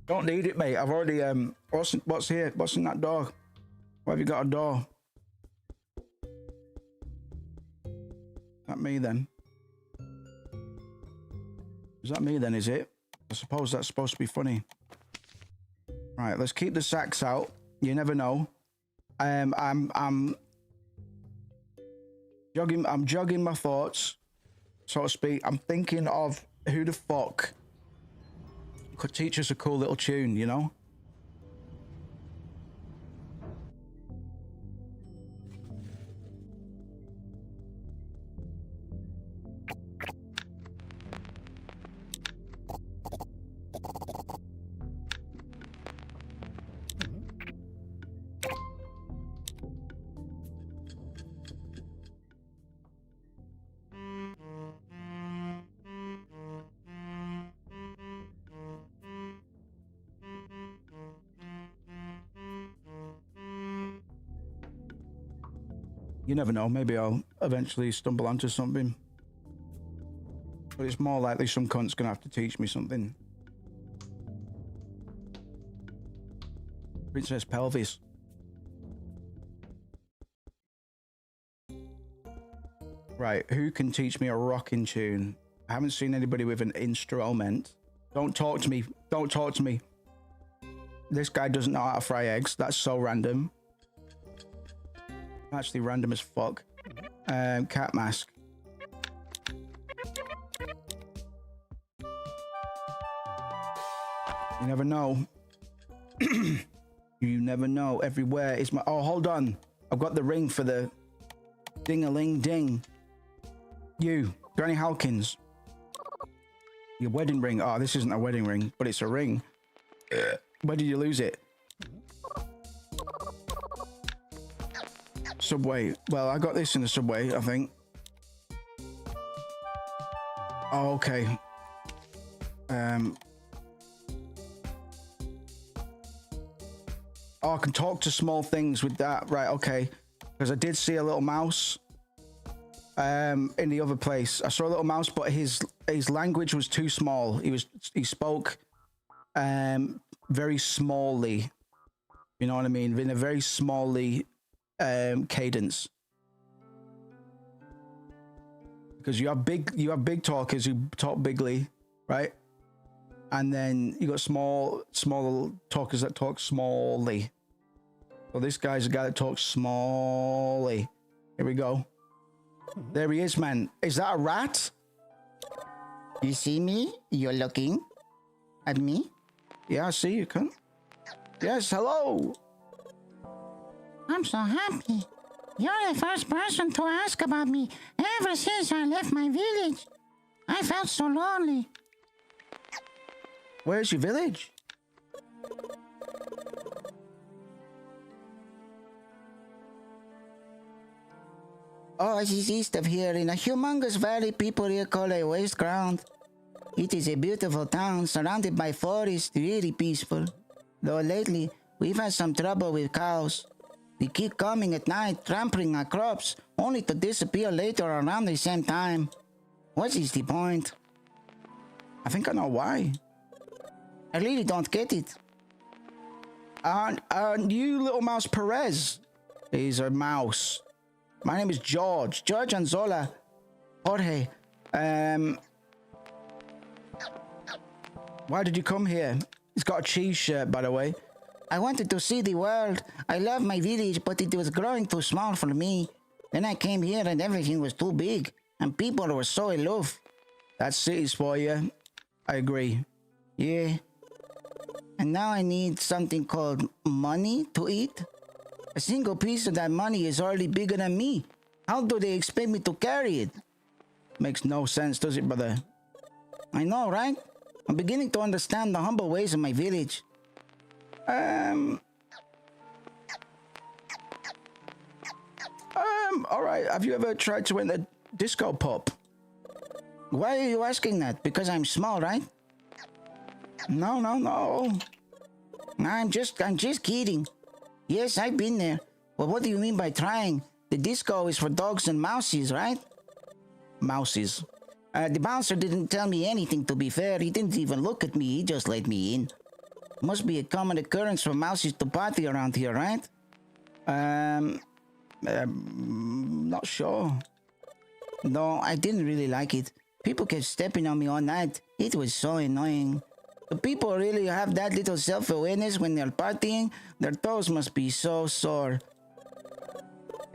Don't need it, mate. I've already what's here? What's in that door? Why have you got a door? That me then? Is that me then, is it? I suppose that's supposed to be funny. Right, let's keep the sacks out. You never know. I'm jogging my thoughts, so to speak. I'm thinking of who the fuck could teach us a cool little tune, you know? You never know, maybe I'll eventually stumble onto something. But it's more likely some cunt's gonna have to teach me something. Princess Pelvis. Right, who can teach me a rocking tune? I haven't seen anybody with an instrument. Don't talk to me. Don't talk to me. This guy doesn't know how to fry eggs. That's so random. Actually random as fuck. Cat mask. You never know. You never know. Everywhere is my... Oh, hold on. I've got the ring for the ding-a-ling-ding. You, Granny Halkins. Your wedding ring. Oh, this isn't a wedding ring, but it's a ring. Where did you lose it? Subway. Well, I got this in the subway, I think. Oh, okay. Oh, I can talk to small things with that. Right, okay. Because I did see a little mouse in the other place. I saw a little mouse, but his language was too small. He spoke very smallly. You know what I mean? In a very smallly cadence. Because you have big talkers who talk bigly, right? And then you got small talkers that talk smallly. So this guy's a guy that talks smallly. Here we go. There he is, man. Is that a rat? You see me? You're looking at me? Yeah, I see you, cunt. Yes, hello. I'm so happy. You're the first person to ask about me ever since I left my village. I felt so lonely. Where's your village? Oh, it is east of here, in a humongous valley people here call a waste ground. It is a beautiful town, surrounded by forest, really peaceful. Though lately, we've had some trouble with cows. They keep coming at night, trampling our crops, only to disappear later around the same time. What is the point? I think I know why. I really don't get it. Aren't you Little Mouse Perez? He's a mouse. My name is George. George Anzola. Jorge. Why did you come here? He's got a cheese shirt, by the way. I wanted to see the world. I love my village, but it was growing too small for me. Then I came here and everything was too big, and people were so aloof. That's cities for you. I agree. Yeah. And now I need something called money to eat. A single piece of that money is already bigger than me. How do they expect me to carry it? Makes no sense, does it, brother? I know, right? I'm beginning to understand the humble ways of my village. All right. Have you ever tried to enter DISCOPUP? Why are you asking that? Because I'm small, right? No. I'm just kidding. Yes, I've been there. Well, what do you mean by trying? The disco is for dogs and mousies, right? Mousies. The bouncer didn't tell me anything, to be fair. He didn't even look at me. He just let me in. Must be a common occurrence for mousies to party around here, right? Not sure. No, I didn't really like it. People kept stepping on me all night. It was so annoying. Do people really have that little self-awareness when they're partying? Their toes must be so sore.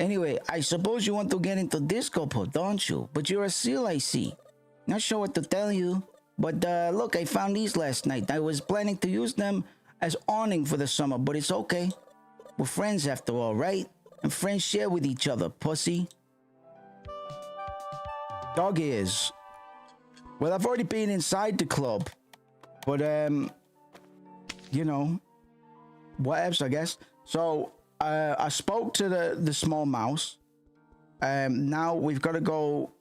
Anyway, I suppose you want to get into DISCOPUP, don't you? But you're a seal, I see. Not sure what to tell you. But look, I found these last night. I was planning to use them as awning for the summer, but it's okay. We're friends after all, right? And friends share with each other, pussy. Dog ears. Well, I've already been inside the club. But, you know, whatevs, I guess. So, I spoke to the small mouse. Now we've got to go,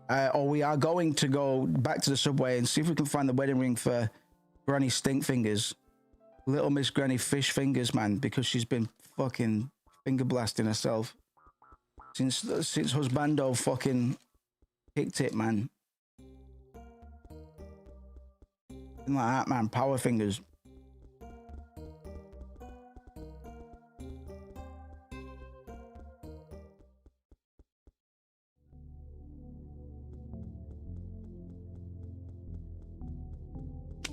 or we are going to go back to the subway and see if we can find the wedding ring for Granny Stinkfingers. Little Miss Granny Fish Fingers, man, because she's been fucking finger blasting herself since husbando fucking kicked it, man. Like that, man. Power fingers.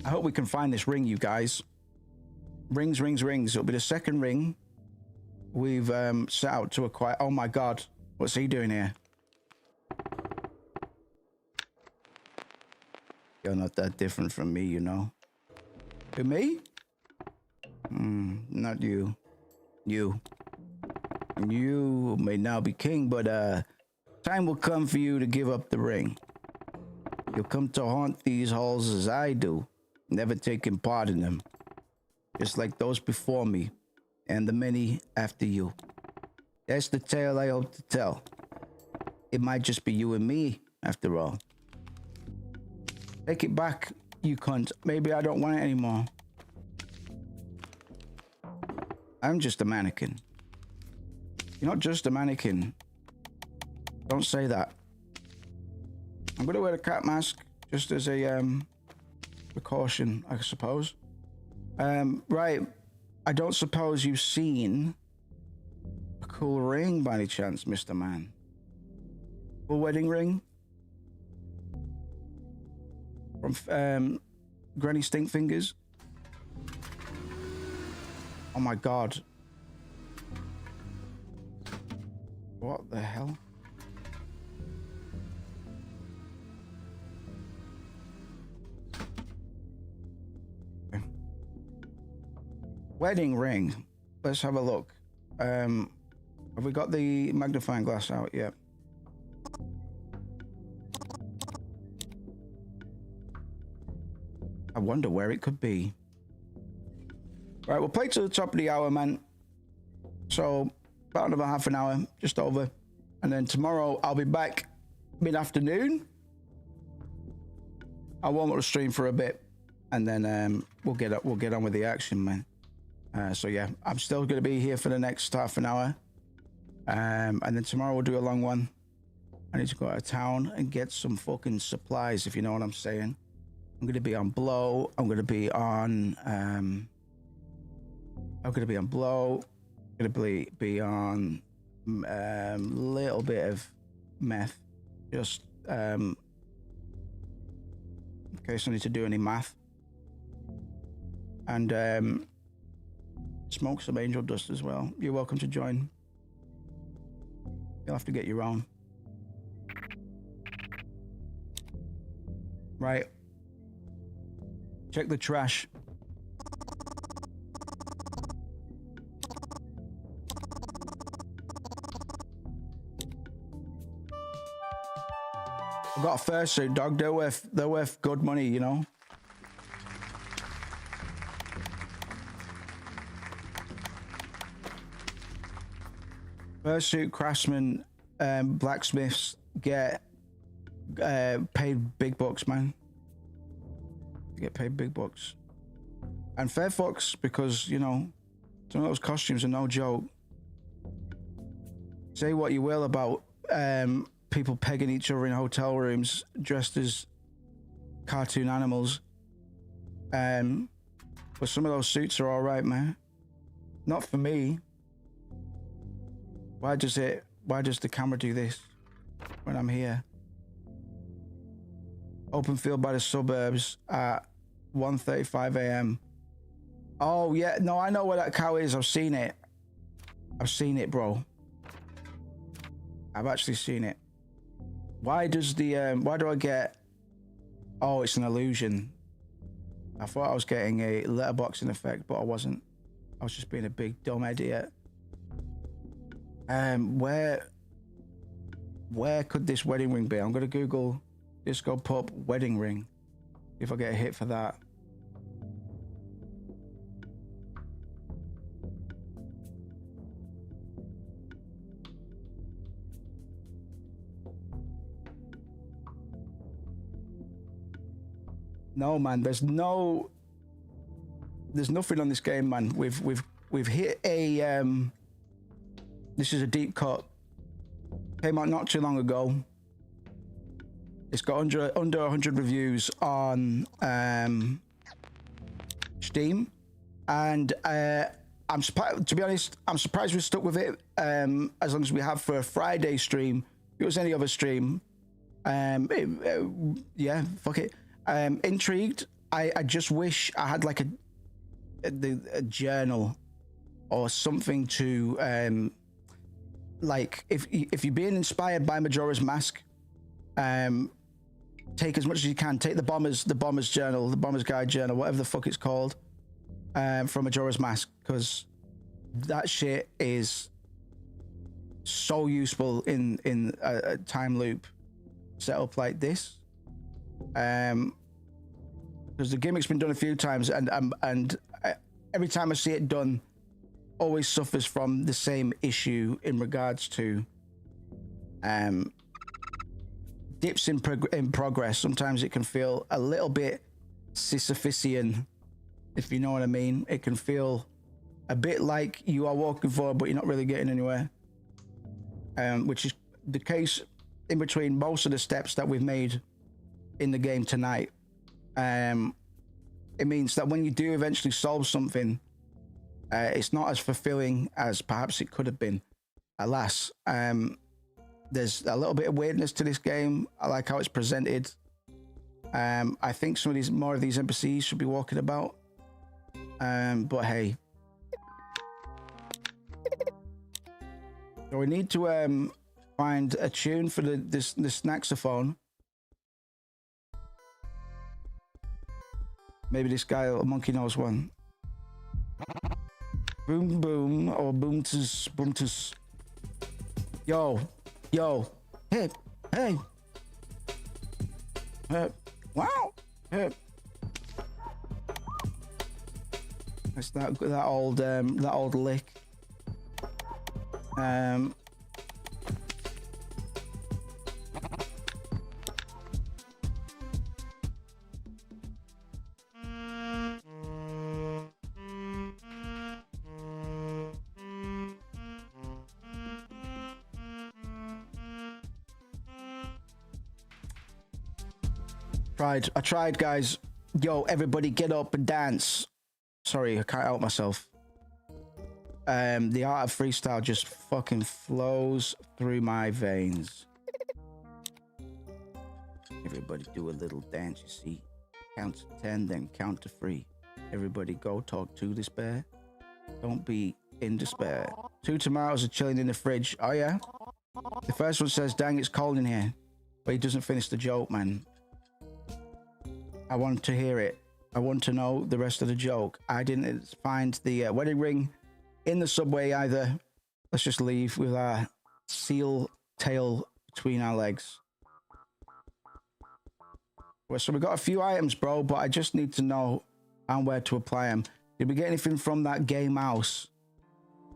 I hope we can find this ring, you guys. Rings. It'll be the second ring we've set out to acquire. Oh my god. What's he doing here? You're not that different from me, you know. To me? Not you. You may now be king, but time will come for you to give up the ring. You'll come to haunt these halls as I do, never taking part in them. Just like those before me, and the many after you. That's the tale I hope to tell. It might just be you and me, after all. Take it back, you cunt. Maybe I don't want it anymore. I'm just a mannequin. You're not just a mannequin. Don't say that. I'm gonna wear a cat mask just as a precaution, I suppose. Right. I don't suppose you've seen a cool ring by any chance, Mr. Man? Cool wedding ring? From Granny Stinkfingers? Oh my god. What the hell? Okay. Wedding ring. Let's have a look. Have we got the magnifying glass out yet? I wonder where it could be. Right, we'll play to the top of the hour, man. So, about another half an hour, just over. And then tomorrow, I'll be back mid-afternoon. I'll warm up the stream for a bit. And then we'll get on with the action, man. So, yeah, I'm still going to be here for the next half an hour. And then tomorrow, we'll do a long one. I need to go out of town and get some fucking supplies, if you know what I'm saying. I'm going to be on blow. I'm going to be on... I'm going to be on blow. I'm going to be on little bit of meth. Just in case I need to do any math. And smoke some angel dust as well. You're welcome to join. You'll have to get your own. Right. Check the trash. I've got a fursuit, dog. They're worth good money, you know. Fursuit craftsmen, blacksmiths get paid big bucks, man. They get paid big bucks. And fair fucks, because, you know, Some of those costumes are no joke. Say what you will about people pegging each other in hotel rooms dressed as cartoon animals. But some of those suits are all right, man. Not for me. Why does the camera do this when I'm here? Open field by the suburbs at 1:35 a.m. Oh yeah, no, I know where that cow is. I've seen it. I've seen it, bro. I've actually seen it. Why does the why do I get? Oh, it's an illusion. I thought I was getting a letterboxing effect, but I wasn't. I was just being a big dumb idiot. Where could this wedding ring be? I'm gonna Google DISCOPUP wedding ring. If I get a hit for that. No, man, there's nothing on this game, man. We've hit a this is a deep cut. Came out not too long ago. It's got under 100 reviews on Steam, and I'm to be honest, I'm surprised we stuck with it as long as we have for a Friday stream. If it was any other stream, yeah, fuck it. Intrigued. I just wish I had like a journal or something to like if you're being inspired by Majora's Mask, take as much as you can. Take the bomber's journal, the bomber's guide journal, whatever the fuck it's called, from Majora's Mask, because that shit is so useful in a time loop setup like this. Because the gimmick's been done a few times, and every time I see it done, always suffers from the same issue in regards to dips in progress. Sometimes it can feel a little bit Sisyphean, if you know what I mean. It can feel a bit like you are walking forward, but you're not really getting anywhere. Which is the case in between most of the steps that we've made in the game tonight. It means that when you do eventually solve something, it's not as fulfilling as perhaps it could have been. Alas, there's a little bit of weirdness to this game. I like how it's presented. I think more of these NPCs should be walking about. But hey. So we need to find a tune for the saxophone. Maybe this guy, a monkey, knows one. Boom boom or boom-tus, boom-tus. Yo, hey, wow, hey. It's that old lick. I tried, guys. Yo, everybody get up and dance. Sorry, I can't help myself. The art of freestyle just fucking flows through my veins. Everybody do a little dance, you see. Count to 10, then count to 3. Everybody go talk to this bear. Don't be in despair. 2 tomatoes are chilling in the fridge. Oh yeah? The first one says, dang, it's cold in here. But he doesn't finish the joke, man. I want to hear it. I want to know the rest of the joke. I didn't find the wedding ring in the subway either. Let's just leave with our seal tail between our legs. Well, so we got a few items, bro, but I just need to know and where to apply them. Did we get anything from that gay mouse?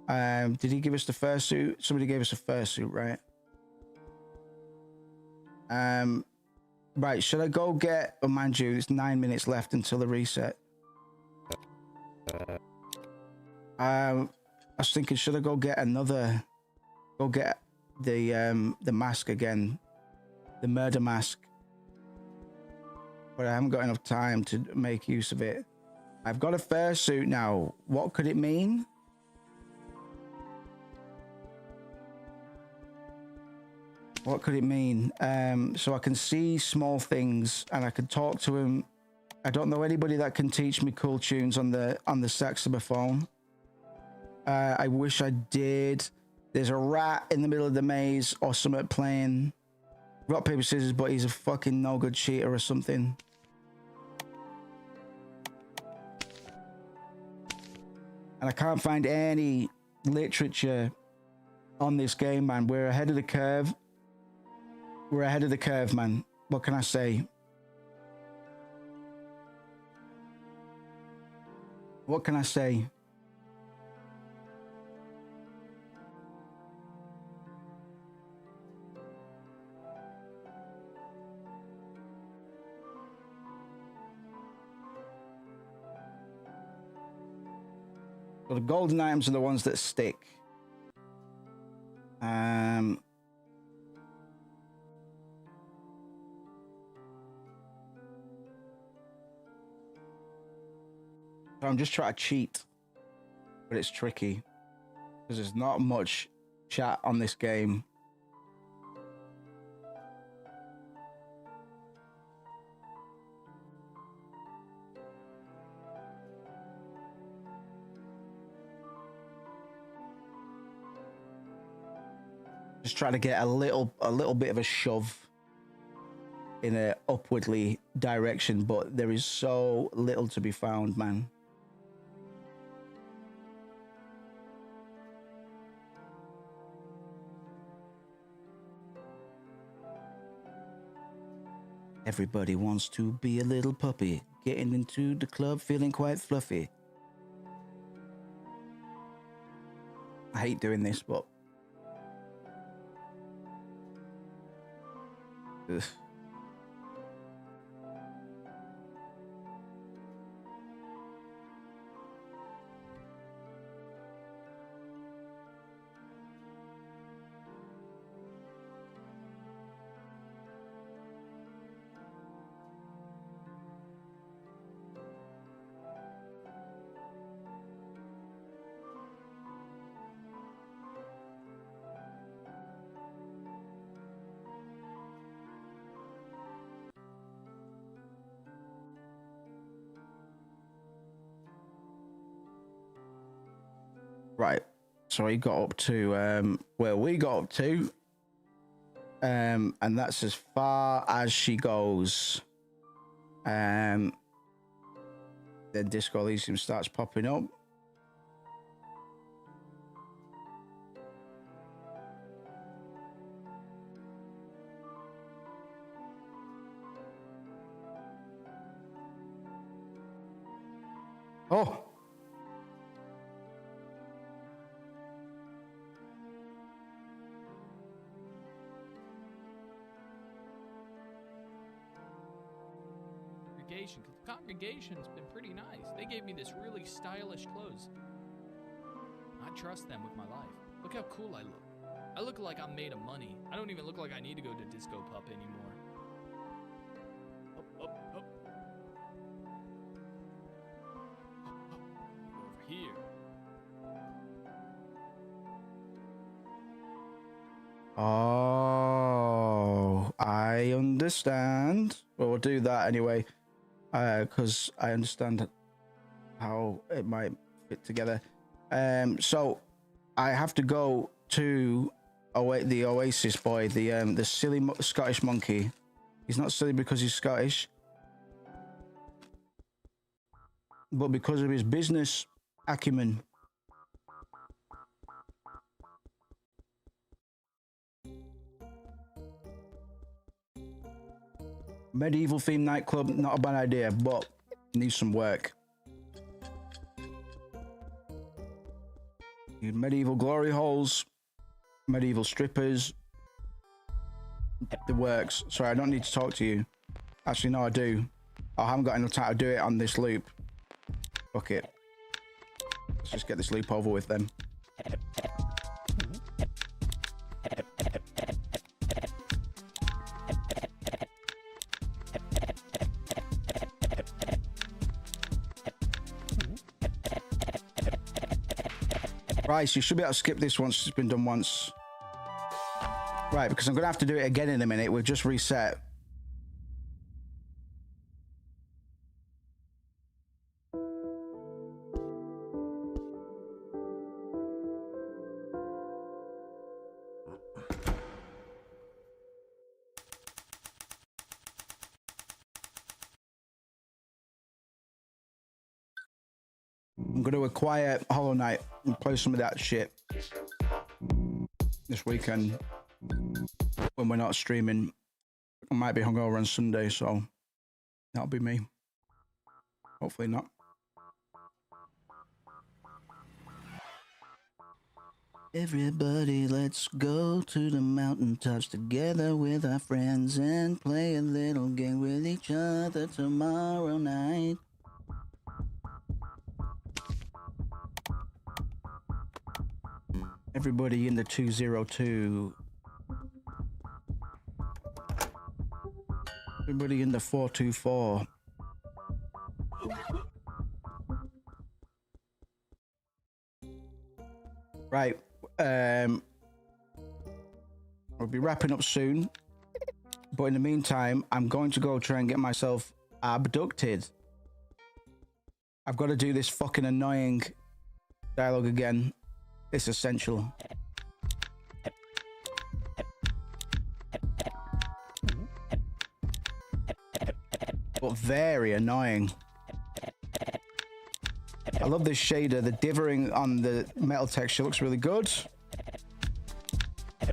Did he give us the fursuit? Somebody gave us a fursuit, right? Right, should I go get... Oh, mind you, it's 9 minutes left until the reset. I was thinking, should I go get another? Go get the mask again, the murder mask. But I haven't got enough time to make use of it. I've got a fursuit now. What could it mean? What could it mean? So I can see small things and I can talk to him. I don't know anybody that can teach me cool tunes on the saxophone. I wish I did. There's a rat in the middle of the maze or something playing rock, paper, scissors, but he's a fucking no good cheater or something. And I can't find any literature on this game, man. We're ahead of the curve. We're ahead of the curve, man. What can I say? What can I say? So the golden items are the ones that stick. I'm just trying to cheat, but it's tricky because there's not much chat on this game. Just trying to get a little bit of a shove in a upwardly direction, but there is so little to be found, man. Everybody wants to be a little puppy, getting into the club feeling quite fluffy. I hate doing this, but ugh. Right, so he got up to where we got up to, and that's as far as she goes. Then Disco Elysium starts popping up. Oh. Because the congregation's been pretty nice. They gave me this really stylish clothes. I trust them with my life. Look how cool I look. I look like I'm made of money. I don't even look like I need to go to DiscoPup anymore. Up, up, up. Over here. Oh, I understand. Well, we'll do that anyway. Because I understand how it might fit together. So I have to go to the Oasis boy, the silly Scottish monkey. He's not silly because he's Scottish, but because of his business acumen. Medieval themed nightclub, not a bad idea, but needs some work. Need medieval glory holes, medieval strippers. The works. Sorry, I don't need to talk to you. Actually, no, I do. I haven't got enough time to do it on this loop. Fuck it. Let's just get this loop over with then. Right, so you should be able to skip this once it's been done once. Right, because I'm going to have to do it again in a minute. We've just reset. I'm going to acquire Hollow Knight and play some of that shit this weekend when we're not streaming. I might be hungover on Sunday, so that'll be me. Hopefully not. Everybody, let's go to the mountaintops together with our friends and play a little game with each other tomorrow night. Everybody in the 202. Everybody in the 424. Right. We'll be wrapping up soon. But in the meantime, I'm going to go try and get myself abducted. I've got to do this fucking annoying dialogue again. It's essential. But very annoying. I love this shader. The dithering on the metal texture looks really good. It's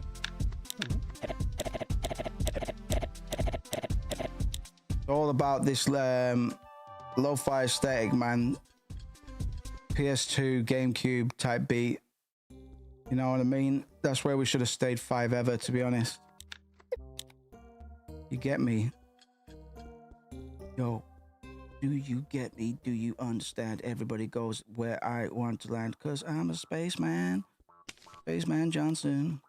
all about this lo-fi aesthetic, man. PS2, GameCube type beat. You know what I mean? That's where we should have stayed 5 ever, to be honest. You get me? Yo, do you get me? Do you understand? Everybody goes where I want to land, cause I'm a spaceman. Spaceman Johnson.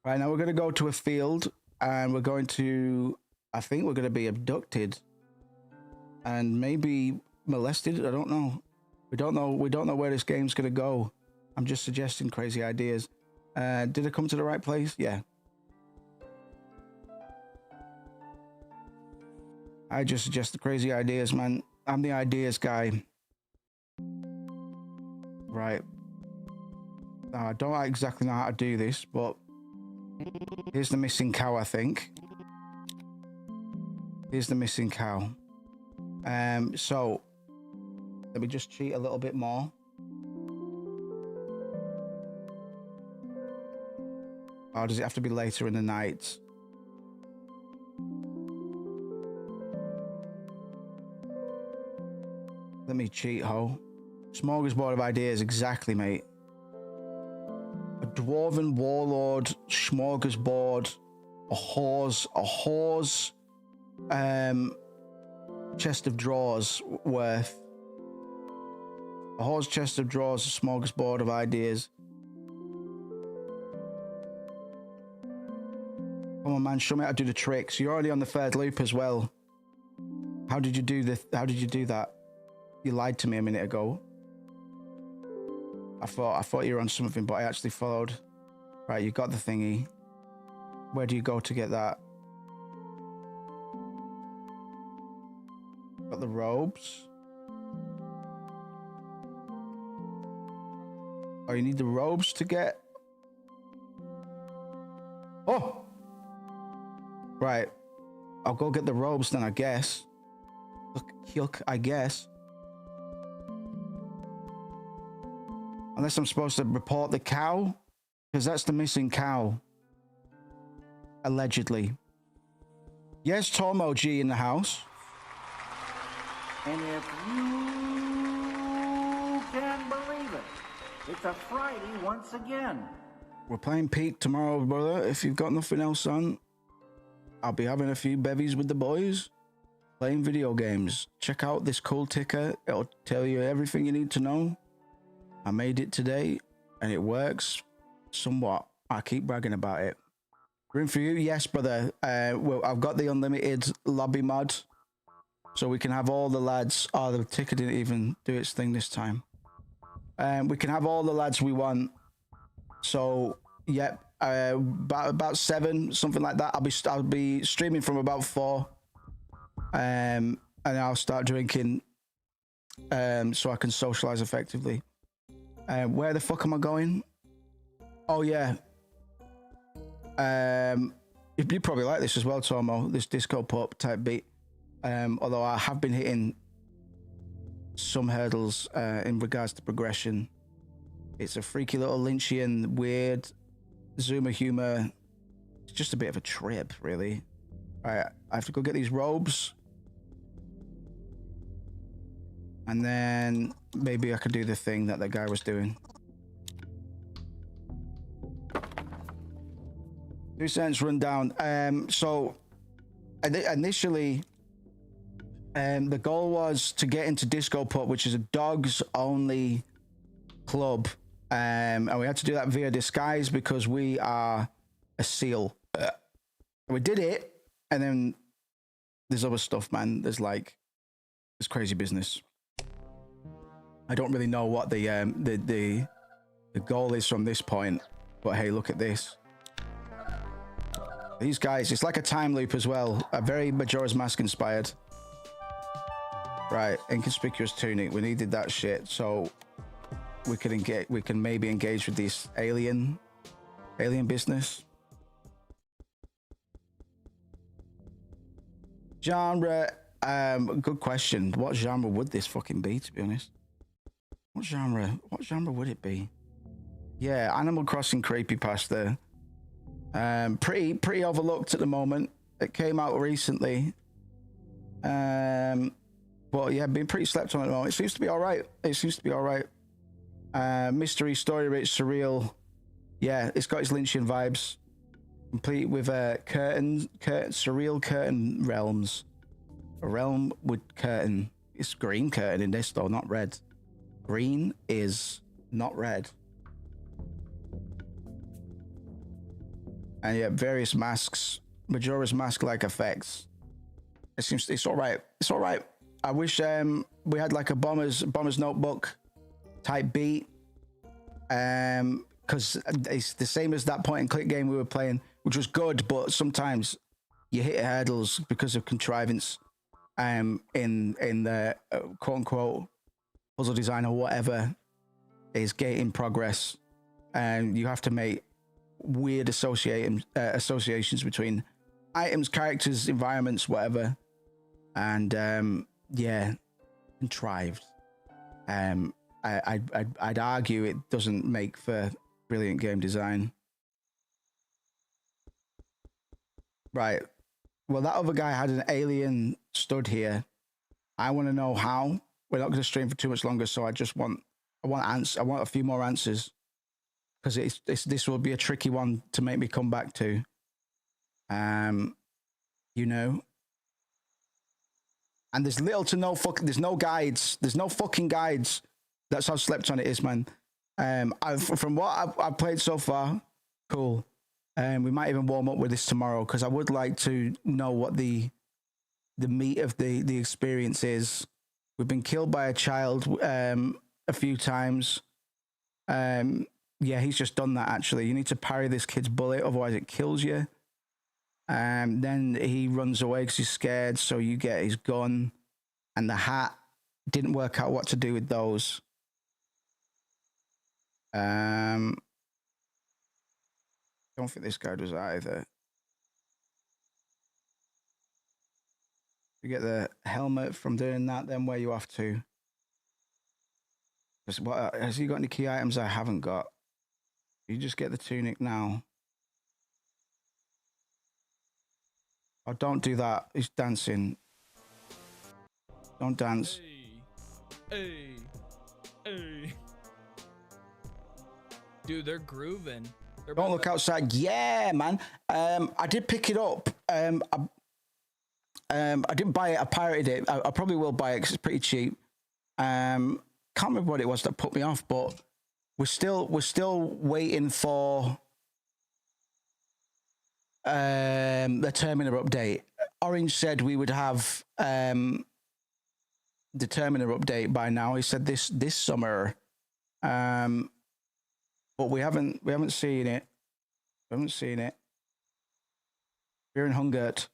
Right, now we're gonna go to a field and we're going to, I think we're gonna be abducted and maybe molested. I don't know. We don't know where this game's gonna go. I'm just suggesting crazy ideas. Did I come to the right place? Yeah. I just suggest the crazy ideas, man. I'm the ideas guy. Right. I don't exactly know how to do this, but here's the missing cow, I think. Here's the missing cow. So let me just cheat a little bit more. Or does it have to be later in the night? Let me cheat, ho. Smorgasbord of ideas, exactly, mate. A dwarven warlord, smorgasbord, a whore's, chest of drawers worth. A whore's chest of drawers, a smorgasbord of ideas. Come on, man, show me how to do the tricks. You're already on the third loop as well. How did you do that? You lied to me a minute ago. I thought you were on something, but I actually followed. Right, you got the thingy. Where do you go to get that? Got the robes. Oh, you need the robes to get. Oh! Right. I'll go get the robes then, I guess. Look, I guess. Unless I'm supposed to report the cow, because that's the missing cow. Allegedly. Yes, Tomo G in the house. And if you can believe it, it's a Friday once again. We're playing Peak tomorrow, brother. If you've got nothing else on, I'll be having a few bevies with the boys. playing video games. Check out this cool ticker. It'll tell you everything you need to know. I made it today and it works somewhat. I keep bragging about it. Room for you? Yes, brother. Well, I've got the unlimited lobby mod, so we can have all the lads. Oh, the ticker didn't even do its thing this time. We can have all the lads we want. So, yep, about 7, something like that. I'll be streaming from about 4, and I'll start drinking, so I can socialize effectively. Where the fuck am I going? Oh yeah. You probably like this as well, Tomo. This disco pop type beat. Although I have been hitting some hurdles in regards to progression. It's a freaky little Lynchian, weird Zoomer humor. It's just a bit of a trip, really. Alright, I have to go get these robes. And then maybe I could do the thing that guy was doing. 2 cents rundown. So initially, the goal was to get into DiscoPup, which is a dogs only club. And we had to do that via disguise because we are a seal. We did it, and then there's other stuff, man. There's crazy business. I don't really know what the goal is from this point, but hey, look at this. These guys, it's like a time loop as well. A very Majora's Mask inspired. Right, inconspicuous tunic. We needed that shit, so we can maybe engage with this alien business. Genre, good question. What genre would this fucking be, to be honest? What genre would it be? Yeah, Animal Crossing creepypasta. Pretty overlooked at the moment. It came out recently. But yeah, been pretty slept on at the moment. It seems to be alright. Mystery, story rich, surreal. Yeah, it's got its Lynchian vibes. Complete with surreal curtain realms. A realm with curtain. It's green curtain in this though, not red. Green is not red. And yeah, various masks. Majora's Mask-like effects. It's alright. It's alright. I wish we had like a bomber's notebook type beat. Because it's the same as that point and click game we were playing, which was good, but sometimes you hit hurdles because of contrivance in the quote unquote puzzle design or whatever is gating progress, and you have to make weird associations between items, characters, environments, whatever, and yeah, contrived. I'd argue it doesn't make for brilliant game design. Right. Well, that other guy had an alien stood here. I want to know how. We're not going to stream for too much longer, so I want a few more answers, because this will be a tricky one to make me come back to. You know. And there's little to no there's no guides. There's no fucking guides. That's how slept on it is, man. From what I've played so far, cool. We might even warm up with this tomorrow, because I would like to know what the meat of the experience is. We've been killed by a child a few times. Yeah, he's just done that, actually. You need to parry this kid's bullet, otherwise it kills you. Then he runs away because he's scared, so you get his gun and the hat. Didn't work out what to do with those. Don't think this guy does either. You get the helmet from doing that, then where you off to? What, has he got any key items I haven't got? You just get the tunic now. Oh, don't do that. He's dancing. Don't dance. Hey. Dude, they're grooving. Don't look outside. Yeah, man. I did pick it up. I didn't buy it. I pirated it. I probably will buy it because it's pretty cheap. Can't remember what it was that put me off, but we're still waiting for the Terminator update. Orange said we would have the Terminator update by now. He said this summer, but we haven't seen it. We haven't seen it. Fear and Hungert.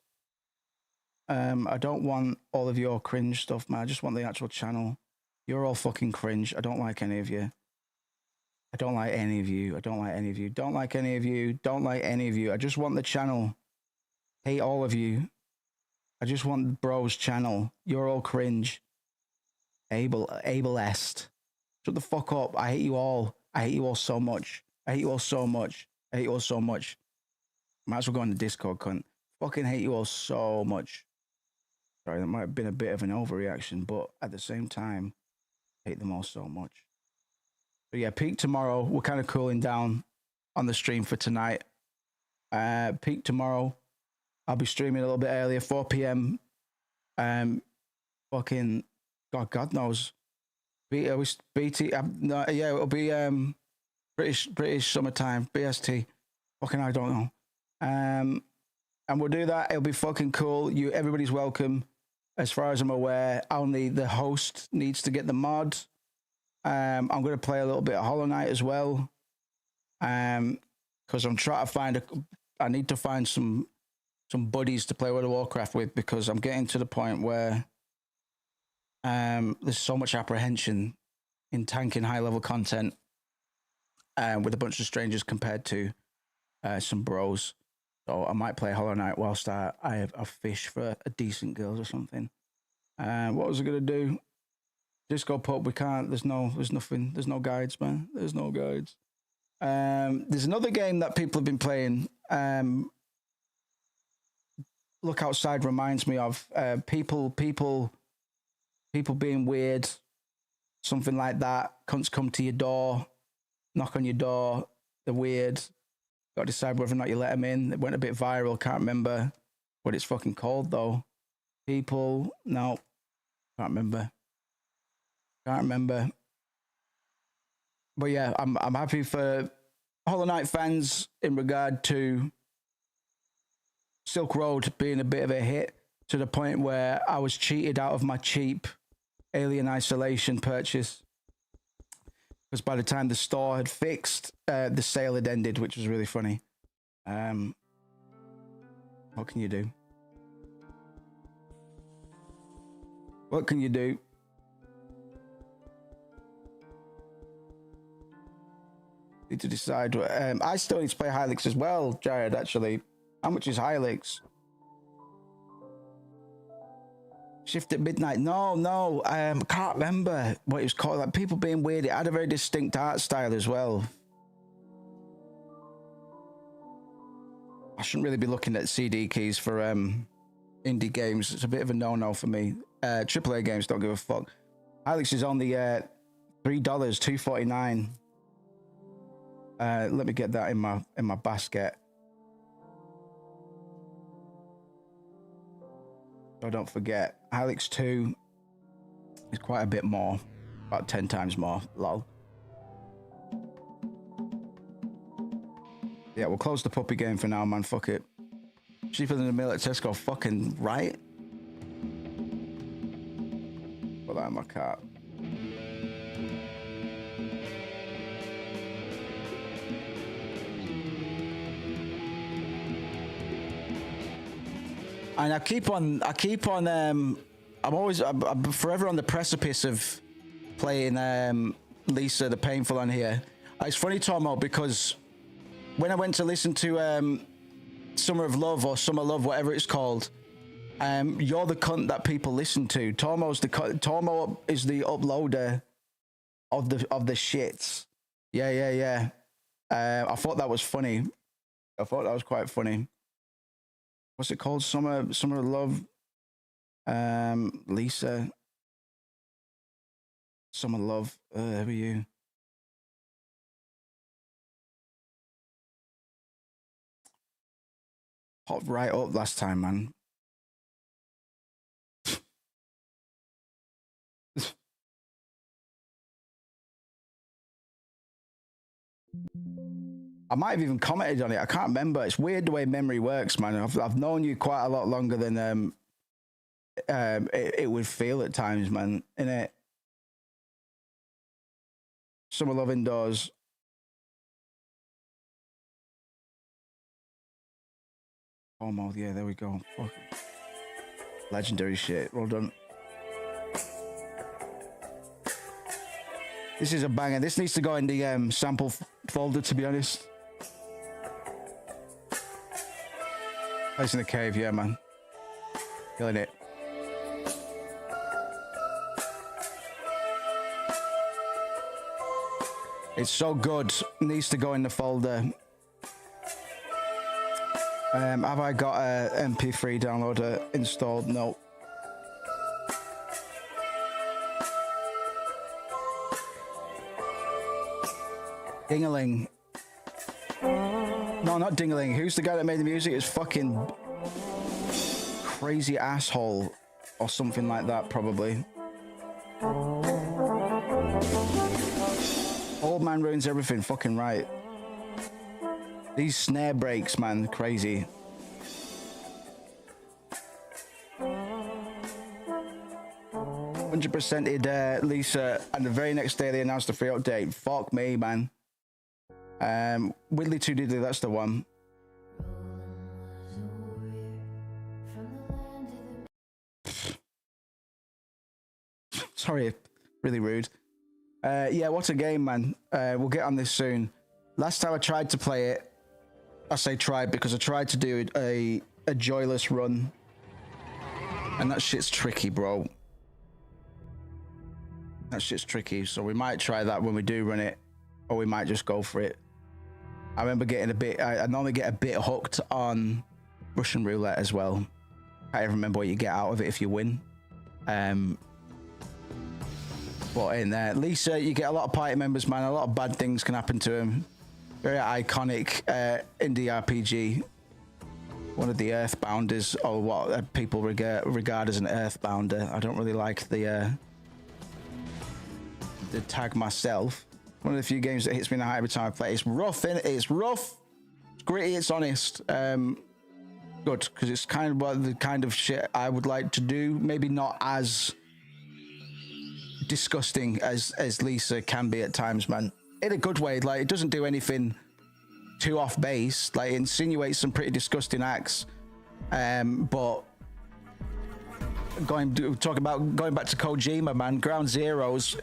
I don't want all of your cringe stuff, man. I just want the actual channel. You're all fucking cringe. I don't like any of you. I don't like any of you. I don't like any of you. Don't like any of you. Don't like any of you. I just want the channel. Hate all of you. I just want bro's channel. You're all cringe. Ableist. Shut the fuck up. I hate you all. I hate you all so much. I hate you all so much. I hate you all so much. Might as well go on the Discord, cunt. Fucking hate you all so much. Sorry, that might have been a bit of an overreaction, but at the same time, I hate them all so much. But yeah, peak tomorrow. We're kind of cooling down on the stream for tonight. Peak tomorrow. I'll be streaming a little bit earlier, 4 p.m. Fucking God knows. BT. No, yeah, it'll be British summertime, BST. Fucking I don't know. And we'll do that. It'll be fucking cool. Everybody's welcome. As far as I'm aware, only the host needs to get the mod. I'm going to play a little bit of Hollow Knight as well. Because I'm trying to find I need to find some buddies to play World of Warcraft with, because I'm getting to the point where there's so much apprehension in tanking high level content with a bunch of strangers compared to some bros. So I might play Hollow Knight whilst I fish for a decent girls or something. What was I gonna do? DiscoPup, we can't. There's nothing. There's no guides, man. There's no guides. There's another game that people have been playing. Look Outside reminds me of people being weird, something like that. Cunts come to your door, knock on your door. They're weird. Got to decide whether or not you let them in. It went a bit viral. Can't remember what it's fucking called though. People, no, can't remember. But yeah, I'm happy for Hollow Knight fans in regard to Silk Road being a bit of a hit, to the point where I was cheated out of my cheap Alien Isolation purchase. Because by the time the store had fixed, the sale had ended, which was really funny. What can you do? What can you do? Need to decide. I still need to play Hylix as well, Jared, actually. How much is Hylix? Shift at Midnight. No. Can't remember what it was called. Like, people being weird. It had a very distinct art style as well. I shouldn't really be looking at CD keys for indie games. It's a bit of a no-no for me. AAA games don't give a fuck. Hylix is only $3, $2.49. Let me get that in my basket. So don't forget, Hylix 2 is quite a bit more, about 10 times more. Lol. Yeah, we'll close the puppy game for now, man. Fuck it. Cheaper than the meal at Tesco, fucking right. Put that in my cart. And I'm forever on the precipice of playing Lisa the Painful on here. It's funny, Tomo, because when I went to listen to Summer of Love or Summer Love, whatever it's called, you're the cunt that people listen to. Tomo is the uploader of the shits. Yeah. I thought that was funny. I thought that was quite funny. What's it called? Summer of Love. Lisa. Summer Love. Who are you? Popped right up last time, man. I might have even commented on it. I can't remember. It's weird the way memory works, man. I've known you quite a lot longer than it would feel at times, man. Innit? Summer Love Indoors. Oh, mouth, yeah, there we go. Fuck. Legendary shit. Well done. This is a banger. This needs to go in the sample folder, to be honest. Place in the cave, yeah, man. Killing it. It's so good. Needs to go in the folder. Have I got a MP3 downloader installed? No. Dingaling. No, not Dingaling. Who's the guy that made the music? It's fucking Crazy Asshole or something like that, probably. Old Man Ruins Everything, fucking right. These snare breaks, man, crazy. %ed Lisa, and the very next day they announced a free update. Fuck me, man. Widdly 2 Diddly, that's the one. Sorry, really rude. Yeah, what a game, man. We'll get on this soon. Last time I tried to play it, I say tried because I tried to do a joyless run, and that shit's tricky, bro. That shit's tricky, so we might try that when we do run it, or we might just go for it. I remember getting a bit, I normally get a bit hooked on Russian roulette as well. I can't even remember what you get out of it if you win. But in there, Lisa, you get a lot of party members, man. A lot of bad things can happen to them. Very iconic indie RPG. One of the Earthbounders, or what people regard as an Earthbounder. I don't really like the tag myself. One of the few games that hits me in the heart every time I play. It's rough, innit? It's rough. It's gritty. It's honest. Good, because it's kind of the kind of shit I would like to do. Maybe not as disgusting as Lisa can be at times, man. In a good way. Like, it doesn't do anything too off base. Like, it insinuates some pretty disgusting acts. But going back to Kojima, man, Ground Zeroes,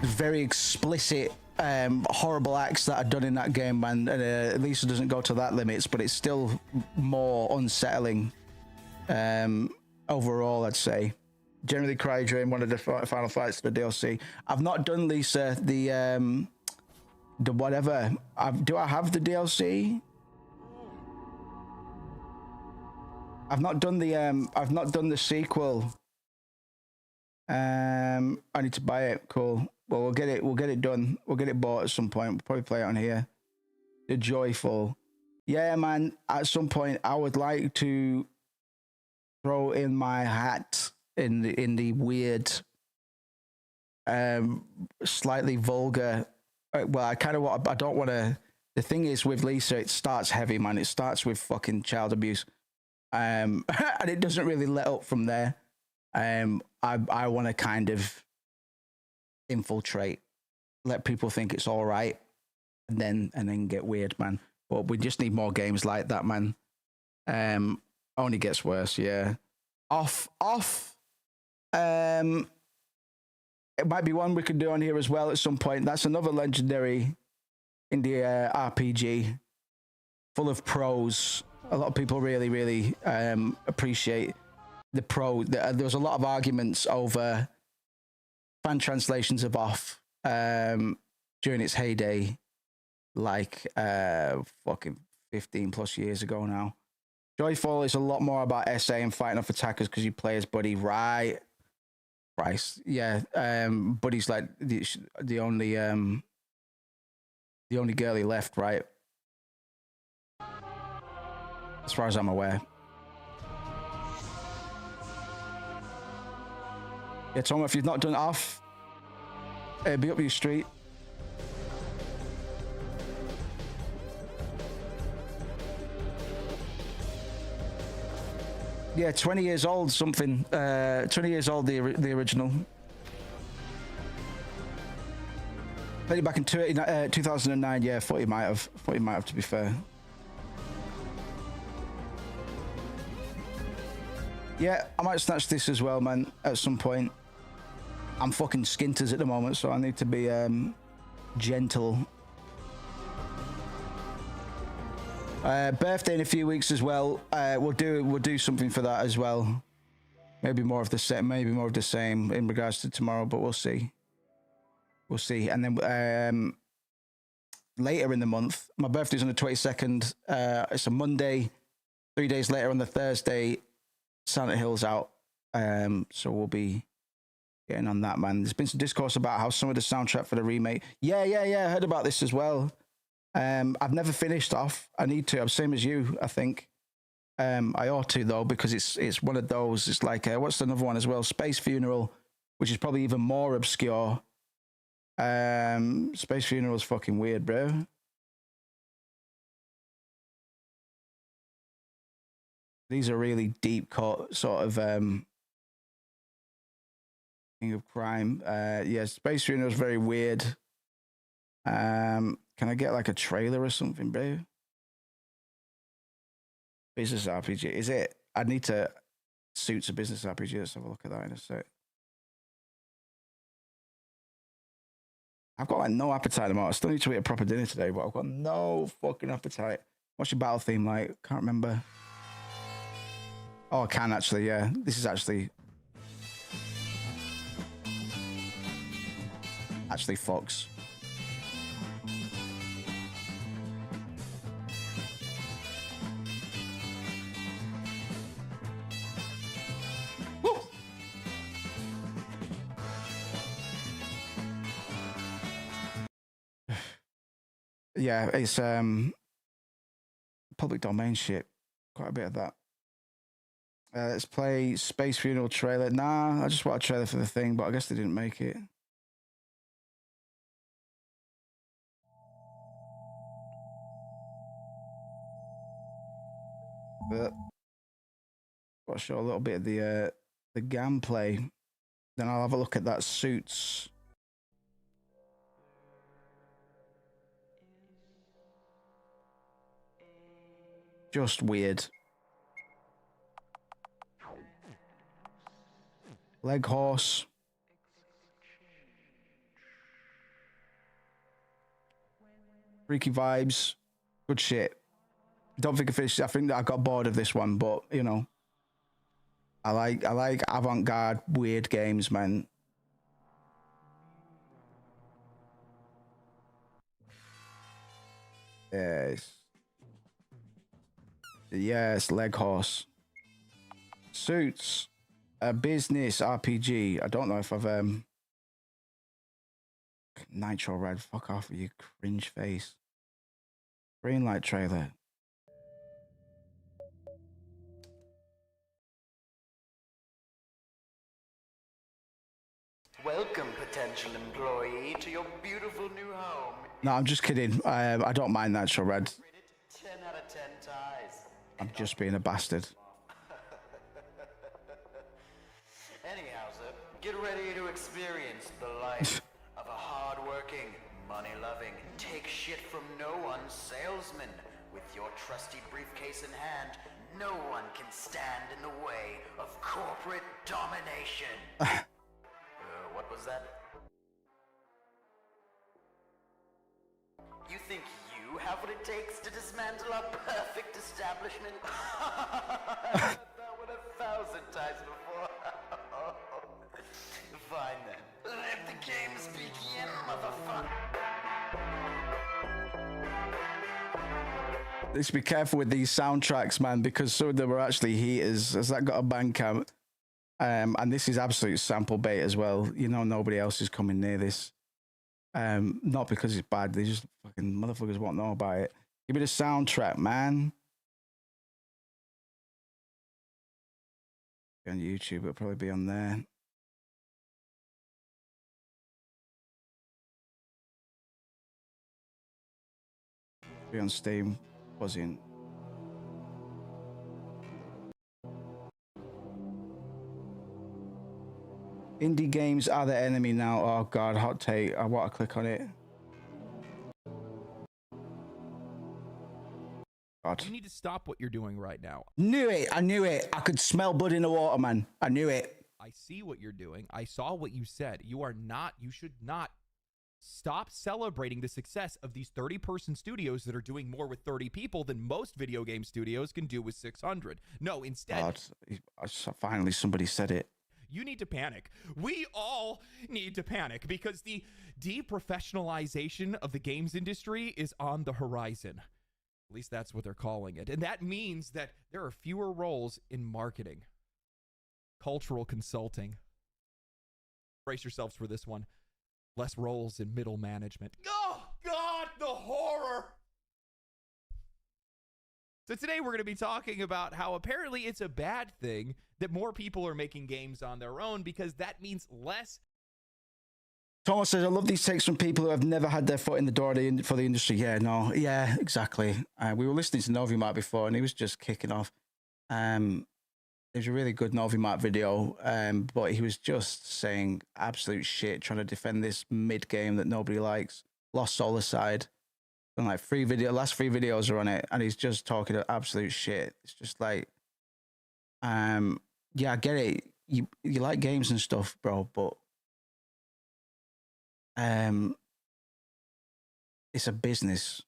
very explicit, horrible acts that are done in that game, man. And Lisa doesn't go to that limits, but it's still more unsettling overall, I'd say. Generally cry during one of the final fights of the DLC. I've not done, Lisa, the whatever. Do I have the DLC? I've not done the sequel. I need to buy it. Cool. Well, we'll get it done. We'll get it bought at some point. We'll probably play it on here. The Joyful. Yeah, man. At some point, I would like to throw in my hat in the weird, slightly vulgar. Well, I don't want to. The thing is with Lisa, it starts heavy, man. It starts with fucking child abuse, and it doesn't really let up from there. I want to kind of infiltrate, let people think it's all right, and then get weird, man. But we just need more games like that, man. Only gets worse, yeah. Off. It might be one we could do on here as well at some point. That's another legendary indie RPG, full of pros. A lot of people really, really appreciate the pro. There was a lot of arguments over fan translations of Off during its heyday, like fucking 15 plus years ago now. Joyful is a lot more about SA and fighting off attackers because you play as Buddy, right? Christ, yeah. Buddy's like the only girl he left, right? As far as I'm aware. Yeah, Tom, if you've not done Off, be up your street. Yeah, 20 years old, something. 20 years old, the original. Played it back in 2009. Yeah, thought he might have. To be fair. Yeah, I might snatch this as well, man. At some point. I'm fucking skinters at the moment, so I need to be gentle. Birthday in a few weeks as well. We'll do something for that as well. Maybe more of the same in regards to tomorrow, but we'll see. We'll see. And then later in the month, my birthday's on the 22nd. It's a Monday. 3 days later on the Thursday, Santa Hill's out. So we'll be getting on that, man. There's been some discourse about how some of the soundtrack for the remake. Yeah. I heard about this as well. I've never finished off. I need to. I'm same as you, I think. I ought to though, because it's one of those. It's like what's another one as well? Space Funeral, which is probably even more obscure. Space Funeral is fucking weird, bro. These are really deep cut sort of King of Crime. Yeah, Space Funeral is very weird. Can I get like a trailer or something, bro? Business RPG. Is it? I need to suits a business RPG. Let's have a look at that in a sec. I've got like no appetite anymore. I still need to eat a proper dinner today, but I've got no fucking appetite. What's your battle theme like? Can't remember. Oh, I can actually, yeah. This is actually Fox. Yeah, it's public domain shit. Quite a bit of that. Let's play Space Funeral trailer. Nah, I just want a trailer for the thing, but I guess they didn't make it. But I'll show a little bit of the gameplay. Then I'll have a look at that Suits. Just weird. Leg horse. Freaky vibes. Good shit. Don't think I finished. I think that I got bored of this one, but you know, I like avant-garde weird games, man. Yes, leg horse. Suits. A business RPG. I don't know if I've Nitro Red. Fuck off with your cringe face. Greenlight trailer. Welcome, potential employee, to your beautiful new home. No, I'm just kidding. I don't mind Nitro Red. 10 out of 10 ties. I'm just being a bastard. Anyhow, sir, get ready to experience the life of a hard-working, money-loving, take shit from no one salesman. With your trusty briefcase in hand, no one can stand in the way of corporate domination. What was that? You think you have what it takes to dismantle our perfect establishment? I've done that one 1,000 times before. Fine then. Let the games begin, motherfucker. Let's be careful with these soundtracks, man, because some of them are actually heaters. Has that got a Bandcamp? And this is absolute sample bait as well. You know, nobody else is coming near this. Not because it's bad. They just fucking motherfuckers won't know about it. Give me the soundtrack, man. On YouTube, it'll probably be on there. Be on Steam. Buzzing. Indie games are the enemy now. Oh God, hot take. I want to click on it. God. You need to stop what you're doing right now. Knew it. I knew it. I could smell blood in the water, man. I knew it. I see what you're doing. I saw what you said. You should not stop celebrating the success of these 30-person studios that are doing more with 30 people than most video game studios can do with 600. No, instead... God, finally somebody said it. You need to panic. We all need to panic because the deprofessionalization of the games industry is on the horizon. At least that's what they're calling it. And that means that there are fewer roles in marketing, cultural consulting. Brace yourselves for this one. Less roles in middle management. Oh, God, the horror. So today we're going to be talking about how apparently it's a bad thing that more people are making games on their own because that means less. Thomas says, I love these takes from people who have never had their foot in the door for the industry. Yeah, no, yeah, exactly. We were listening to Novimart before, and he was just kicking off. It was a really good Novimart video, but he was just saying absolute shit, trying to defend this mid game that nobody likes. Lost Soul aside, and like last 3 videos are on it, and he's just talking absolute shit. It's just like, yeah, I get it. You like games and stuff, bro, but it's a business.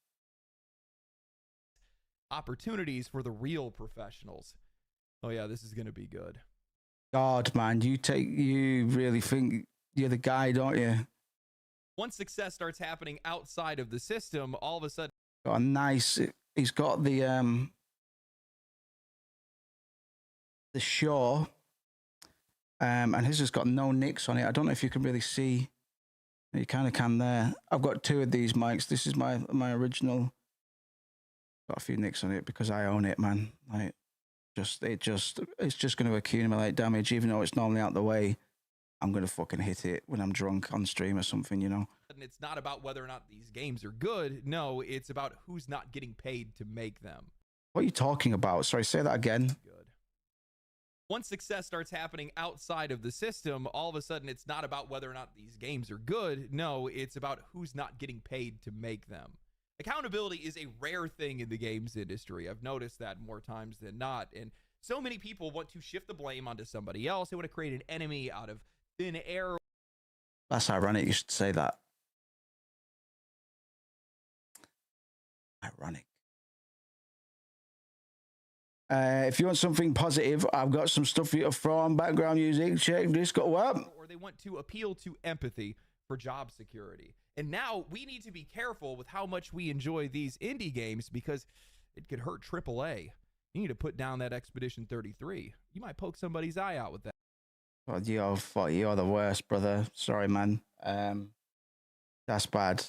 Opportunities for the real professionals. Oh yeah, this is gonna be good. God, man, you really think you're the guy, don't you? Once success starts happening outside of the system, all of a sudden, got a nice. He's got the Shaw, and his has got no nicks on it. I don't know if you can really see. You kind of can there. I've got 2 of these mics. This is my original. Got a few nicks on it because I own it, man. Like, it's just going to accumulate damage, even though it's normally out the way. I'm going to fucking hit it when I'm drunk on stream or something, you know? and it's not about whether or not these games are good. No, it's about who's not getting paid to make them. What are you talking about? Sorry, say that again. Good. Once success starts happening outside of the system, all of a sudden it's not about whether or not these games are good. No, it's about who's not getting paid to make them. Accountability is a rare thing in the games industry. I've noticed that more times than not. And so many people want to shift the blame onto somebody else. They want to create an enemy out of thin air. That's ironic you should say that. Ironic. If you want something positive, I've got some stuff for you to throw on background music. Check DISCOPUP. Or they want to appeal to empathy for job security. And now we need to be careful with how much we enjoy these indie games because it could hurt AAA. You need to put down that Expedition 33. You might poke somebody's eye out with that. Oh, you're the worst, brother. Sorry, man. That's bad.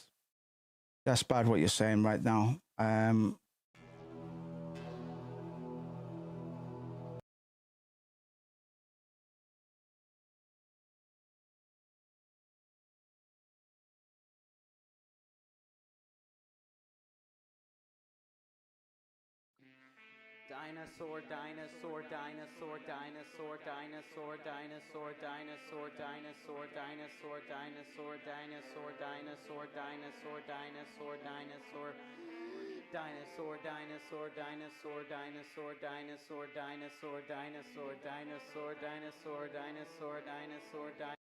That's bad what you're saying right now. Dinosaur, dinosaur, dinosaur, dinosaur, dinosaur, dinosaur, dinosaur, dinosaur, dinosaur, dinosaur, dinosaur, dinosaur, dinosaur, dinosaur, dinosaur. Dinosaur, dinosaur, dinosaur, dinosaur, dinosaur, dinosaur, dinosaur, dinosaur, dinosaur, dinosaur, dinosaur, dinosaur.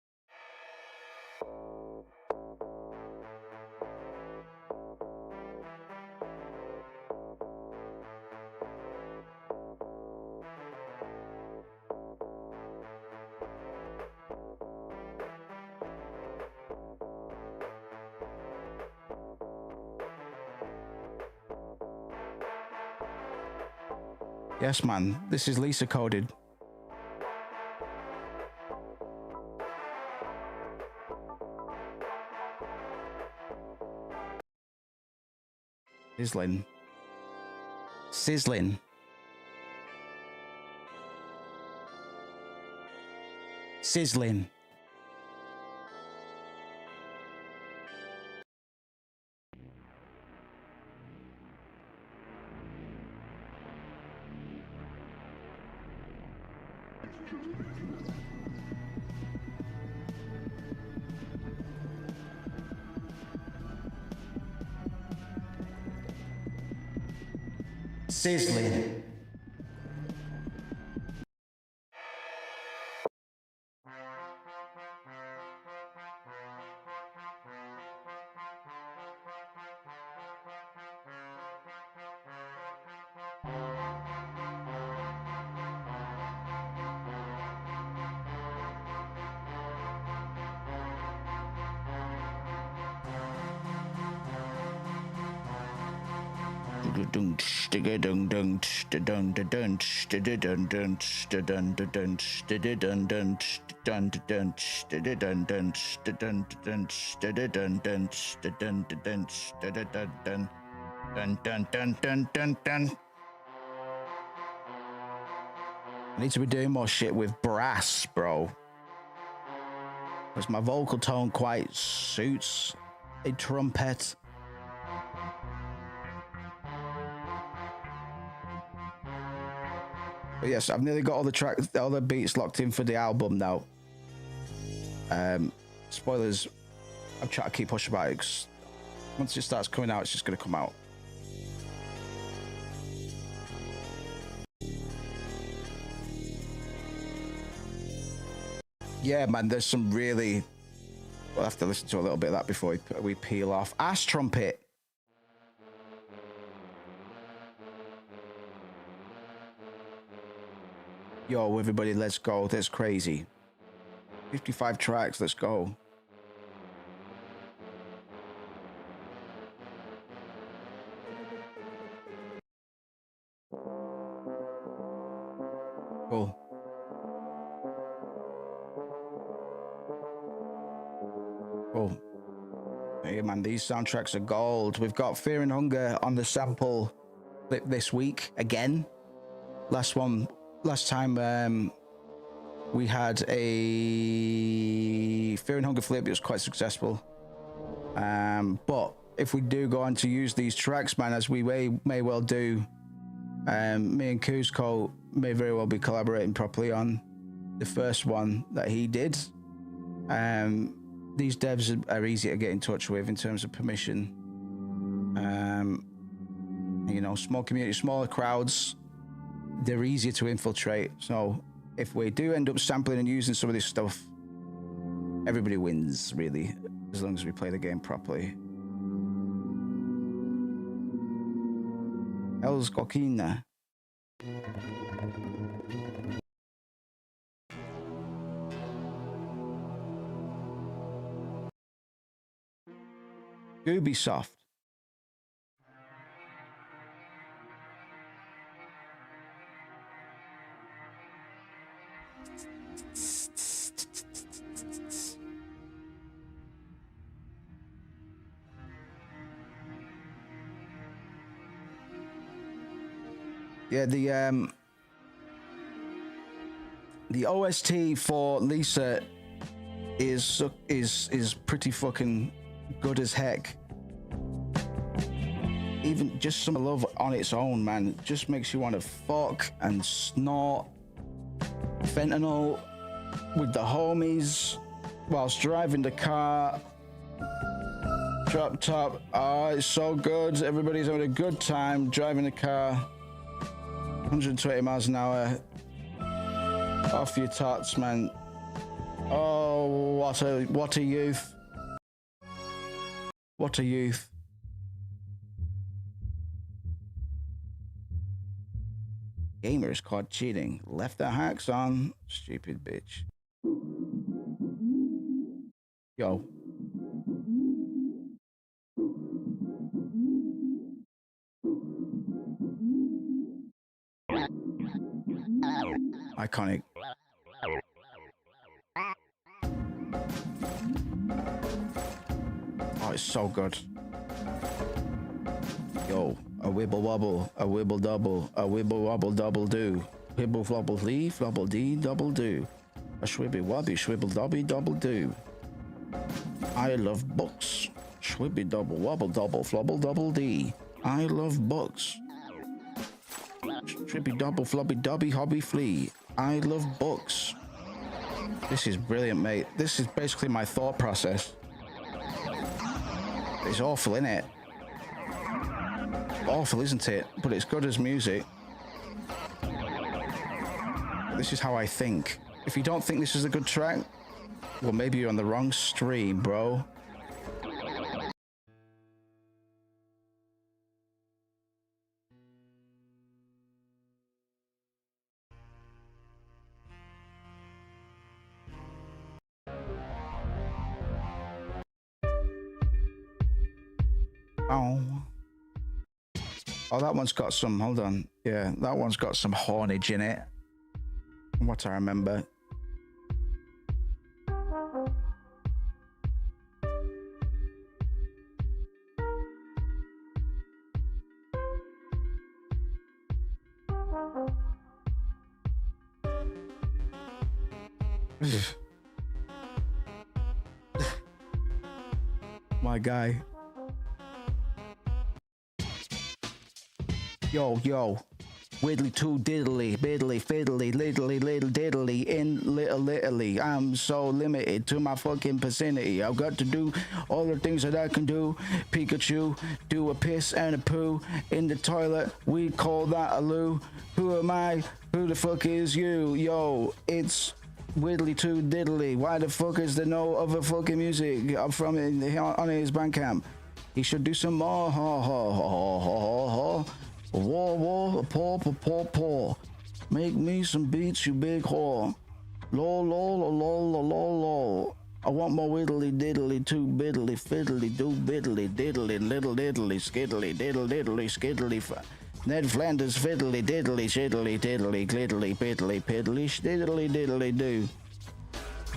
Yes, man. This is Lisa coded. Sizzling. Sizzling. Sizzling. sizzling. I need to be doing more shit with brass, bro. Because my vocal tone quite suits a trumpet. But yes, I've nearly got all the beats locked in for the album now. Spoilers, I'm trying to keep pushing about it, 'cause once it starts coming out, it's just going to come out. Yeah, man, there's some really... We'll have to listen to a little bit of that before we peel off. Ass trumpet. Yo, everybody, let's go. That's crazy. 55 tracks, let's go. Cool. Cool. Hey, man, these soundtracks are gold. We've got Fear and Hunger on the sample clip this week again. Last time we had a Fear and Hunger flip. It was quite successful. But if we do go on to use these tracks, man, as we may well do, me and Kuzco may very well be collaborating properly on the first one that he did. These devs are easy to get in touch with in terms of permission. You know, small community, smaller crowds, they're easier to infiltrate. So if we do end up sampling and using some of this stuff, everybody wins, really, as long as we play the game properly. Els Coquina. Ubisoft. Yeah, the OST for Lisa is pretty fucking good as heck. Even just some love on its own, man, just makes you want to fuck and snort fentanyl with the homies whilst driving the car. Drop top. Oh, it's so good. Everybody's having a good time driving the car. 120 miles an hour. Off your tots, man. Oh, what a youth. What a youth. Gamers caught cheating. Left their hacks on. Stupid bitch. Yo. Iconic. Oh, it's so good. Yo, a wibble wobble, a wibble double, a wibble wobble double do. Wibble flobble lee, flobble dee, double do. A shwibby wobby, shwibble dobby, double do. I love books. Shwibby double wobble double, flobble double dee. I love books. Trippy double flobby dobby hobby flea. I love books. This is brilliant, mate. This is basically my thought process. It's awful, innit? awful, isn't it? But it's good as music. This is how I think. If you don't think this is a good track, well, maybe you're on the wrong stream, bro. Oh, that one's got some, hold on. Yeah, that one's got some hornage in it. From what I remember. My guy. Yo. Widdly too diddly, biddly, fiddly, liddly, little diddly, in little Italy. I'm so limited to my fucking vicinity. I've got to do all the things that I can do. Pikachu, do a piss and a poo in the toilet. We call that a loo. Who am I? Who the fuck is you? Yo, it's Widdly too diddly. Why the fuck is there no other fucking music from on his Bandcamp? He should do some more. War, paw. Make me some beats, you big whore. Lol. I want more widdly diddly, too biddly, fiddly, do biddly, diddly, little diddly, skiddly, diddly, skiddly. Ned Flanders, fiddly, diddly, shiddly, diddly, gliddly, piddly, diddly, do.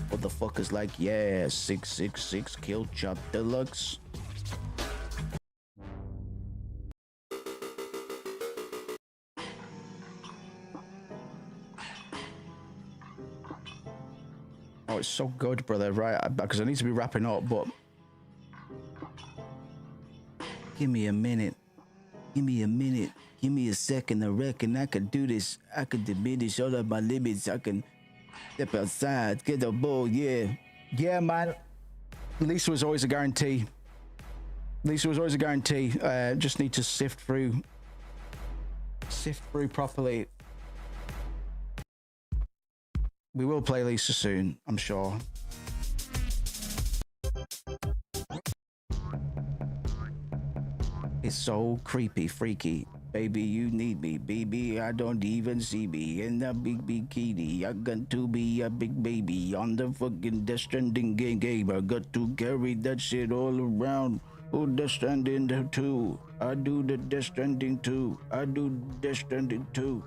What the fuck is like, yeah, 666 kill chop deluxe. Oh, it's so good, brother, right? Because I need to be wrapping up, but... Give me a minute. Give me a second. I reckon I could do this. I could diminish all of my limits. I can step outside, get the ball, yeah. Yeah, man. Lisa was always a guarantee. Just need to sift through properly. We will play Lisa soon, I'm sure. It's so creepy, freaky. Baby, you need me. Baby, I don't even see me in a big bikini. I got to be a big baby on the fucking Death Stranding game. I got to carry that shit all around. Oh, Death Stranding 2. I do the Death Stranding 2. I do Death Stranding 2.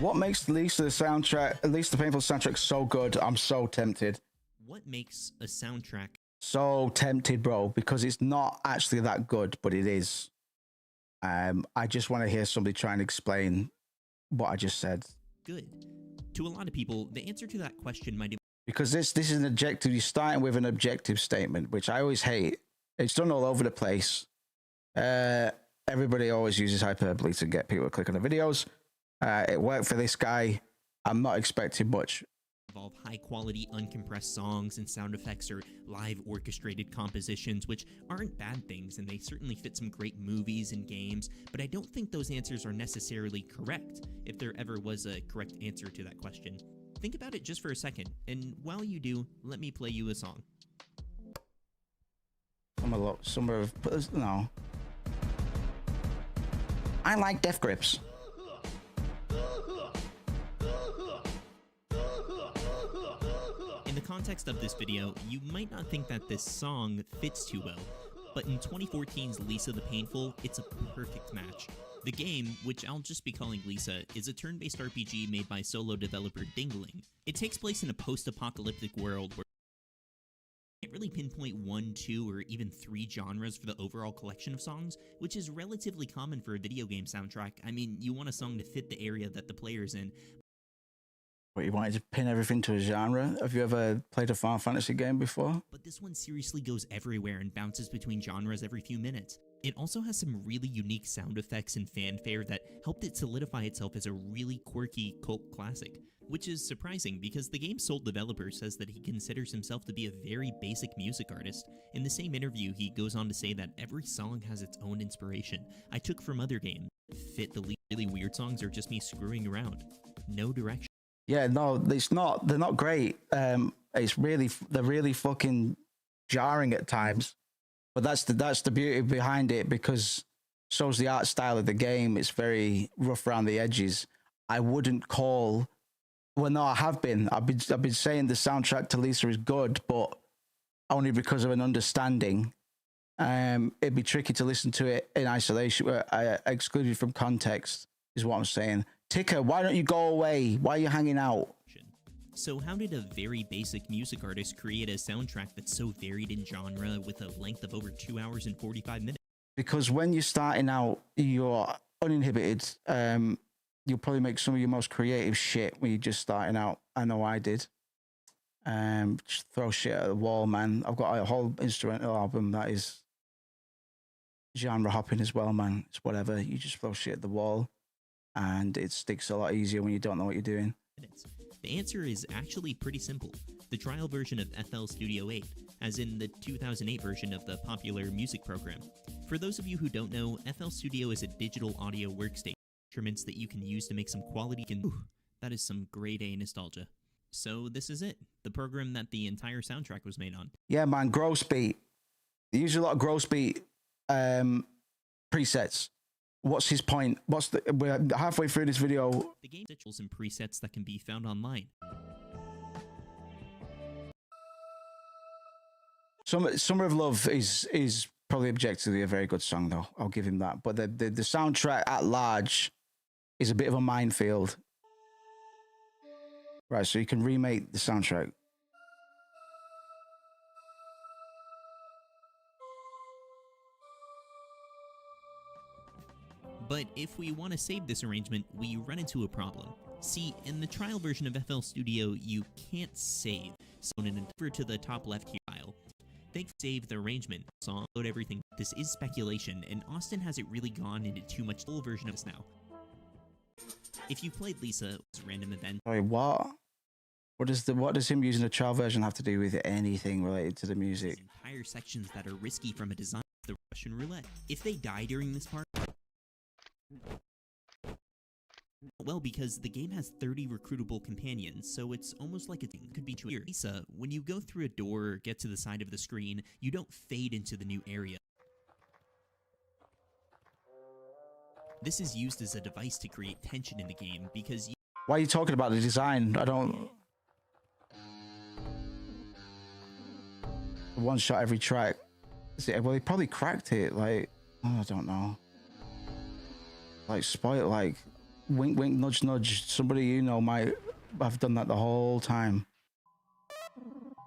What makes the Painful soundtrack so good? I'm so tempted. What makes a soundtrack so tempted, bro? Because it's not actually that good, but it is. I just want to hear somebody try and explain what I just said. good? To a lot of people, the answer to that question might... Because this is an objective. You're starting with an objective statement, which I always hate. It's done all over the place. Everybody always uses hyperbole to get people to click on the videos. It worked for this guy. I'm not expecting much. Involve high-quality, uncompressed songs and sound effects or live orchestrated compositions, which aren't bad things, and they certainly fit some great movies and games, but I don't think those answers are necessarily correct, if there ever was a correct answer to that question. Think about it just for a second, and while you do, let me play you a song. No. I like Death Grips. In the context of this video, you might not think that this song fits too well, but in 2014's Lisa the Painful, it's a perfect match. The game, which I'll just be calling Lisa, is a turn-based RPG made by solo developer Dingling. It takes place in a post-apocalyptic world where you can't really pinpoint 1, 2, or even 3 genres for the overall collection of songs, which is relatively common for a video game soundtrack. I mean, you want a song to fit the area that the player's in, What, you wanted to pin everything to a genre? Have you ever played a Final Fantasy game before? But this one seriously goes everywhere and bounces between genres every few minutes. It also has some really unique sound effects and fanfare that helped it solidify itself as a really quirky cult classic, which is surprising because the game's sole developer says that he considers himself to be a very basic music artist. In the same interview, he goes on to say that every song has its own inspiration I took from other games. Fit the really weird songs or just me screwing around. No direction. Yeah, no, it's not. They're not great. They're really fucking jarring at times. But that's the beauty behind it, because so's the art style of the game. It's very rough around the edges. I wouldn't call. Well, no, I have been. I've been saying the soundtrack to Lisa is good, but only because of an understanding. It'd be tricky to listen to it in isolation, excluded from context, is what I'm saying. Ticker, why don't you go away? Why are you hanging out? So how did a very basic music artist create a soundtrack that's so varied in genre with a length of over 2 hours and 45 minutes? Because when you're starting out, you're uninhibited. You'll probably make some of your most creative shit when you're just starting out. I know I did. Just throw shit at the wall, man. I've got a whole instrumental album that is genre hopping as well, man. It's whatever. You just throw shit at the wall, and it sticks a lot easier when you don't know what you're doing. The answer is actually pretty simple. The trial version of FL Studio 8, as in the 2008 version of the popular music program. For those of you who don't know, FL Studio is a digital audio workstation, instruments that you can use to make some quality. That is some grade A nostalgia. So this is it, the program that the entire soundtrack was made on. Yeah, man, gross beat. They use a lot of gross beat presets. What's his point? We're halfway through this video. The game has some presets that can be found online. Summer of Love is probably objectively a very good song, though. I'll give him that. But the soundtrack at large is a bit of a minefield. Right, so you can remake the soundtrack. But if we want to save this arrangement, we run into a problem. See, in the trial version of FL Studio, you can't save. So over to the top left here file. Think save the arrangement, song, load everything. This is speculation, and Austin has it really gone into too much full version of this now. If you played Lisa, it's a random event. Sorry, what? What does him using a trial version have to do with anything related to the music? Entire sections that are risky from a design of the Russian roulette. If they die during this part, well, because the game has 30 recruitable companions, so it's almost like it could be true. Lisa, when you go through a door or get to the side of the screen, you don't fade into the new area. This is used as a device to create tension in the game because Why are you talking about the design? I don't... One shot every track. Well, they probably cracked it, like... I don't know. Like, spoil, like... Wink, wink, nudge, nudge. Somebody you know might have done that the whole time.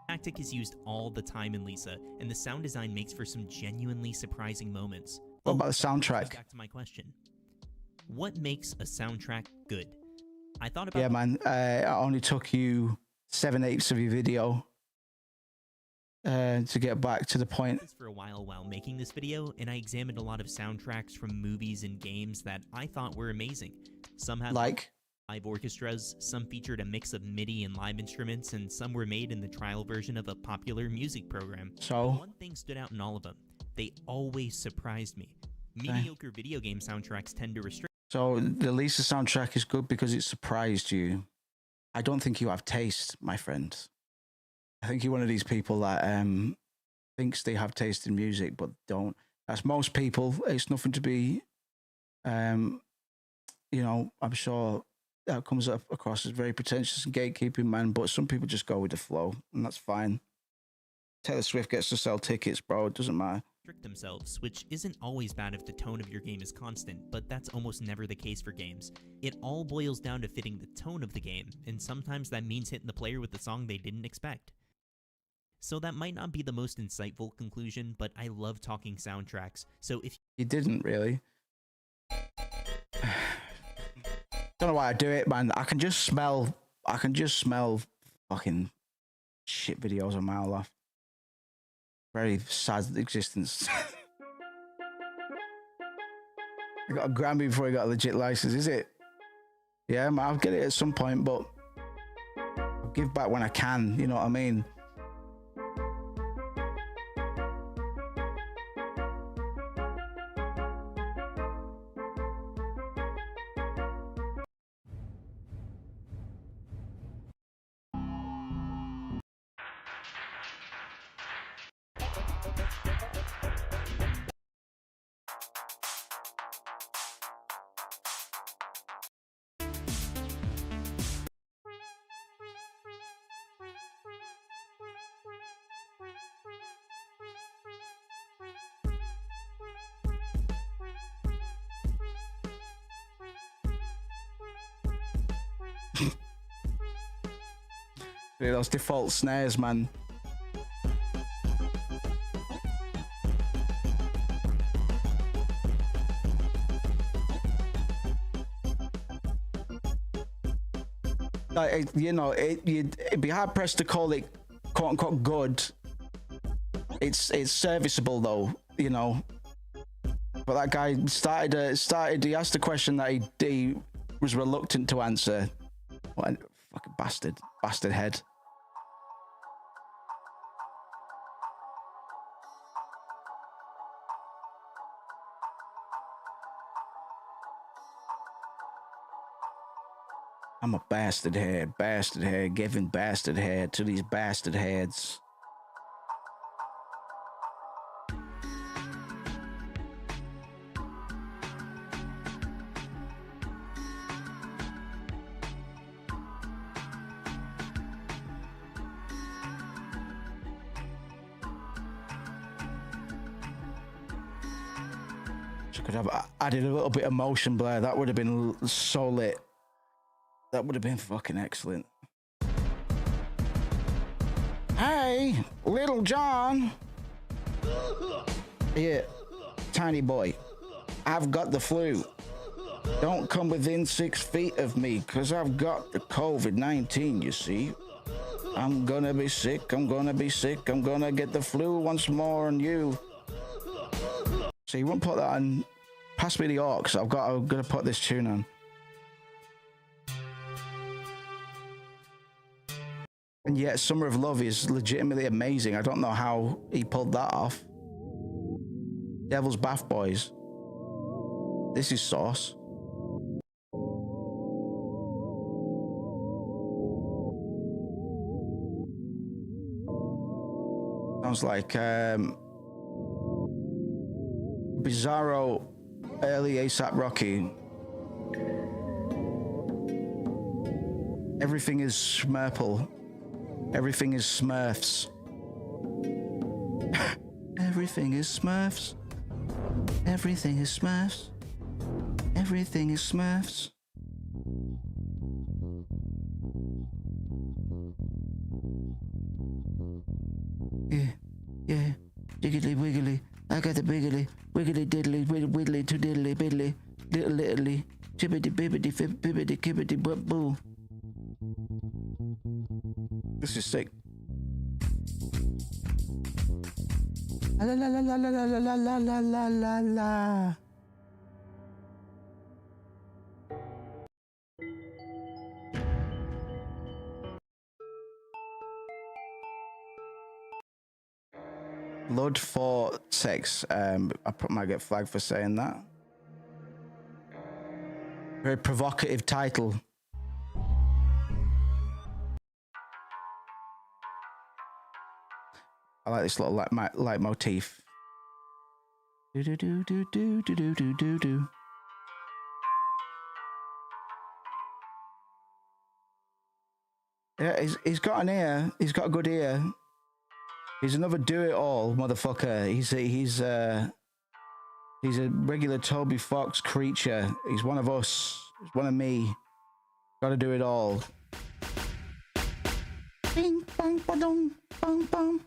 Tactic is used all the time in Lisa, and the sound design makes for some genuinely surprising moments. What about the soundtrack? Back to my question. What makes a soundtrack good? I thought about... Yeah, man. It only took you 7/8 of your video to get back to the point. For a while making this video, and I examined a lot of soundtracks from movies and games that I thought were amazing. Some had live orchestras, some featured a mix of MIDI and live instruments, and some were made in the trial version of a popular music program. So? But one thing stood out in all of them. They always surprised me. Mediocre video game soundtracks tend to restrict. So the Lisa soundtrack is good because it surprised you. I don't think you have taste, my friend. I think you're one of these people that thinks they have taste in music but don't. That's most people. It's nothing to be, you know, I'm sure that comes up across as very pretentious and gatekeeping, man, but some people just go with the flow, and that's fine. Taylor Swift gets to sell tickets, bro. It doesn't matter. Themselves, which isn't always bad if the tone of your game is constant, but that's almost never the case for games. It all boils down to fitting the tone of the game, and sometimes that means hitting the player with the song they didn't expect. So that might not be the most insightful conclusion, but I love talking soundtracks, so if you didn't really. Don't know why I do it, man. I can just smell I can just smell fucking shit videos a mile off. Very sad existence. I got a Grammy before I got a legit license, is it? Yeah, I'll get it at some point, but I'll give back when I can, you know what I mean? Those default snares, man. Like, you know, it'd be hard pressed to call it quote unquote good. It's serviceable though, you know. But that guy started. He asked a question that he was reluctant to answer. What a fucking bastard head. I'm a bastard head, giving bastard head to these bastard heads. So could have added a little bit of motion blur. That would have been so lit. That would have been fucking excellent. Hey, Little John. Yeah, tiny boy. I've got the flu. Don't come within 6 feet of me, because I've got the COVID-19, you see. I'm gonna be sick, I'm gonna get the flu once more on you. So you won't put that on. Pass me the aux. I'm gonna put this tune on. And yet, Summer of Love is legitimately amazing. I don't know how he pulled that off. Devil's Bath Boys. This is sauce. Sounds like Bizarro early ASAP Rocky. Everything is Smurple. Everything is Smurfs. Everything is Smurfs. Everything is Smurfs. Everything is Smurfs. Yeah. Jiggly wiggly. I got the wiggly. Wiggly diddly. Widdly to diddly biddly. Little. Chibbity bibbity bibbity kibbity boo. This is sick. La la la la la la la la la la la la. Blood for sex. I might get flagged for saying that. Very provocative title. I like this little light motif. Do do do do do do do do do. Yeah, he's got an ear. He's got a good ear. He's another do-it-all motherfucker. He's a regular Toby Fox creature. He's one of us. He's one of me. Gotta do it all. Bing bang ba-dong, bang bang.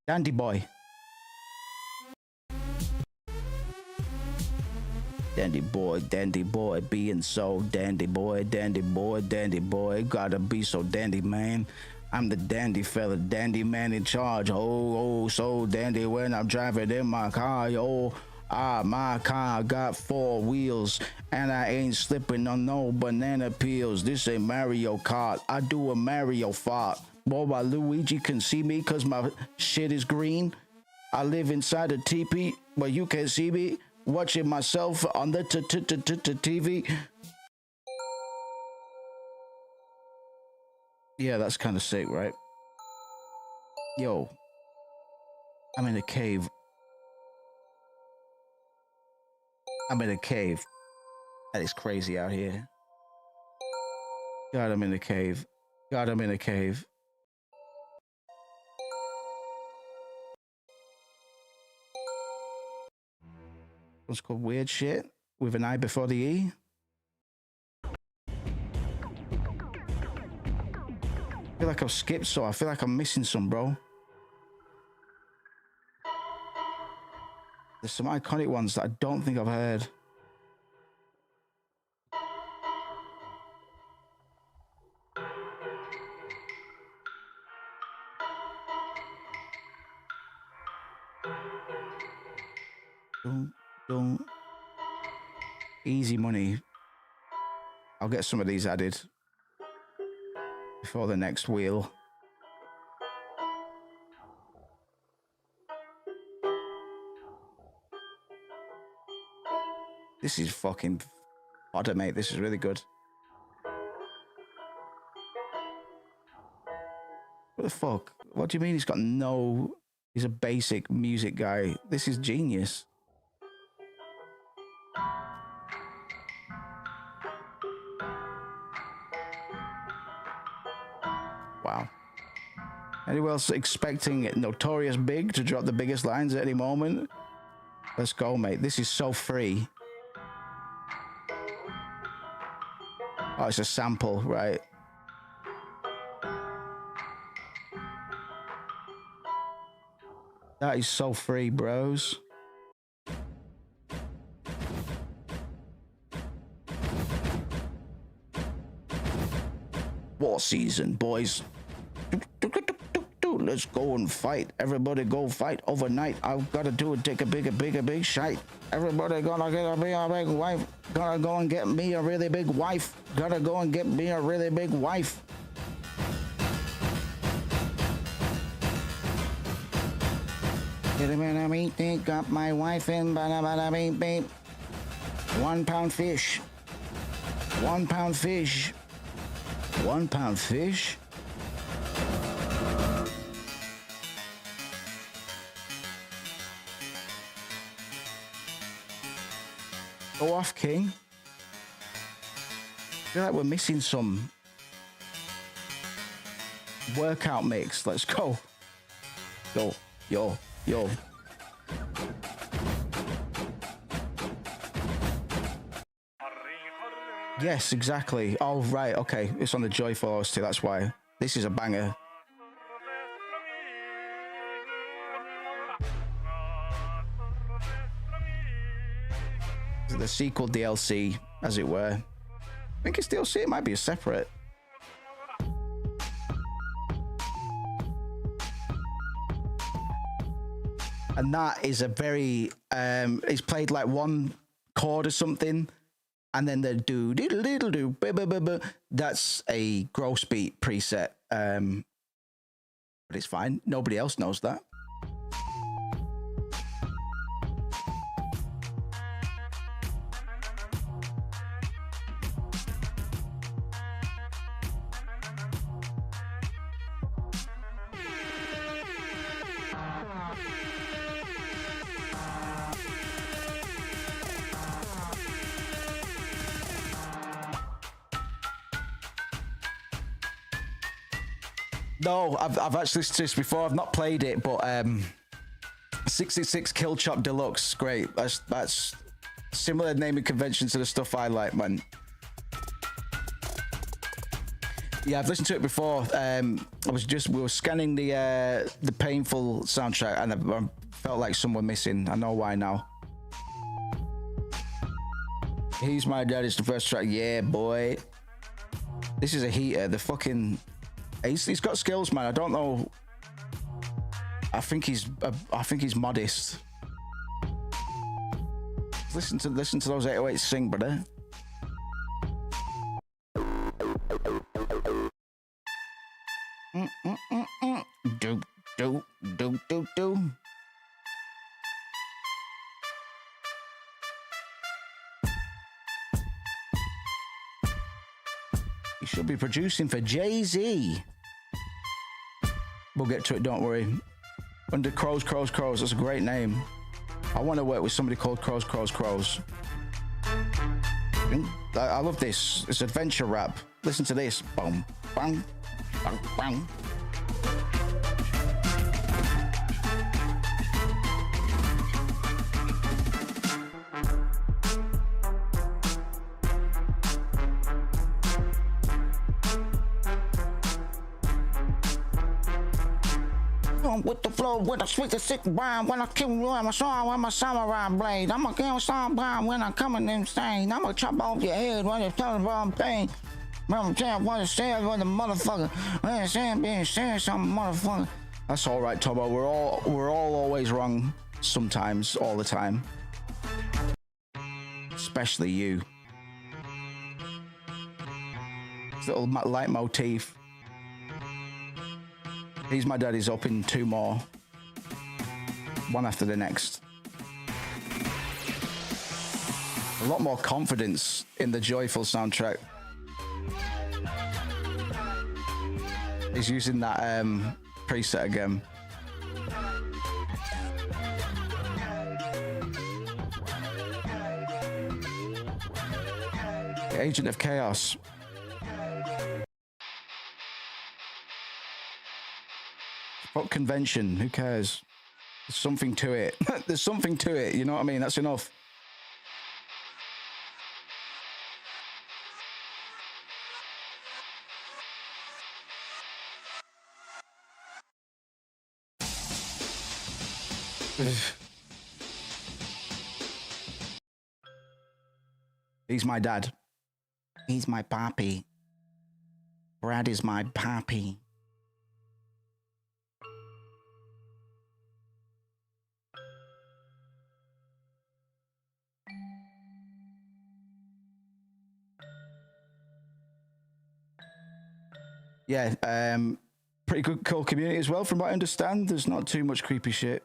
Dandy boy. Dandy boy, being so dandy boy, gotta be so dandy, man. I'm the dandy fella, dandy man in charge. Oh, so dandy when I'm driving in my car, yo. My car got 4 wheels, and I ain't slipping on no banana peels. This ain't Mario Kart, I do a Mario fart. Boy, while Luigi can see me cause my shit is green. I live inside a teepee, but you can't see me. Watching myself on the TV. Yeah, that's kind of sick, right? Yo, I'm in a cave. I'm in a cave. That is crazy out here. God, I'm in a cave. God, I'm in a cave. What's called weird shit with an I before the E. I feel like I've skipped, so I feel like I'm missing some, bro. There's some iconic ones that I don't think I've heard. Don't. Easy money. I'll get some of these added before the next wheel. This is fucking fodder, mate. This is really good. What the fuck? What do you mean he's got no... He's a basic music guy. This is genius. Wow. Anyone else expecting Notorious Big to drop the biggest lines at any moment? Let's go, mate. This is so free. Oh, it's a sample, right? That is so free, bros. War season, boys. Let's go and fight. Everybody go fight overnight. I've got to do it. Take a big shite. Everybody gonna get a big wife. Gotta go and get me a really big wife. Gotta go and get me a really big wife. Got my wife in, bada beep. 1 pound fish. 1 pound fish. 1 pound fish. Go off, King. I feel like we're missing some workout mix. Let's go. Yo. Yes, exactly. Oh, right. Okay. It's on the Joyful OST. That's why. This is a banger. The sequel DLC, as it were. I think it's DLC. It might be a separate. And that is a very it's played like 1 chord or something, and then the do diddle diddle do. That's a gross beat preset, but it's fine. Nobody else knows that. No, I've actually listened to this before. I've not played it, but 66 Kill Chop Deluxe, great. That's similar naming convention to the stuff I like, man. Yeah, I've listened to it before. We were scanning the painful soundtrack, and I felt like some were missing. I know why now. He's My Dad is the first track. Yeah, boy. This is a heater. The fucking he's got skills, man. I don't know. I think he's modest. Listen to those 808s sing, brother. Do do do do do. He should be producing for Jay-Z. We'll get to it, don't worry. Under Crows. That's a great name. I want to work with somebody called Crows. I love this. It's adventure rap. Listen to this. Boom, bang, bang, bang. With the flow, with a sweet sick rhyme. When I kill you, I'm a song, I'm a samurai blade. I'm a kill some bomb when I'm coming insane. I'm gonna chop off your head when you're telling the wrong thing. Remember, saying what it says when the motherfucker, when it's saying being saying something, motherfucker. That's all right, Tobo. We're all always wrong. Sometimes, all the time. Especially you. This little leitmotif. He's My Daddy's up in 2 more. One after the next. A lot more confidence in the joyful soundtrack. He's using that preset again. Agent of Chaos. Fuck convention, who cares? There's something to it. There's something to it, you know what I mean? That's enough. He's my dad. He's my papi. Brad is my papi. Yeah, pretty good, cool community as well, from what I understand. There's not too much creepy shit.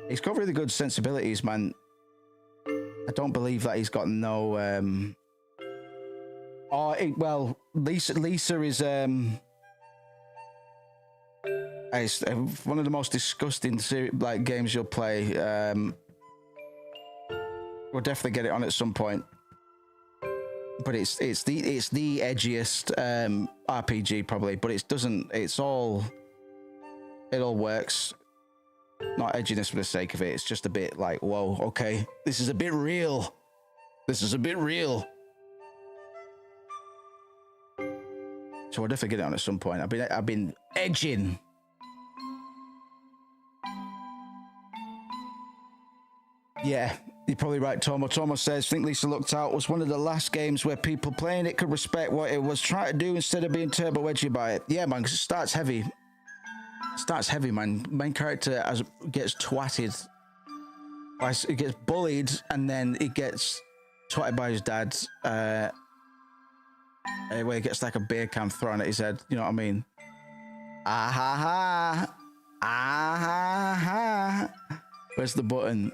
He's got really good sensibilities, man. I don't believe that he's got no. Well, Lisa is it's one of the most disgusting games you'll play. We'll definitely get it on at some point. But it's the edgiest RPG probably, but it all works. Not edginess for the sake of it. It's just a bit like, whoa, okay, this is a bit real. This is a bit real. So I'll definitely get it on at some point. I've been edging. Yeah, you're probably right, Tomo. Tomo says, think Lisa Looked Out was one of the last games where people playing it could respect what it was trying to do instead of being turbo edgy by it. Yeah, man, because it starts heavy. Starts heavy, man. Main character gets twatted. It gets bullied, and then it gets twatted by his dad. Where he gets like a beer can thrown at his head. You know what I mean? Ah ha ha. Ah ha ha. Where's the button?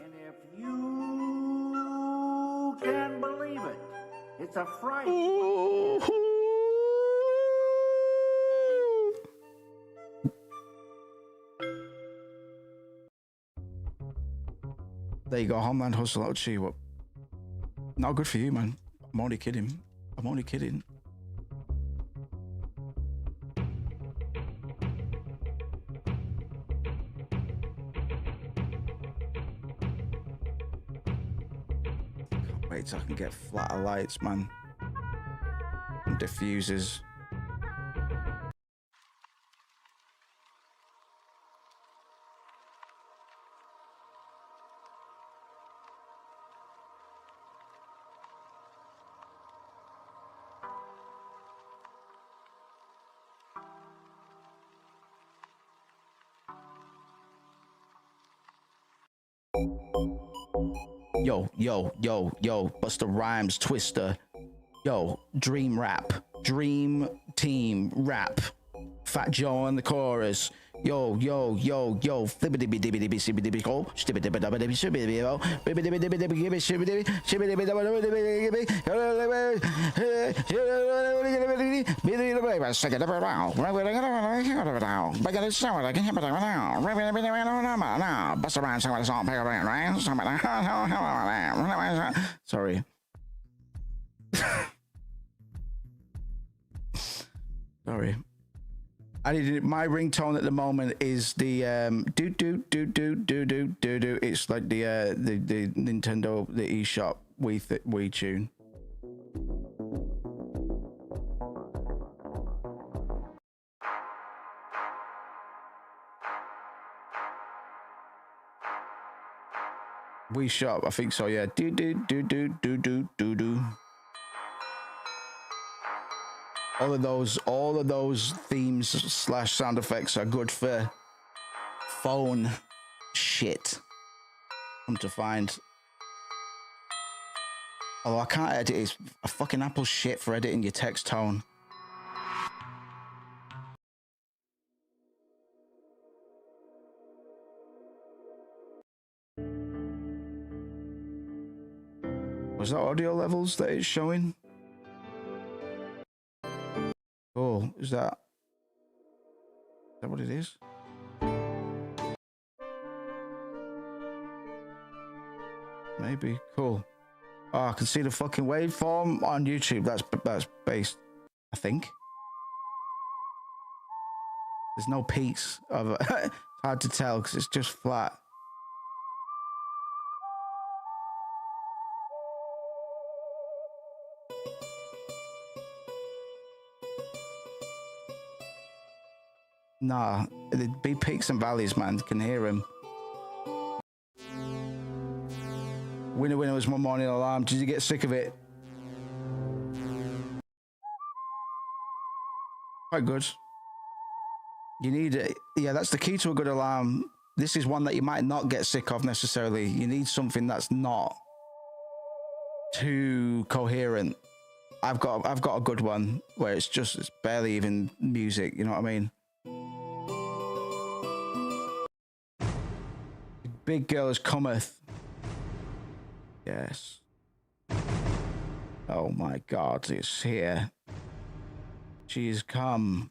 You can believe it. It's a fright. There you go, Homeland Hustle. I'll cheer you up. Not good for you, man. I'm only kidding. I'm only kidding. Can't wait till I can get flatter lights, man. diffusers. Yo, Busta Rhymes, Twister. Yo, Dream Rap. Dream Team Rap. Fat Joe on the chorus. Yo, flippity dibby dibby shibby dibby go, stibby dibby dibby dibby shibby dibby go, bibby dibby dibby dibby gibby shibby dibby dibby dibby dibby Sorry. Sorry. My ringtone at the moment is the do do do do do do do do. It's like the Nintendo, the eShop Wii tune. Wii Shop, I think so. Yeah. Do do do do do do do do. All of those themes / sound effects are good for phone shit. Come to find. Although I can't edit, it's a fucking Apple shit for editing your text tone. Was that audio levels that it's showing? Cool. Is that what it is? Maybe. Cool. Oh, I can see the fucking waveform on YouTube. That's based, I think. There's no peaks of it. It's hard to tell because it's just flat. Nah, it'd be peaks and valleys, man. Can hear him. Winner was my morning alarm. Did you get sick of it? Quite good. You need it. Yeah, that's the key to a good alarm. This is one that you might not get sick of necessarily. You need something that's not too coherent. I've got a good one where it's barely even music. You know what I mean? Big girl is cometh. Yes. Oh my God, it's here. She is come.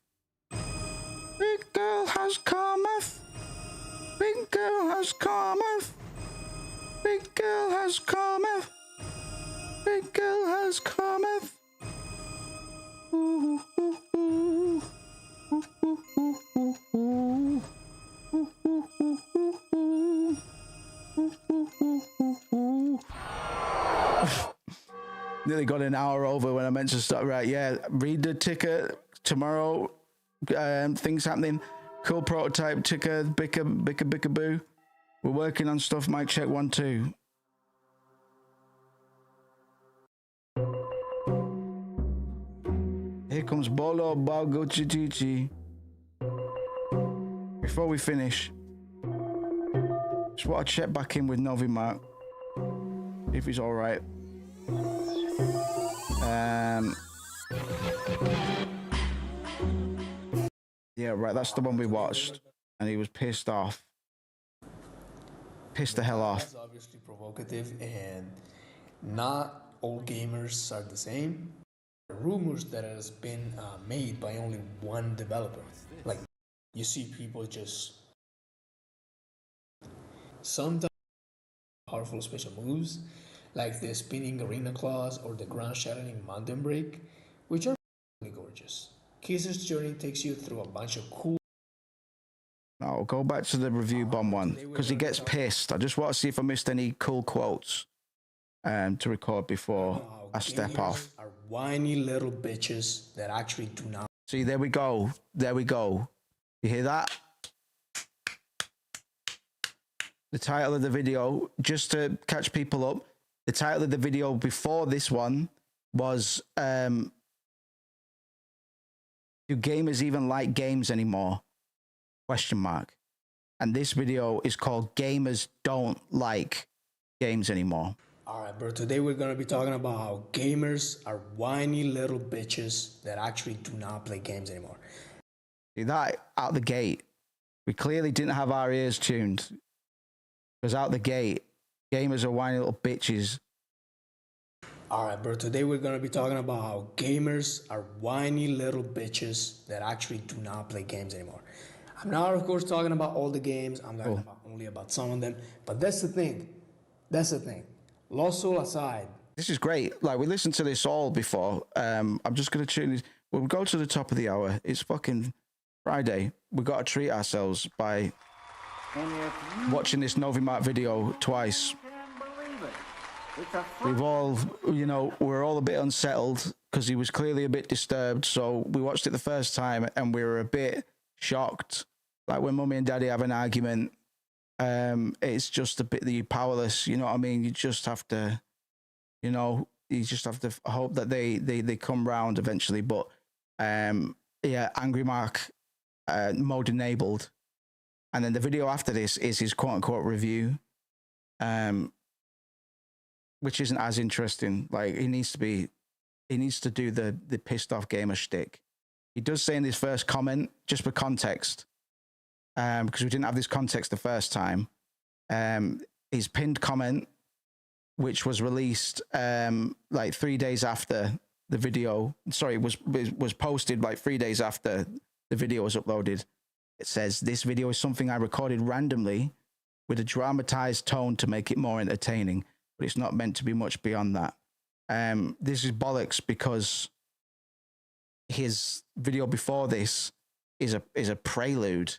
Big girl has cometh. Big girl has cometh. Big girl has cometh. Big girl has cometh. Ooh, ooh, ooh. Ooh, ooh, ooh, ooh, ooh. Ooh, ooh, ooh, ooh, ooh. Ooh, ooh, ooh, ooh, ooh. Nearly got an hour over when I meant to start. Right, yeah. Read the ticker tomorrow. Things happening. Cool prototype ticker. Bicka boo. We're working on stuff. Mic check 1 2. Here comes Bolo Bago Chichichi. Before we finish, just want to check back in with Novi Mark, if he's all right. Yeah, right. That's the one we watched, and he was pissed off. Pissed the hell off. It's obviously provocative, and not all gamers are the same. Rumors that has been made by only one developer. Like, you see people just sometimes powerful special moves, like the spinning arena claws or the ground-shattering mountain break, which are really gorgeous. Kisser's journey takes you through a bunch of cool. I'll go back to the review bomb one because he gets pissed. I just want to see if I missed any cool quotes to record before I step off. Are whiny little bitches that actually do not. See, there we go. There we go. You hear that? The title of the video, just to catch people up, the title of the video before this one was, do gamers even like games anymore? Question mark. And this video is called Gamers Don't Like Games Anymore. Alright, bro, today we're gonna be talking about how gamers are whiny little bitches that actually do not play games anymore. See that out the gate, we clearly didn't have our ears tuned. Because out the gate, gamers are whiny little bitches. Alright, bro, today we're gonna be talking about how gamers are whiny little bitches that actually do not play games anymore. I'm not, of course, talking about all the games. I'm talking about only about some of them. But that's the thing. That's the thing. Lost Soul aside. This is great. Like, we listened to this all before. I'm just going to tune it. We'll go to the top of the hour. It's fucking Friday. We've got to treat ourselves by watching this Novimart video twice. We've all, you know, we're all a bit unsettled because he was clearly a bit disturbed. So we watched it the first time and we were a bit shocked. Like when mummy and daddy have an argument, it's just a bit that you're powerless. You know what I mean? You just have to, you know, you just have to hope that they come round eventually. But yeah, Angry Mark mode enabled. And then the video after this is his quote unquote review, which isn't as interesting. Like he needs to do the pissed off gamer shtick. He does say in his first comment, just for context, because we didn't have this context the first time, his pinned comment, which was released like 3 days after the video, sorry, was posted like 3 days after the video was uploaded. It says, "This video is something I recorded randomly with a dramatized tone to make it more entertaining, but it's not meant to be much beyond that." This is bollocks because his video before this is a prelude.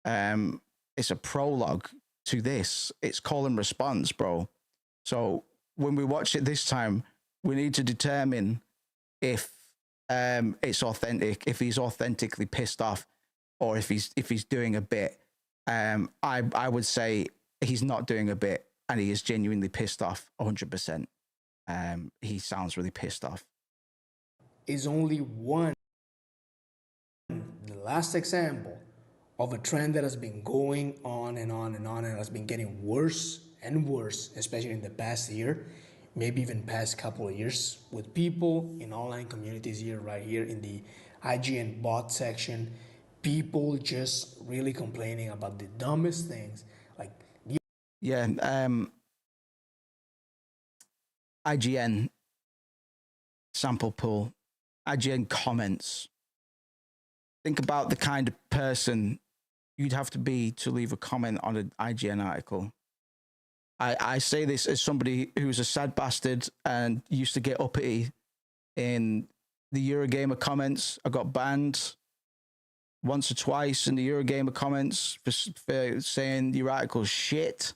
It's a prologue to this. It's call and response, bro. So when we watch it this time, we need to determine if it's authentic, if he's authentically pissed off, or if he's doing a bit. I would say he's not doing a bit, and he is genuinely pissed off 100%. He sounds really pissed off. Is only one, the last example of a trend that has been going on and on and on and has been getting worse and worse, especially in the past year, maybe even past couple of years, with people in online communities here, right here in the IGN bot section, people just really complaining about the dumbest things. Like, yeah, IGN sample pool, IGN comments. Think about the kind of person you'd have to be to leave a comment on an IGN article. I say this as somebody who's a sad bastard and used to get uppity in the Eurogamer comments. I got banned once or twice in the Eurogamer comments for saying your article's shit.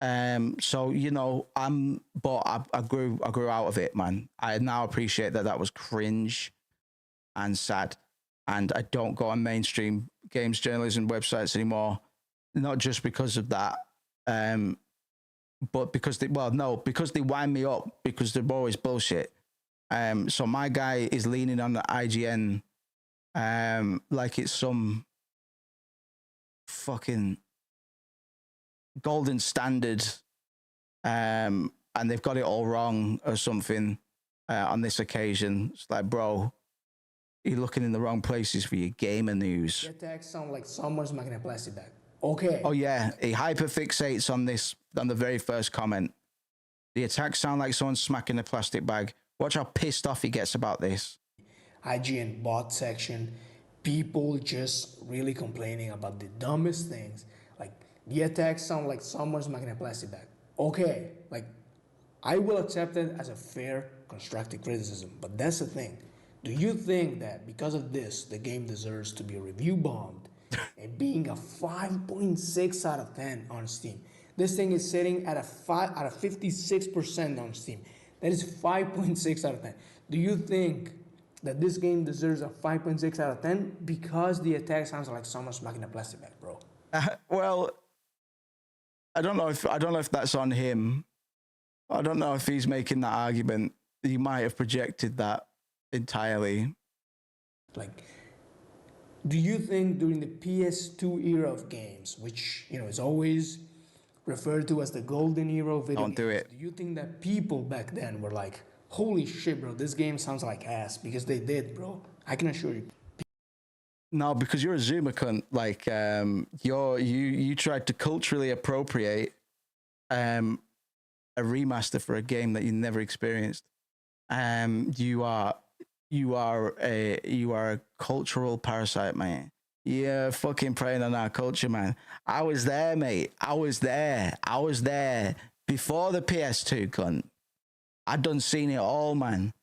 So, you know, I grew out of it, man. I now appreciate that was cringe and sad. And I don't go on mainstream games journalism websites anymore. Not just because of that. But because they wind me up because they're always bullshit. So my guy is leaning on the IGN like it's some fucking golden standard, and they've got it all wrong or something on this occasion. It's like, bro, you're looking in the wrong places for your gamer news. The attacks sound like someone's smacking a plastic bag. Okay. Oh yeah, he hyperfixates on this on the very first comment. The attacks sound like someone smacking a plastic bag. Watch how pissed off he gets about this. IGN bot section, people just really complaining about the dumbest things. Like, the attacks sound like someone's smacking a plastic bag. Okay, like, I will accept it as a fair, constructive criticism, but that's the thing. Do you think that because of this, the game deserves to be review bombed and being a 5.6 out of 10 on Steam? This thing is sitting at a 56% on Steam. That is 5.6 out of 10. Do you think that this game deserves a 5.6 out of 10 because the attack sounds like someone smacking a plastic bag, bro? Well, I don't know if that's on him. I don't know if he's making that argument. He might have projected that entirely. Like, do you think during the PS2 era of games, which, you know, is always referred to as the golden era of video Don't do games, it. do you think that people back then were like, holy shit, bro, this game sounds like ass? Because they did, bro. I can assure you. No, because you're a Zoomer cunt. Like, you tried to culturally appropriate a remaster for a game that you never experienced. You are a cultural parasite, man. You're fucking preying on our culture, man. I was there, mate. I was there before the PS2, cunt. I'd done seen it all, man.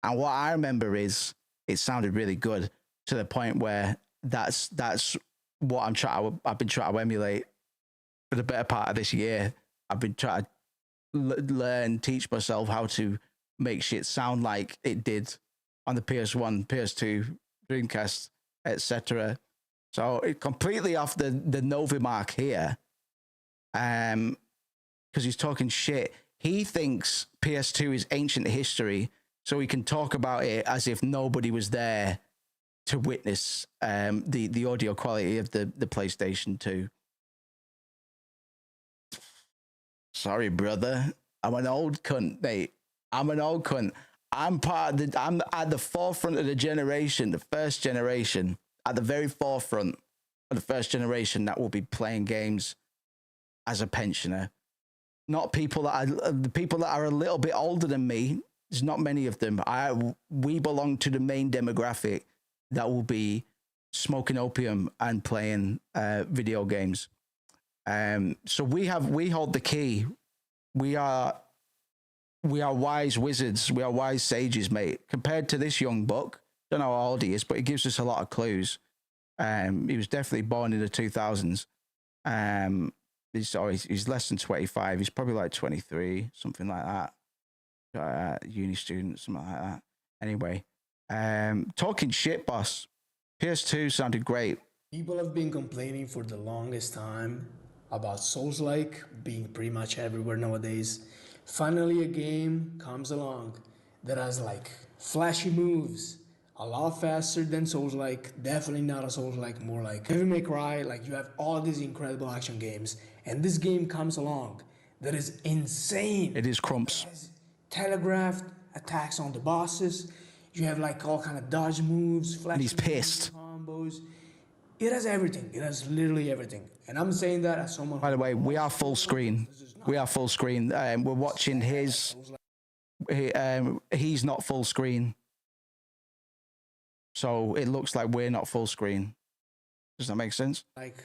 And what I remember is it sounded really good to the point where that's what I've been trying to emulate for the better part of this year. I've been trying to teach myself how to make shit sound like it did on the PS1, PS2, Dreamcast, etc. So it completely off the Novi mark here. Because he's talking shit. He thinks PS2 is ancient history, so he can talk about it as if nobody was there to witness the audio quality of the PlayStation 2. Sorry, brother. I'm an old cunt, mate. I'm an old cunt. I'm at the forefront of the generation, the first generation, at the very forefront of the first generation that will be playing games as a pensioner. Not people the people that are a little bit older than me. There's not many of them. We belong to the main demographic that will be smoking opium and playing video games. So we hold the key. We are wise wizards. We are wise sages, mate. Compared to this young buck, don't know how old he is, but he gives us a lot of clues. He was definitely born in the 2000s. He's less than 25. He's probably like 23, something like that. Uni student, something like that. Anyway, talking shit, boss. PS2 sounded great. People have been complaining for the longest time about Souls-like being pretty much everywhere nowadays. Finally, a game comes along that has like flashy moves, a lot faster than Souls-like, definitely not a Souls-like, more like Devil May Cry. Like, you have all these incredible action games, and this game comes along that is insane. It is crumps. It has telegraphed attacks on the bosses. You have like all kind of dodge moves, flash. And he's pissed. Combos. It has everything. It has literally everything. And I'm saying that as someone. By the way, we are full screen. We are full screen. We're watching his. He's not full screen. So it looks like we're not full screen. Does that make sense? Like,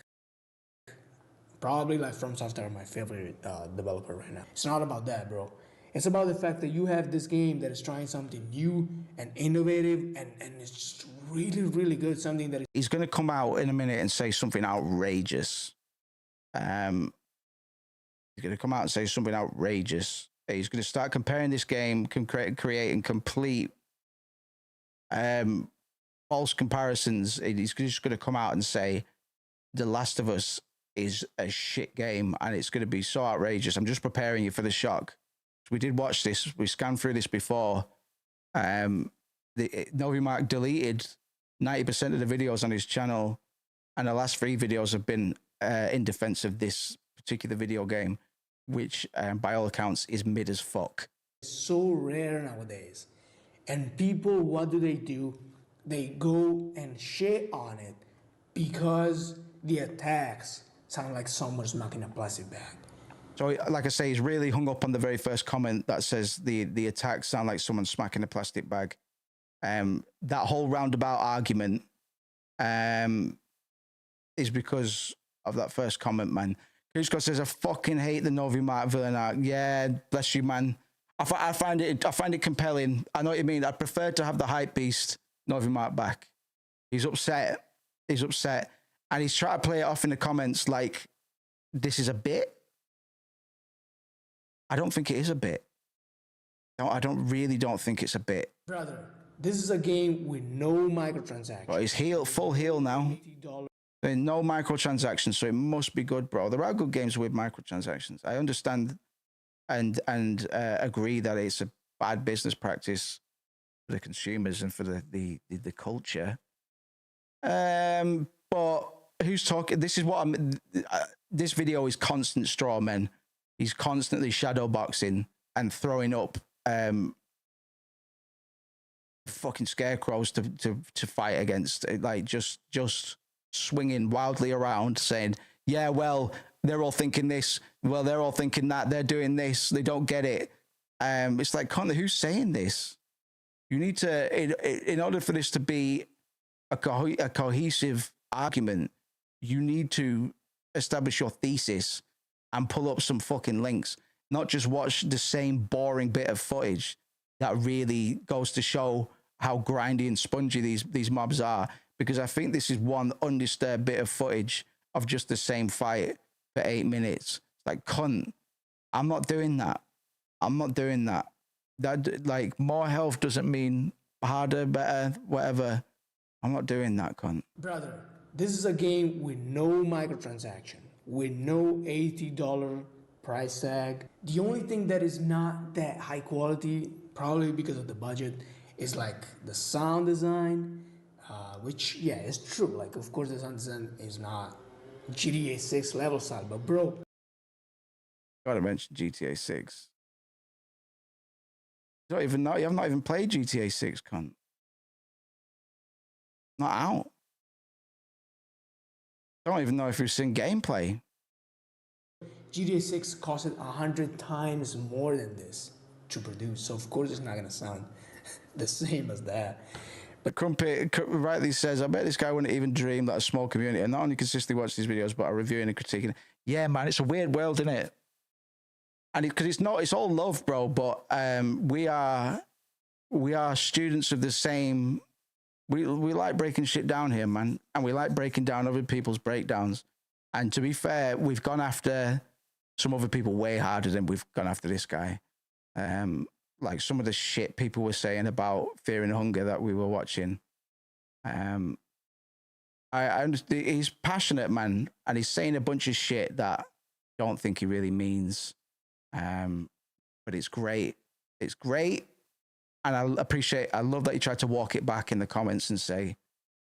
probably like From Software, my favorite developer right now. It's not about that, bro. It's about the fact that you have this game that is trying something new and innovative, and it's just really, really good. Something that is. He's going to come out in a minute and say something outrageous. He's going to come out and say something outrageous. He's going to start comparing this game, creating complete false comparisons. He's just going to come out and say The Last of Us is a shit game, and it's going to be so outrageous. I'm just preparing you for the shock. We did watch this. We scanned through this before. Novi Mark deleted 90% of the videos on his channel, and the last 3 videos have been in defense of this particular video game, which by all accounts is mid as fuck. It's so rare nowadays. And people, what do? They go and shit on it because the attacks sound like someone's smacking a plastic bag. So, like I say, he's really hung up on the very first comment that says the attacks sound like someone smacking a plastic bag. That whole roundabout argument is because of that first comment, man. Kuzco says, I fucking hate the Novi Mark villain arc. Yeah, bless you, man. I find it compelling. I know what you mean. I prefer to have the hype beast Novi Mark back. He's upset. And he's trying to play it off in the comments like this is a bit. I don't think it is a bit. I don't think it's a bit. Brother, this is a game with no microtransactions. But it's full heal now. There's no microtransactions, so it must be good, bro. There are good games with microtransactions. I understand and agree that it's a bad business practice for the consumers and for the culture. But who's talking? This is what this video is constant straw men. He's constantly shadow boxing and throwing up fucking scarecrows to fight against, like just swinging wildly around saying, yeah, well, they're all thinking this, well, they're all thinking that, they're doing this, they don't get it. It's like, Connor, who's saying this? You need to, in order for this to be a cohesive argument, you need to establish your thesis and pull up some fucking links, not just watch the same boring bit of footage that really goes to show how grindy and spongy these mobs are. Because I think this is one undisturbed bit of footage of just the same fight for 8 minutes. It's like, cunt, I'm not doing that. I'm not doing that. That, like, more health doesn't mean harder, better, whatever. I'm not doing that, cunt. Brother, this is a game with no microtransaction, with no $80 price tag. The only thing that is not that high quality, probably because of the budget, is like the sound design, which, yeah, it's true. Like, of course, the sound design is not GTA 6 level style, but bro. Gotta mention GTA 6. You don't even know. You have not even played GTA 6, cunt. Not out. Don't even know if you've seen gameplay. GTA 6 costed 100 times more than this to produce, so of course it's not gonna sound the same as that. But Crumpet rightly says, I bet this guy wouldn't even dream that a small community, and not only consistently watch these videos, but are reviewing and critiquing. Yeah, man, it's a weird world, isn't it? And because it's all love, bro. But we are students of the same. We like breaking shit down here, man, and we like breaking down other people's breakdowns. And to be fair, we've gone after some other people way harder than we've gone after this guy. Like some of the shit people were saying about Fear and Hunger that we were watching. I understand he's passionate, man, and he's saying a bunch of shit that I don't think he really means. But it's great. It's great. And I love that he tried to walk it back in the comments and say,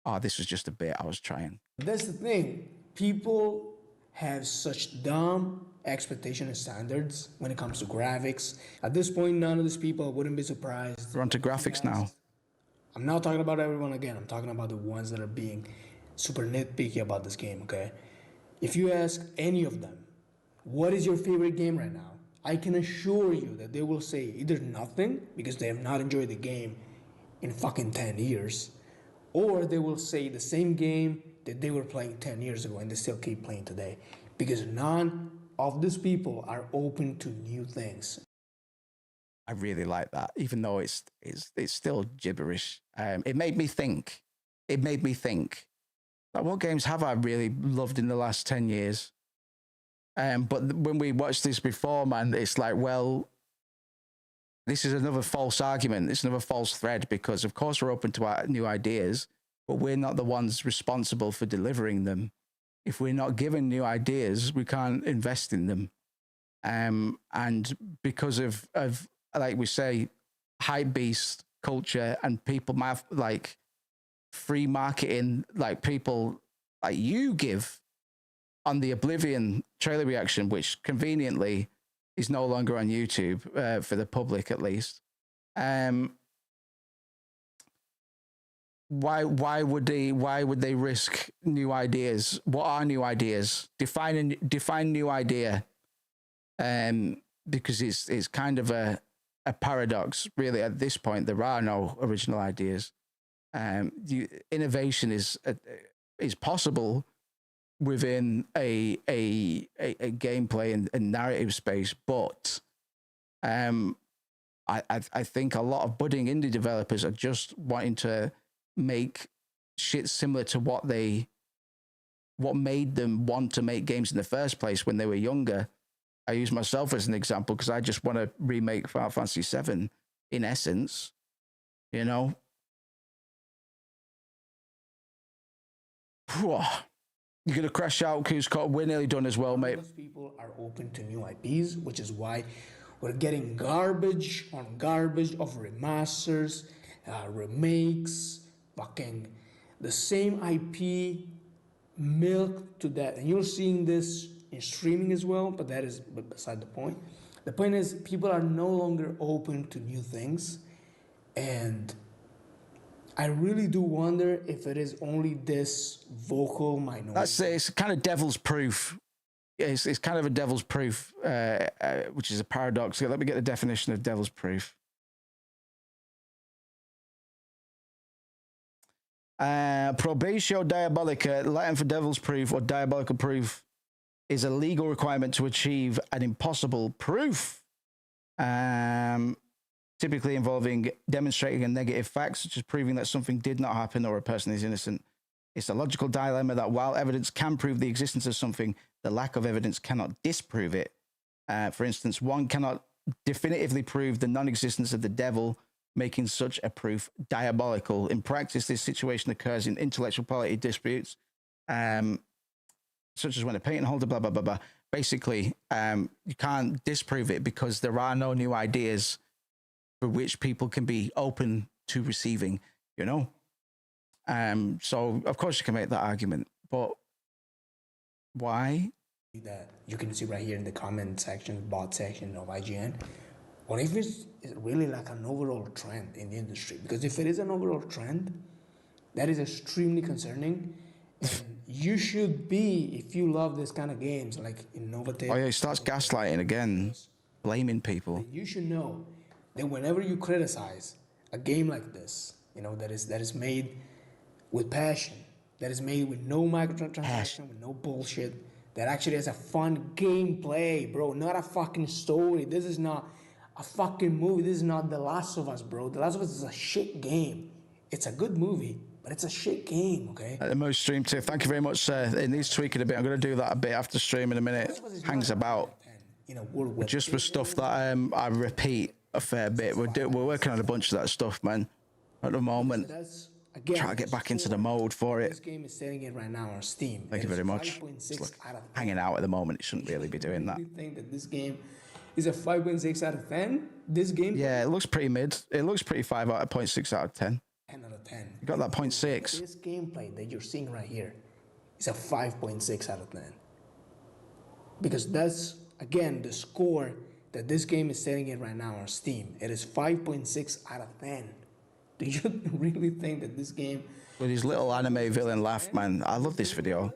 oh, this was just a bit, I was trying. That's the thing. People have such dumb expectation and standards when it comes to graphics. At this point, none of these people wouldn't be surprised. We're onto graphics now. I'm not talking about everyone again. I'm talking about the ones that are being super nitpicky about this game, okay? If you ask any of them, what is your favorite game right now? I can assure you that they will say either nothing, because they have not enjoyed the game in fucking 10 years, or they will say the same game that they were playing 10 years ago and they still keep playing today, because none of these people are open to new things. I really like that, even though it's still gibberish. It made me think. Like, what games have I really loved in the last 10 years? But when we watched this before, man, it's like, well, this is another false argument. It's another false thread, because of course we're open to new ideas, but we're not the ones responsible for delivering them. If we're not given new ideas, we can't invest in them. And because of like we say, hype beast culture and people like free marketing, like people like you give on the Oblivion trailer reaction, which conveniently is no longer on YouTube for the public, at least. Why would they risk new ideas? What are new ideas? Define new idea. Because it's kind of a paradox, really. At this point, there are no original ideas. Innovation is possible within a gameplay and narrative space, but I think a lot of budding indie developers are just wanting to make shit similar to what made them want to make games in the first place when they were younger. I use myself as an example because I just want to remake Final Fantasy VII in essence, you know. You're gonna crash out, Cusco. We're nearly done as well, mate. Most people are open to new IPs, which is why we're getting garbage on garbage of remasters, remakes, fucking the same IP milk to that. And you're seeing this in streaming as well, but that is beside the point. The point is people are no longer open to new things, and I really do wonder if it is only this vocal minority. That's it's kind of devil's proof. It's kind of a devil's proof, which is a paradox. Let me get the definition of devil's proof. Probatio diabolica, Latin for devil's proof or diabolical proof, is a legal requirement to achieve an impossible proof. Typically involving demonstrating a negative fact, such as proving that something did not happen or a person is innocent. It's a logical dilemma that while evidence can prove the existence of something, the lack of evidence cannot disprove it. For instance, one cannot definitively prove the non-existence of the devil, making such a proof diabolical. In practice, this situation occurs in intellectual property disputes, such as when a patent holder, blah, blah, blah, blah. Basically, you can't disprove it because there are no new ideas for which people can be open to receiving, you know? So, of course, you can make that argument, but why? That you can see right here in the comment section, bot section of IGN. What if it's really like an overall trend in the industry? Because if it is an overall trend, that is extremely concerning. And you should be, if you love this kind of games, like innovative. Oh, yeah, he starts gaslighting again, blaming people. You should know that whenever you criticize a game like this, you know, that is made with passion, that is made with no microtransaction, with no bullshit, that actually has a fun gameplay, bro, not a fucking story. This is not a fucking movie. This is not The Last of Us, bro. The Last of Us is a shit game. It's a good movie, but it's a shit game, okay? At the most stream too. Thank you very much, it needs tweaking a bit. I'm going to do that a bit after stream in a minute. Hangs about. Just for stuff that I repeat a fair bit. We're working on a bunch of that stuff, man, at the moment. Again, try to get back into the mode for it. This game is selling it right now on Steam. Thank you very much. It's like hanging out at the moment. It shouldn't really be doing that. You think that this game is a 5.6 out of 10? This game? Yeah, it looks pretty mid. It looks pretty 5.6 out of 10. 10 out of 10. You got that 0.6. This gameplay that you're seeing right here is a 5.6 out of 10. Because that's, again, the score that this game is selling it right now on Steam. It is 5.6 out of 10. Do you really think that this game... With his little anime villain laugh, man. I love this video.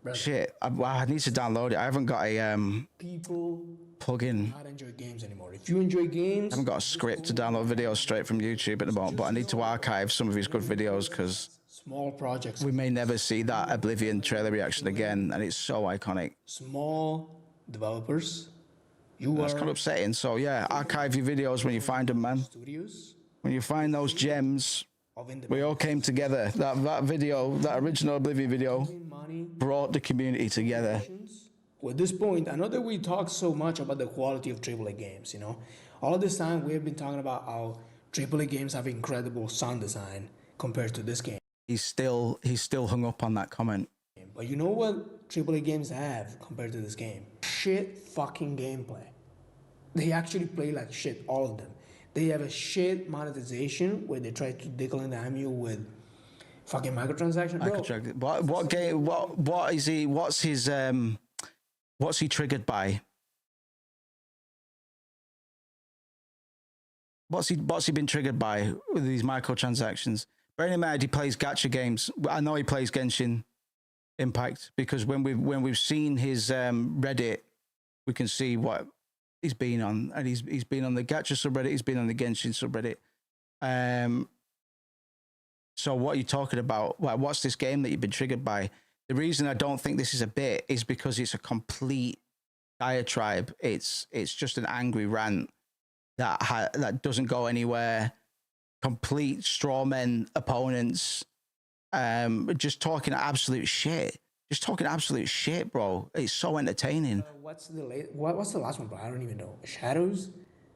Brother. Shit, I need to download it. I haven't got a people plugin. Not enjoy games anymore. If you enjoy games... I haven't got a script to download videos straight from YouTube at the moment, but I need to archive some of his good videos because... Small projects. We may never see that Oblivion trailer reaction again, and it's so iconic. Small developers. That's kind of upsetting. So yeah, archive your videos when you find them, man. Studios. When you find those gems, we all came together. That video, that original Oblivion video, brought the community together. Well, at this point, I know that we talk so much about the quality of AAA games, you know. All this time, we have been talking about how AAA games have incredible sound design compared to this game. He's still hung up on that comment. But you know what AAA games have compared to this game? Shit fucking gameplay. They actually play like shit, all of them. They have a shit monetization where they try to dickle and dime you with fucking microtransactions. What game? What is he? What's his? What's he triggered by? What's he been triggered by with these microtransactions? Bearing in mind he plays gacha games. I know he plays Genshin Impact because when we've seen his Reddit, we can see what he's been on, and he's been on the gacha subreddit, he's been on the Genshin subreddit. So what are you talking about? What's this game that you've been triggered by? The reason I don't think this is a bit is because it's a complete diatribe. It's just an angry rant that doesn't go anywhere. Complete straw men opponents, just talking absolute shit. just talking absolute shit, bro. It's so entertaining. What's the last one, bro? I don't even know. Shadows?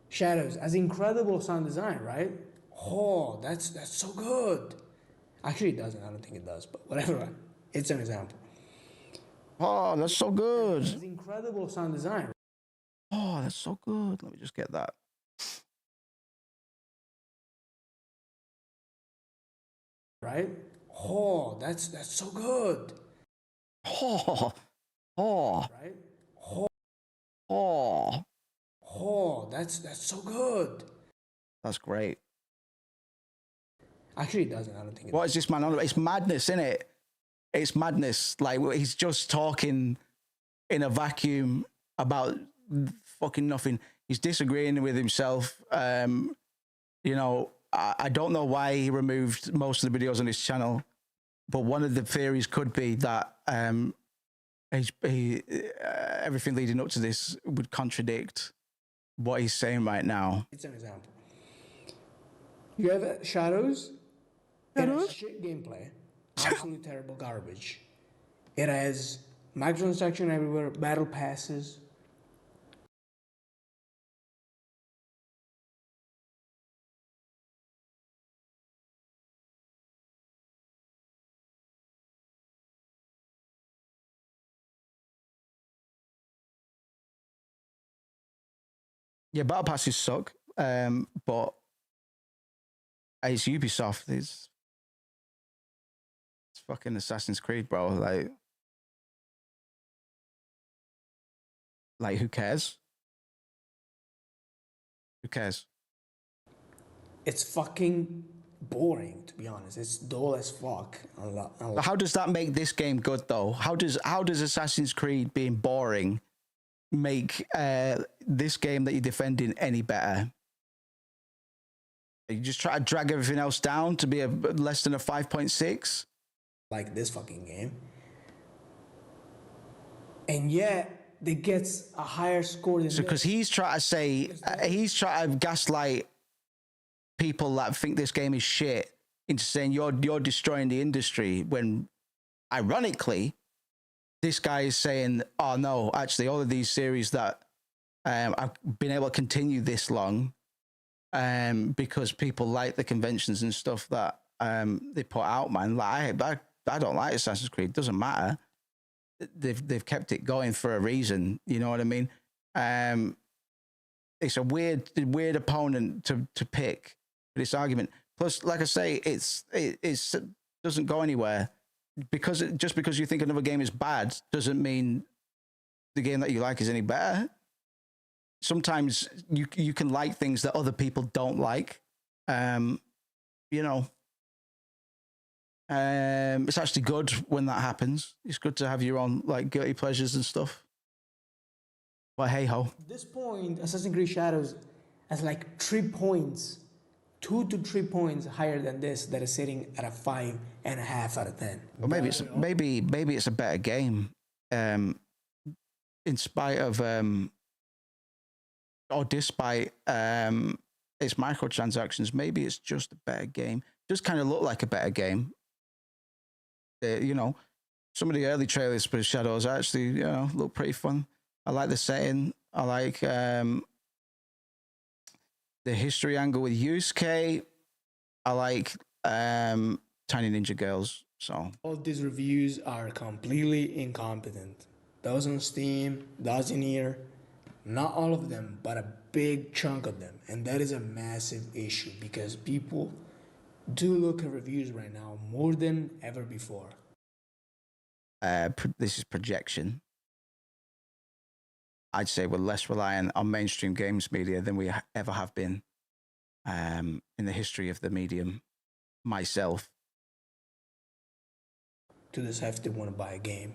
Shadows. As incredible sound design, right? Oh, that's so good. Actually, it doesn't. I don't think it does, but whatever. It's an example. Oh, that's so good. As incredible sound design. Oh, that's so good. Let me just get that. Right? Oh, that's so good. Oh, oh, Right? oh, Oh, that's so good. that's great. Actually, it doesn't. I don't think it What is this man on about? It's madness, isn't it? It's madness. Like, he's just talking in a vacuum about fucking nothing. He's disagreeing with himself. You know, I don't know why he removed most of the videos on his channel, but one of the theories could be that everything leading up to this would contradict what he's saying right now. It's an example. You have Shadows. It has shit gameplay. Absolutely terrible garbage. It has microtransaction everywhere, battle passes. Yeah, battle passes suck, but it's Ubisoft. It's fucking Assassin's Creed, bro. Like who cares? Who cares? It's fucking boring, to be honest. It's dull as fuck. But how does that make this game good, though? How does Assassin's Creed being boring make this game that you're defending any better? You just try to drag everything else down to be less than a 5.6? Like this fucking game. And yet, it gets a higher score than because he's trying to say, he's trying to gaslight people that think this game is shit into saying you're destroying the industry, when ironically this guy is saying, oh no, actually all of these series that I've been able to continue this long because people like the conventions and stuff that they put out, man. Like I don't like Assassin's Creed. It doesn't matter. They've kept it going for a reason. You know what I mean? It's a weird opponent to pick for this argument. Plus, like I say, it doesn't go anywhere, because just because you think another game is bad doesn't mean the game that you like is any better. Sometimes you can like things that other people don't like. You know, it's actually good when that happens. It's good to have your own like guilty pleasures and stuff. But hey ho. At this point, Assassin's Creed Shadows has like 3 points, 2 to 3 points higher than this, that is sitting at a 5.5 out of 10. Well, maybe it's a better game. In spite of or despite its microtransactions, maybe it's just a better game. It does kind of look like a better game. You know, some of the early trailers for Shadows actually, you know, look pretty fun. I like the setting. I like the history angle with Yusuke. I like Tiny Ninja Girls. So all these reviews are completely incompetent. Those on Steam, those in here, not all of them, but a big chunk of them. And that is a massive issue, because people do look at reviews right now more than ever before. This is projection. I'd say we're less reliant on mainstream games media than we ever have been in the history of the medium. Myself. To decide if they want to buy a game.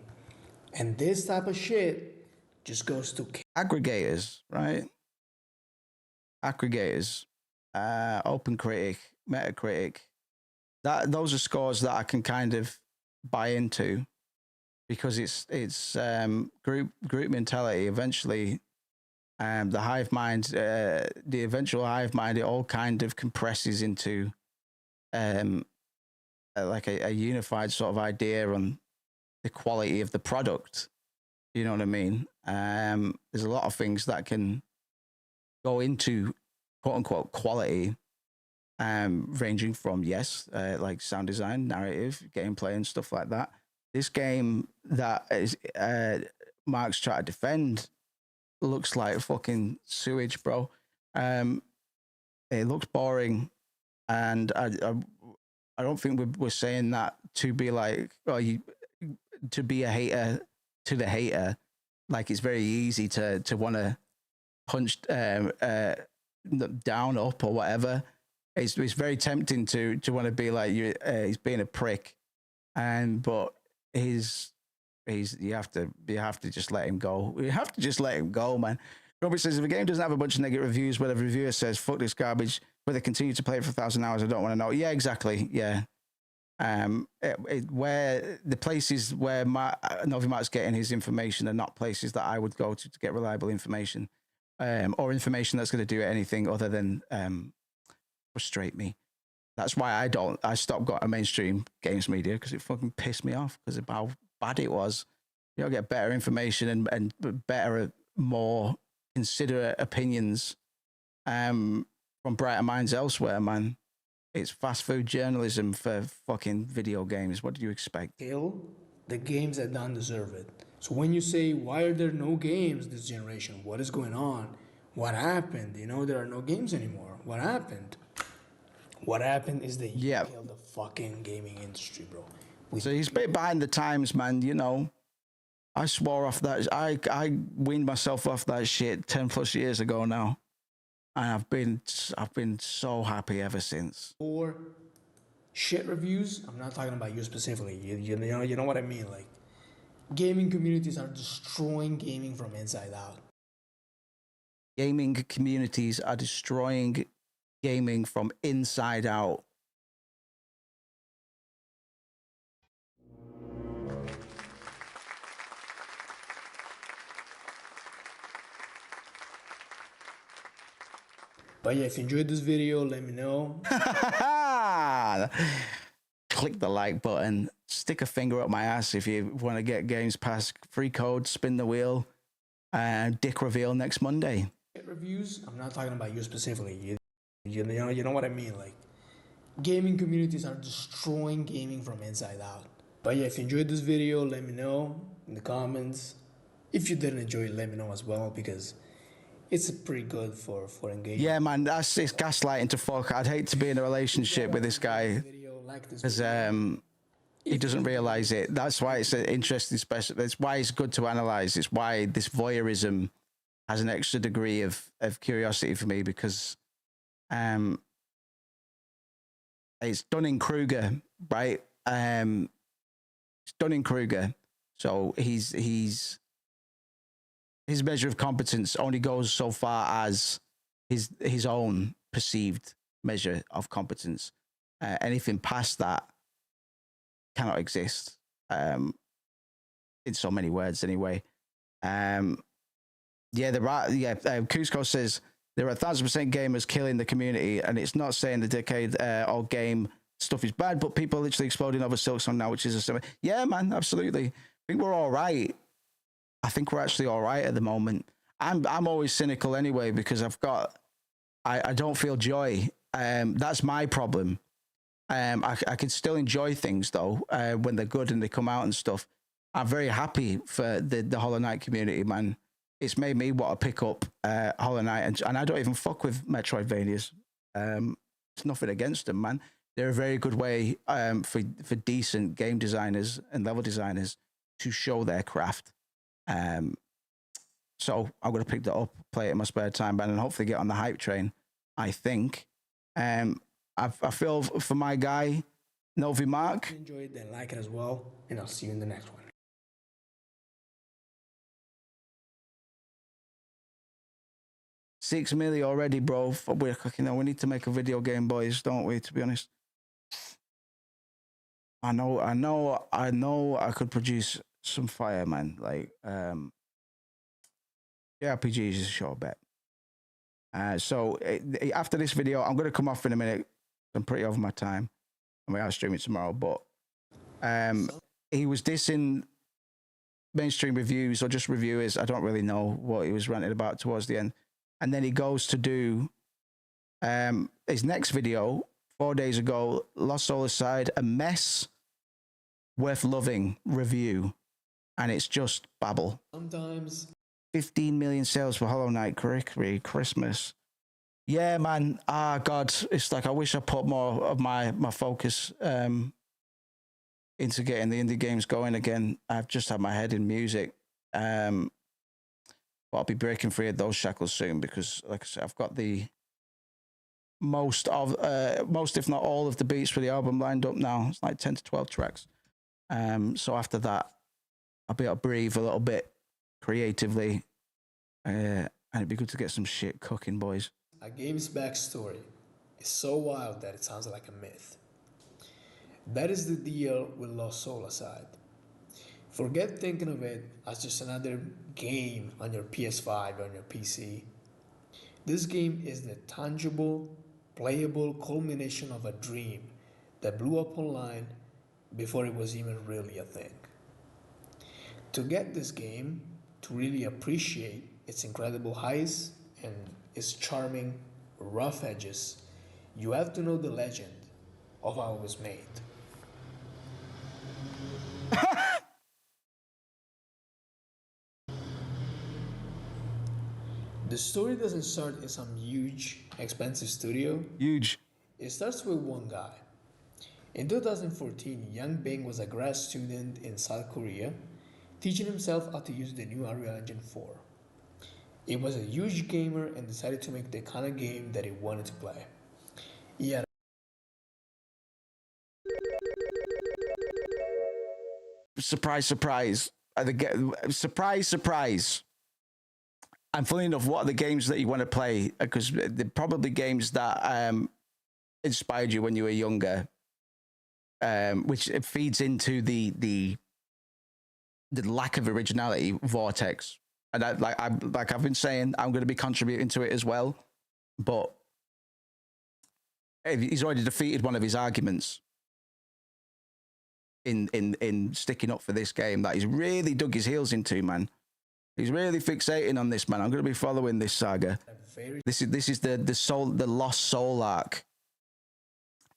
And this type of shit just goes to aggregators, right? Aggregators, OpenCritic, Metacritic. Those are scores that I can kind of buy into, because it's group mentality. Eventually, the hive mind, the eventual hive mind, it all kind of compresses into like a unified sort of idea on the quality of the product. You know what I mean? There's a lot of things that can go into quote unquote quality, ranging from like sound design, narrative, gameplay, and stuff like that. This game that is Mark's trying to defend looks like fucking sewage, bro. It looks boring, and I don't think we're saying that to be like, to be a hater to the hater. Like, it's very easy to want to punch down, up, or whatever. It's very tempting to want to be like, he's being a prick, but you have to just let him go. You have to just let him go, man. Robert says, if a game doesn't have a bunch of negative reviews where the reviewer says, fuck this garbage, whether they continue to play it for 1,000 hours, I don't want to know. Yeah, exactly. Yeah. Where the places where Novi Mark's getting his information are not places that I would go to get reliable information, or information that's going to do anything other than frustrate me. That's why I stopped going to mainstream games media, because it fucking pissed me off because of how bad it was. You know, get better information and better, more considerate opinions from brighter minds elsewhere, man. It's fast food journalism for fucking video games. What do you expect? The games that don't deserve it. So when you say, why are there no games this generation? What is going on? What happened? You know, there are no games anymore. What happened? What happened is they killed the fucking gaming industry, bro. So he's a bit behind the times, man. You know, I swore off that. I weaned myself off that shit 10 plus years ago now. And I've been so happy ever since. Or shit reviews. I'm not talking about you specifically. You know what I mean. Like, gaming communities are destroying gaming from inside out. Gaming communities are destroying gaming from inside out. But yeah, if you enjoyed this video, let me know. Click the like button. Stick a finger up my ass if you want to get Games Pass free code. Spin the wheel. Dick reveal next Monday. Reviews. I'm not talking about you specifically. You know what I mean. Like, gaming communities are destroying gaming from inside out. But yeah, if you enjoyed this video, let me know in the comments. If you didn't enjoy it, let me know as well, because it's pretty good for engagement. Yeah, man, it's gaslighting to fuck. I'd hate to be in a relationship with this guy, because he doesn't realize it. That's why it's an interesting special. That's why it's good to analyze. It's why this voyeurism has an extra degree of curiosity for me, because it's Dunning-Kruger, right? It's Dunning-Kruger. So his measure of competence only goes so far as his own perceived measure of competence. Anything past that cannot exist. In so many words, anyway. Cusco says there are 1,000% gamers killing the community, and it's not saying the decade old game stuff is bad, but people are literally exploding over Silksong now, which is yeah, man, absolutely. I think we're all right. I think we're actually all right at the moment. I'm always cynical anyway, because I don't feel joy. That's my problem. I can still enjoy things though, when they're good and they come out and stuff. I'm very happy for the Hollow Knight community, man. It's made me want to pick up Hollow Knight, and I don't even fuck with Metroidvanias. It's nothing against them, man. They're a very good way for decent game designers and level designers to show their craft. So I'm going to pick that up, play it in my spare time, man, and hopefully get on the hype train, I think. I feel for my guy, Novi Mark. If you enjoyed it, then like it as well, and I'll see you in the next one. 6 million already, bro. We need to make a video game, boys, don't we? To be honest, I know. I could produce some fire, man. Like, JRPG is a sure bet. So after this video, I'm gonna come off in a minute. I'm pretty over my time, and we are streaming tomorrow. But he was dissing mainstream reviews or just reviewers. I don't really know what he was ranting about towards the end. And then he goes to do his next video 4 days ago, Lost Soul Aside, a mess worth loving review. And it's just babble. Sometimes 15 million sales for Hollow Knight Christmas. Yeah, man. Ah, God. It's like I wish I put more of my focus into getting the indie games going again. I've just had my head in music. But I'll be breaking free of those shackles soon because, like I said, I've got the most, if not all, of the beats for the album lined up now. It's like 10 to 12 tracks. So after that, I'll be able to breathe a little bit creatively. And it'd be good to get some shit cooking, boys. a game's backstory is so wild that it sounds like a myth. That is the deal with Lost Soul Aside. Forget thinking of it as just another game on your PS5 or on your PC. This game is the tangible, playable culmination of a dream that blew up online before it was even really a thing. To get this game, to really appreciate its incredible highs and its charming rough edges, you have to know the legend of how it was made. The story doesn't start in some huge, expensive studio. Huge. It starts with one guy. In 2014, Young Bing was a grad student in South Korea, teaching himself how to use the new Unreal Engine 4. He was a huge gamer and decided to make the kind of game that he wanted to play. He had Surprise, surprise. Surprise, surprise. And funny enough, what are the games that you want to play? Because they're probably games that inspired you when you were younger, which it feeds into the lack of originality vortex. And I've been saying, I'm going to be contributing to it as well. But he's already defeated one of his arguments in sticking up for this game that he's really dug his heels into, man. He's really fixating on this, man. I'm going to be following this saga. This is the lost soul arc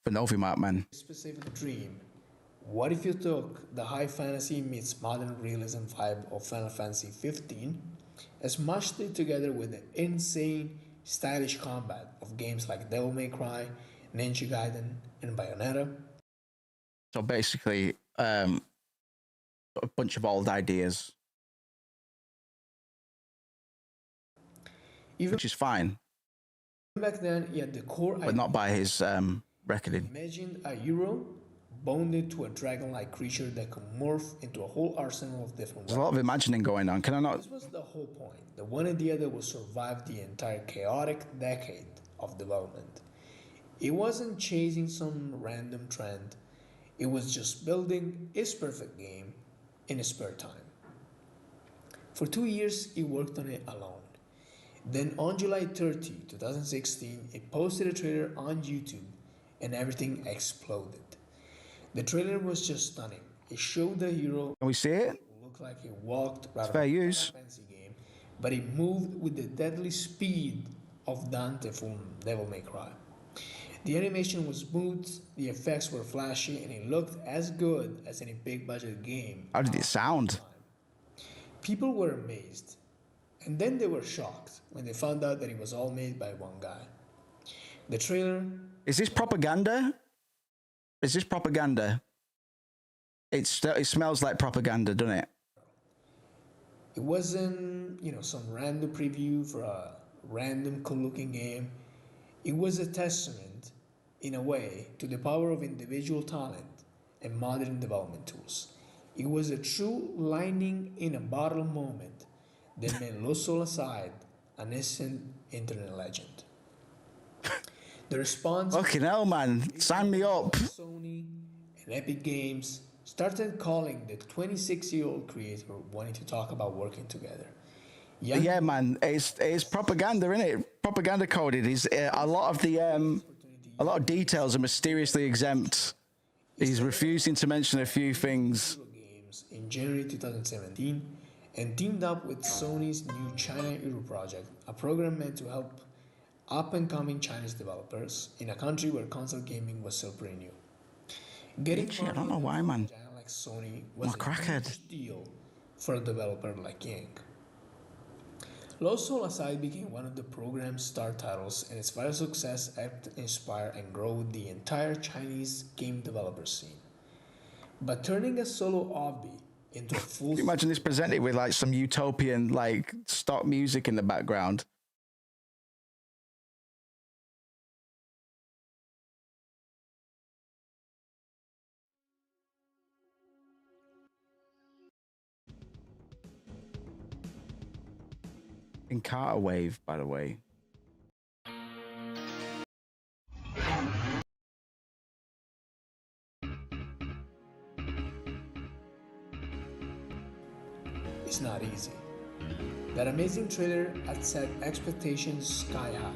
for Novimark, man. specific dream. What if you took the high fantasy meets modern realism vibe of Final Fantasy 15 and smashed it together with the insane, stylish combat of games like Devil May Cry, Ninja Gaiden, and Bayonetta? So basically, a bunch of old ideas. Which is fine. Back then, he had the core but not by his reckoning. Imagine a hero bonded to a dragon-like creature that could morph into a whole arsenal of different There's a lot of imagining going on. Can I not? This was the whole point. The one idea that would survive the entire chaotic decade of development. It wasn't chasing some random trend. It was just building his perfect game in his spare time. For 2 years, he worked on it alone. Then on July 30, 2016, he posted a trailer on YouTube and everything exploded. The trailer was just stunning. It showed the hero. Can we see it? Looked like he walked it's fair use. Fancy game, but he moved with the deadly speed of Dante from Devil May Cry. The animation was smooth, the effects were flashy, and it looked as good as any big budget game. How did it sound? People were amazed, and then they were shocked when they found out that it was all made by one guy. The trailer... Is this propaganda? Is this propaganda? It smells like propaganda, doesn't it? It wasn't, some random preview for a random cool-looking game. It was a testament, in a way, to the power of individual talent and modern development tools. It was a true lightning in a bottle moment that made Lost Soul Aside an instant internet legend. The response... Fucking hell, man. Sign me up. Sony and Epic Games started calling the 26-year-old creator wanting to talk about working together. Yeah, man. It's propaganda, isn't it? Propaganda coded. Is a lot of details are mysteriously exempt. He's refusing to mention a few things. Games in January 2017 and teamed up with Sony's new China Euro project, a program meant to help up-and-coming Chinese developers in a country where console gaming was still pretty new. Getting I don't know why, man. like Sony was a crackhead. huge deal for a developer like Yang. Lost Soul Aside became one of the program's star titles, and its viral success helped inspire and grow the entire Chinese game developer scene. But turning a solo hobby into a full... Can you imagine this presented with like some utopian like stock music in the background? In Carter Wave, by the way. It's not easy. That amazing trailer had set expectations sky high.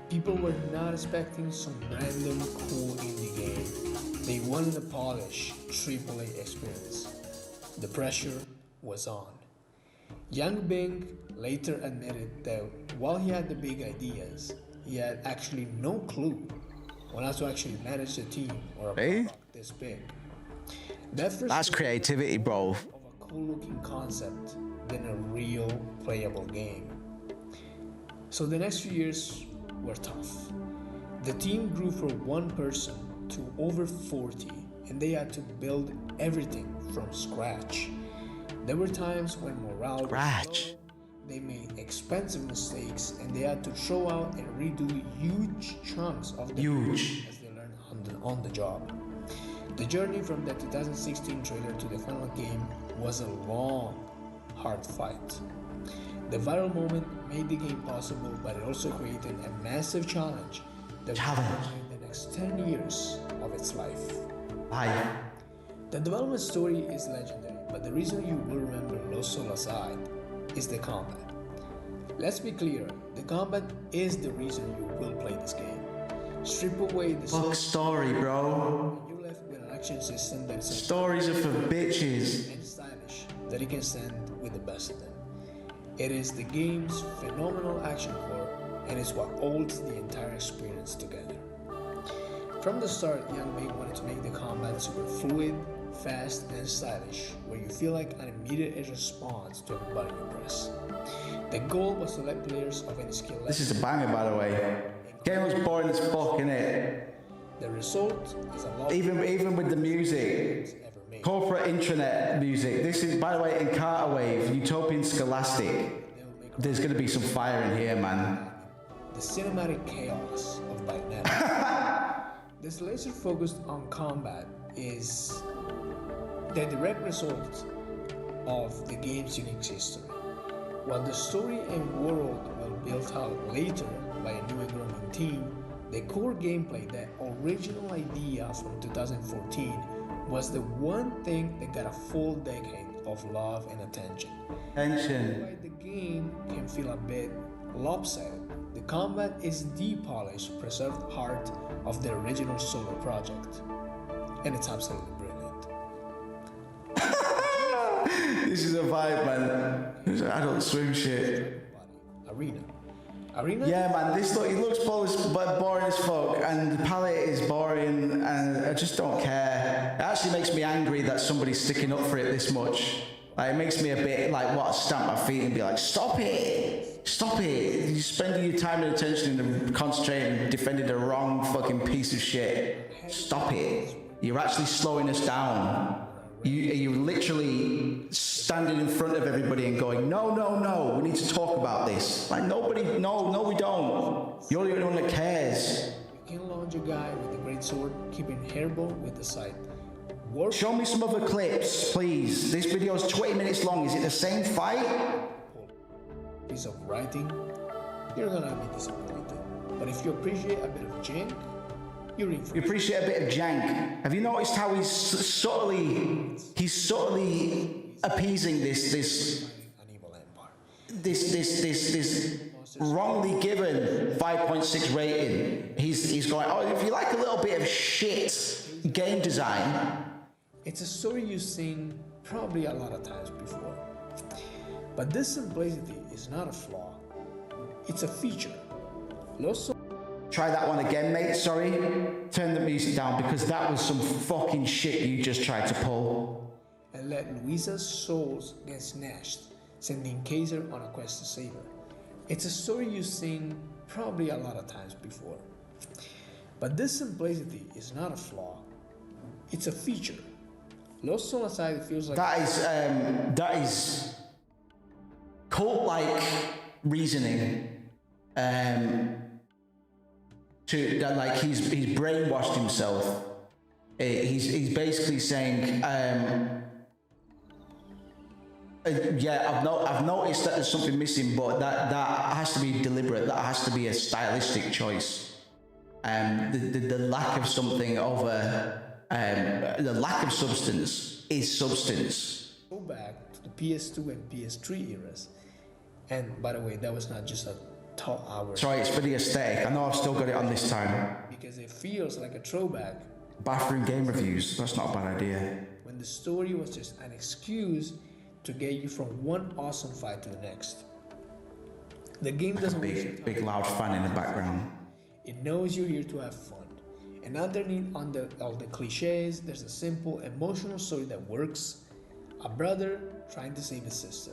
People were not expecting some random cool indie game. They wanted a polished AAA experience. The pressure was on. Yang Bing later admitted that while he had the big ideas, he had actually no clue on how to actually manage a team or a product this big. That's creativity, bro. Of a cool-looking concept than a real playable game. So the next few years were tough. The team grew from one person to over 40, and they had to build everything from scratch. There were times when morale was low, they made expensive mistakes, and they had to throw out and redo huge chunks of the game as they learned on the job. The journey from the 2016 trailer to the final game was a long, hard fight. The viral moment made the game possible, but it also created a massive challenge that would define the next 10 years of its life. The development story is legendary, but the reason you will remember Lost Soul Aside is the combat. Let's be clear, the combat is the reason you will play this game. Strip away the story, bro. You're left with an action system that is Stories are for bitches. and stylish that it can stand with the best of them. It is the game's phenomenal action core, and it's what holds the entire experience together. From the start, Yang Bing wanted to make the combat super fluid, fast, and stylish, where you feel like an immediate response to every button you press. The goal was to let players of any skill level... This is a banger, by the way. Game was boring as fuck, innit? The result is a lot... Even with the music. Corporate intranet music. This is, by the way, in Carter Wave, Utopian Scholastic. There's gonna be some fire in here, man. The cinematic chaos of Bayonetta. This laser focused on combat is the direct result of the game's unique history. While the story and world were built out later by a new and growing team, the core gameplay, the original idea from 2014, was the one thing that got a full decade of love and attention. While the game can feel a bit lopsided, the combat is the polished, preserved heart of the original solo project, and it's absolutely brilliant. This is a vibe, man. This is adult swim shit. Arena. Yeah, man. This it looks boring as fuck, and the palette is boring, and I just don't care. It actually makes me angry that somebody's sticking up for it this much. Like, it makes me a bit like, what, stamp my feet and be like, stop it! Stop it! You're spending your time and attention and concentrating and defending the wrong fucking piece of shit. Stop it. You're actually slowing us down. You're literally standing in front of everybody and going, no, we need to talk about this. Like, no, we don't. You're the only one that cares. You can launch a guy with a great sword, keeping Hairball with the sight. Show me some other clips, please. This video is 20 minutes long. Is it the same fight? Piece of writing, you're gonna be disappointed. But if you appreciate a bit of jank, you're in for You appreciate a bit of jank. Have you noticed how he's subtly appeasing this wrongly given 5.6 rating? He's going, oh, if you like a little bit of shit game design. It's a story you've seen probably a lot of times before. But this simplicity is not a flaw, it's a feature. Try that one again, mate. Sorry. Turn the music down because that was some fucking shit you just tried to pull. And let Luisa's souls get snatched, sending Kaiser on a quest to save her. It's a story you've seen probably a lot of times before. But this simplicity is not a flaw, it's a feature. Lost Soul Aside feels like that is cult-like reasoning. To that, like he's brainwashed himself. He's basically saying, yeah, I've noticed that there's something missing, but that has to be deliberate. That has to be a stylistic choice. The lack of something over the lack of substance is substance. Go back to the PS2 and PS3 eras, and by the way, that was not just a hour. Sorry, it's for the aesthetic. I know I've still got it on this time. Because it feels like a throwback. Bathroom game reviews. That's not a bad idea. When the story was just an excuse to get you from one awesome fight to the next. The game doesn't big loud fan in the background. It knows you're here to have fun. And underneath all the cliches, there's a simple emotional story that works. A brother trying to save his sister.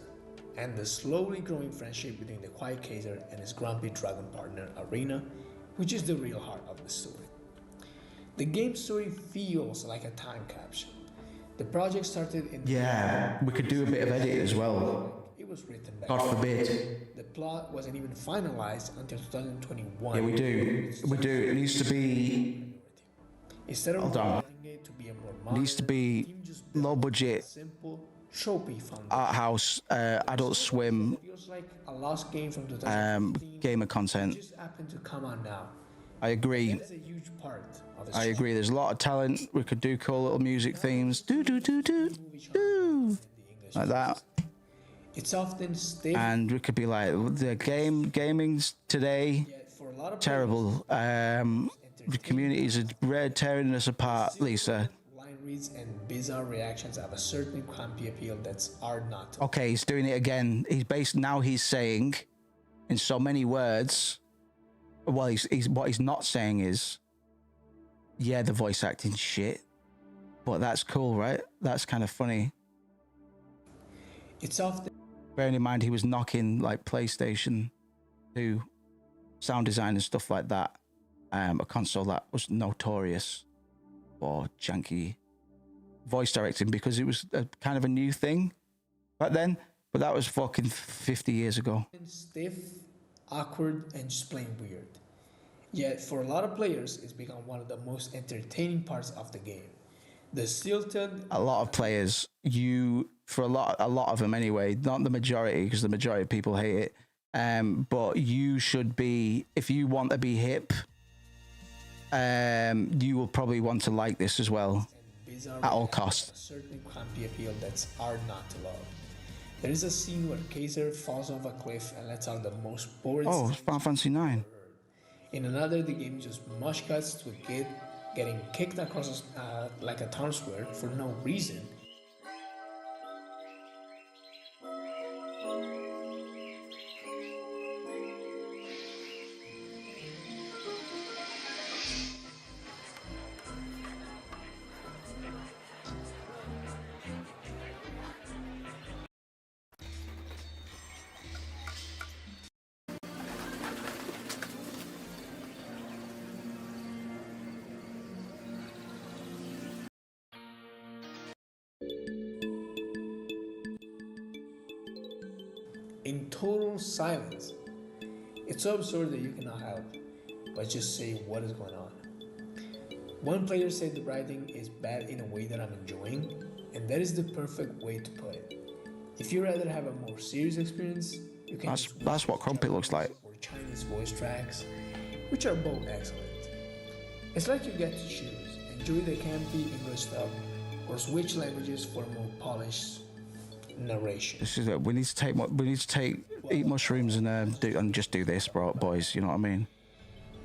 And the slowly growing friendship between the quiet Kaiser and his grumpy dragon partner, Arena, which is the real heart of the story. The game's story feels like a time capsule. The project started in... Yeah, we could do a bit of edit as well. It was written back. God forbid. The plot wasn't even finalized until 2021. Yeah, we do. It needs to be... Instead of hold on. It to be a more modern, needs to be low budget. Simple, trophy foundation. Art house, Adult Swim, feels like a lost game from 2015. Gamer content. Just happened to come on now. I agree. That is a huge part of the I agree. There's a lot of talent. We could do cool little music themes. Do like that. It's often stable. And we could be like the gaming's today terrible. The communities are tearing us apart, Lisa. Line reads and bizarre reactions have a certain campy appeal that's hard not to. Okay, he's doing it again. He's saying in so many words. Well, he's what he's not saying is, yeah, the voice acting shit, but that's cool, right? That's kind of funny. It's often bearing in mind he was knocking like PlayStation 2 sound design and stuff like that. A console that was notorious for janky voice directing because it was kind of a new thing back then, but that was fucking 50 years ago. Stiff, awkward, and just plain weird. Yet for a lot of players, it's become one of the most entertaining parts of the game. The stilted... A lot of players, for a lot of them anyway, not the majority, because the majority of people hate it, but you should be, if you want to be hip, you will probably want to like this as well, at all costs. A certain campy appeal that's hard not to love. There is a scene where Kaiser falls off a cliff and lets out the most boring... Oh, it's Final Fantasy 9. In another, the game just mush cuts to a kid getting kicked across like a town square for no reason. In total silence. It's so absurd that you cannot help but just say what is going on. One player said the writing is bad in a way that I'm enjoying, and that is the perfect way to put it. If you'd rather have a more serious experience, you can that's what Crumpet looks like. Or Chinese voice tracks, which are both excellent. It's like you get to choose, enjoy the campy English stuff, or switch languages for a more polished narration. This is it. We need to eat mushrooms and just do this, bro, boys. You know what I mean?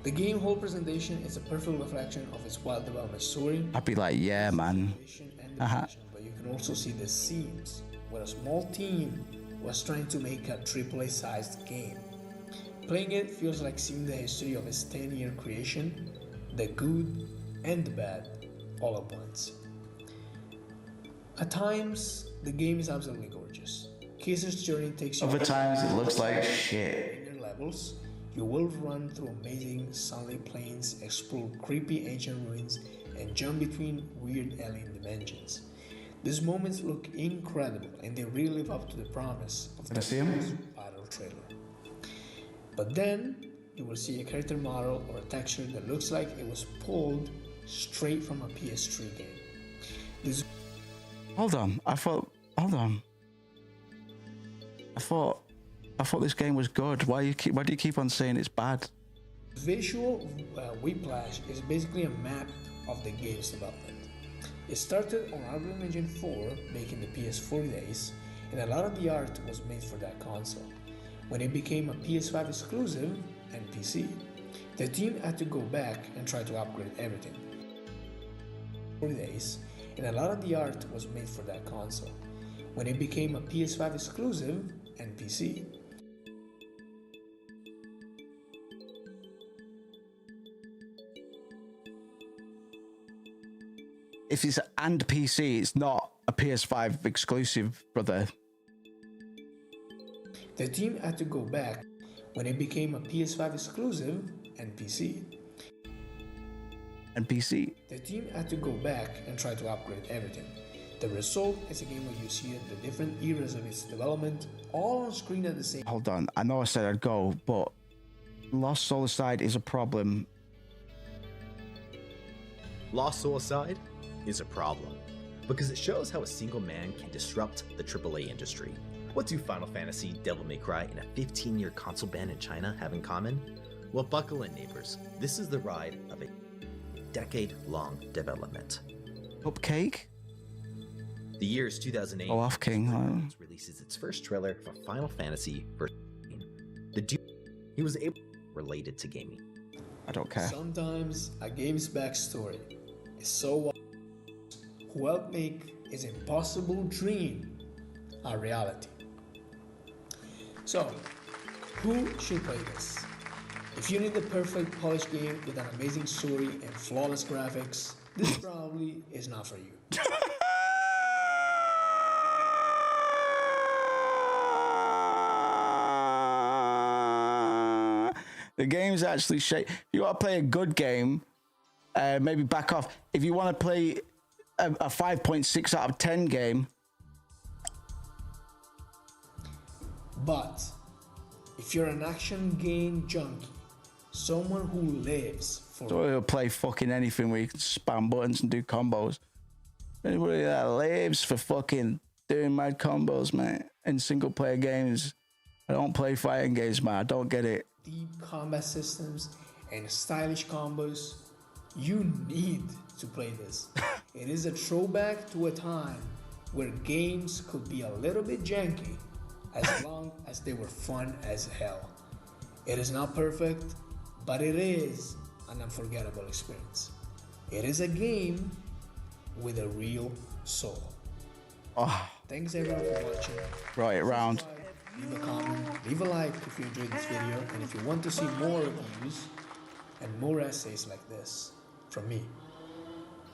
The game whole presentation is a perfect reflection of its well-developed story. I'd be like, yeah, man. But you can also see the seams where a small team was trying to make a AAA sized game. Playing it feels like seeing the history of its 10-year creation, the good and the bad, all at once. At times, the game is absolutely gorgeous. Kisser's journey takes you Other times it looks like shit. in your levels. You will run through amazing sunlit plains, explore creepy ancient ruins, and jump between weird alien dimensions. These moments look incredible, and they really live up to the promise of the battle trailer. But then, you will see a character model or a texture that looks like it was pulled straight from a PS3 game. Hold on, I thought this game was good. Why do you keep on saying it's bad? Visual Whiplash is basically a map of the game's development. It started on Unreal Engine 4 back in the PS4 days, and a lot of the art was made for that console. When it became a PS5 exclusive and PC, the team had to go back and try to upgrade everything. 4 days, and a lot of the art was made for that console. When it became a PS5 exclusive and PC, If it's and PC, it's not a PS5 exclusive, brother. the team had to go back when it became a PS5 exclusive and PC. And PC. The team had to go back and try to upgrade everything. The result is a game where you see the different eras of its development all on screen at the same time. Hold on, I know I said I'd go, but Lost Soul Aside is a problem. Lost Soul Aside is a problem because it shows how a single man can disrupt the AAA industry. What do Final Fantasy, Devil May Cry, and a 15-year console ban in China have in common? Well, buckle in, neighbors. This is the ride of a decade-long development. Cupcake? The year is 2008. Oh, off King. Releases its first trailer for Final Fantasy version. The dude, he was able related to gaming. I don't care. Sometimes a game's backstory is so who helped make its impossible dream a reality. So, who should play this? If you need the perfect polished game with an amazing story and flawless graphics, this probably is not for you. The game's actually shake. If you want to play a good game, maybe back off. If you want to play a 5.6 out of 10 game. But if you're an action game junkie, someone who lives for So you'll play fucking anything where you can spam buttons and do combos. Anybody that lives for fucking doing mad combos, man, in single player games. I don't play fighting games, man. I don't get it. deep combat systems and stylish combos, you need to play this. It is a throwback to a time where games could be a little bit janky as long as they were fun as hell. It is not perfect, but it is an unforgettable experience. It is a game with a real soul. Oh. Thanks everyone for watching. Right around. Leave a comment, leave a like if you enjoyed this video, and if you want to see more reviews and more essays like this from me,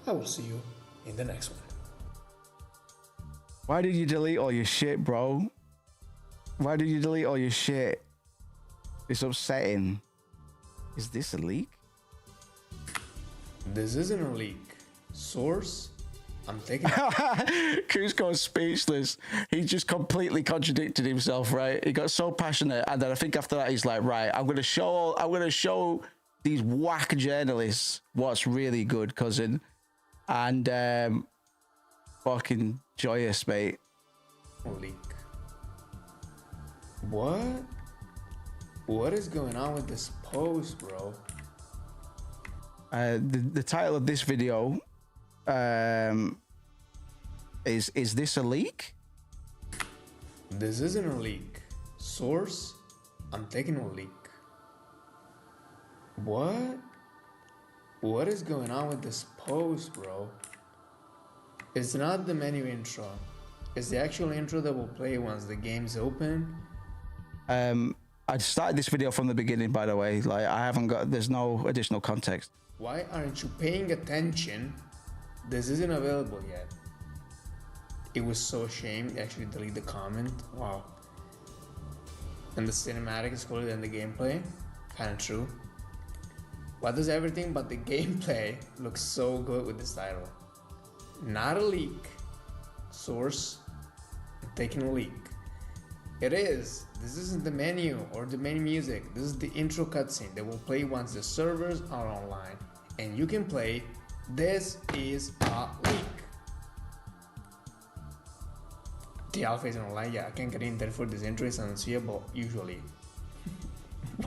I will see you in the next one. Why did you delete all your shit, bro? Why did you delete all your shit? It's upsetting. Is this a leak? This isn't a leak. Source? I'm taking Kuzco's speechless. He just completely contradicted himself, right? He got so passionate, and then I think after that he's like, right, I'm gonna show these whack journalists what's really good, cousin. And fucking joyous, mate. leak. What? What is going on with this post, bro? The title of this video is this a leak? This isn't a leak. Source? I'm taking a leak. What? What is going on with this post, bro? It's not the menu intro. It's the actual intro that will play once the game's open. I started this video from the beginning, by the way. Like, I haven't got, there's no additional context. Why aren't you paying attention? This isn't available yet. It was so a shame to actually delete the comment. Wow. And the cinematic is cooler than the gameplay. Kinda true. Why does everything but the gameplay look so good with this title? Not a leak. Source, I'm taking a leak. It is. This isn't the menu or the main music. This is the intro cutscene that will play once the servers are online. And you can play. This is a leak. The alpha isn't online. Yeah, I can't get in, therefore this intro is unseeable usually.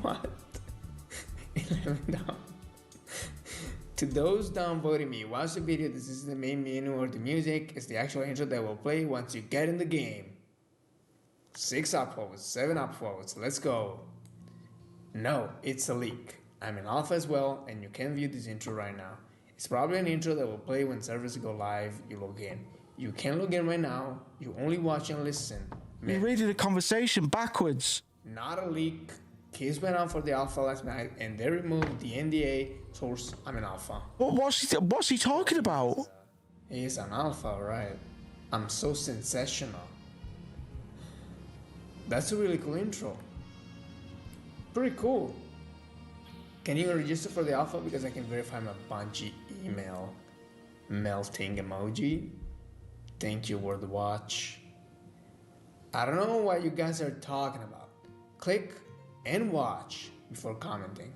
What? 11 down. To those downvoting me, watch the video. This is the main menu or the music. It's the actual intro that will play once you get in the game. 6 upvotes, 7 upvotes, let's go. No, it's a leak. I'm in alpha as well, and you can view this intro right now. It's probably an intro that will play when servers go live, you log in. You can log in right now, you only watch and listen. You're reading the conversation backwards. Not a leak. Case went on for the alpha last night, and they removed the NDA source. I'm an alpha. What's he talking about? He's an alpha, right? I'm so sensational. That's a really cool intro. Pretty cool. Can you register for the alpha? Because I can verify my Bungie email. Melting emoji. Thank you, World Watch. I don't know what you guys are talking about. Click and watch before commenting.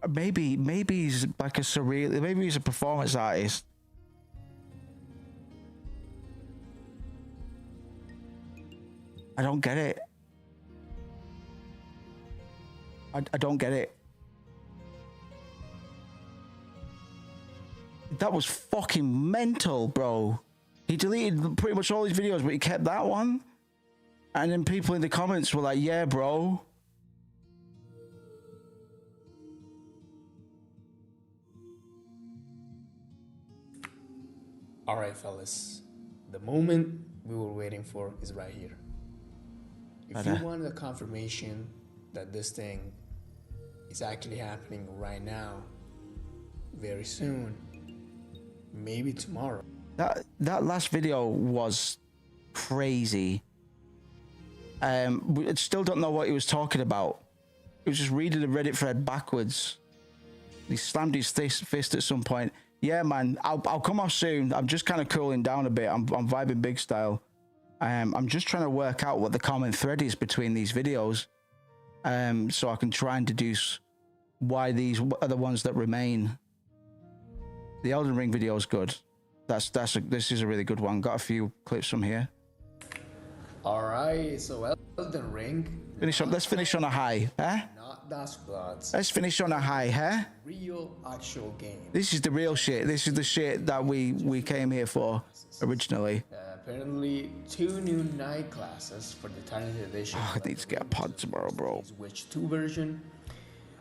Maybe he's like a surreal. Maybe he's a performance artist. I don't get it. I don't get it. That was fucking mental, bro. He deleted pretty much all his videos, but he kept that one. And then people in the comments were like, yeah, bro. Alright, fellas. The moment we were waiting for is right here. If you wanted a confirmation that this thing is actually happening right now, very soon, maybe tomorrow. That last video was crazy. We still don't know what he was talking about. He was just reading the Reddit thread backwards. He slammed his fist at some point. Yeah, man, I'll come off soon. I'm just kind of cooling down a bit. I'm vibing big style. I'm just trying to work out what the common thread is between these videos, so I can try and deduce why these are the ones that remain. The Elden Ring video is good. This is a really good one. Got a few clips from here. All right, so Elden Ring. Let's finish on a high, huh? Not Duskbloods. Let's finish on a high, huh? Real actual game. This is the real shit. This is the shit that we came here for originally. Apparently, 2 new night classes for the Eternity Edition. Oh, I need to get a pod tomorrow, bro. Which 2 version?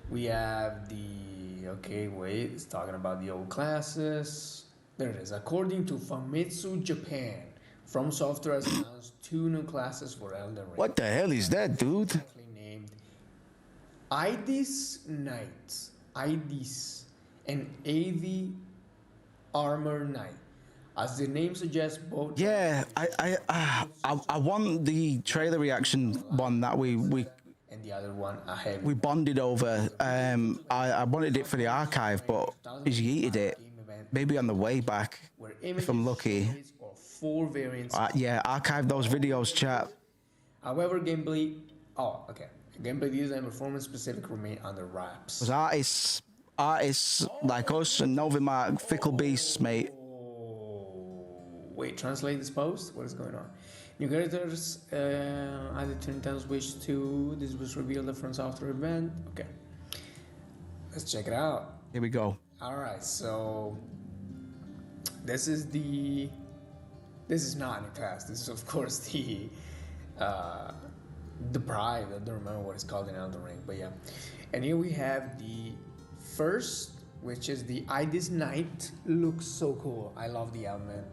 We have the... Okay, wait. It's talking about the old classes. There it is. According to Famitsu Japan, From Software has announced 2 new classes for Elden Ring. What the hell is that, dude? Named Idis Knight, Idis, and AV Armor Knight. As the name suggests, both. Yeah, I want the trailer reaction one that we and the other one I have. We bonded over. I wanted it for the archive, but he's yeeted it. Maybe on the way back, if I'm lucky. 4 variants. Yeah, archive those videos, chat. However, gameplay. Oh, okay. Gameplay design and performance specific remain under wraps. Because artists like us and Novimark, fickle beasts, mate. Wait, translate this post? What is going on? New characters added to Nintendo Switch 2. This was revealed at From Software event. Okay. Let's check it out. Here we go. Alright, so this is not any class. This is of course the Pride. I don't remember what it's called in Elden Ring, but yeah. And here we have the first which is the Idis Knight. Looks so cool. I love the helmet.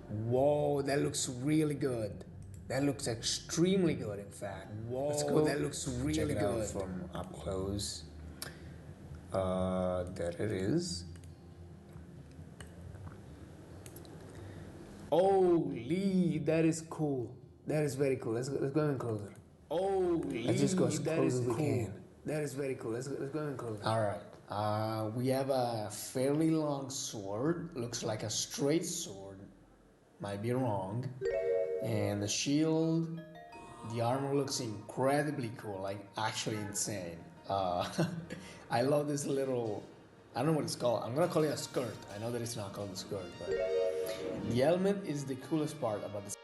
Whoa, that looks really good. That looks extremely good, in fact. Whoa, let's go. That looks really good from up close. There it is. Holy, that is cool. That is very cool. Let's go even closer. Holy, let's just go as close as we can. That is very cool. Let's go even closer. All right. We have a fairly long sword. Looks like a straight sword. Might be wrong. And the shield. The armor looks incredibly cool. Like actually insane. I love this little. I don't know what it's called. I'm gonna call it a skirt. I know that it's not called a skirt, but the helmet is the coolest part about this.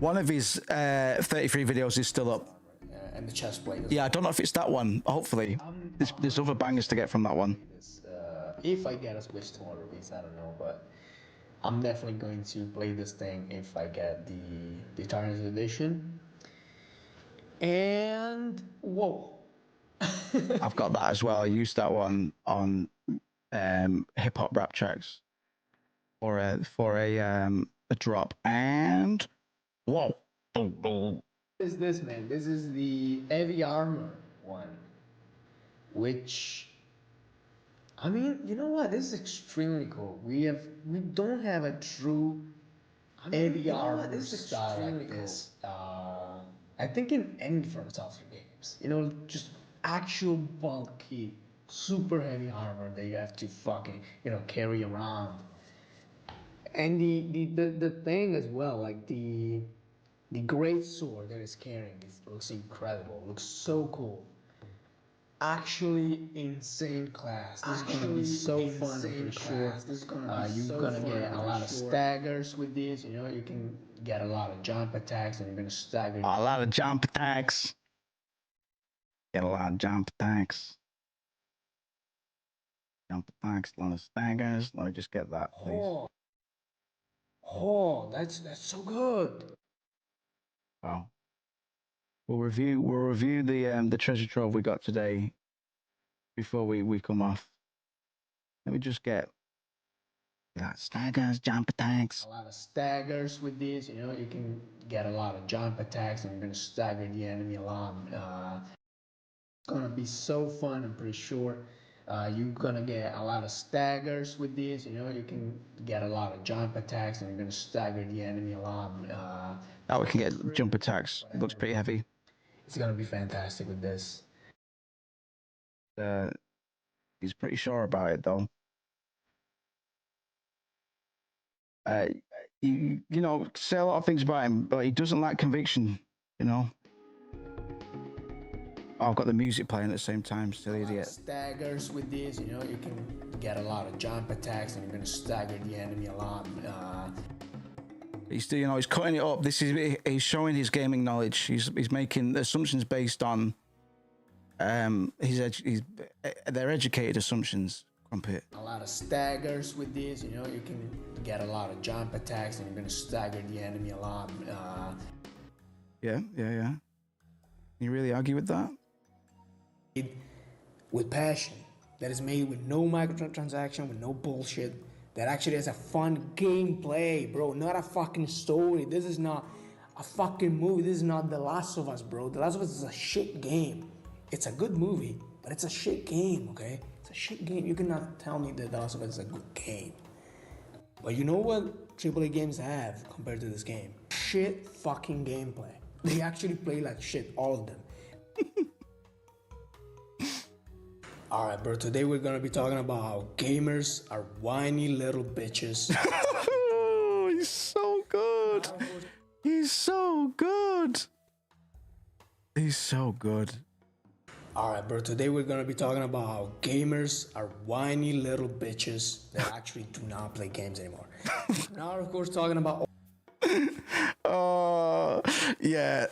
One of his 33 videos is still up. And the chest plate. Yeah, I don't know if it's that one. Hopefully. There's other bangers to get from that one. If I get a Switch tomorrow, release, I don't know, but I'm definitely going to play this thing if I get the Tarnished Edition. And whoa. I've got that as well. I used that one on hip hop rap tracks for a drop. And whoa. What is this, man? This is the heavy armor one, which, I mean, you know what? This is extremely cool. We don't have a true heavy armor style like this. I think in any From Software games, you know, just actual bulky, super heavy armor that you have to fucking, you know, carry around. And the thing as well, like the great sword that it's carrying, looks incredible. Looks so cool. Actually insane class. This is gonna be so fun, I'm pretty sure. You're gonna get a lot of staggers with this. You know, you can get a lot of jump attacks, and you're gonna stagger. A lot of jump attacks. Get a lot of jump attacks. Jump attacks, a lot of staggers. Let me just get that, please. Oh, that's so good. Wow. We'll review the treasure trove we got today before we come off. Let me just get that staggers, jump attacks. A lot of staggers with this. You know, you can get a lot of jump attacks, and you're gonna stagger the enemy a lot. It's gonna be so fun, I'm pretty sure. You're gonna get a lot of staggers with this. You know, you can get a lot of jump attacks, and you're gonna stagger the enemy a lot. Now we can get jump attacks. It looks pretty heavy. It's gonna be fantastic with this. He's pretty sure about it though. You know, say a lot of things about him, but he doesn't lack conviction. You know. Oh, I've got the music playing at the same time. Silly idiot. Staggers with this. You know, you can get a lot of jump attacks, and you're gonna stagger the enemy a lot. He's still, you know, he's cutting it up. He's showing his gaming knowledge. He's making assumptions based on they're educated assumptions. Crumpet. A lot of staggers with this. You know, you can get a lot of jump attacks, and you're gonna stagger the enemy a lot. Yeah. Can you really argue with that? With passion, that is made with no microtransaction, with no bullshit. That actually has a fun gameplay, bro. Not a fucking story. This is not a fucking movie. This is not The Last of Us, bro. The Last of Us is a shit game. It's a good movie, but it's a shit game, okay? It's a shit game. You cannot tell me that The Last of Us is a good game. But you know what AAA games have compared to this game? Shit fucking gameplay. They actually play like shit, all of them. Alright, bro, today we're gonna be talking about how gamers are whiny little bitches. Oh, he's so good. He's so good. He's so good. Alright, bro, today we're gonna be talking about how gamers are whiny little bitches that actually do not play games anymore. Now, of course, talking about Oh, yeah.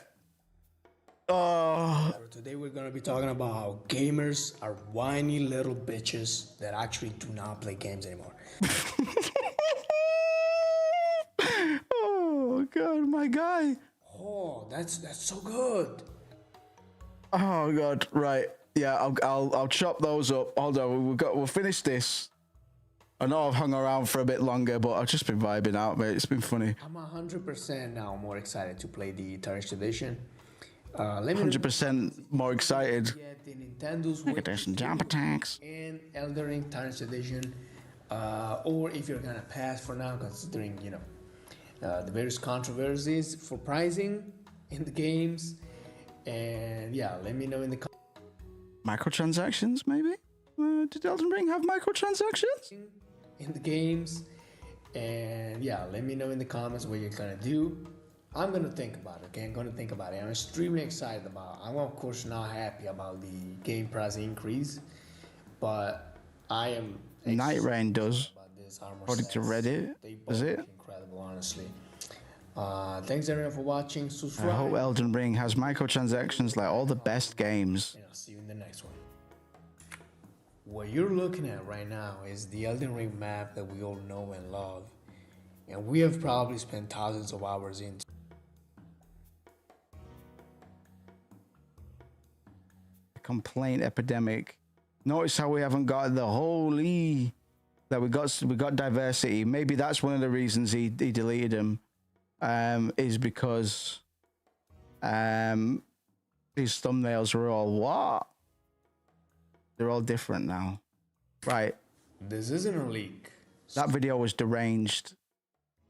Oh. Today we're gonna be talking about how gamers are whiny little bitches that actually do not play games anymore. Oh God, my guy. Oh, that's so good. Oh God, right. Yeah, I'll chop those up. Hold on, we'll finish this. I know I've hung around for a bit longer, but I've just been vibing out, mate. It's been funny. I'm 100% now more excited to play the Tarnished Edition. Let me 100% more excited. get the Nintendo's Look at this, jump attacks. and Elden Ring Tarnished Edition, or if you're gonna pass for now, considering the various controversies for pricing in the games, and yeah, let me know in the Microtransactions, maybe? Did Elden Ring have microtransactions? in the games, and yeah, let me know in the comments what you're gonna do. I'm gonna think about it. Okay, I'm gonna think about it. I'm extremely excited about it. I'm of course not happy about the game price increase, but I am. Night Rain does. According to Reddit, is it? Incredible, honestly. Thanks everyone for watching. Subscribe. I hope Elden Ring has microtransactions like all the best games. And I'll see you in the next one. What you're looking at right now is the Elden Ring map that we all know and love, and we have probably spent thousands of hours into. Complaint epidemic. Notice how we haven't got the holy that we got diversity. Maybe that's one of the reasons he deleted him. Is because these thumbnails are all what? They're all different now. Right. This isn't a leak. That video was deranged.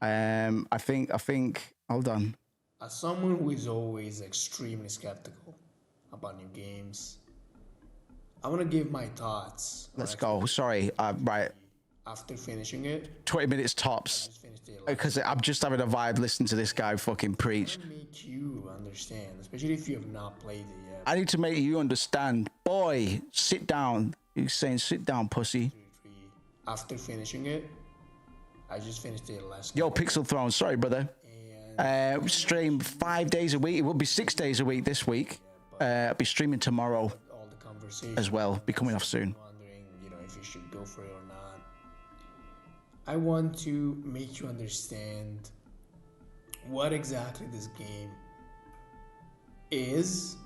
I think hold on. As someone who is always extremely skeptical about new games, I want to give my thoughts. Let's go. Sorry. Right. After finishing it. 20 minutes tops. Because I'm just having a vibe listening to this guy fucking preach. I make you understand, especially if you have not played it yet. I need to make you understand. Boy, sit down. He's saying sit down, pussy. After finishing it, I just finished it last night. Yo, Pixel Throne. Sorry, brother. Stream 5 days a week. It will be 6 days a week this week. I'll be streaming tomorrow as well. Be coming off soon. Wondering, if you should go for it or not. I want to make you understand what exactly this game is,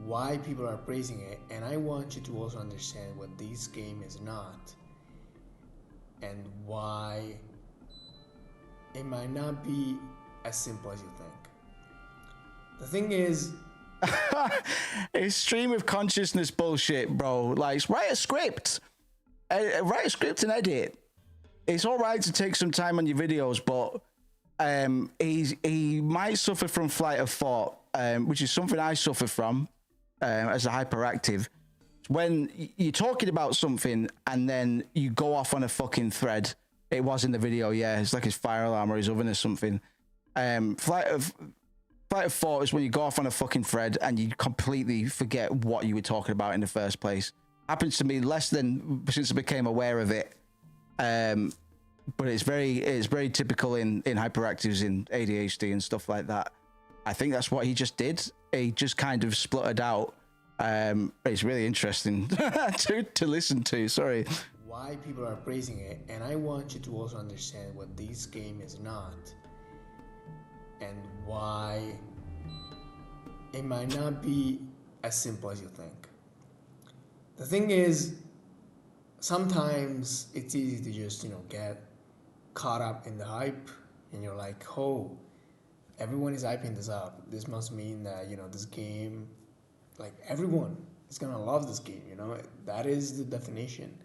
why people are praising it, and I want you to also understand what this game is not, and why it might not be as simple as you think. The thing is, it's stream of consciousness bullshit, bro. Like, write a script. Write a script and edit. It's all right to take some time on your videos, but he might suffer from flight of thought, which is something I suffer from as a hyperactive. When you're talking about something and then you go off on a fucking thread. It was in the video, yeah. It's like his fire alarm or his oven or something. Flight of thought is when you go off on a fucking thread and you completely forget what you were talking about in the first place. Happens to me less than since I became aware of it. But it's very typical in hyperactives, in ADHD and stuff like that. I think that's what he just did. He just kind of spluttered out. It's really interesting to listen to. Sorry. Why people are praising it, and I want you to also understand what this game is not, and why it might not be as simple as you think. The thing is, sometimes it's easy to just, get caught up in the hype, and you're like, oh, everyone is hyping this up. This must mean that, this game, like, everyone is gonna love this game, That is the definition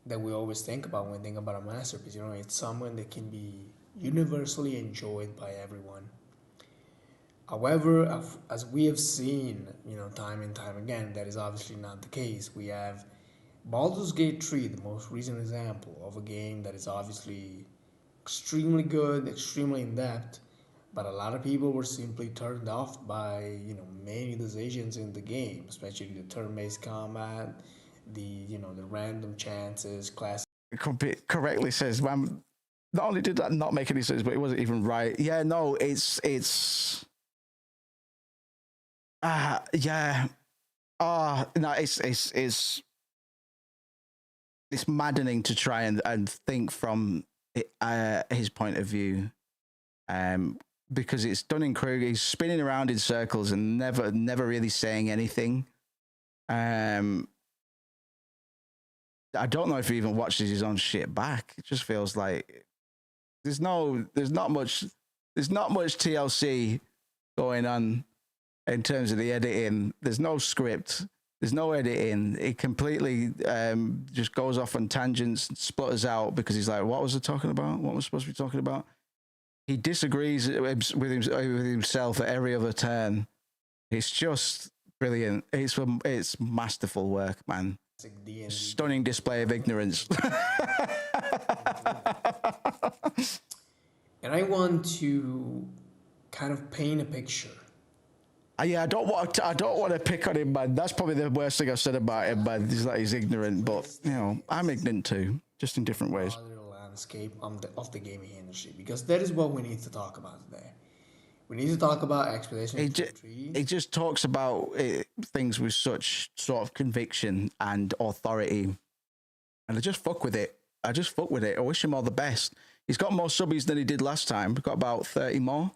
that we always think about when we think about a masterpiece. It's someone that can be universally enjoyed by everyone. However, as we have seen, time and time again, that is obviously not the case. We have Baldur's Gate 3, the most recent example of a game that is obviously extremely good, extremely in-depth, but a lot of people were simply turned off by, many decisions in the game, especially the turn-based combat, the random chances, class. Correctly says, Not only did that not make any sense, but it wasn't even right. Yeah, no, yeah. No, it's maddening to try and think from his point of view, because it's Dunning-Kruger. He's spinning around in circles and never really saying anything. I don't know if he even watches his own shit back. It just feels like there's not much TLC going on in terms of the editing. There's no script. There's no editing. It completely just goes off on tangents, splutters out because he's like, what was it talking about? What was supposed to be talking about? He disagrees with himself at every other turn. It's just brilliant. It's masterful work, man. Stunning display of ignorance. And I want to kind of paint a picture. Yeah, I don't want to pick on him, man. That's probably the worst thing I've said about him, man. Is that he's ignorant, but I'm ignorant too, just in different ways. Landscape of the gaming industry, because that is what we need to talk about today. We need to talk about Expedition 33. He just talks about things with such sort of conviction and authority, and I just fuck with it. I wish him all the best. He's got more subbies than he did last time. We've got about 30 more.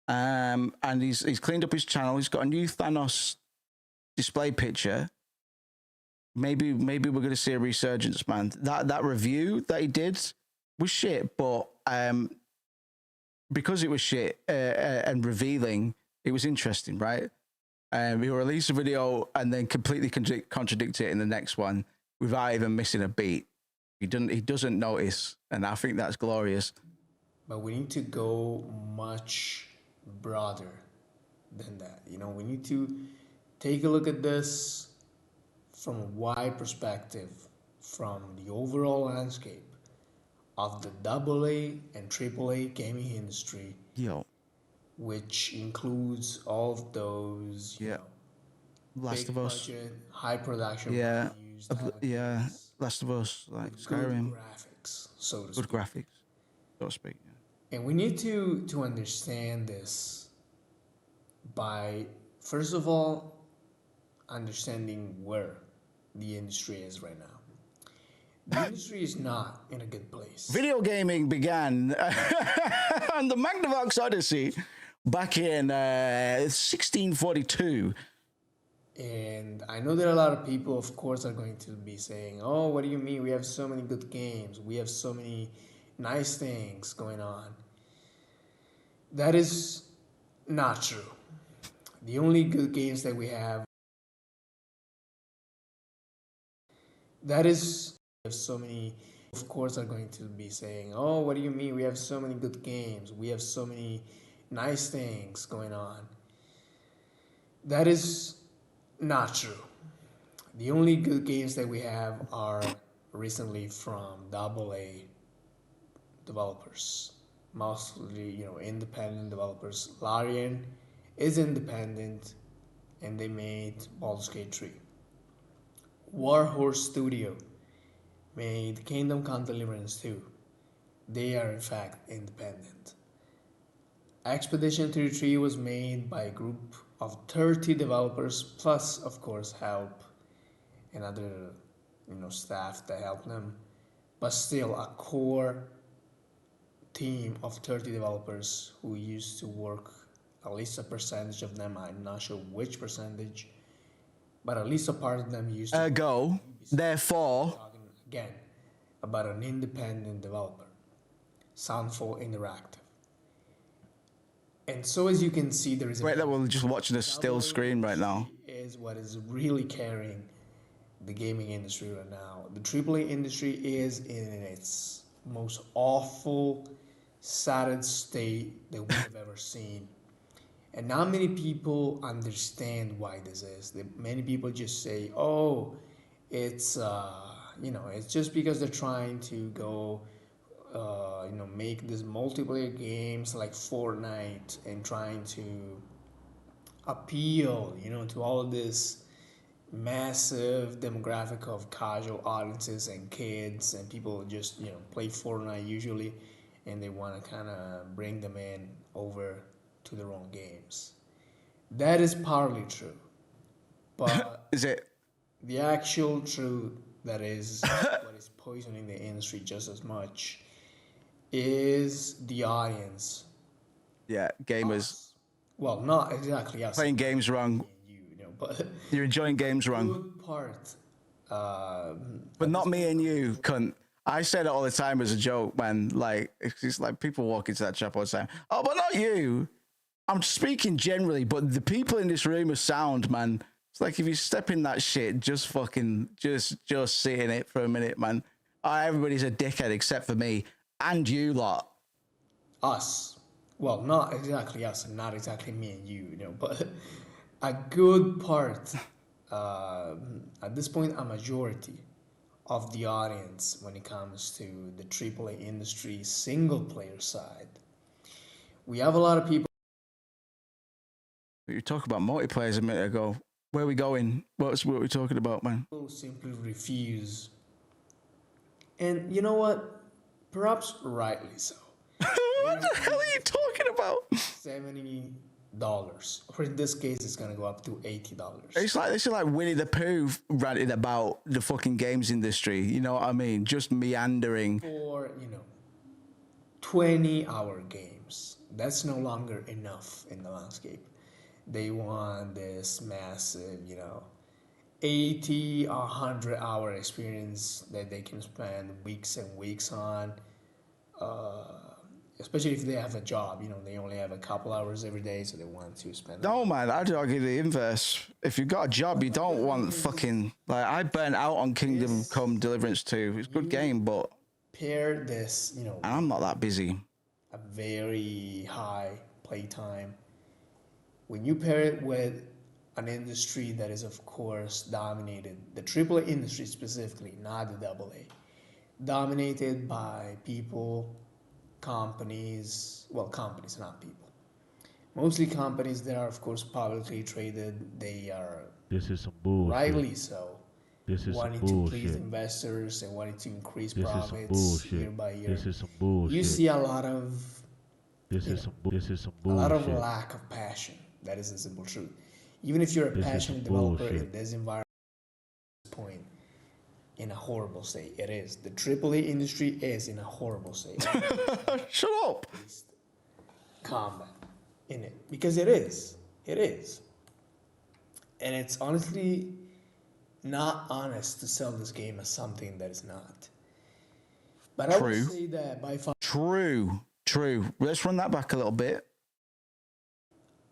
And he's cleaned up his channel. He's got a new Thanos display picture. Maybe we're going to see a resurgence, man. That review that he did was shit, but because it was shit and revealing, it was interesting, right? He'll release a video and then completely contradict it in the next one without even missing a beat. He doesn't notice, and I think that's glorious. But we need to go much broader than that. We need to take a look at this from a wide perspective, from the overall landscape of the AA and AAA gaming industry, which includes all of those, Last of Us, budget, high production, Last of Us, like Skyrim, graphics, so to speak. Good graphics, so to speak. And we need to understand this by, first of all, understanding where the industry is right now. The industry is not in a good place. Video gaming began on the Magnavox Odyssey back in 1642. And I know that a lot of people, of course, are going to be saying, oh, what do you mean? We have so many good games. We have so many nice things going on. That is not true. The only good games that we have, so many, of course, are going to be saying, oh, what do you mean? We have so many good games. We have so many nice things going on. That is not true. The only good games that we have are recently from AA developers, mostly independent developers. Larian is independent, and they made Baldur's Gate 3. Warhorse Studio made Kingdom Come Deliverance 2. They are in fact independent. Expedition 33 was made by a group of 30 developers, plus of course help and other staff that help them, but still a core team of 30 developers who used to work, at least a percentage of them, I'm not sure which percentage, but at least a part of them used to go. Therefore, talking again about an independent developer, Soundful Interactive. And so as you can see, there is right now we're just watching a still screen right now. Is what is really carrying the gaming industry right now. The AAA industry is in its most awful, saddest state that we have ever seen. And not many people understand why this is. Many people just say, oh, it's it's just because they're trying to go make these multiplayer games like Fortnite and trying to appeal to all of this massive demographic of casual audiences and kids and people who just play Fortnite usually, and they want to kind of bring them in over to their own games. That is partly true, but is it the actual truth that is what is poisoning the industry just as much is the audience. Yeah, gamers. Us. Well, not exactly us. Playing games wrong. But you're enjoying games wrong. Good part. But not me and you, cunt. I say that all the time as a joke, man. Like, it's like people walk into that shop all the time. Oh, but not you. I'm speaking generally, but the people in this room are sound, man. It's like if you step in that shit, just fucking, just sit in it for a minute, man. Everybody's a dickhead except for me and you lot. Us. Well, not exactly us, and not exactly me and you, but a good part, at this point, a majority of the audience when it comes to the AAA industry single-player side. We have a lot of people. You talked about multiplayers a minute ago. Where are we going? What are we talking about, man? People simply refuse. And you know what? Perhaps rightly so. What the hell are you talking about? $70. Or in this case, it's gonna go up to $80. It's like this is like Winnie the Pooh ranting about the fucking games industry. You know what I mean? Just meandering. For 20-hour games, that's no longer enough in the landscape. They want this massive, 80 or 100-hour experience that they can spend weeks and weeks on. Especially if they have a job, they only have a couple hours every day, so they want to spend. No, man, I'd argue the inverse. If you've got a job, you don't want fucking like I burnt out on Kingdom Come Deliverance 2. It's a good game, but pair this, and I'm not that busy. A very high playtime. When you pair it with an industry that is, of course, dominated, the AAA industry specifically, not the AA, dominated by people. Companies, not people. Mostly companies that are, of course, publicly traded. They are, this is some bullshit. Rightly so, this is wanting some to please investors and wanting to increase profits year by year. This is some bullshit. You see a lot of this is some bullshit. A lot of lack of passion. That is the simple truth. Even if you're a passionate developer in this environment, at this point, in a horrible state. It is. The AAA industry is in a horrible state. Shut up. Combat in it. Because it is. It is. And it's honestly not honest to sell this game as something that is not. But I would say that by far. True. Let's run that back a little bit.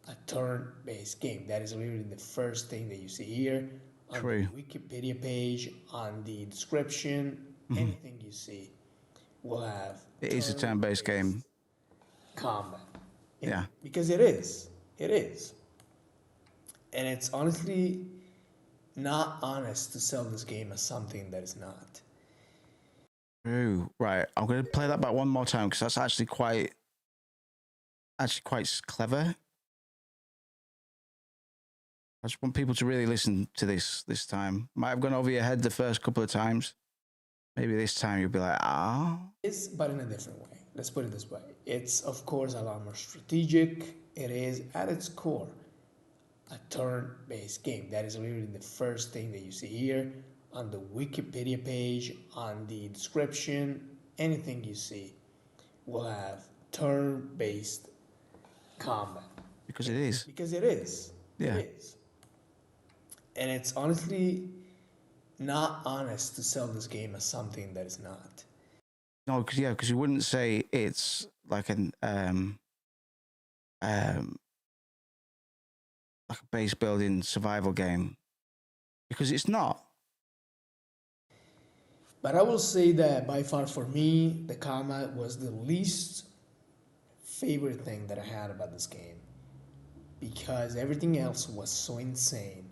A turn-based game. That is literally the first thing that you see here. On the Wikipedia page, on the description, anything you see will have. It is a turn-based game. Combat. Yeah. Because it is. It is. And it's honestly not honest to sell this game as something that is not. True. Right. I'm going to play that back one more time because that's actually quite clever. I just want people to really listen to this time. Might have gone over your head the first couple of times. Maybe this time you'll be like, It's, but in a different way. Let's put it this way. It's, of course, a lot more strategic. It is, at its core, a turn-based game. That is literally the first thing that you see here on the Wikipedia page, on the description. Anything you see will have turn-based combat. Because it is. Because it is. Yeah. It is. And it's honestly not honest to sell this game as something that is not. No, because you wouldn't say it's like an like a base building survival game, because it's not. But I will say that by far for me, the combat was the least favorite thing that I had about this game, because everything else was so insane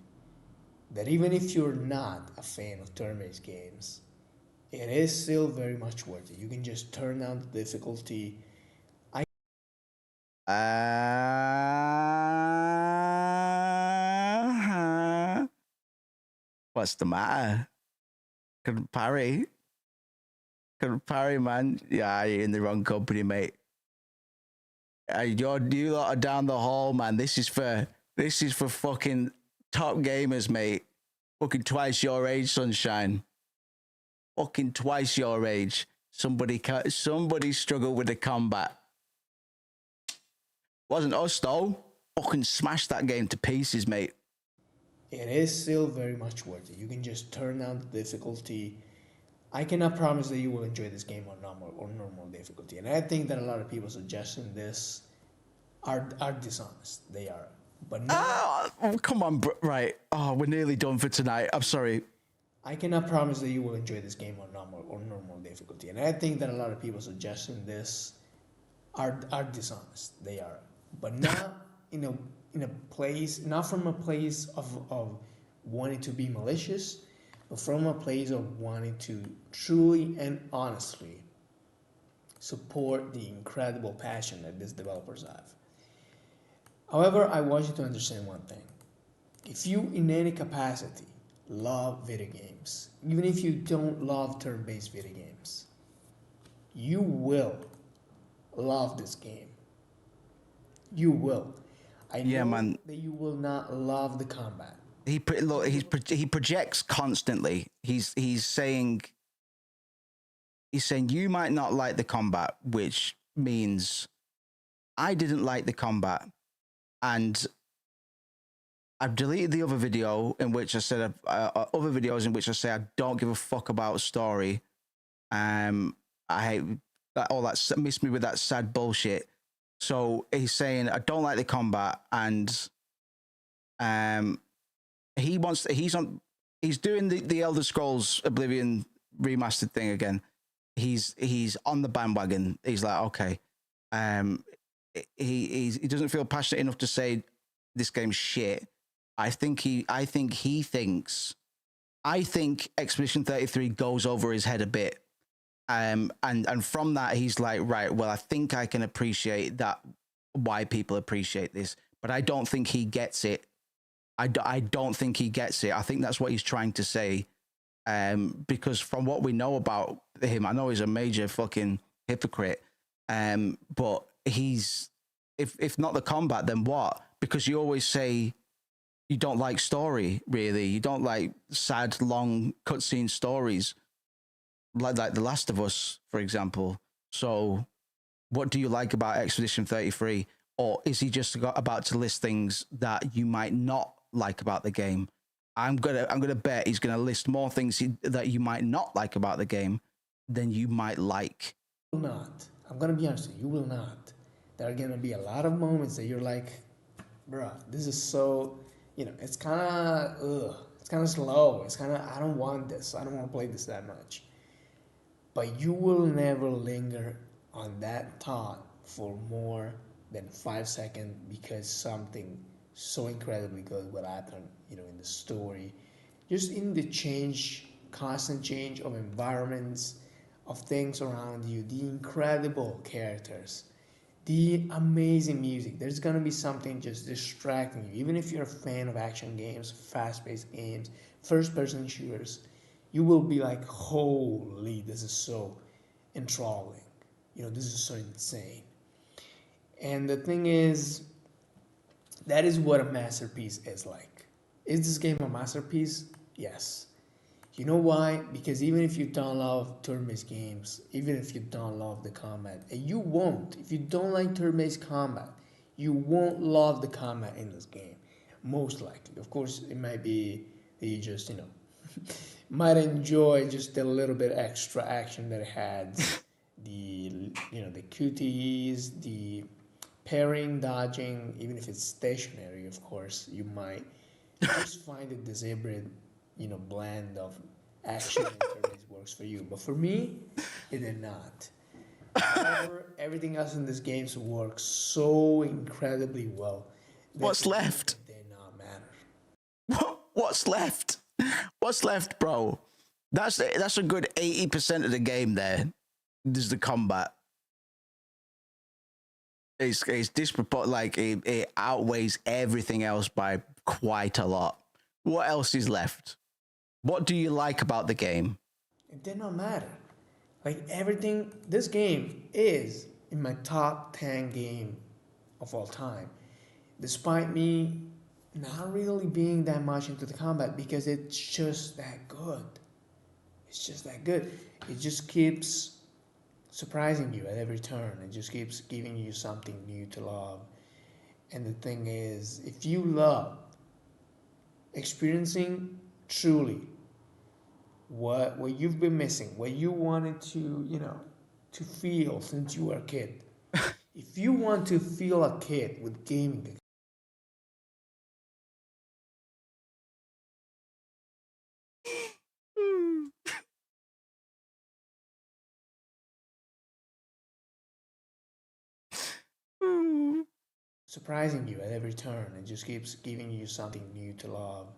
that even if you're not a fan of turn-based games, it is still very much worth it. You can just turn down the difficulty. What's the matter? Couldn't parry. Couldn't parry, man. Yeah, you're in the wrong company, mate. You lot are down the hall, man. This is for fucking top gamers, mate. Fucking twice your age, sunshine. Fucking twice your age. Somebody struggled with the combat. Wasn't us though. Fucking smashed that game to pieces, mate. It is still very much worth it. You can just turn down the difficulty. I cannot promise that you will enjoy this game on normal difficulty. And I think that a lot of people suggesting this are dishonest. They are. But no, come on, right. Oh, we're nearly done for tonight. I'm sorry. I cannot promise that you will enjoy this game on normal difficulty. And I think that a lot of people suggesting this are dishonest. They are. But not in a place, not from a place of wanting to be malicious, but from a place of wanting to truly and honestly support the incredible passion that these developers have. However, I want you to understand one thing. If you, in any capacity, love video games, even if you don't love turn-based video games, you will love this game. You will. I know that you will not love the combat. He projects constantly. He's saying you might not like the combat, which means I didn't like the combat, and I've deleted the other video in which I said other videos in which I say I don't give a fuck about story. I hate all that. Miss me with that sad bullshit. So he's saying I don't like the combat, and he's doing the Elder Scrolls Oblivion remastered thing again. He's on the bandwagon. He's like, okay, he doesn't feel passionate enough to say this game's shit. I think Expedition 33 goes over his head a bit. And from that, he's like, right, well, I think I can appreciate that, why people appreciate this, but I don't think he gets it. I don't think he gets it. I think that's what he's trying to say. Because from what we know about him, I know he's a major fucking hypocrite. But he's, if not the combat, then what? Because you always say you don't like story, really. You don't like sad, long cutscene stories. Like The Last of Us, for example. So what do you like about Expedition 33? Or is he just about to list things that you might not like about the game? I'm gonna bet he's gonna list more things that you might not like about the game than you might like. You will not. I'm gonna be honest with you. You will not. There are gonna be a lot of moments that you're like, bruh, this is so, it's kind of, it's kind of slow. It's kind of, I don't want this. I don't want to play this that much. But you will never linger on that thought for more than 5 seconds because something so incredibly good will happen, in the story. Just in the constant change of environments, of things around you, the incredible characters, the amazing music. There's gonna be something just distracting you. Even if you're a fan of action games, fast-paced games, first-person shooters, you will be like, holy, this is so enthralling. This is so insane. And the thing is, that is what a masterpiece is like. Is this game a masterpiece? Yes. You know why? Because even if you don't love turn-based games, even if you don't love the combat, and you won't, if you don't like turn-based combat, you won't love the combat in this game. Most likely. Of course, it might be that you just, might enjoy just a little bit extra action that it had. The QTEs, the parrying, dodging, even if it's stationary, of course, you might just find that this hybrid, blend of action and turn-based works for you. But for me, it did not. However, everything else in this game works so incredibly well. What's left? It did not matter. What's left? What's left, bro? That's a good 80% of the game there. This is the combat. It's disproportionate. Like it outweighs everything else by quite a lot. What else is left? What do you like about the game? It did not matter. Like everything, this game is in my top 10 game of all time. Despite me not really being that much into the combat because it's just that good. It's just that good. It just keeps surprising you at every turn. It just keeps giving you something new to love. And the thing is, if you love experiencing truly what you've been missing, what you wanted to, to feel since you were a kid. If you want to feel a kid with gaming, surprising you at every turn, it just keeps giving you something new to love.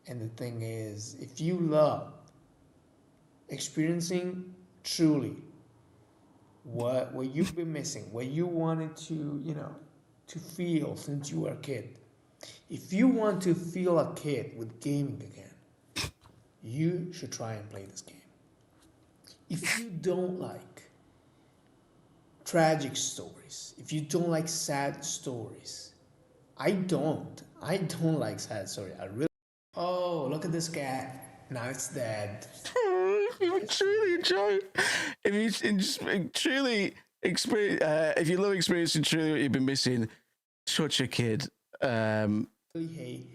And the thing is, if you love experiencing truly what you've been missing, what you wanted to, to feel since you were a kid. If you want to feel a kid with gaming again, you should try and play this game. If you don't like tragic stories, if you don't like sad stories, I don't like sad stories. I really. Oh, look at this cat. Now it's dead. If you truly enjoy, if you truly experience, if you love experiencing truly what you've been missing, such a kid. I really hate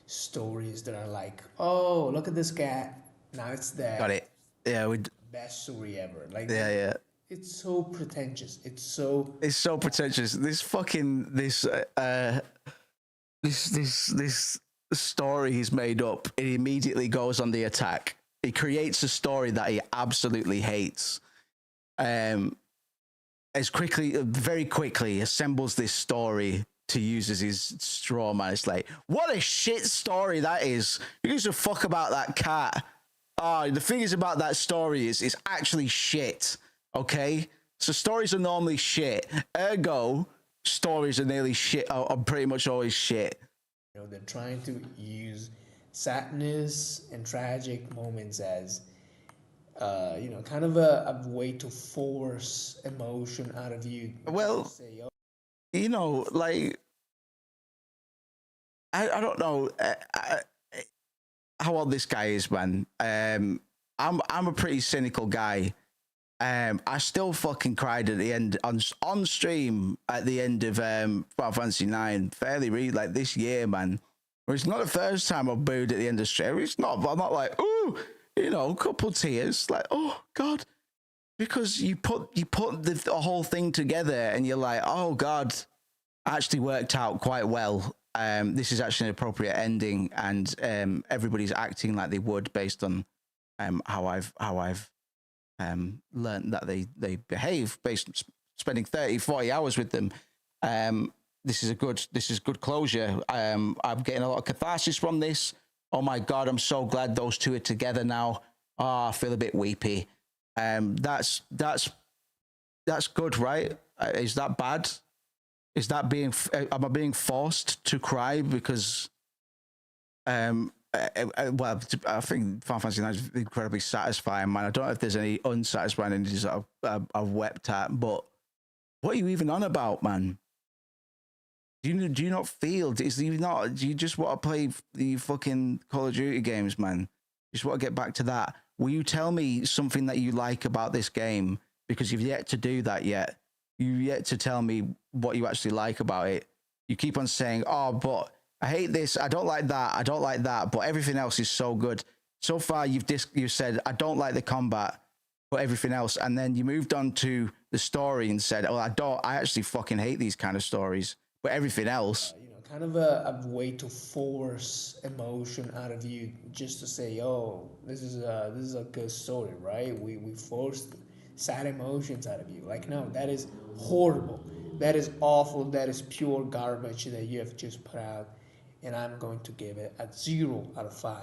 stories that are like, oh, look at this cat. Now it's dead. Got it. Yeah, Best story ever. Like, yeah. It's so pretentious. It's so pretentious. This story he's made up. It immediately goes on the attack. He creates a story that he absolutely hates. Very quickly assembles this story to use as his straw man. It's like, what a shit story that is. Who gives a fuck about that cat? The thing is about that story is it's actually shit. Okay? So stories are normally shit. Ergo, stories are nearly shit, are pretty much always shit. They're trying to use sadness and tragic moments as, kind of a way to force emotion out of you. Well, like, I don't know how old this guy is, man. I'm a pretty cynical guy. I still fucking cried at the end on stream at the end of Final Fantasy 9 like this year, man. It's not the first time I've booed at the end of stream. It's not, but I'm not like, ooh, a couple tears, like, oh God, because you put the whole thing together and you're like, oh God, actually worked out quite well. This is actually an appropriate ending, and everybody's acting like they would based on how I've learned that they behave based on spending 30-40 hours with them. This is good closure. I'm getting a lot of catharsis from this. Oh my God, I'm so glad those two are together now. I feel a bit weepy. That's good, right? Is that bad? Is that am I being forced to cry because well, I think Final Fantasy 9 is incredibly satisfying, man. I don't know if there's any unsatisfying endings that I've wept at, but what are you even on about, man? Do you not feel? Do you just want to play the fucking Call of Duty games, man? You just want to get back to that. Will you tell me something that you like about this game? Because you've yet to do that yet. You've yet to tell me what you actually like about it. You keep on saying, oh, but I hate this. I don't like that. I don't like that. But everything else is so good. So far, you've said, I don't like the combat, but everything else. And then you moved on to the story and said, oh, I actually fucking hate these kind of stories. But everything else. Kind of a way to force emotion out of you just to say, oh, this is a good story, right? We forced sad emotions out of you. Like, no, that is horrible. That is awful. That is pure garbage that you have just put out. And I'm going to give it a 0 out of 5.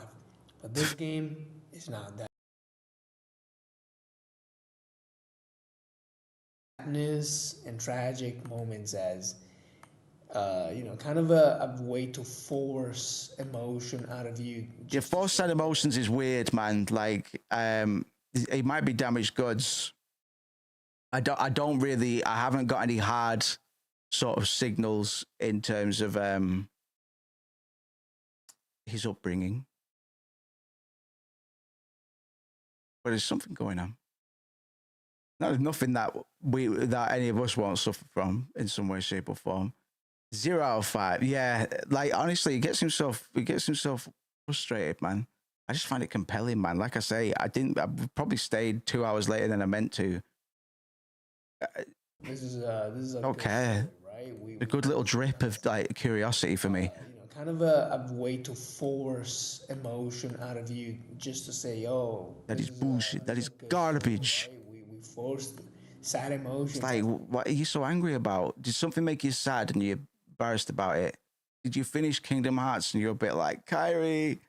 But this game is not that. Sadness and tragic moments as, kind of a way to force emotion out of you. Yeah, forced out emotions is weird, man. Like, it might be damaged goods. I haven't got any hard sort of signals in terms of his upbringing. But there's something going on. There's nothing that any of us won't suffer from in some way, shape, or form. 0 out of 5. Yeah, like honestly, he gets himself frustrated, man. I just find it compelling, man. Like I say, I probably stayed 2 hours later than I meant to. This is a Don't good care. story, right? A good little drip of like curiosity for me. Kind of a way to force emotion out of you, just to say, oh, That is bullshit. That is garbage. Story, right? We forced sad emotions. It's like, what are you so angry about? Did something make you sad and you're embarrassed about it? Did you finish Kingdom Hearts and you're a bit like, Kyrie?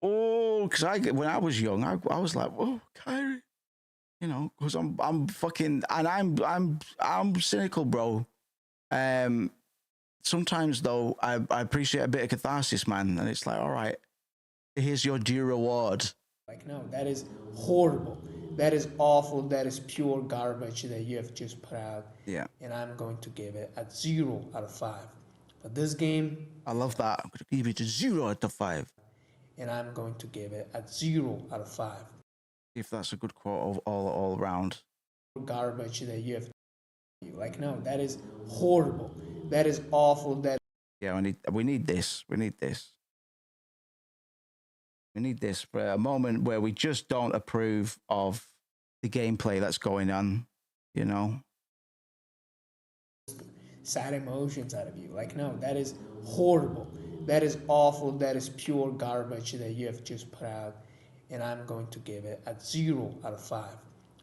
Oh, because when I was young, I was like, oh, Kyrie, you know, because I'm fucking, and I'm cynical, bro. Sometimes though, I appreciate a bit of catharsis, man, and it's like, all right, here's your due reward. Like, no, that is horrible. That is awful. That is pure garbage that you have just put out. Yeah. And I'm going to give it a 0 out of 5. But this game, I love that. I'm going to give it a 0 out of 5. And I'm going to give it a 0 out of 5. If that's a good quote all around. Garbage that you have. Like, no, that is horrible. That is awful. That. Yeah, we need this. We need this. We need this for a moment where we just don't approve of the gameplay that's going on, you know? Sad emotions out of you. Like, no, that is horrible. That is awful. That is pure garbage that you have just put out. And I'm going to give it a 0 out of 5.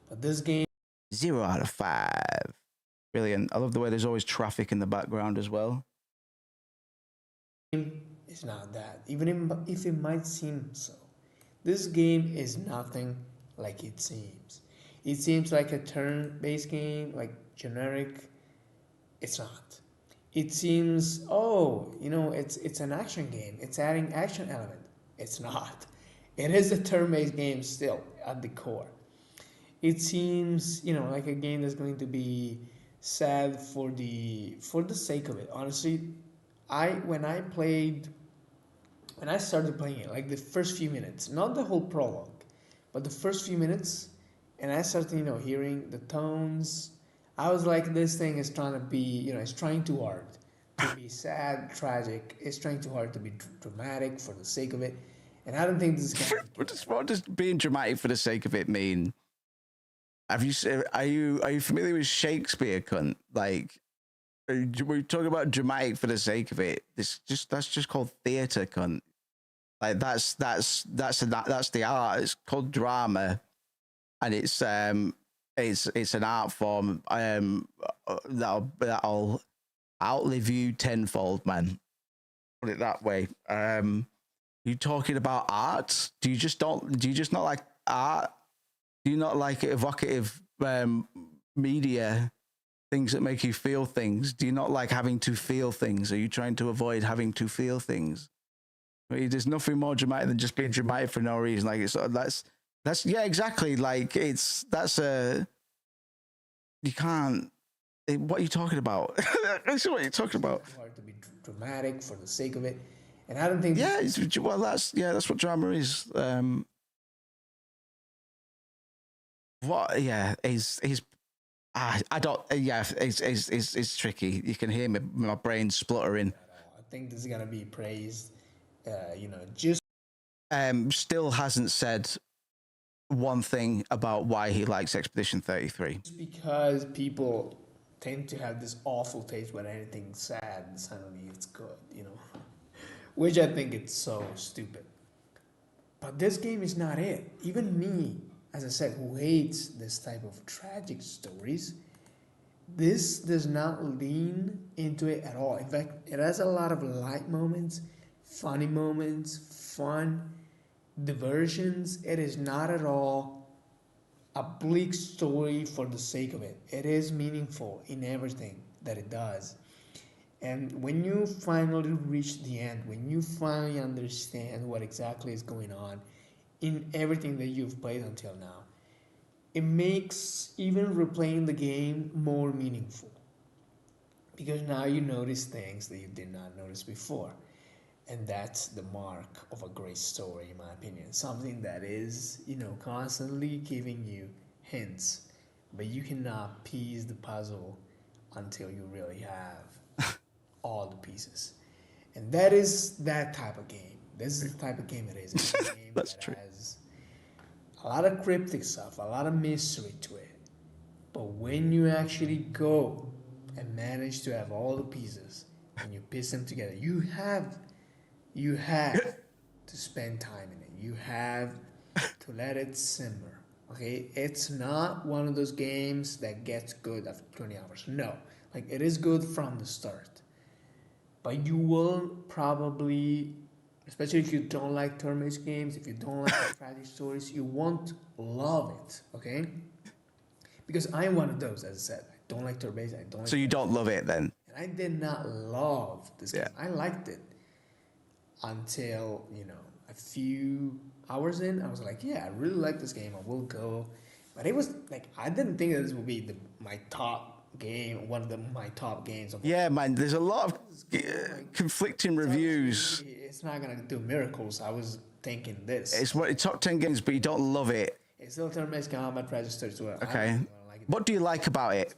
But this game. 0 out of 5. Brilliant. I love the way there's always traffic in the background as well. It's not that. Even if it might seem so. This game is nothing like it seems. It seems like a turn-based game, like generic. It's not. It seems, oh, you know, it's an action game. It's adding action element. It's not. It is a turn-based game still at the core. It seems, you know, like a game that's going to be sad for the sake of it. Honestly, when I started playing it, like the first few minutes, not the whole prologue, but the first few minutes, and I started, you know, hearing the tones, I was like, this thing is trying to be, you know, it's trying too hard to be sad, tragic. It's trying too hard to be dramatic for the sake of it. And I don't think this is going to... What does being dramatic for the sake of it mean? Are you familiar with Shakespeare, cunt? Like, we're talking about dramatic for the sake of it. That's just called theatre, cunt. Like that's the art. It's called drama, and it's an art form that'll outlive you tenfold, man. Put it that way. You talking about art? Do you just not like art? Do you not like evocative media, things that make you feel things? Do you not like having to feel things? Are you trying to avoid having to feel things? I mean, there's nothing more dramatic than just being dramatic for no reason. Like that's yeah, exactly. Like you can't. What are you talking about? That's what you're talking about. It's hard to be dramatic for the sake of it, and I don't think. Yeah, that's what drama is. What? Yeah, I don't. Yeah, it's tricky. You can hear my brain spluttering. I think this is gonna be praised. You know, just still hasn't said one thing about why he likes Expedition 33. Just because people tend to have this awful taste when anything's sad, suddenly it's good, you know, which I think it's so stupid. But this game is not it. Even me, as I said, who hates this type of tragic stories, this does not lean into it at all. In fact, it has a lot of light moments, funny moments, fun, diversions. It is not at all a bleak story for the sake of it. It is meaningful in everything that it does. And when you finally reach the end, when you finally understand what exactly is going on in everything that you've played until now, it makes even replaying the game more meaningful. Because now you notice things that you did not notice before. And that's the mark of a great story, in my opinion. Something that is, constantly giving you hints, but you cannot piece the puzzle until you really have all the pieces. And that is that type of game. This is the type of game it is. It's a game That's that true. has a lot of cryptic stuff, a lot of mystery to it. But when you actually go and manage to have all the pieces and you piece them together, you have to spend time in it. You have to let it simmer. Okay? It's not one of those games that gets good after 20 hours. No. Like, it is good from the start. But you will probably, especially if you don't like turn-based games, if you don't like strategy stories, you won't love it. Okay? Because I'm one of those, as I said. I don't like turn-based. I don't like. So you don't love it then? And I did not love this game. I liked it until, a few hours in. I was like, yeah, I really like this game. I will go. But it was like, I didn't think that this would be my top game, one of my top games. Yeah, man, there's a lot of conflicting reviews. It's not going to do miracles. I was thinking this. It's what top 10 games, but you don't love it. It's still turn-based combat registered to it. Okay. What do you like about it?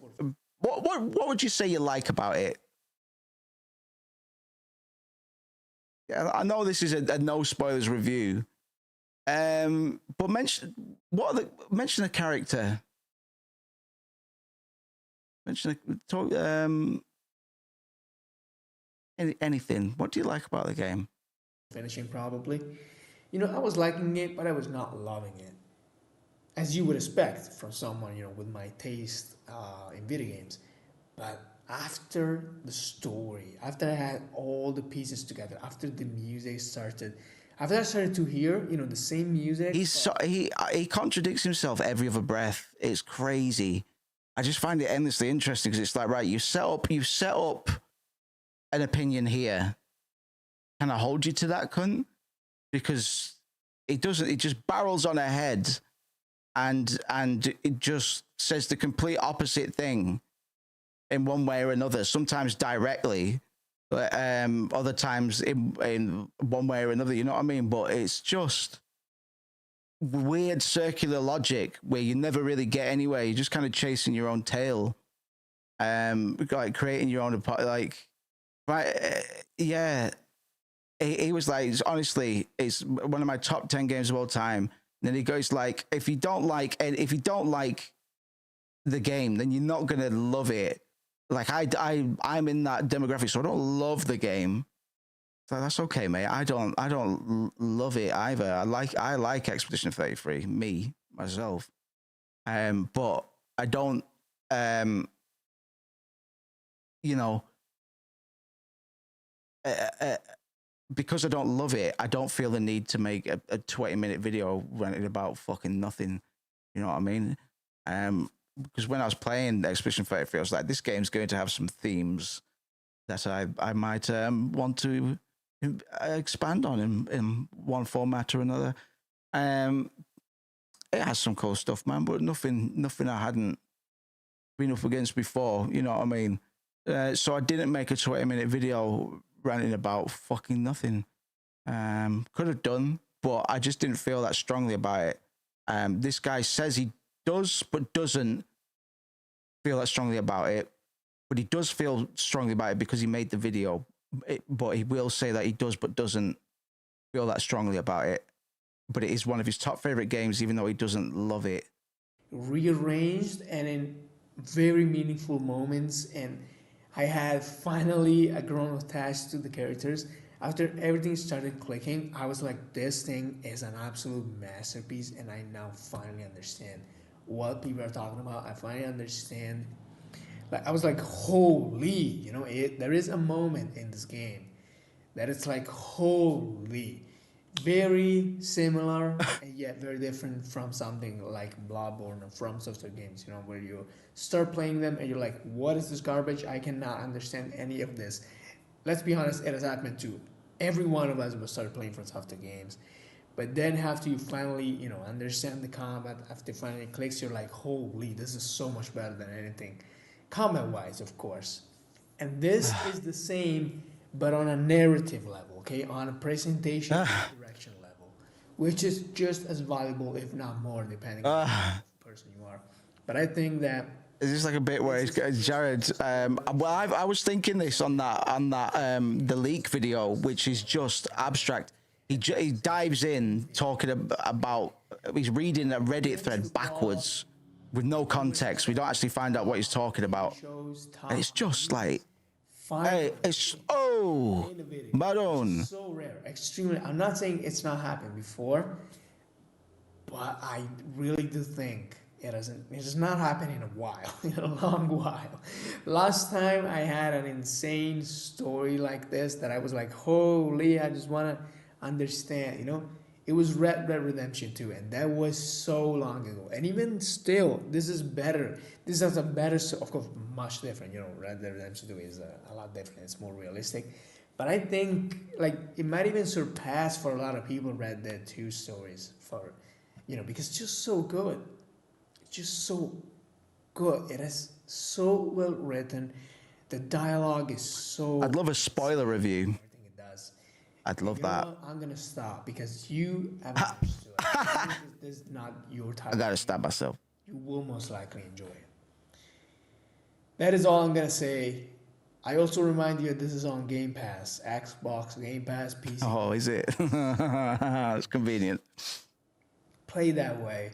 What would you say you like about it? Yeah, I know this is a no spoilers review. But mention a character. Anything. What do you like about the game? Finishing probably. I was liking it, but I was not loving it. As you would expect from someone, with my taste in video games. But after the story, after I had all the pieces together, after the music started, after I started to hear, the same music. He contradicts himself every other breath. It's crazy. I just find it endlessly interesting because it's like, right, you set up an opinion here. Can I hold you to that, cunt? Because it doesn't. It just barrels on ahead. And it just says the complete opposite thing in one way or another, sometimes directly, but other times in one way or another, you know what I mean? But it's just weird circular logic where you never really get anywhere. You're just kind of chasing your own tail, like creating your own, like, right, yeah. He was like, honestly, it's one of my top 10 games of all time. Then he goes like, if you don't like the game, then you're not gonna love it. Like I'm in that demographic, so I don't love the game. So that's okay, mate. I don't love it either. I like Expedition 33, myself. But I don't because I don't love it, I don't feel the need to make a 20-minute video ranting about fucking nothing. You know what I mean? Because when I was playing Expedition 33, I was like, this game's going to have some themes that I might want to expand on in one format or another. It has some cool stuff, man, but nothing I hadn't been up against before. You know what I mean? So I didn't make a 20-minute video ranting about fucking nothing. Could have done, but I just didn't feel that strongly about it. This guy says he does, but doesn't feel that strongly about it. But he does feel strongly about it because he made the video. But he will say that he does, but doesn't feel that strongly about it. But it is one of his top favorite games, even though he doesn't love it. Rearranged and in very meaningful moments, and I had finally grown attached to the characters. After everything started clicking, I was like, this thing is an absolute masterpiece, and I now finally understand what people are talking about. I finally understand. Like, I was like, holy, there is a moment in this game that it's like, holy. very similar and yet very different from something like Bloodborne or From Software games, you know, where you start playing them and you're like, what is this garbage? I cannot understand any of this. Let's be honest, it has happened to every one of us will start playing From Software games. But then after you finally, you know, understand the combat, after it finally clicks, you're like, holy, this is so much better than anything. Combat-wise, of course. And this is the same, but on a narrative level, okay? On a presentation and direction level, which is just as valuable, if not more, depending on the person you are. But I think that is this like a bit where it's Jared? Well, I was thinking this on that the leak video, which is just abstract. He dives in talking about he's reading a Reddit thread backwards with no context. We don't actually find out what he's talking about, and it's just like, hey, it's Maroon. So rare, extremely. I'm not saying it's not happened before, but I really do think it has not happened in a while, in a long while. Last time I had an insane story like this that I was like, holy, I just want to understand, you know. It was Red Dead Redemption 2, and that was so long ago. And even still, this is better. This has a better, of course, much different. You know, Red Dead Redemption 2 is a lot different. It's more realistic. But I think, like, it might even surpass for a lot of people Red Dead 2 stories for, you know, because it's just so good. It's just so good. It is so well written. The dialogue is so... I'd love a spoiler review. I think it does. I'd love that. I'm gonna stop because you haven't understood it. This is not your type. I gotta stop myself. You will most likely enjoy it. That is all I'm gonna say. I also remind you that this is on Game Pass, Xbox, Game Pass, PC. Oh, is it? It's convenient. Play that way.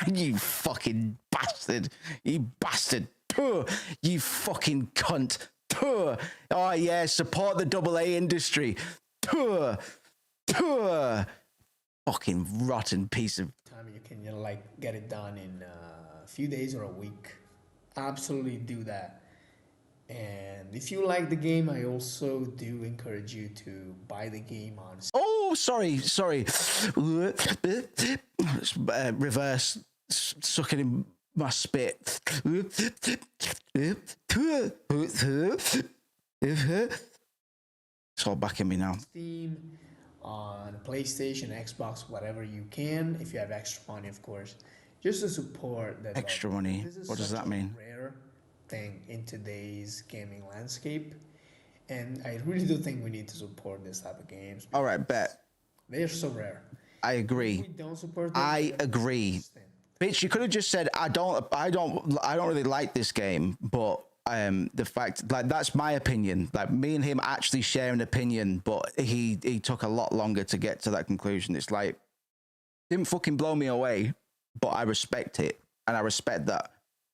You fucking bastard. You bastard. You fucking cunt. Oh yeah, support the AA industry. Fucking rotten piece of time. You can, you know, like get it done in a few days or a week. Absolutely do that. And if you like the game, I also do encourage you to buy the game on. Oh, sorry. Reverse sucking in my spit. It's all back in me now. Steam, on PlayStation, Xbox, whatever you can, if you have extra money, of course, just to support that. Extra money. What does that mean? Rare thing in today's gaming landscape, and I really do think we need to support this type of games. All right, bet. They're so rare. I agree. If we don't support them, I agree. Bitch, you could have just said, I don't really like this game, but the fact, like, that's my opinion. Like, me and him actually share an opinion, but he took a lot longer to get to that conclusion. It's like, didn't fucking blow me away, but I respect it, and I respect that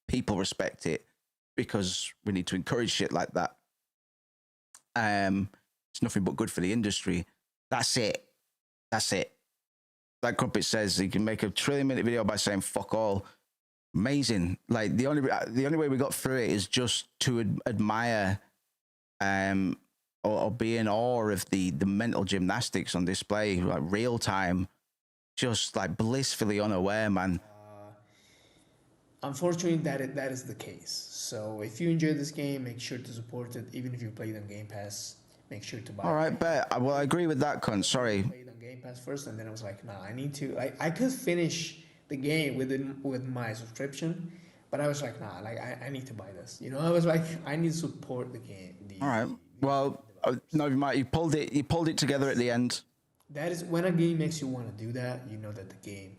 people respect it, because we need to encourage shit like that. It's nothing but good for the industry. That's it. Like Crumpet says, he can make a 1 trillion-minute video by saying fuck all. Amazing. Like, the only way we got through it is just to admire or be in awe of the mental gymnastics on display, like real time, just like blissfully unaware, man. Unfortunately, that is the case. So if you enjoy this game, make sure to support it. Even if you play it on Game Pass, make sure to buy it. All right, bet. Well, I agree with that, cunt. Sorry. I played on Game Pass first, and then I was like, nah, I need to. I could finish the game with my subscription, but I was like, nah, like I need to buy this. You know, I was like, I need to support the game. All right. Well, no, you pulled it together at the end. That is when a game makes you want to do that. You know that the game.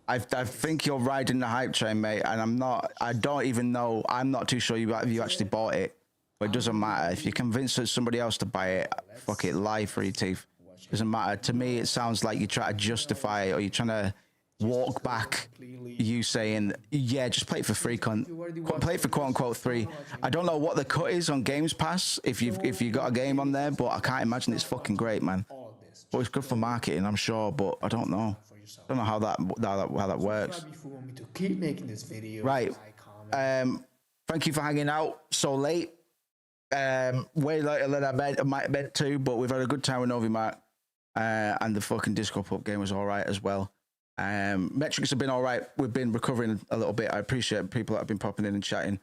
I think you're riding the hype train, mate, and I'm not. I don't even know. I'm not too sure you actually bought it, but it doesn't matter. If you convince somebody else to buy it, fuck it, lie for your teeth. Doesn't matter. To me, it sounds like you try to justify it, or you're trying to walk back you saying, yeah, just play it for free, cunt. Play it for quote unquote free. I don't know what the cut is on Games Pass if you got a game on there, but I can't imagine it's fucking great, man. But it's good for marketing, I'm sure, but I don't know. I don't know how that works. If you want me to keep making this video, right. Thank you for hanging out so late. Way later than I might have meant to, but we've had a good time with Novi Mark. and the fucking DiscoPup game was all right as well. Metrics have been all right. We've been recovering a little bit. I appreciate people that have been popping in and chatting.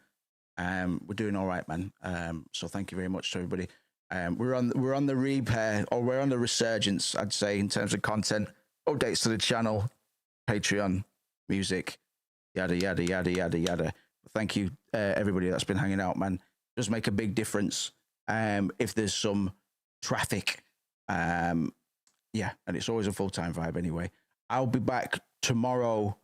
We're doing all right, man. So thank you very much to everybody. We're on the repair, or we're on the resurgence, I'd say, in terms of content, updates to the channel, Patreon, music, yada yada yada yada yada. Thank you, everybody that's been hanging out, man. It does make a big difference. If there's some traffic, yeah, and it's always a full-time vibe anyway. I'll be back tomorrow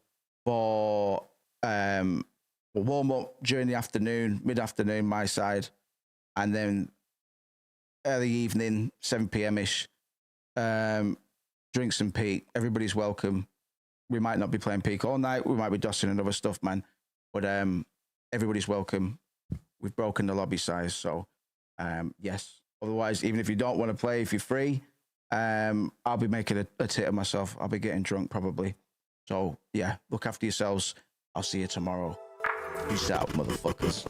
for warm up during the afternoon, mid-afternoon, my side, and then early evening, 7 p.m. ish. Drinks and peak. Everybody's welcome. We might not be playing peak all night. We might be dusting and other stuff, man. But everybody's welcome. We've broken the lobby size, so yes. Otherwise, even if you don't want to play, if you're free, I'll be making a tit of myself. I'll be getting drunk probably. So yeah, look after yourselves. I'll see you tomorrow. Peace out, motherfuckers.